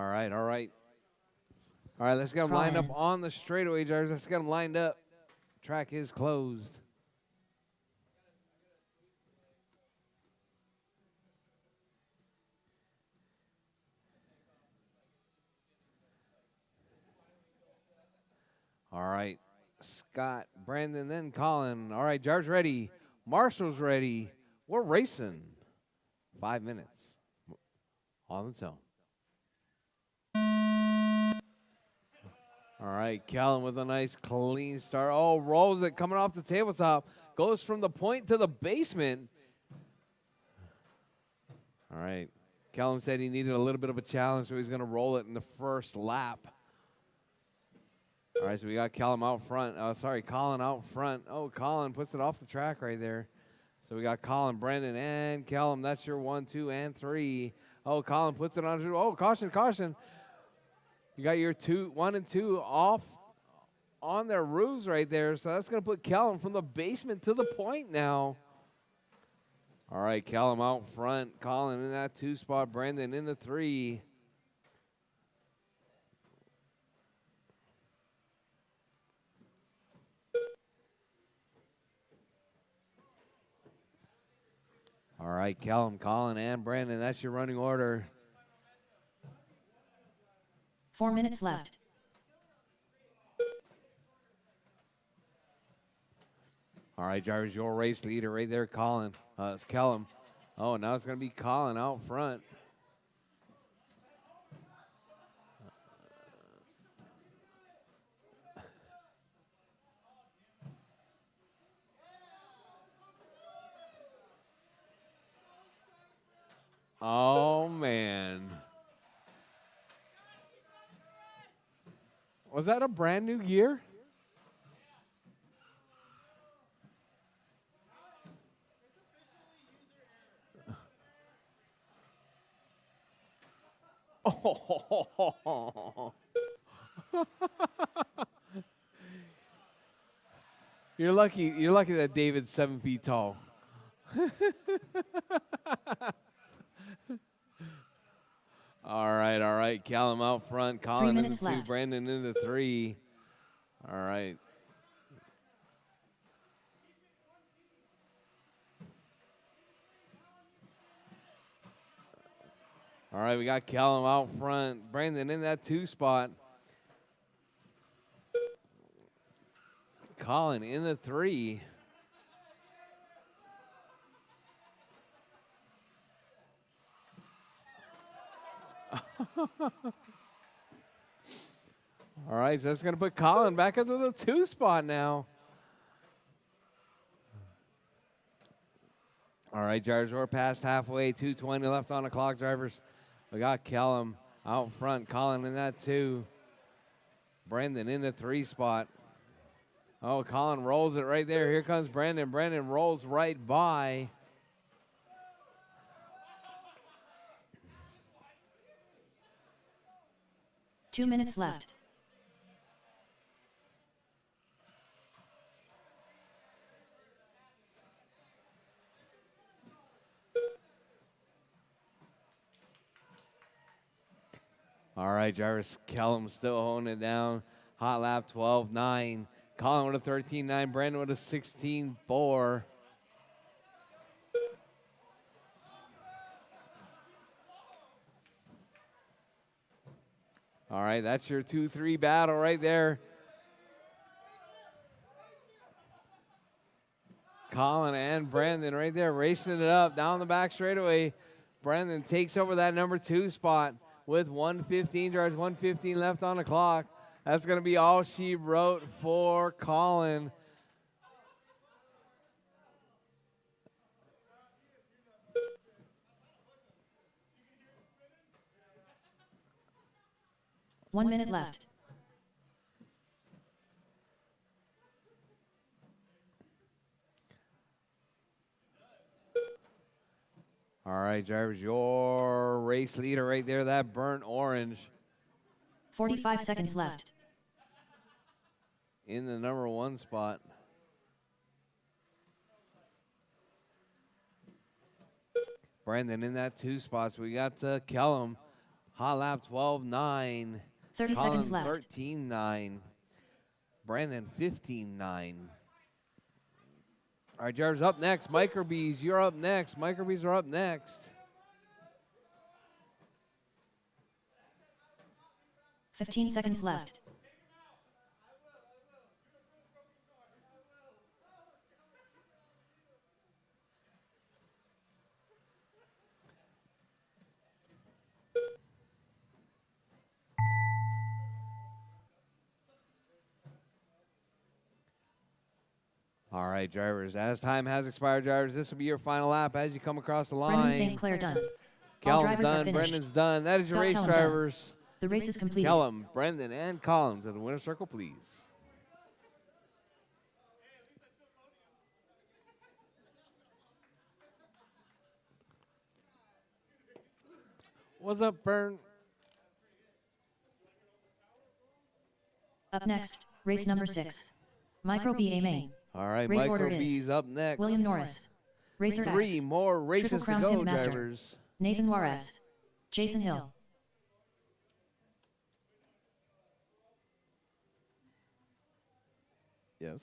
All right, all right. All right, let's get them lined up Call in. on the straightaway, drivers. Let's get them lined up. Track is closed. All right, Scott, Brandon, then Colin. All right, Jar's ready. Marshall's ready. We're racing. 5 minutes on the tone. All right, Callum with a nice clean start. Oh, rolls it coming off the tabletop. Goes from the point to the basement. All right. Callum said he needed a little bit of a challenge, so he's going to roll it in the first lap. All right, so we got Callum out front. Colin out front. Oh, Colin puts it off the track right there. So we got Colin, Brandon, and Callum. That's your 1, 2, and 3. Oh, Colin puts it on. Oh, caution, caution. You got your 1 and 2 off on their roofs right there. So that's going to put Callum from the basement to the point now. All right, Callum out front. Colin in that 2 spot. Brandon in the 3. All right, Callum, Colin, and Brandon. That's your running order. 4 minutes left. All right, drivers, your race leader right there, Colin. It's Callum. Oh, now it's going to be Colin out front. Oh, man. Was that a brand new gear? Oh. You're lucky that David's 7 feet tall. All right. Callum out front. Colin in the 2. left. Brandon in the 3. All right. All right, we got Callum out front. Brandon in that 2 spot. Colin in the 3. All right, so that's going to put Colin back into the 2 spot now. All right, drivers, we're past halfway. 2:20 left on the clock, drivers. We got Callum out front. Colin in that 2. Brandon in the 3 spot. Oh, Colin rolls it right there. Here comes Brandon. Brandon rolls right by. Two minutes left. All right, drivers. Callum still holding it down. Hot lap 12.9. Colin with a 13.9. Brandon with a 16.4. All right, that's your 2-3 battle right there. Colin and Brandon right there racing it up down the back straightaway. Brandon takes over that number 2 spot with 1:15, drives 1:15 left on the clock. That's going to be all she wrote for Colin. One minute left. All right, drivers, your race leader right there, that burnt orange. 45 seconds left. In the number 1 spot. Brandon in that 2 spots. We got Callum Hot lap 12-9. 30 Colin seconds left. 13-9. Brandon 15-9. All right, Jarvis up next. Microbees, you're up next. Microbees are up next. 15 seconds left. All right, drivers. As time has expired, drivers, this will be your final lap as you come across the Brendan St. line. Clair done. All Callum's drivers have done. finished. Brendan's done. That is your Scott race, Kellum done. drivers. The race is completed. Kellum, Brendan, and Colin to the winner's circle, please. What's up, Fern? Up next, race number 6. Micro BA main. All right, Race Micro order is B's up next. William Norris. Racer 3 X. more races Triple to Crown go, Pimp Master. drivers. Nathan Juarez. Jason Hill. Yes.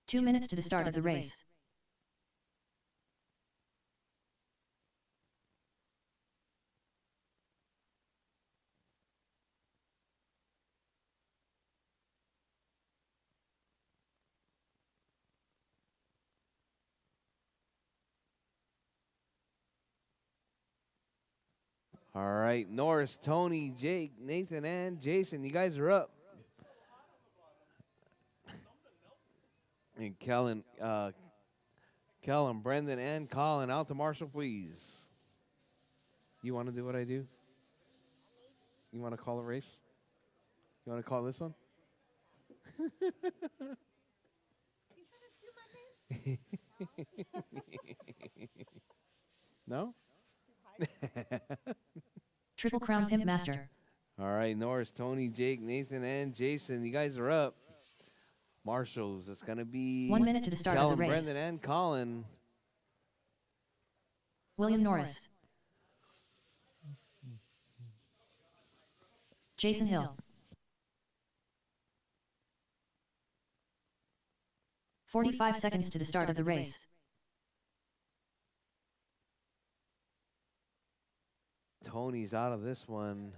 Two minutes to the start of the race. All right, Norris, Tony, Jake, Nathan, and Jason, you guys are up. And Kellen, Brendan, and Colin out to Marshall, please. You want to do what I do? You want to call a race? You want to call this one? You trying to steal my name? No? Triple Crown Pimp Master. All right, Norris, Tony, Jake, Nathan, and Jason, you guys are up. Marshalls, it's going to be 1 minute to the start of the Kellen, race. Brendan, and Colin. William Norris. Jason Hill. 45 seconds to the start of the race. Tony's out of this one.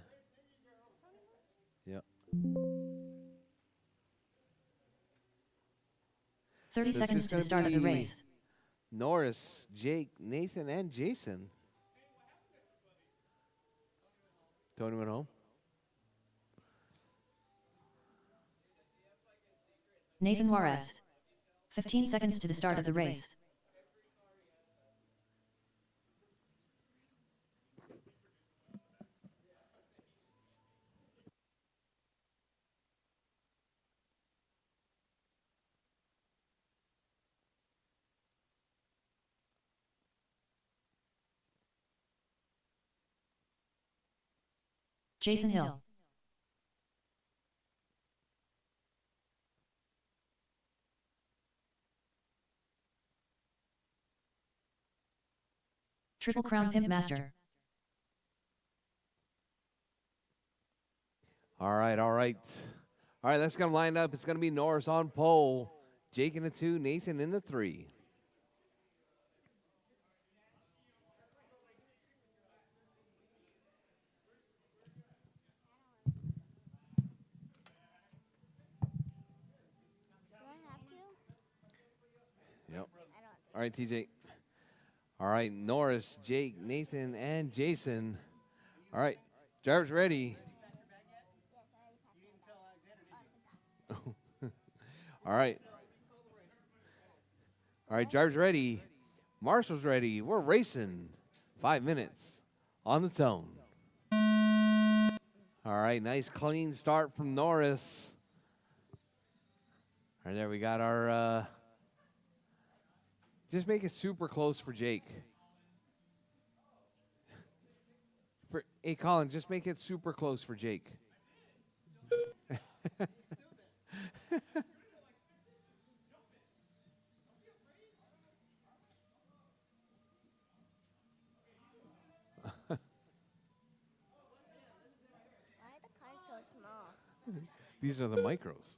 Yep. 30 This seconds is to the gonna start of the be race. Norris, Jake, Nathan, and Jason. Tony went home. Nathan Juarez. 15 seconds to the start of the race. Jason Hill. Triple Crown Pimp Master. All right, all right. All right, let's get them lined up. It's going to be Norris on pole, Jake in the 2, Nathan in the 3. Do I have to? Yep. I don't. All right, TJ. All right, Norris, Jake, Nathan, and Jason. All right, drivers ready. All right. All right, drivers ready. Marshall's ready. We're racing. 5 minutes on the tone. All right, nice clean start from Norris. All right, there we got our, just make it super close for Jake. Hey, Colin, just make it super close for Jake. These are the micros.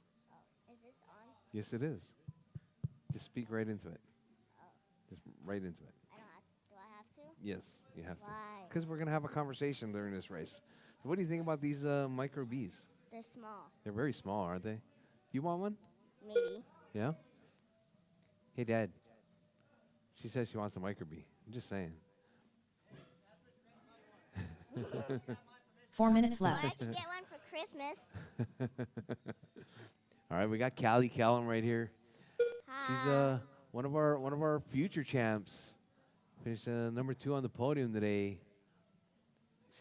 Is this on? Yes, it is. Just speak right into it. Just right into it. I don't have. Do I have to? Yes, you have to. Why? Because we're gonna have a conversation during this race. So what do you think about these micro bees? They're small. They're very small, aren't they? You want one? Maybe. Yeah. Hey, Dad. She says she wants a micro bee. I'm just saying. 4 minutes Well, I left. could get one for Christmas. All right, we got Callie Callum right here. She's Hi. one of our future champs. Finished number 2 on the podium today.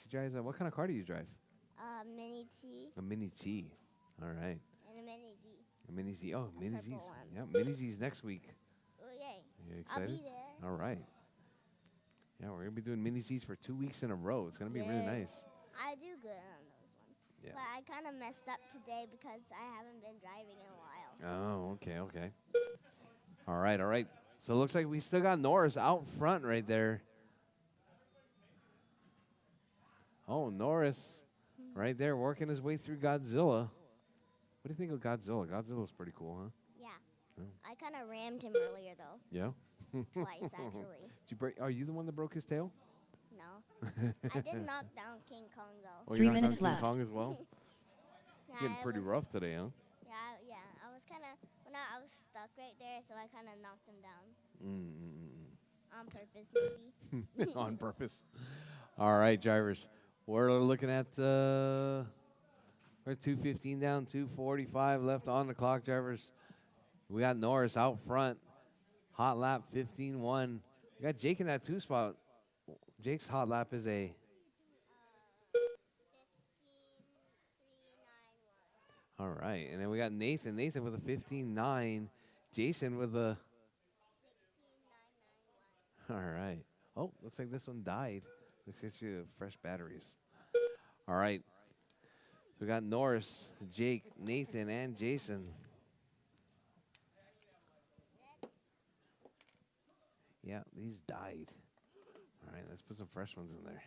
She drives what kind of car do you drive? Mini T A Mini T. All right. and a Mini Z. A Mini Z. Oh, Mini Z's. purple one. Yeah, Mini Z's next week. Oh yay! You I'll excited? be there. All right. Yeah, we're gonna be doing Mini Z's for 2 weeks in a row. It's gonna be really Yay. nice. I do good on those ones. Yeah. But I kind of messed up today because I haven't been driving in a while. Oh, okay, okay. All right, all right. So it looks like we still got Norris out front right there. Oh, Norris right there working his way through Godzilla. What do you think of Godzilla? Godzilla's pretty cool, huh? Yeah. Oh. I kind of rammed him earlier though. Yeah. Twice actually. Did you break? Are you the one that broke his tail? No. I did knock down King Kong though. Oh, 3 you knocked minutes down King left. Kong as well. Yeah, Getting I pretty was- rough today, huh? Yeah, yeah. I was kind of I was stuck right there, so I kind of knocked him down on purpose, maybe. On purpose. All right, drivers. We're looking at we're 2:15 down, 2:45 left on the clock, drivers. We got Norris out front. Hot lap 15-1. We got Jake in that 2 spot. Jake's hot lap is a 15-3-9-1. all right, and then we got Nathan. Nathan with a 15-9. Jason with a 16-9-9-1. all right. Oh, looks like this one died. Let's get you fresh batteries. All right. So we got Norris, Jake, Nathan, and Jason. Yeah, these died. All right, let's put some fresh ones in there.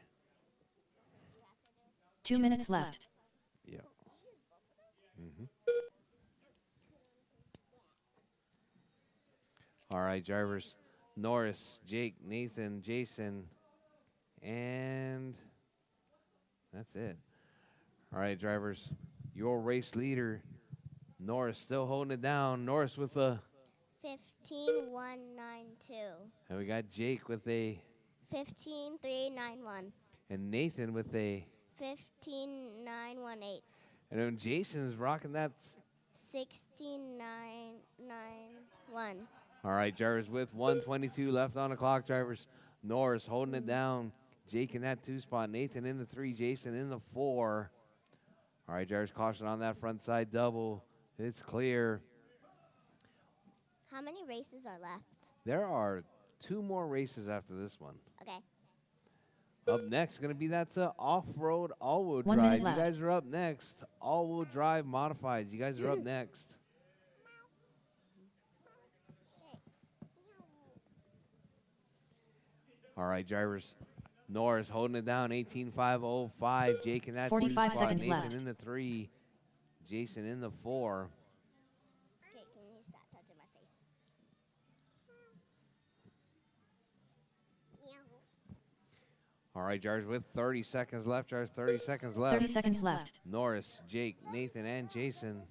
2 minutes left. Yeah. All right, drivers. Norris, Jake, Nathan, Jason, and that's it. All right, drivers. Your race leader, Norris, still holding it down. Norris with a, 15-1-9-2. and we got Jake with a, 15-3-9-1. and Nathan with a, 15-9-1-8. and then Jason's rocking that. 16-9-9-1. All right, drivers with 1:22 left on the clock, drivers. Norris holding it down. Jake in that 2 spot. Nathan in the 3. Jason in the 4. All right, drivers, caution on that front side double. It's clear. How many races are left? There are 2 more races after this one. Okay. Up next, going to be that off-road all-wheel 1 drive. minute You left. guys are up next. All-wheel drive modifieds. You guys are up next. All right, drivers. Norris holding it down, 18.505. Jake in that 2 45 spot. seconds Nathan left. in the 3. Jason in the 4. Okay, can you stop touching my face? All right, drivers, with 30 seconds left. Drivers, 30 seconds left. 30 seconds left. Norris, Jake, Nathan, and Jason.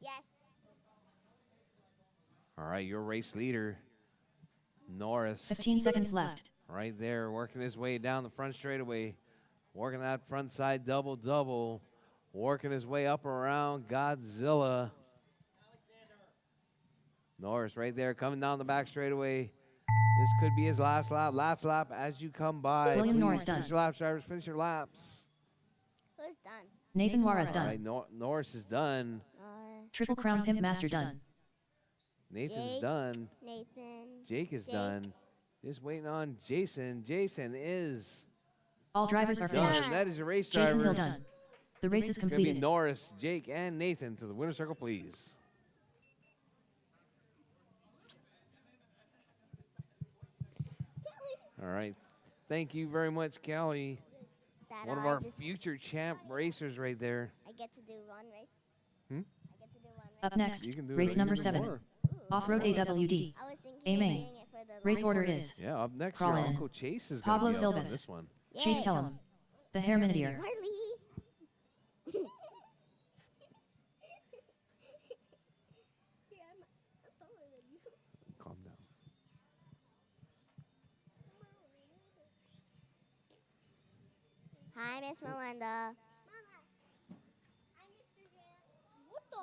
Yes. All right, your race leader, Norris. 15 seconds left. Right there, working his way down the front straightaway. Working that front side double-double. Working his way up around Godzilla. Norris right there, coming down the back straightaway. This could be his last lap. Last lap as you come by. William Please Norris finish done. your laps, drivers. Finish your laps. Who's done? Nathan Juarez All done. right, Norris is done. Triple Crown Pimp Master done. Nathan's Jake. done. Nathan. Jake is Jake. done. Just waiting on Jason. Jason is All drivers are done. finished. Yeah. That is your race, Jason Hill drivers. done. The race is It's going to be completed. Norris, Jake, and Nathan to the winner's circle, please. All right. Thank you very much, Callie. That One of I our just future champ racers right there. I get to do one race. Hmm? I get to do one race. Up next, You can do race it number even 7. more. Off-road AWD. I was thinking A of main. doing it for the Race last order one. is Yeah, up next, Crawl your in. Uncle Chase is going Pablo to be up on Silvas. this one. Chase Yay. Kellum. The Herminier. Marley. Yeah, I'm taller than you. Calm down. Hi, Miss Melinda.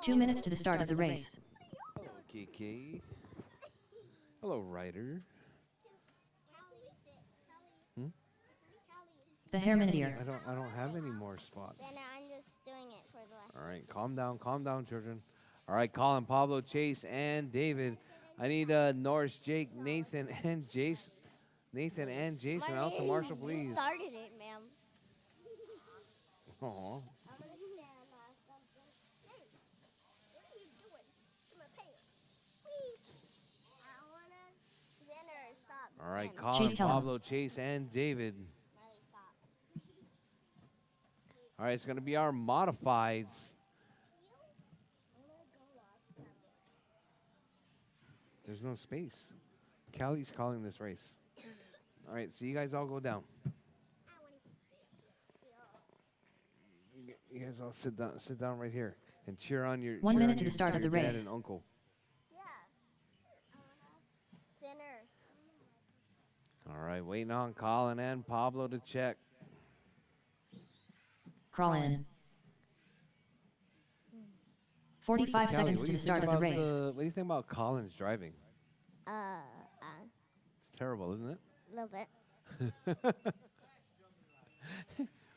2 minutes to the start of the race. Hello, Kiki. Hello, Ryder. The Herminier. I don't have any more spots. Then I'm just doing it for the last All right, calm down, children. All right, Colin, Pablo, Chase, and David. I need Norris, Jake, Nathan, and Jason. Nathan and Jason out to Marshall, You please. started it, ma'am. Aw. I'm gonna stand on something. Hey, what are you doing to my pants? Whee! I wanna dinner. Stop. All right, Stand. Colin, Chase Kellum. Pablo, Chase, and David. Marley, stop. All right, it's going to be our modifieds. I'm gonna go watch something. There's no space. Callie's calling this race. All right, so you guys all go down. I wanna You guys all sit down right here and cheer on your 1 cheer minute on to the your- start of your the dad race. and uncle. Yeah. I wanna dinner. All right, waiting on Colin and Pablo to check. Crawl in. 45 Callie, seconds what to do you the start think of the about, race. what do you think about Colin's driving? A It's terrible, isn't it? little bit.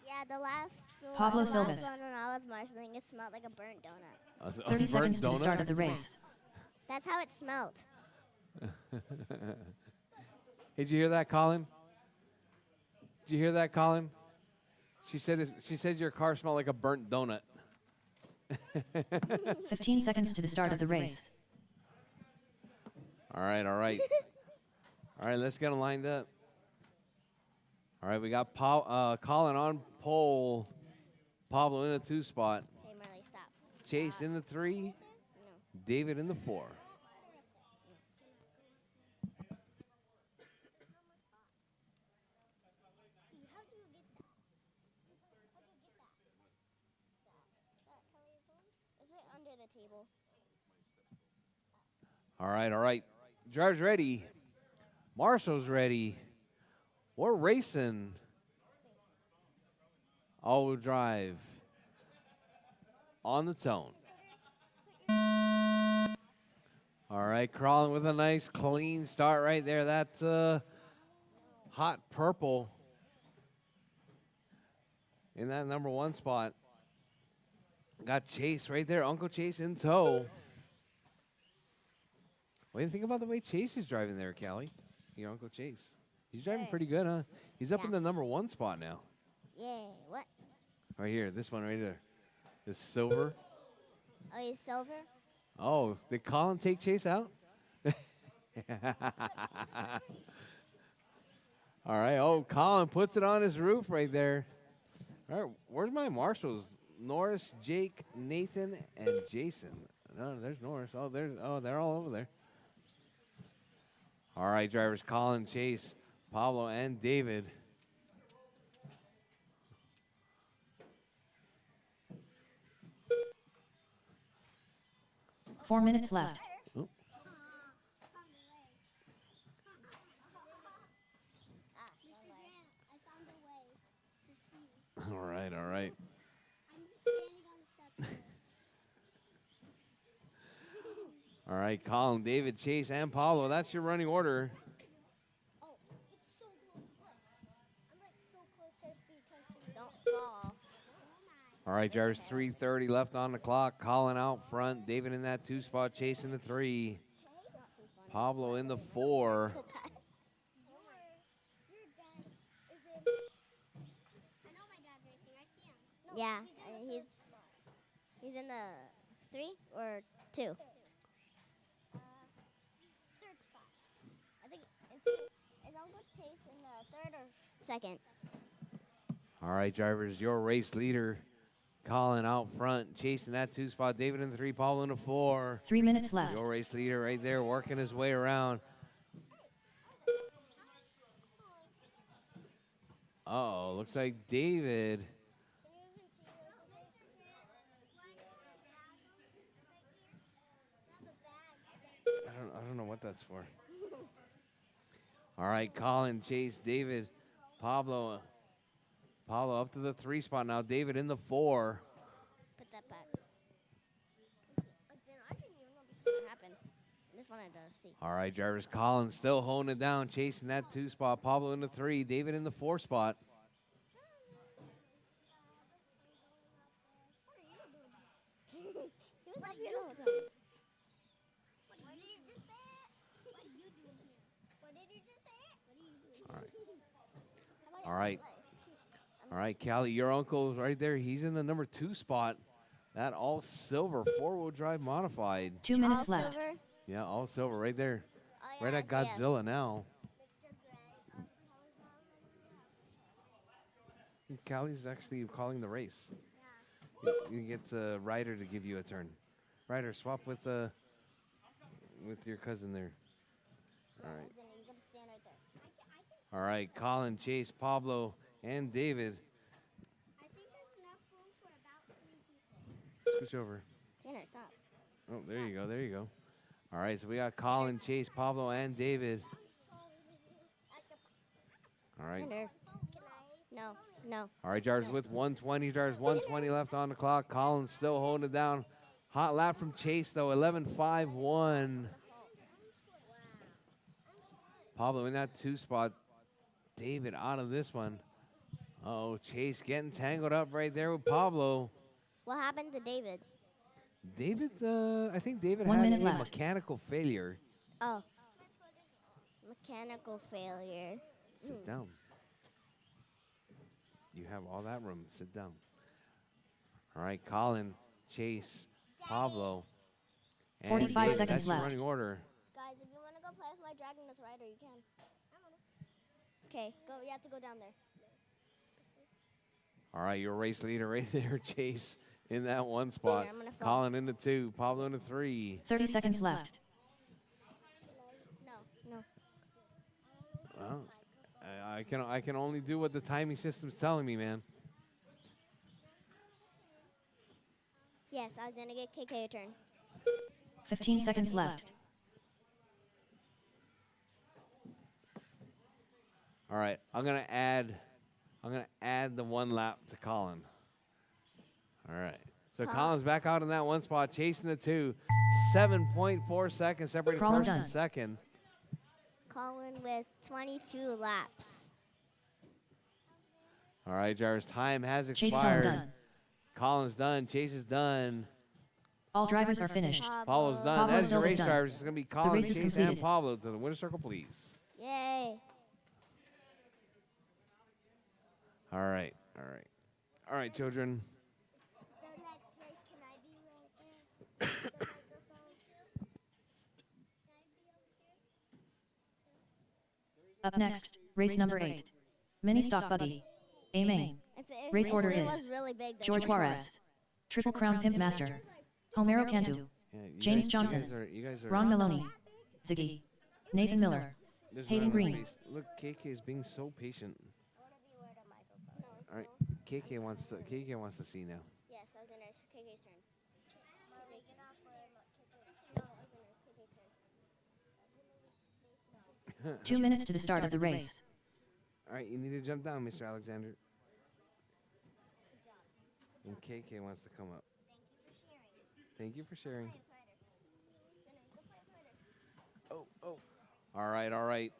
Yeah, the last Pablo the last Silvas. one when I was marshalling, it smelled like a burnt donut. 30 burnt seconds to the donut? start of the race. That's how it smelled. Hey, did you hear that, Colin? Did you hear that, Colin? She said your car smelled like a burnt donut. 15 seconds to the start of the race. All right. All right, let's get them lined up. All right, we got Colin on pole, Pablo in the 2 spot, Hey, Marley, stop. Chase Stop. in the 3, No. David in the 4. How do you get that? How do you get that? That Kelly's one? Is it under the table? All right. Driver's ready. Marshall's ready. We're racing. All-wheel drive. On the tone. All right, crawling with a nice clean start right there. That's hot purple in that number 1 spot. Got Chase right there. Uncle Chase in tow. What do you think about the way Chase is driving there, Callie? Your Uncle Chase. He's driving pretty good, huh? He's up in Yeah. the number 1 spot now. Yeah. What? Right here, this one right there. This silver. Oh, you silver? Oh, did Colin take Chase out? All right. Oh, Colin puts it on his roof right there. All right. Where's my marshals? Norris, Jake, Nathan, and Jason. No, there's Norris. They're all over there. All right, drivers. Colin, Chase, Pablo, and David. Four minutes left. Oh, I found a way to see. all right. I'm just standing on the steps. All right, Colin, David, Chase, and Pablo. That's your running order. Oh, it's so close. Look. I'm like so close to be touching. Don't fall. All right, drivers, 3:30 left on the clock. Colin out front. David in that 2 spot, Chase in the 3. Pablo in the 4. So bad. Your dad is in. I know my dad's racing. I see him. Yeah, he's in the 3 or 2. Third spot. I think is Uncle Chase in the 3rd or Second. All right, drivers, your race leader, Colin out front, chasing that 2 spot. David in the 3, Paulo in the 4. 3 minutes left. Your race leader right there, working his way around. Uh-oh, looks like David. I don't know what that's for. All right, Colin, Chase, David, Pablo. Pablo up to the 3 spot now. David in the 4. Put that back. I didn't even know this was gonna happen. This one I don't see. All right, drivers, Colin still holding it down, chasing that 2 spot. Pablo in the 3, David in the 4 spot. He was up here the whole time. What did you just say? What are you doing here? What did you just say? What are you doing? All right. All right. All right, Callie, your uncle's right there. He's in the number 2 spot. That all silver 4-wheel drive modified. 2 minutes All left. silver? Yeah, all silver right there. Oh, yeah, Right at I see it. Godzilla now. Callie's actually calling the race. You get Ryder to give you a turn. Ryder, swap with your cousin there. All right. You gotta stand right there. All right, Colin, Chase, Pablo, and David. I think there's enough room for about 3 people. Scooch over. Tanner, stop. Oh, there you go. There you go. All right, so we got Colin, Chase, Pablo, and David. All right. Tanner. No, no. All right, Jars with 120. Jars 120 left on the clock. Collins still holding it down. Hot lap from Chase, though. 11.51. Pablo in that 2 spot. David out of this one. Oh, Chase getting tangled up right there with Pablo. What happened to David? David, I think David 1 had a minute left. mechanical failure. Oh. Mechanical failure. Sit down. You have all that room. Sit down. All right, Colin, Chase, Pablo, and 45 David. seconds That's your left. running order. Guys, if you want to go play with my Dragon with Ryder, you can. Okay, go. You have to go down there. All right, your race leader right there, Chase, in that 1 spot. I'm gonna fall. Colin in the 2, Pablo in the 3. 30 seconds left. No, no. Well, I can only do what the timing system's telling me, man. Yes, I was gonna get KK a turn. 15 seconds left. All right, I'm gonna add the 1 lap to Colin. All right. So Colin's back out in that 1 spot, chasing the 2. 7.4 seconds separating Colin first and done. second. Colin with 22 laps. All right, Jarvis, time has Chase Colin expired. done. Colin's done. Chase is done. All drivers are finished. Pablo's done. Pablo That's your Silva's race done. drivers. It's going to be Colin, race is Chase, and completed. Pablo to the winner's circle, please. Yay. All right. All right. All right, children. The next race, can I be right there? The microphone. Up next, race number 8. Mini stock buggy. A main. Race order it is was really big. then George it was- Juarez. Triple Crown Pimp Master. Homero Cantu. Yeah, you James guys- Johnson. You guys are Ron Maloney. Ziggy. Nathan Miller. There's Hayden one on Green. the face. Look, KK is being so patient. I want to be where the microphone. All right, KK wants to see now. Yes, I was in KK's turn. No, I was in KK's turn. 2 minutes to the start of the race. All right, you need to jump down, Mr. Alexander. And KK wants to come up. Thank you for sharing. Oh, oh. All right, all right.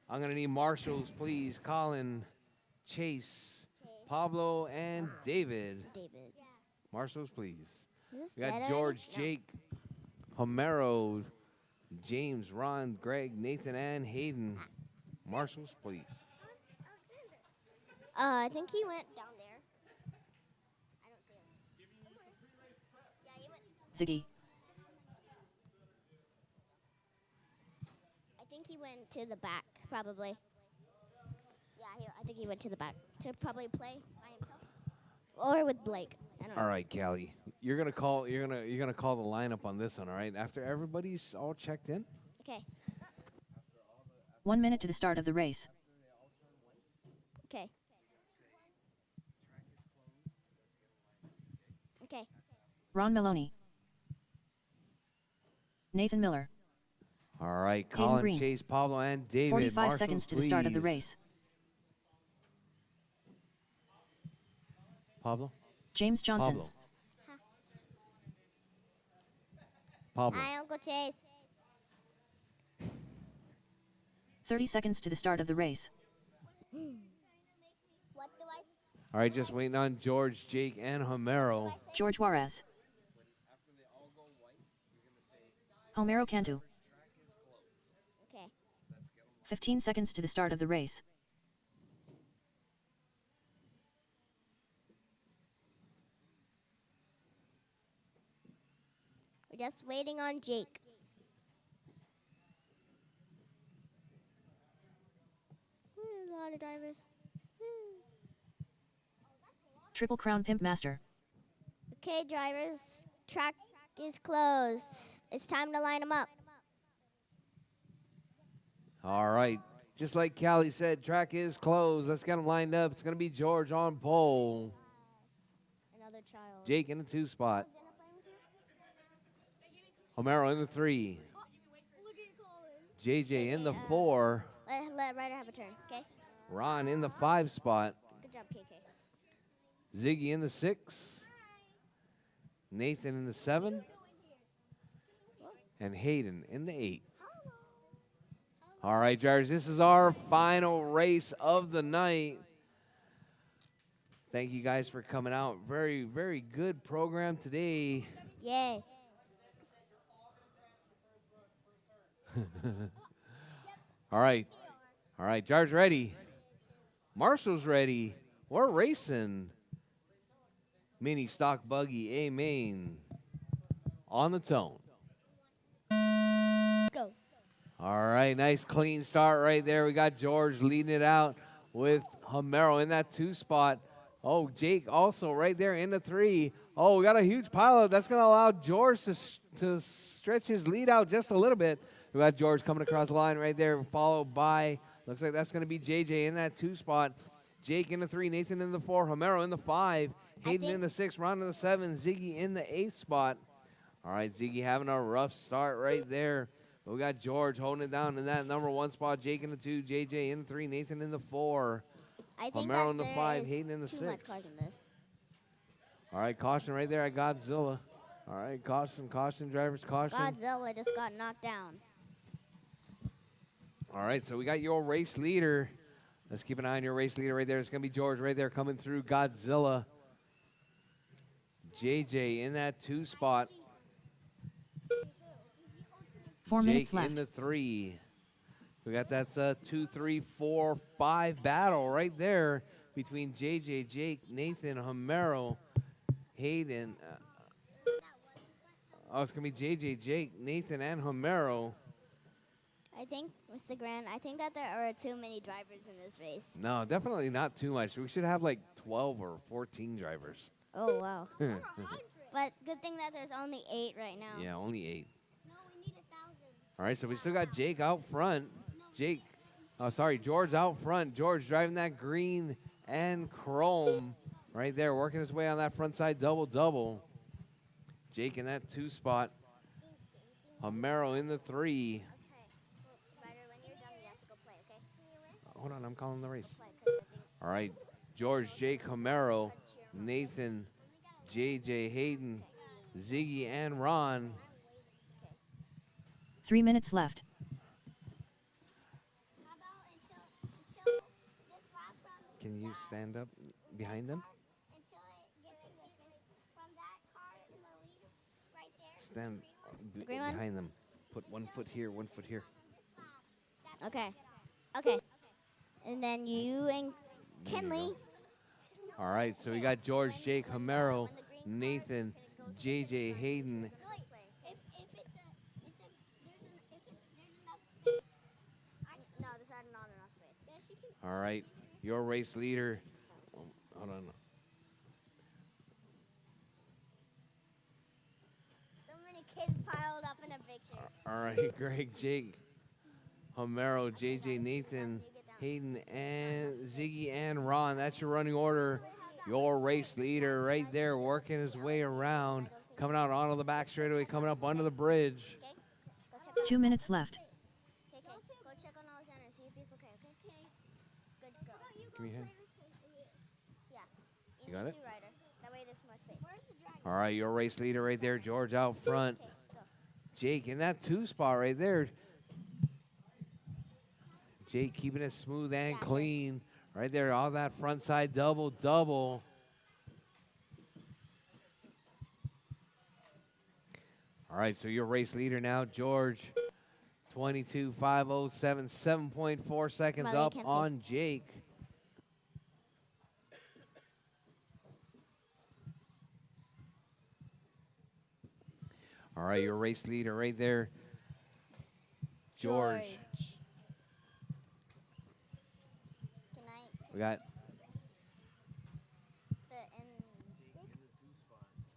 I'm going to need marshals, please. Colin, Chase, Pablo, and David. David. Marshals, please. Who's We dead got already? George, No. Jake, Homero, James, Ron, Greg, Nathan, and Hayden. Marshals, please. I think he went down there. I don't see him. Yeah, he went. Ziggy. I think he went to the back, probably. Yeah, I think think he went to the back to probably play by himself or with Blake. I don't know. All right, Callie. You're gonna call the lineup on this one, all right? After everybody's all checked in. Okay. 1 minute to the start of the race. Okay. Okay. Ron Maloney. Nathan Miller. All right, Hayden Colin, Green. Chase, Pablo, and David. 45 Marshals, seconds to the start of the please. race. Pablo. James Johnson. Pablo. Pablo. Hi, Uncle Chase. 30 seconds to the start of the race. What do I All right, just waiting on George, Jake, and Homero. George Juarez. Homero Cantu. Okay. 15 seconds to the start of the race. We're just waiting on Jake. There's a lot of drivers. Triple Crown Pimp Master. Okay, drivers. Track is closed. It's time to line them up. All right, just like Callie said, track is closed. Let's get them lined up. It's gonna be George on pole. Another child. Jake in the 2 spot. Homero in the 3. JJ in the 4. Let Ryder have a turn, okay? Ron in the 5 spot. Good job, KK. Ziggy in the 6. Nathan in the 7. And Hayden in the 8. All right, drivers, this is our final race of the night. Thank you guys for coming out. Very, very good program today. Yay. All right. All right, drivers ready. Marshall's ready. We're racing. Mini stock buggy A main on the tone. Go. All right, nice clean start right there. We got George leading it out with Homero in that 2 spot. Oh, Jake also right there in the 3. Oh, we got a huge pileup. That's going to allow George to stretch his lead out just a little bit. We got George coming across the line right there, followed by, looks like that's going to be JJ in that 2 spot. Jake in the 3, Nathan in the 4, Homero in the 5, Hayden in the 6, Ron in the 7, Ziggy in the 8th spot. All right, Ziggy having a rough start right there. But we got George holding it down in that number 1 spot, Jake in the 2, JJ in the 3, Nathan in the 4. I think Homero that in the there 5, is Hayden in the too 6. much cars in this. All right, caution right there at Godzilla. All right, caution, drivers, caution. Godzilla just got knocked down. All right, so we got your race leader. Let's keep an eye on your race leader right there. It's going to be George right there coming through Godzilla. JJ in that 2 spot. 4 minutes Jake in left. the 3. We got that 2, 3, 4, 5 battle right there between JJ, Jake, Nathan, Homero, Hayden. It's going to be JJ, Jake, Nathan, and Homero. I think, Mr. Grant, I think that there are too many drivers in this race. No, definitely not too much. We should have like 12 or 14 drivers. Oh, wow. But good thing that there's only 8 right now. Yeah, only 8. No, we need 1,000. All right, so we still got Jake out front. George out front. George driving that green and chrome right there, working his way on that front side double-double. Jake in that 2 spot. Homero in the 3. Okay. Well, Ryder, when you're done, you have to go play, okay? Hold on, I'm calling the race. Play, 'cause I think All right, George, Jake, Homero, Nathan, JJ, Hayden, Ziggy, and Ron. 3 minutes left. How about until this lap from Can you stand up behind them? until it gets to the finish from that car in the lead right there. Stand The green one? behind them. Put 1 foot here, 1 foot here. Okay. Okay. And then you and There you Kenley. All right, so we got George, Jake, Homero, Nathan, JJ, Hayden. No, wait. If it's a, there's enough space. No, there's not enough space. All right, Your race leader. Hold on. So many kids piled up in a picture. All right, Greg, Jake, Homero, JJ, Nathan, Hayden, and Ziggy and Ron. That's your running order. Your race leader right there working his way around. Coming out onto the back straightaway, coming up under the bridge. Okay? Go check on 2 minutes left. Okay, okay. Go check on Alexander, see if he's okay, okay? Good girl. Give me a hand. Yeah. You got it? Two rider. That way there's more space. Where's the dragon? All right, your race leader right there, George out front. Okay, go. Jake in that 2 spot right there. Jake keeping it smooth and clean. Right there, all that front side double. All right, so your race leader now, George, 22.507, 7.4 seconds Molly, up can't see. on Jake. All right, your race leader right there, George. Can I We got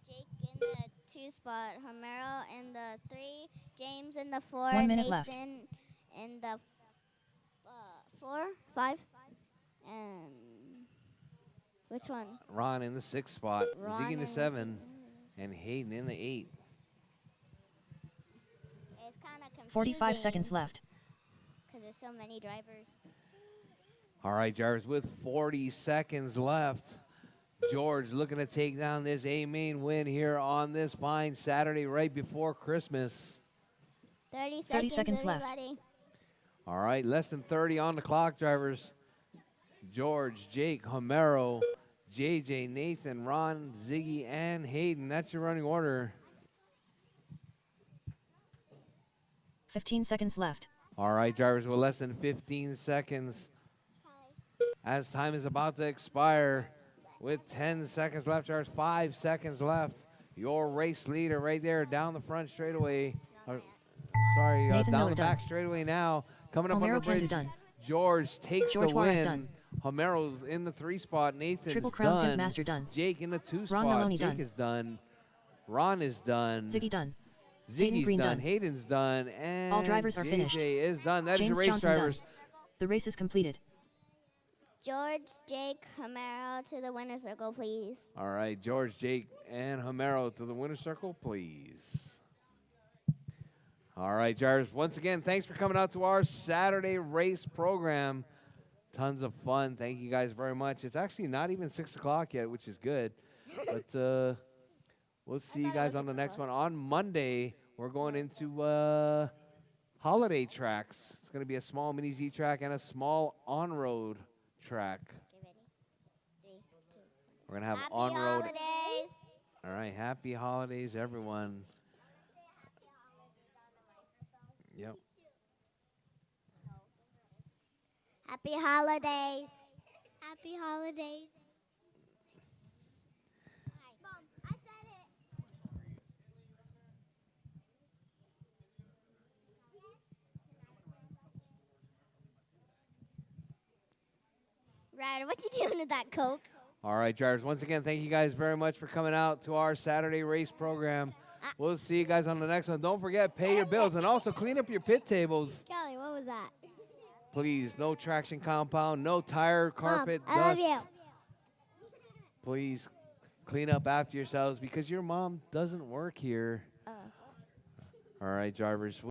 Jake in the 2 spot, Homero in the 3, James in the 4, 1 minute Nathan left. in the 4, 5, and which one? Ron in the 6th spot, Ron Ziggy in in the the 7, and Hayden in the 8. It's kind of confusing. 45 seconds left. Because there's so many drivers. All right, Jarvis, with 40 seconds left, George looking to take down this A-main win here on this fine Saturday right before Christmas. 30 30 seconds left. everybody. All right, less than 30 on the clock, drivers. George, Jake, Homero, JJ, Nathan, Ron, Ziggy, and Hayden. That's your running order. 15 seconds left. All right, drivers, with less than 15 seconds as time is about to expire. With 10 seconds left, drivers, 5 seconds left. Your race leader right there down the front straightaway. Nathan Down Miller the done. back straightaway now. Coming up on Homero the Kendo bridge. done. George takes George the Juarez win. done. Homero's in the 3 spot. Nathan's Triple Crown done. Pimp Master done. Jake in the 2 spot. Maloney Jake done. is done. Ron is done. Ziggy done. Ziggy's Green done. done. Hayden's done. And All drivers are JJ finished. is done. That is your James race, Johnson done. drivers. The race is completed. George, Jake, Homero to the winner's circle, please. All right, George, Jake, and Homero to the winner's circle, please. All right, drivers. Once again, thanks for coming out to our Saturday race program. Tons of fun. Thank you guys very much. It's actually not even 6 o'clock yet, which is good. But we'll see you thought it guys was on the 6 next o'clock. one. On Monday, we're going into holiday tracks. It's going to be a small mini Z track and a small on-road track. Okay, ready? 3, 2. We're going to have Happy on-road. holidays. All right, happy holidays, everyone. Yep. Happy holidays. Happy holidays. Mom, I said it. Ryder, what you doing with that Coke? All right, drivers. Once again, thank you guys very much for coming out to our Saturday race program. We'll see you guys on the next one. Don't forget, pay your bills and also clean up your pit tables. Kelly, what was that? Please, no traction compound, no tire, carpet, Mom, I love dust. you. Please clean up after yourselves because your mom doesn't work here. All right, drivers.